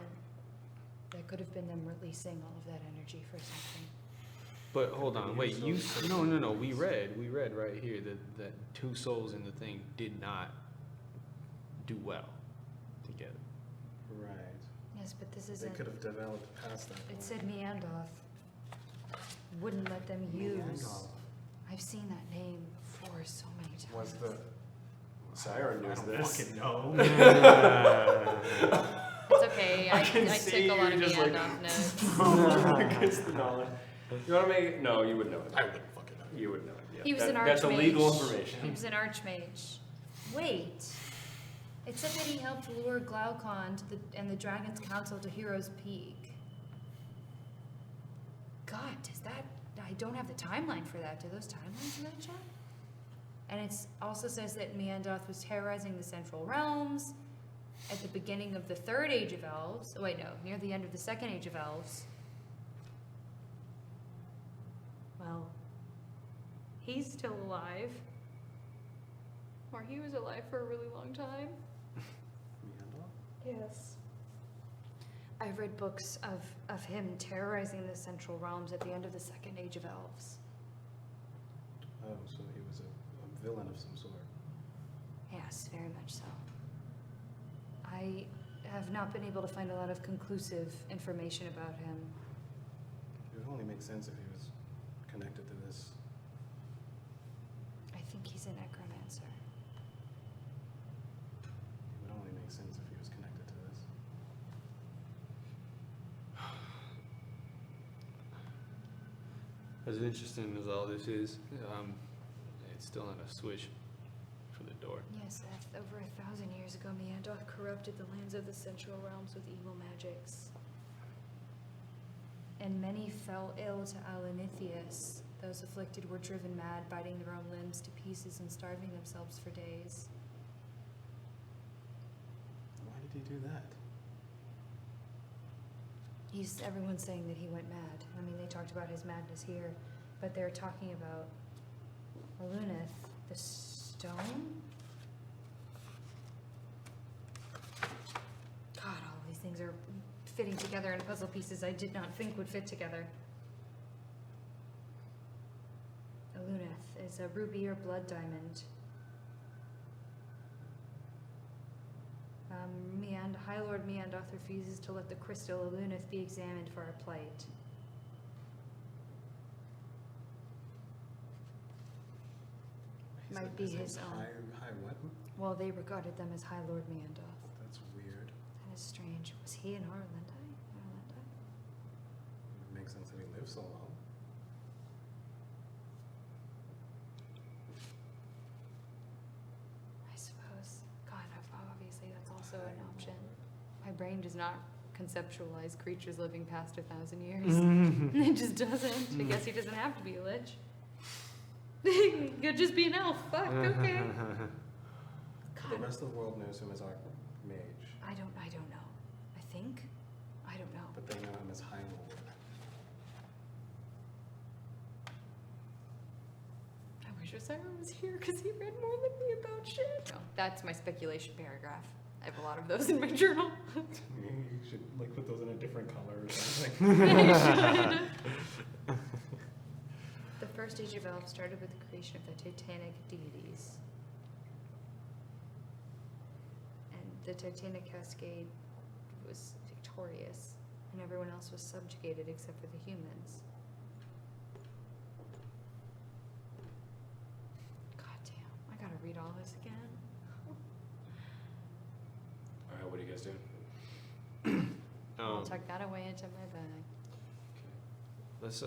that could have been them releasing all of that energy for something. But hold on, wait. Use You those no. We read right here that two souls in the thing did not do well together. Right. Yes, but this They isn't. could have developed past that It point. said Meandoth. Wouldn't let them use. Meandoth. I've seen that name before so many times. Was the Siren I knows don't this. fucking know. It's okay. I can took see a lot you of just like- Meandoff notes. Against the knowledge. You want to make it? No, you would know it. I wouldn't fucking know. You would know it. Yeah. He was an archmage. That's illegal information. He was an archmage. Wait. It said that he helped lure Glaucon and the Dragon's Council to Heroes Peak. God, does that... I don't have the timeline for that. Do those timelines match up? And it also says that Meandoth was terrorizing the Central Realms at the beginning of the Third Age of Elves. Oh, wait, no. Near the end of the Second Age of Elves. Well, he's still alive. Or he was alive for a really long time. Meandoff? Yes. I've read books of him terrorizing the Central Realms at the end of the Second Age of Elves. Oh, so he was a villain of some sort. Yes, very much so. I have not been able to find a lot of conclusive information about him. It would only make sense if he was connected to this He's a necromancer. It would only make sense if he was connected to this. As interesting as all this is, it's still not a switch for the door. Yes, Seth. Over 1,000 years ago, Meandoth corrupted the lands of the Central Realms with evil magics. And many fell ill to Alanithius. Those afflicted were driven mad, biting their own limbs to pieces and starving themselves for days. Why did he do that? Everyone's saying that he went mad. I mean, they talked about his madness here, but they're talking about Alunith, the stone? God, all of these things are fitting together in puzzle pieces I did not think would fit together. Alunith is a ruby or blood diamond. High Lord Meandoth refuses to let the crystal Alunith be examined for our plight. Might be his own. High what? Well, they regarded them as High Lord Meandoth. That's weird. That is strange. Was he in Arlanda? It makes sense that he lived so long. I suppose. God, obviously that's also an option. My brain does not conceptualize creatures living past 1,000 years. It just doesn't. I guess he doesn't have to be a lich. He could just be an elf. Fuck, okay. The rest of the world knows him as Archmage, I don't know. I think? I don't know. but they know him as High Lord. I wish Sarah was here because he read more than me about shit. No, that's my speculation paragraph. I have a lot of those in my journal. You should like put those in a different color or something. I should. The first age of elves started with the creation of the Titanic deities. And the Titanic cascade was victorious, and everyone else was subjugated except for the humans. God damn, I gotta read all this again. All right, what are you guys doing? I'll tuck that away into my bag. Let's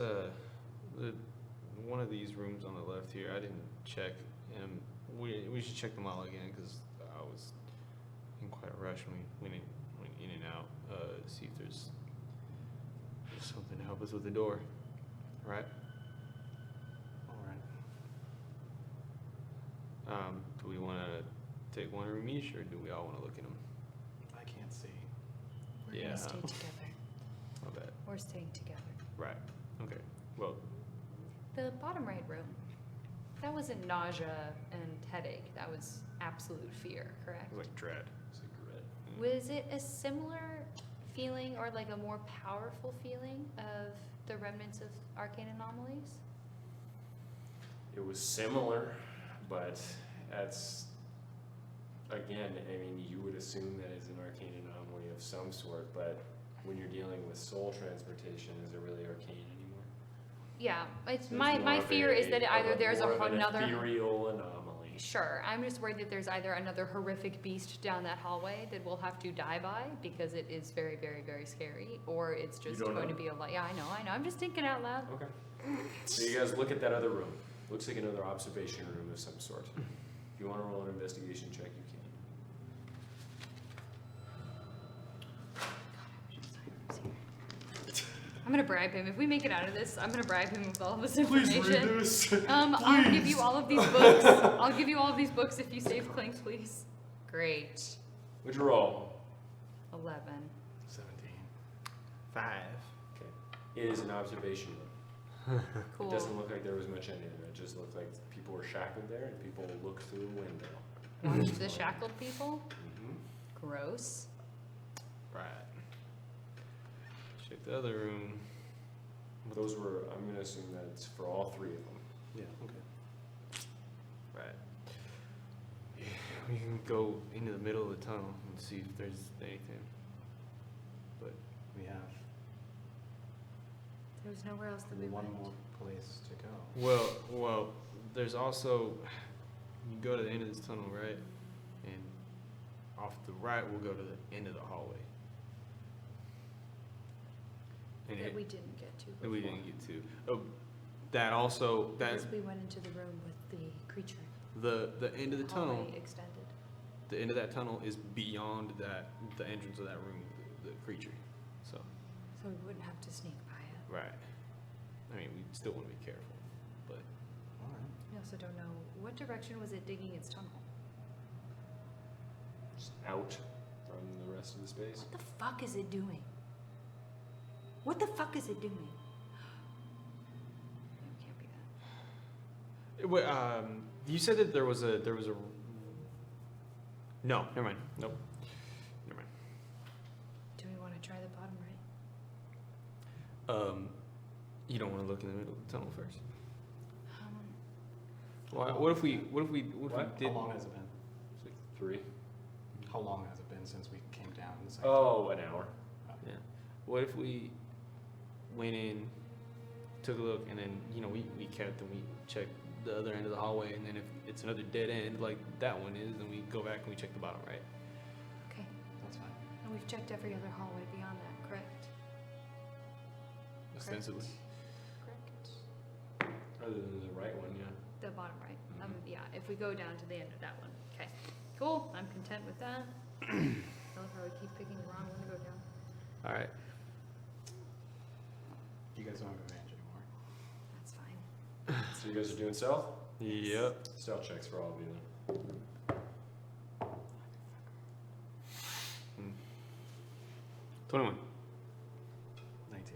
one of these rooms on the left here. I didn't check, and we should check them all again because I was in quite a rush when we went in and out. See if there's something to help us with the door, right? All right. Do we want to take one room each, or do we all want to look at them? I can't see. We're gonna stay together. My bad. We're staying together. Right. Okay. Well, The bottom right room, that wasn't nausea and headache. That was absolute fear, correct? like dread. Cigarette. Was it a similar feeling or like a more powerful feeling of the remnants of arcane anomalies? It was similar, but that's, again, I mean, you would assume that it's an arcane anomaly of some sort, but when you're dealing with soul transportation, is it really arcane anymore? Yeah, it's So my more of fear is that either there's more of an another. ethereal anomaly. Sure, I'm just worried that there's either another horrific beast down that hallway that we'll have to die by because it is very, very, very scary, or it's just don't going know? to be a light. Yeah, I know. I'm just thinking out loud. Okay. So you guys look at that other room. Looks like another observation room of some sort. If you want to roll an investigation check, you can. I'm gonna bribe him. If we make it out of this, I'm gonna bribe him with all this information. this. I'll give you all of these books. I'll give you all of these books if you save Clank, please. Great. What'd you roll? 11. 17. 5. Okay. It is an observation room. Cool. It doesn't look like there was much in it. It just looked like people were shackled there and people looked through the window. Watch the shackled people. Mm-hmm. Gross. Right. Check the other room. Those were, I'm going to assume that it's for all three of them. Yeah, okay. Right. Yeah, we can go into the middle of the tunnel and see if there's anything. But We have There's nowhere else that we one went. more place to go. well, there's also You go to the end of this tunnel, right? And off the right, we'll go to the end of the hallway. And That it, we didn't get to that before. we didn't get to. Oh, that also, that Because we went into the room with the creature. the end of the tunnel, Hallway extended. the end of that tunnel is beyond that, the entrance of that room, the creature. So, So we wouldn't have to sneak by it. right. I mean, we still want to be careful, but We also don't know, what direction was it digging its tunnel? Just out from the rest of the space. What the fuck is it doing? What the fuck is it doing? It can't be that. you said that there was a. No, never mind. Nope. Never mind. Do we want to try the bottom right? You don't want to look in the middle of the tunnel first. Um, What if we did? How long has it been? It's like 3. How long has it been since we came down? The second Oh, an hour. Yeah. What if we went in, took a look, and then we kept and we checked the other end of the hallway, and then if it's another dead end like that one is, then we go back and we check the bottom right. okay. That's fine. And we've checked every other hallway beyond that, correct? Ostensibly. Correct. Other than the right one, yeah. The bottom right. Yeah, if we go down to the end of that one. Okay. Cool. I'm content with that. I love how we keep picking the wrong one to go down. All right. You guys don't have advantage anymore. That's fine. So you guys are doing stealth? Yep. Stealth checks for all of you then. 21. 19.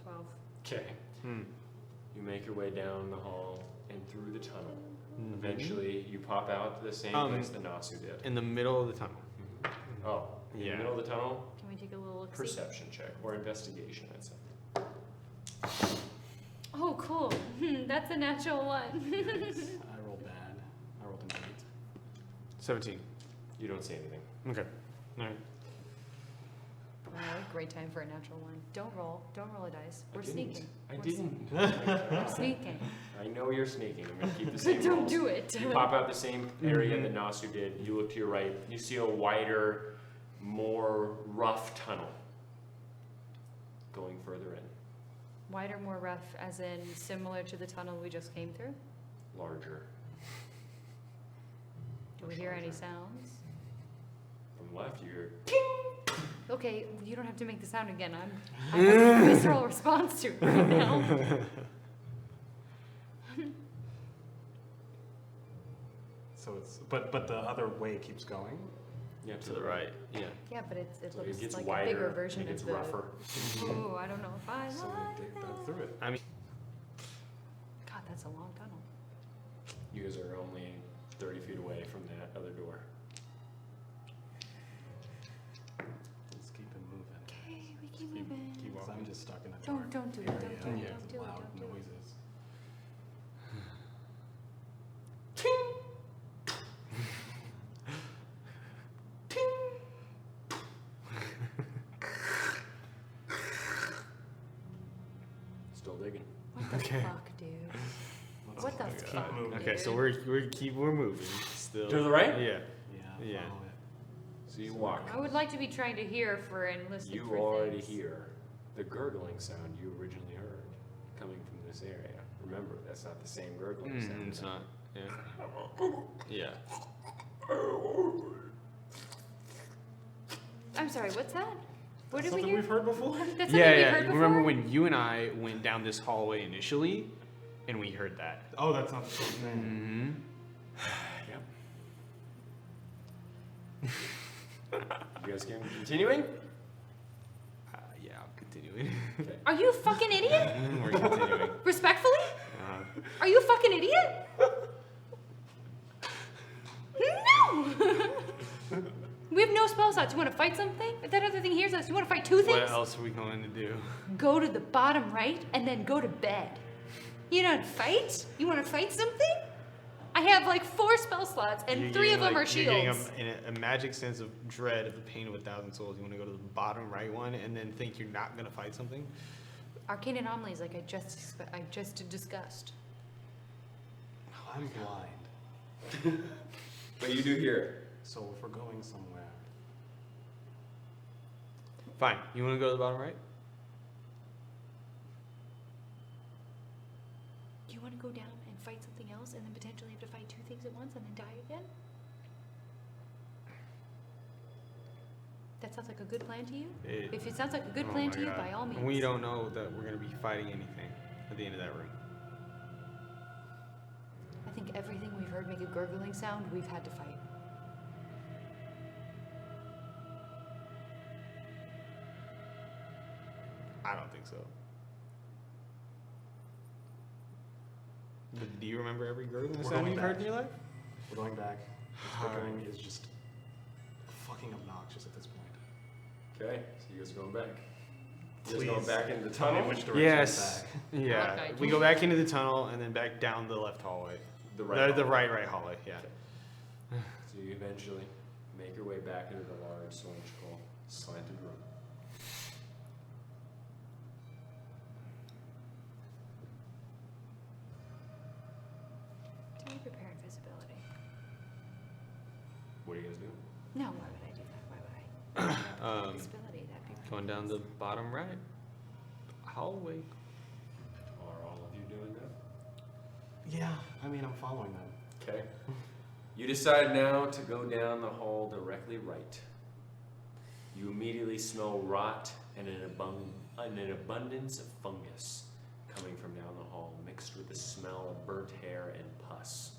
12. Okay. You make your way down the hall and through the tunnel. Eventually, you pop out to the same place the Nasu did. In the middle of the tunnel. Oh, in the Yeah. middle of the tunnel? Can we take a little look? Perception check or investigation, I'd say. Oh, cool. That's a natural one. I rolled bad. I rolled an 8. 17. You don't see anything. Okay. All right. Wow, great time for a natural one. Don't roll a dice. We're I didn't. sneaking. I We're didn't. We're sneaking. I know you're sneaking. I'm going to keep the same Don't rules. do it. You pop out the same area that Nasu did. You look to your right. You see a wider, more rough tunnel going further in. Wider, more rough, as in similar to the tunnel we just came through? Larger. Do we hear any sounds? From the left, you hear Okay, you don't have to make the sound again. I have a visceral response to it right now. So it's but the other way keeps going. yeah, To the right. Yeah. Yeah, but it So looks it gets like wider a bigger version and it gets of the. rougher. Ooh, I don't know if I So we like dig that. through it. I mean, God, that's a long tunnel. You guys are only 30 feet away from that other door. Let's keep it moving. Okay, we keep moving. keep 'Cause walking. I'm just stuck in a Don't dark do it. area Don't do it. with Don't do it. loud Don't do it. noises. Still digging. What the fuck, dude? Let's What the keep fuck? moving. Okay, so dude? we're moving still. To the right? Yeah. Yeah. Yeah. Follow it. So you walk. I would like to be trying to hear for and listen You for already things. hear the gurgling sound you originally heard coming from this area. Remember, that's not the same gurgling sound. It's not. Yeah. Yeah. I'm sorry, what's that? What did we Something hear? we've heard before. That's Yeah, something we've yeah. heard before? Remember when you and I went down this hallway initially, and we heard that? Oh, that's not the same thing. Mm-hmm. You guys continuing? Yeah, I'm continuing. Okay. Are you a fucking idiot? We're continuing. Respectfully? Are you a fucking idiot? No! We have no spell slots. You want to fight something? If that other thing hears us, you want to fight two things? What else are we going to do? Go to the bottom right and then go to bed. You don't fight? You want to fight something? I have like 4 spell slots and You're 3 of getting, them are like, you're getting shields. a magic sense of dread of the pain of 1,000 souls. You want to go to the bottom right one and then think you're not going to fight something? Arcane anomalies, like I just discussed. I'm blind. But you do hear it. So if we're going somewhere, Fine. You want to go to the bottom right? Do you want to go down and fight something else and then potentially have to fight two things at once and then die again? That sounds like a good plan to you? If it sounds like a good plan to you, by all means. We don't know that we're going to be fighting anything at the end of that room. I think everything we've heard make a gurgling sound, we've had to fight. I don't think so. Do you remember every gurgling We're sound going you've heard back. in your life? we're going back. The flickering is just fucking obnoxious at this point. Okay, so you guys are going back. You guys Please going back into the tell me tunnel? which direction Yes. is back. Yeah. Okay. We go back into the tunnel and then back down the left hallway. The right. The right hallway, yeah. So you eventually make your way back into the large cylindrical slanted room. Do we prepare invisibility? What are you guys doing? No, why would I do that? Why would I? Invisibility, that'd be Going down the bottom right hallway. Are all of you doing that? Yeah, I mean, I'm following them. Okay. You decide now to go down the hall directly right. You immediately smell rot and an abundance of fungus coming from down the hall, mixed with the smell of burnt hair and pus.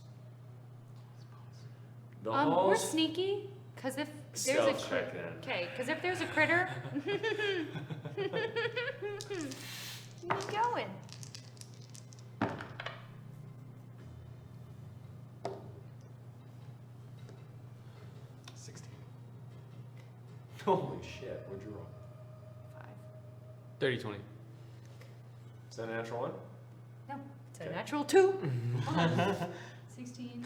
The We're halls. sneaky, cause if there's Stealth a check then. okay, cause if there's a critter, Where you going? Holy shit! What'd you roll? 30, 20. Is that a natural one? no, it's Okay. a natural 2. 16.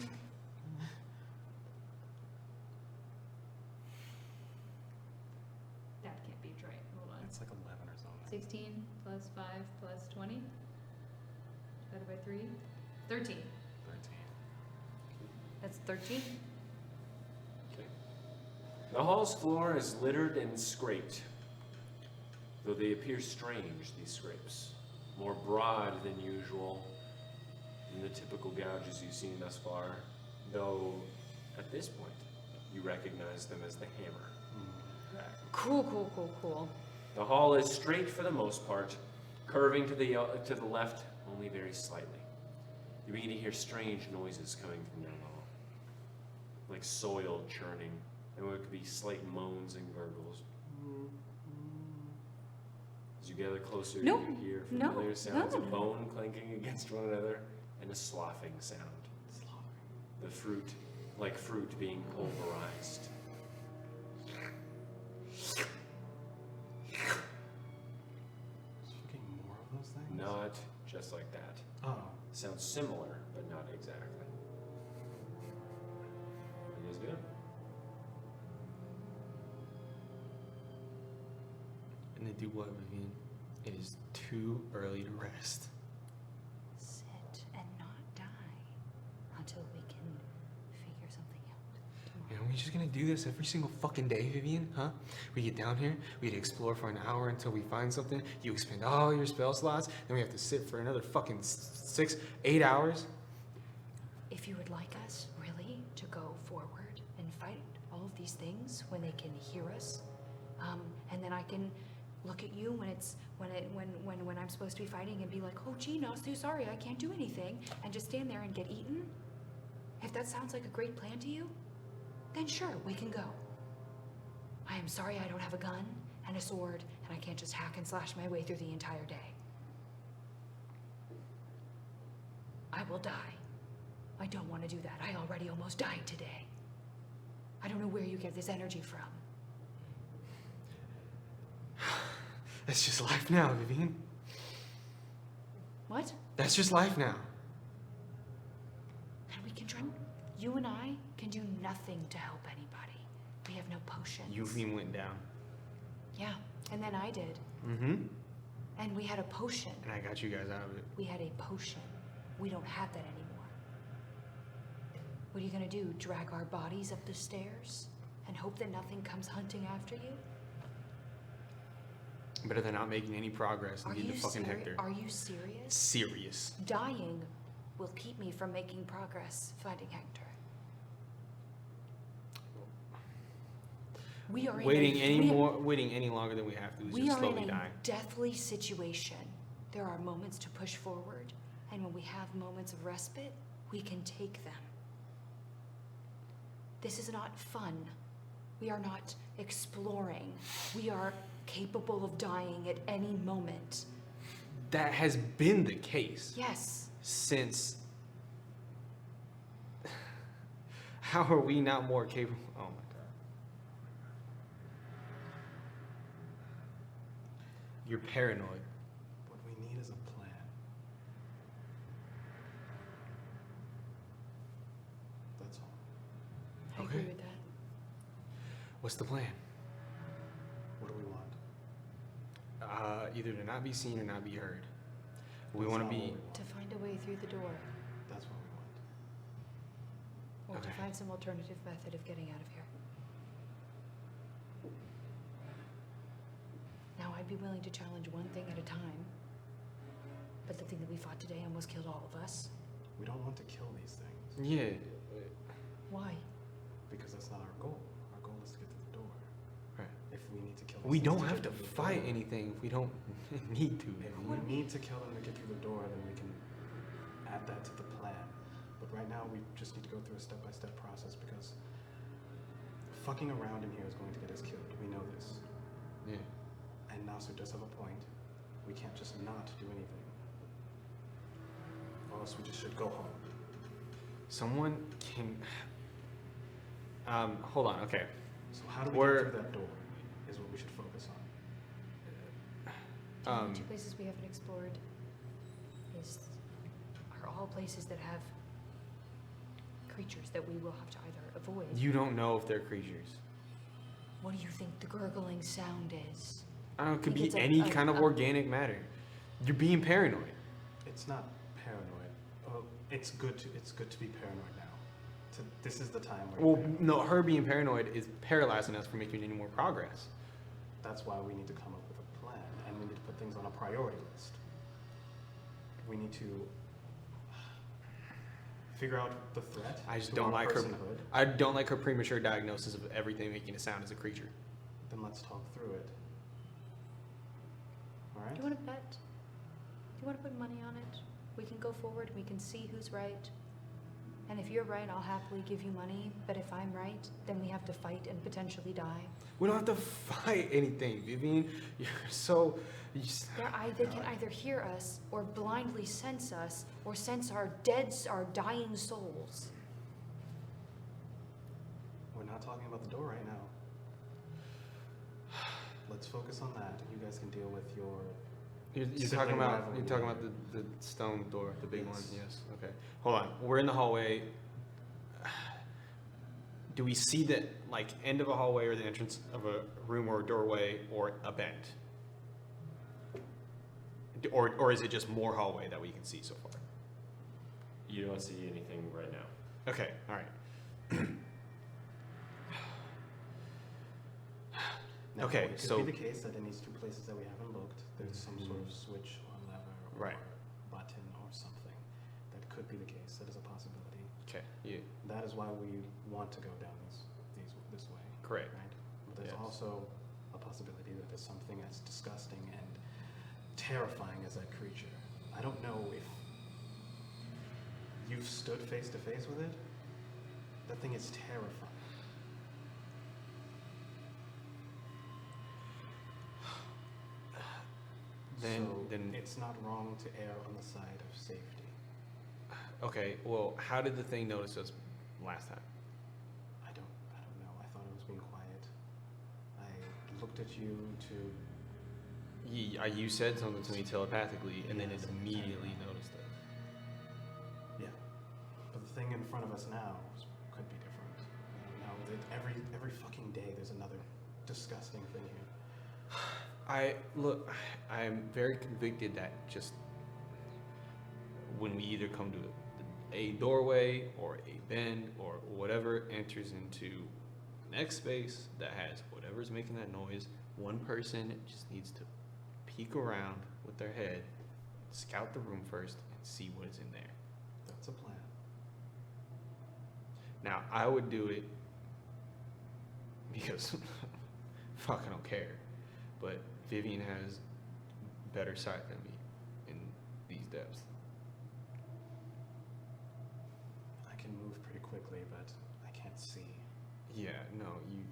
That can't be right. Hold on. It's like 11 or something. 16 plus 5 plus 20 divided by 3. 13. 13. That's 13. Okay. The hall's floor is littered and scraped, though they appear strange, these scrapes. More broad than usual than the typical gouges you've seen thus far, though at this point you recognize them as the hammer. Cool. The hall is straight for the most part, curving to the left only very slightly. You begin to hear strange noises coming from down the hall, like soil churning, and what could be slight moans and gurgles. As you gather closer, No, you hear no, familiar sounds no. of bone clanking against one another and a sloughing sound. The fruit, like fruit being pulverized. There's fucking more of those things? Not just like that. Oh. Sounds similar, but not exactly. What are you guys doing? And they do what, Vivian? It is too early to rest. Sit and not die until we can figure something out And tomorrow. are we just gonna do this every single fucking day, Vivian? Huh? We get down here, we get to explore for an hour until we find something. You expend all your spell slots, then we have to sit for another fucking 6, 8 hours. If you would like us, really, to go forward and fight all of these things when they can hear us, and then I can look at you when I'm supposed to be fighting and be like, oh gee, Nasu, sorry, I can't do anything, and just stand there and get eaten. If that sounds like a great plan to you, then sure, we can go. I am sorry I don't have a gun and a sword, and I can't just hack and slash my way through the entire day. I will die. I don't want to do that. I already almost died today. I don't know where you get this energy from. That's just life now, Vivian. What? That's just life now. And we can try. You and I can do nothing to help anybody. We have no potions. Vivian went down. Yeah, and then I did. Mm-hmm. And we had a potion. And I got you guys out of it. We had a potion. We don't have that anymore. What are you gonna do? Drag our bodies up the stairs and hope that nothing comes hunting after you? Better than not making any progress and Are getting you to fucking Hector. Are you serious? Serious. Dying will keep me from making progress finding Hector. We are Waiting in any longer than we have to is we just are slowly in a dying. deathly situation. There are moments to push forward, and when we have moments of respite, we can take them. This is not fun. We are not exploring. We are capable of dying at any moment. That has been the case Yes. since. How are we not more capable? Oh my god. You're paranoid. What we need is a plan. That's all. I Okay. agree with that. What's the plan? What do we want? Either to not be seen or not be heard. We That's want to not be. what we want. To find a way through the door, That's what we want. or to Okay. find some alternative method of getting out of here. Now, I'd be willing to challenge one thing at a time, but the thing that we fought today almost killed all of us. We don't want to kill these things Yeah. Why? because that's not our goal. Our goal is to get through the door. Right. If we need to kill these We things don't to have get to through the fight door- anything if we don't need to. If we need to kill them to get through the door, then we can add that to the plan. But right now, we just need to go through a step-by-step process because fucking around in here is going to get us killed. We know this. Yeah. And Nasser does have a point. We can't just not do anything. Or else we just should go home. Someone can. Hold on. Okay. So how do we We're- get through that door is what we should focus on. The only two places we haven't explored are all places that have creatures that we will have to either avoid. You don't know if they're creatures. What do you think the gurgling sound is? I don't know. It could Think be it's a- any a- kind of a- organic matter. You're being paranoid. It's not paranoid. Oh, it's good to be paranoid now. This is the time where Well, you're paranoid. no. Her being paranoid is paralyzing us from making any more progress. That's why we need to come up with a plan, and we need to put things on a priority list. We need to figure out the threat. I just to don't our like her. personhood. I don't like her premature diagnosis of everything making a sound as a creature. Then let's talk through it. All right? Do you want to bet? Do you want to put money on it? We can go forward, we can see who's right. And if you're right, I'll happily give you money. But if I'm right, then we have to fight and potentially die. We don't have to fight anything, Vivian. You're so. They can either hear us or blindly sense us or sense our dying souls. We're not talking about the door right now. Let's focus on that. You guys can deal with your. You're Sibling talking about rivalry. you're talking about the stone door, the big one. Yes. Yes. Okay. Hold on. We're in the hallway. Do we see the end of a hallway or the entrance of a room or a doorway or a bend? Or is it just more hallway that we can see so far? You don't see anything right now. Okay. All right. Now, Okay, it could so- be the case that in these two places that we haven't looked, there's some sort of switch or lever or Right. button or something. That could be the case. That is a possibility. Okay. Yeah. That is why we want to go down this way. Correct. Right? But there's Yes. also a possibility that there's something as disgusting and terrifying as that creature. I don't know if you've stood face to face with it. That thing is terrifying. Then it's not wrong to err on the side of safety. okay. Well, how did the thing notice us last time? I don't know. I thought I was being quiet. I looked at you to. You said something to me telepathically, and then it Yes. immediately noticed us. Yeah. But the thing in front of us now could be different. Now that every fucking day there's another disgusting thing here. I'm very convicted that just when we either come to a doorway or a bend or whatever enters into next space that has whatever's making that noise, one person just needs to peek around with their head, scout the room first, and see what is in there. That's a plan. Now, I would do it because fuck, I don't care. But Vivian has better sight than me in these depths. I can move pretty quickly, but I can't see. Yeah, no, you.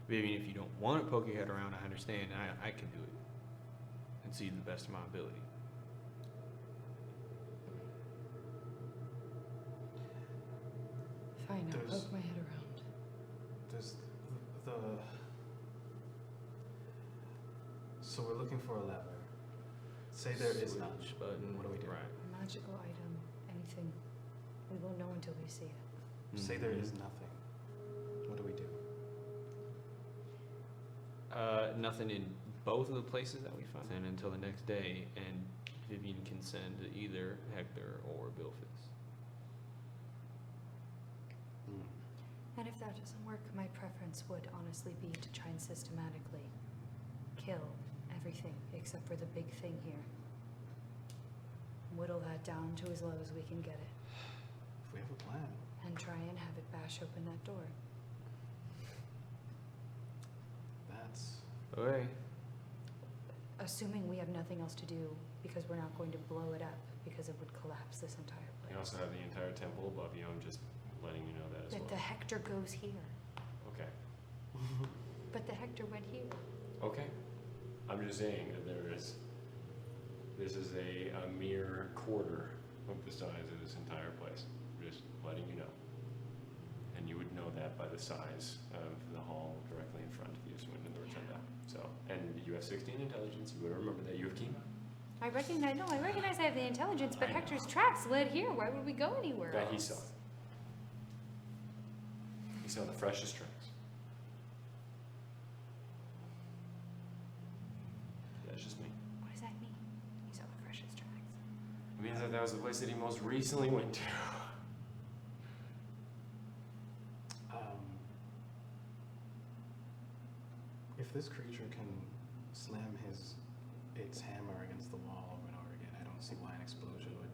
Vivian, if you don't want to poke your head around, I understand. I can do it and see the best of my ability. Fine, I'll There's- poke my head around. There's the. So we're looking for a lever. Say there is none. Switch button. What do we do? Right. A magical item, anything. We won't know until we see it. Say there Mhm. is nothing. What do we do? Nothing in both of the places that we find, and until the next day, and Vivian can send either Hector or Bilfus. And if that doesn't work, my preference would honestly be to try and systematically kill everything except for the big thing here. Whittle that down to as low as we can get it, If we have a plan. and try and have it bash open that door. That's. Okay. Assuming we have nothing else to do, because we're not going to blow it up, because it would collapse this entire You place. also have the entire temple above you. I'm just letting you know that as But well. the Hector goes here. Okay. But the Hector went here. Okay. I'm just saying that this is a mere quarter of the size of this entire place. Just letting you know. And you would know that by the size of the hall directly in front of you, so when the rotunda. So, and you have 16 intelligence. You would remember that you have keen. I recognize I have the intelligence, but I know. Hector's tracks led here. Why would we go anywhere That else? he saw. He saw the freshest tracks. That's just me. What does that mean? He saw the freshest tracks. It means that that was the place that he most recently went to. If this creature can slam its hammer against the wall over and over again, I don't see why an explosion would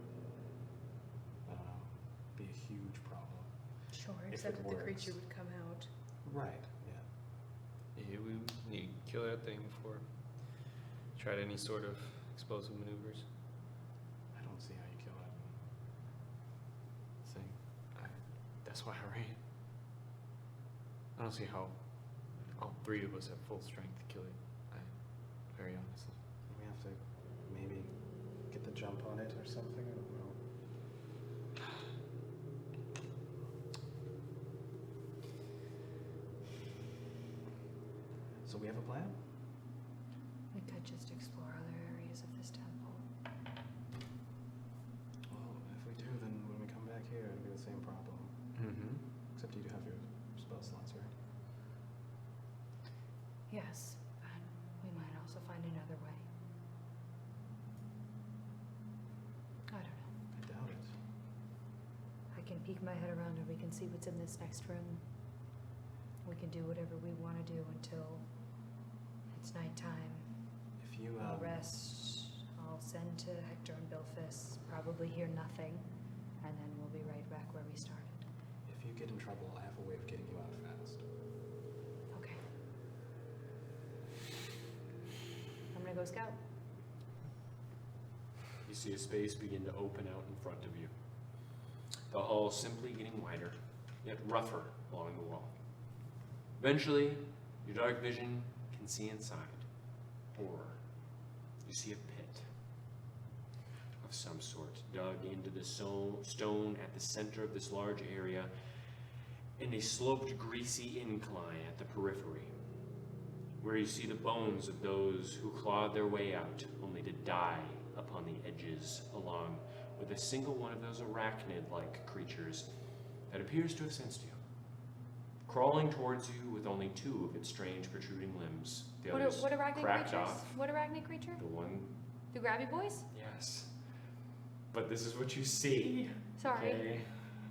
be a huge problem. Sure, If except it that the creature works. would come out. Right. Yeah. Yeah, we need to kill that thing before tried any sort of explosive maneuvers. I don't see how you kill it. Thing. That's why I ran. I don't see how all three of us have full strength to kill it. Very honestly. We have to maybe get the jump on it or something. I don't know. So we have a plan? We could just explore other areas of this temple. Well, if we do, then when we come back here, it'll be the same problem. Mm-hmm. Except you do have your spell slots, right? Yes, and we might also find another way. I don't know. I doubt it. I can peek my head around and we can see what's in this next room. We can do whatever we want to do until it's nighttime. If you I'll rest. I'll send to Hector and Bilfus. Probably hear nothing, and then we'll be right back where we started. if you get in trouble, I have a way of getting you out fast. Okay. I'm gonna go scout. You see a space begin to open out in front of you. The hall simply getting wider, yet rougher along the wall. Eventually, your dark vision can see inside, or you see a pit of some sort dug into the stone at the center of this large area, and a sloped, greasy incline at the periphery, where you see the bones of those who clawed their way out, only to die upon the edges, along with a single one of those arachnid-like creatures that appears to have sensed you, crawling towards you with only two of its strange protruding limbs. The others What arachnid cracked creatures? off. What arachnid creature? The one, The grabby boys? yes, but this is what you see. Sorry. Okay?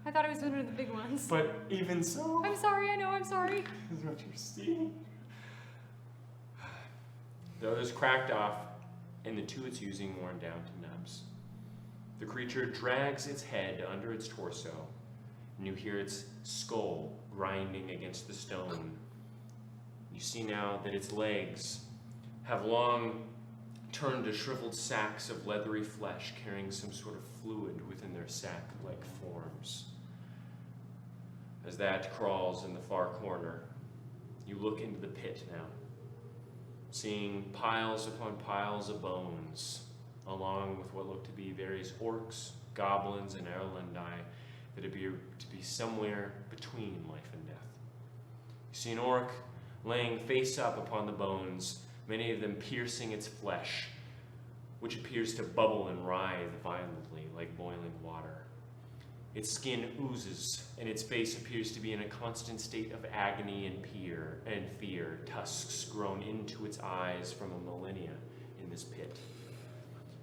I thought it was one of the big ones. But even so, I'm sorry, I know, I'm sorry. this is what you see. The others cracked off, and the two it's using worn down to nubs. The creature drags its head under its torso, and you hear its skull grinding against the stone. You see now that its legs have long turned to shriveled sacks of leathery flesh carrying some sort of fluid within their sack-like forms. As that crawls in the far corner, you look into the pit now, seeing piles upon piles of bones, along with what look to be various orcs, goblins, and Erlendi that appear to be somewhere between life and death. You see an orc laying face up upon the bones, many of them piercing its flesh, which appears to bubble and writhe violently like boiling water. Its skin oozes, and its face appears to be in a constant state of agony and fear, tusks grown into its eyes from a millennia in this pit.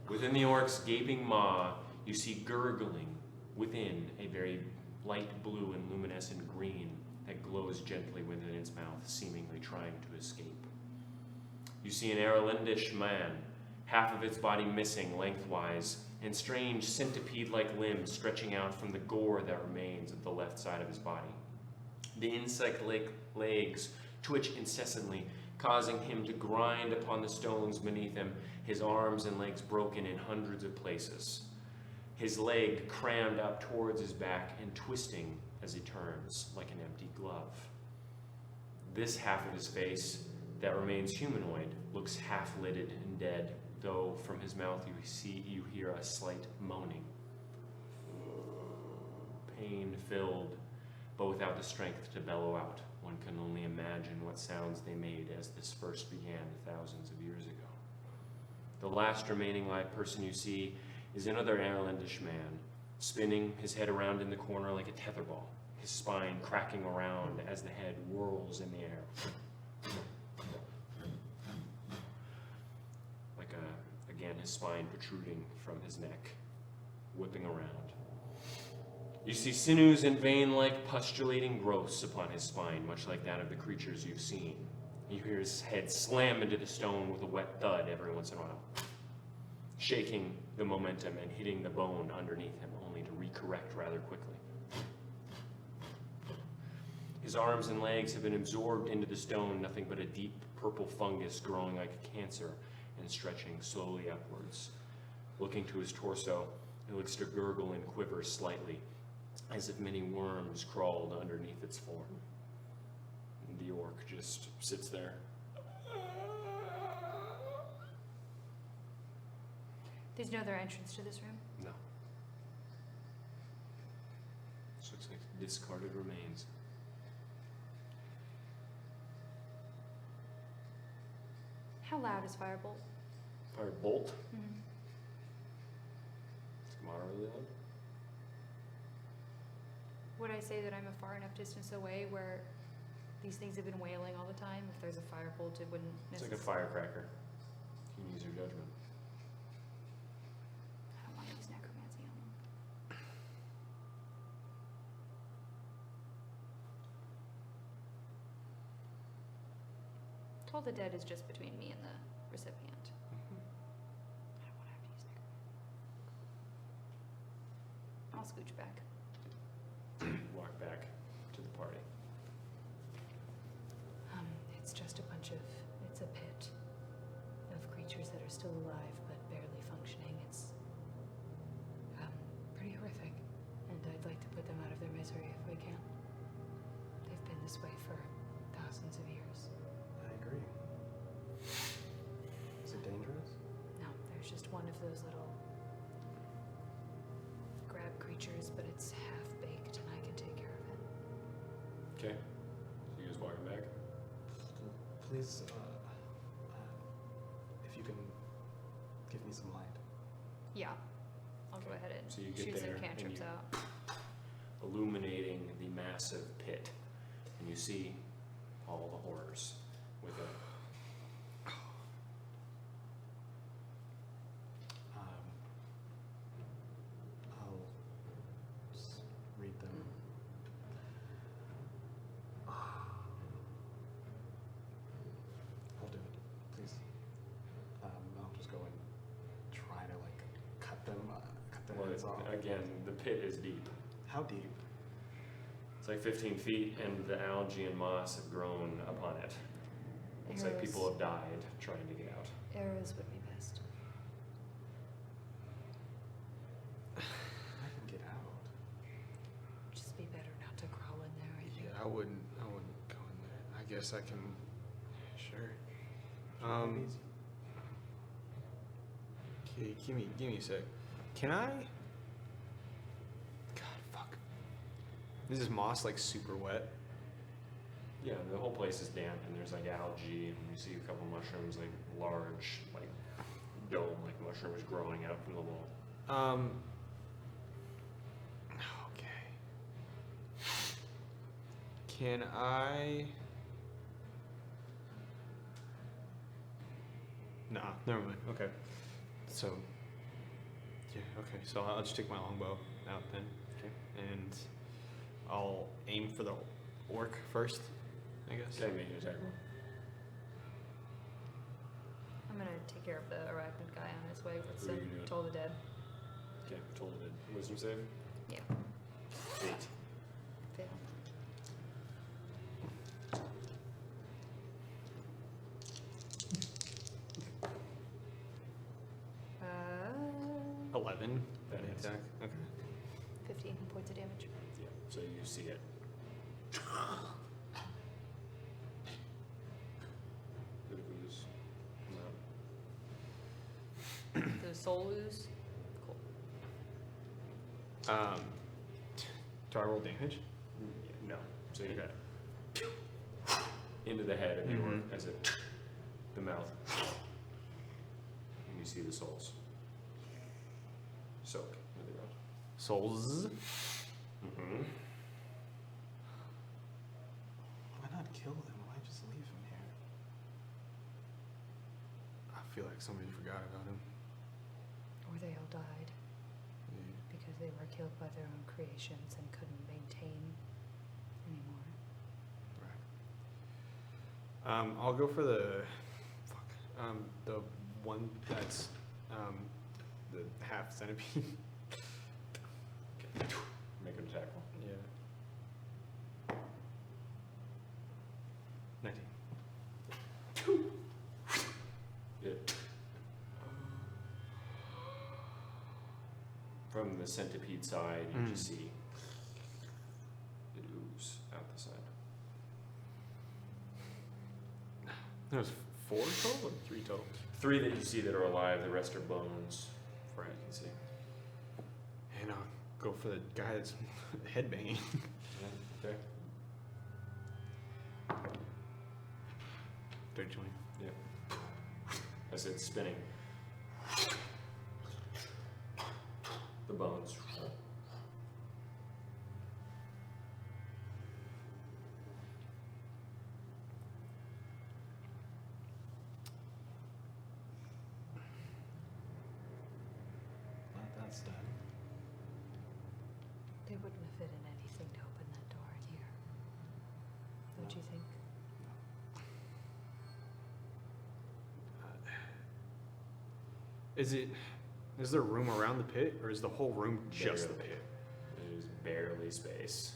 Within the orc's gaping maw, you see gurgling within a very light blue and luminescent green that glows gently within its mouth, seemingly trying to escape. You see an Erlendish man, half of its body missing lengthwise, and strange centipede-like limbs stretching out from the gore that remains at the left side of his body. The insect-like legs twitch incessantly, causing him to grind upon the stones beneath him, his arms and legs broken in hundreds of places. His leg crammed up towards his back and twisting as he turns like an empty glove. This half of his face that remains humanoid looks half-lidded and dead, though from his mouth you hear a slight moaning. Pain-filled, but without the strength to bellow out. One can only imagine what sounds they made as this first began thousands of years ago. The last remaining live person you see is another Erlendish man, spinning his head around in the corner like a tetherball, his spine cracking around as the head whirls in the air. Again, his spine protruding from his neck, whipping around. You see sinews and vein-like pustulating growths upon his spine, much like that of the creatures you've seen. You hear his head slam into the stone with a wet thud every once in a while, shaking the momentum and hitting the bone underneath him, only to recorrect rather quickly. His arms and legs have been absorbed into the stone, nothing but a deep purple fungus growing like a cancer and stretching slowly upwards. Looking to his torso, it looks to gurgle and quiver slightly, as if many worms crawled underneath its form. And the orc just sits there. There's no other entrance to this room? No. This looks like discarded remains. How loud is Firebolt? Firebolt? Mm-hmm. Is Kamara really loud? Would I say that I'm a far enough distance away where these things have been wailing all the time? If there's a firebolt, it wouldn't It's like a necessarily... firecracker. You can use your judgment. I don't want to use necromancy on them. Toll the Dead is just between me and the recipient. I don't want to have to use necromancy. I'll scooch back. Walk back to the party. It's just a bunch of, it's a pit of creatures that are still alive but barely functioning. It's pretty horrific, and I'd like to put them out of their misery if we can. They've been this way for thousands of years. I agree. Is it dangerous? No, there's just one of those little grab creatures, but it's half-baked and I can take care of it. Okay. So you guys walking back? Please, if you can give me some light. Yeah, I'll go Okay. ahead and So you get shoot some there, and cantrips you- out. Illuminating the massive pit. And you see all the horrors with it. But again, the pit is deep. How deep? It's like 15 feet, and the algae and moss have grown upon it. Looks like people have died trying to get out. Arrows would be best. I can get out. Just be better not to crawl in there, I think. Yeah, I wouldn't go in there. I guess I can. Sure. Easy. Okay, give me a sec. Can I? God, fuck. Is this moss like super wet? Yeah, the whole place is damp, and there's like algae, and you see a couple mushrooms, like large, like dome-like mushrooms growing out from the wall. Okay. Can I? Nah, never mind. Okay. So. Yeah. Okay. So I'll just take my longbow out then. Okay. And I'll aim for the orc first, I guess. Okay, make an attack roll. I'm gonna take care of the arachnid guy on his way. Let's Who are you doing? Toll the Dead. Okay, told it. Wisdom save? Yeah. 8. Fail. Uh, 11. That the hits. attack. Okay. 15 points of damage. Yeah, so you see it. Bit of ooze come out. The soul ooze. Cool. Do I roll damage? Yeah, no. So you got into the head of the orc as it, the mouth. And you see the souls soak into the ground. Souls. Mm-hmm. Why not kill them? Why just leave him here? I feel like somebody forgot about him. Or they all died because they were killed by their own creations and couldn't maintain anymore. Right. I'll go for the the one that's the half centipede. Okay. Make an attack roll. Yeah. 19. It, from the centipede side, you just see it ooze out the side. There was 4 total or 3 total? 3 that you see that are alive, the rest are bones. Right, you can see. And I'll go for the guy that's headbanging. Yeah, okay. 30, 20. Yeah. As it's spinning. The bones. Glad that's done. They wouldn't have fit in anything to open that door in here. Don't you think? Is there room around the pit, or is the whole room just the Barely. pit? There's barely space.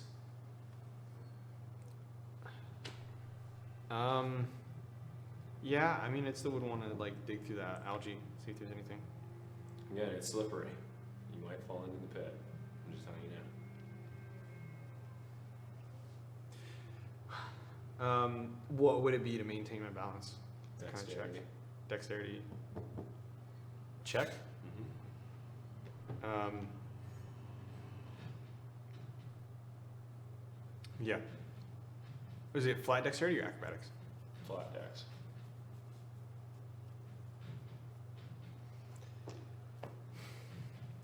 Yeah, I mean, I still would want to like dig through that algae, see if there's anything. Again, it's slippery. You might fall into the pit. I'm just telling you now. What would it be to maintain my balance? Kind of check. Dexterity. Dexterity. Check. Mm-hmm. Yeah. Is it flat dexterity or acrobatics? Flat dex.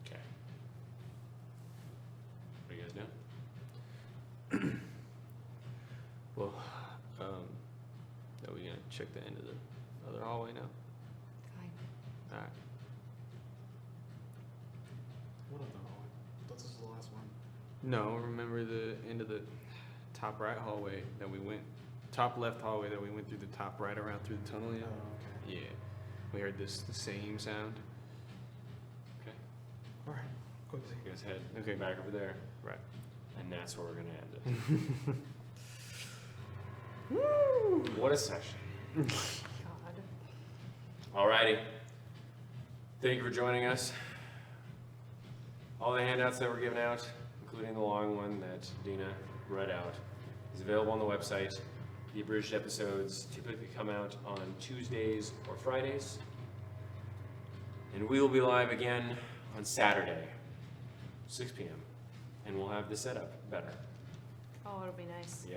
Okay. What are you guys doing? Well, are we gonna check the end of the other hallway now? Fine. All right. What of the hallway? I thought this was the last one. No, remember the end of the top right hallway that we went, top left hallway that we went through the top right around through the tunnel. Yeah. Oh, okay. Yeah. We heard the same sound. Okay. All right. You guys head Okay. back over there, Right. and that's where we're gonna end it. Woo! What a session. God. Alrighty. Thank you for joining us. All the handouts that were given out, including the long one that Dina read out, is available on the website. The abridged episodes typically come out on Tuesdays or Fridays. And we will be live again on Saturday, 6 p.m. And we'll have the setup better. Oh, it'll be nice. Yeah.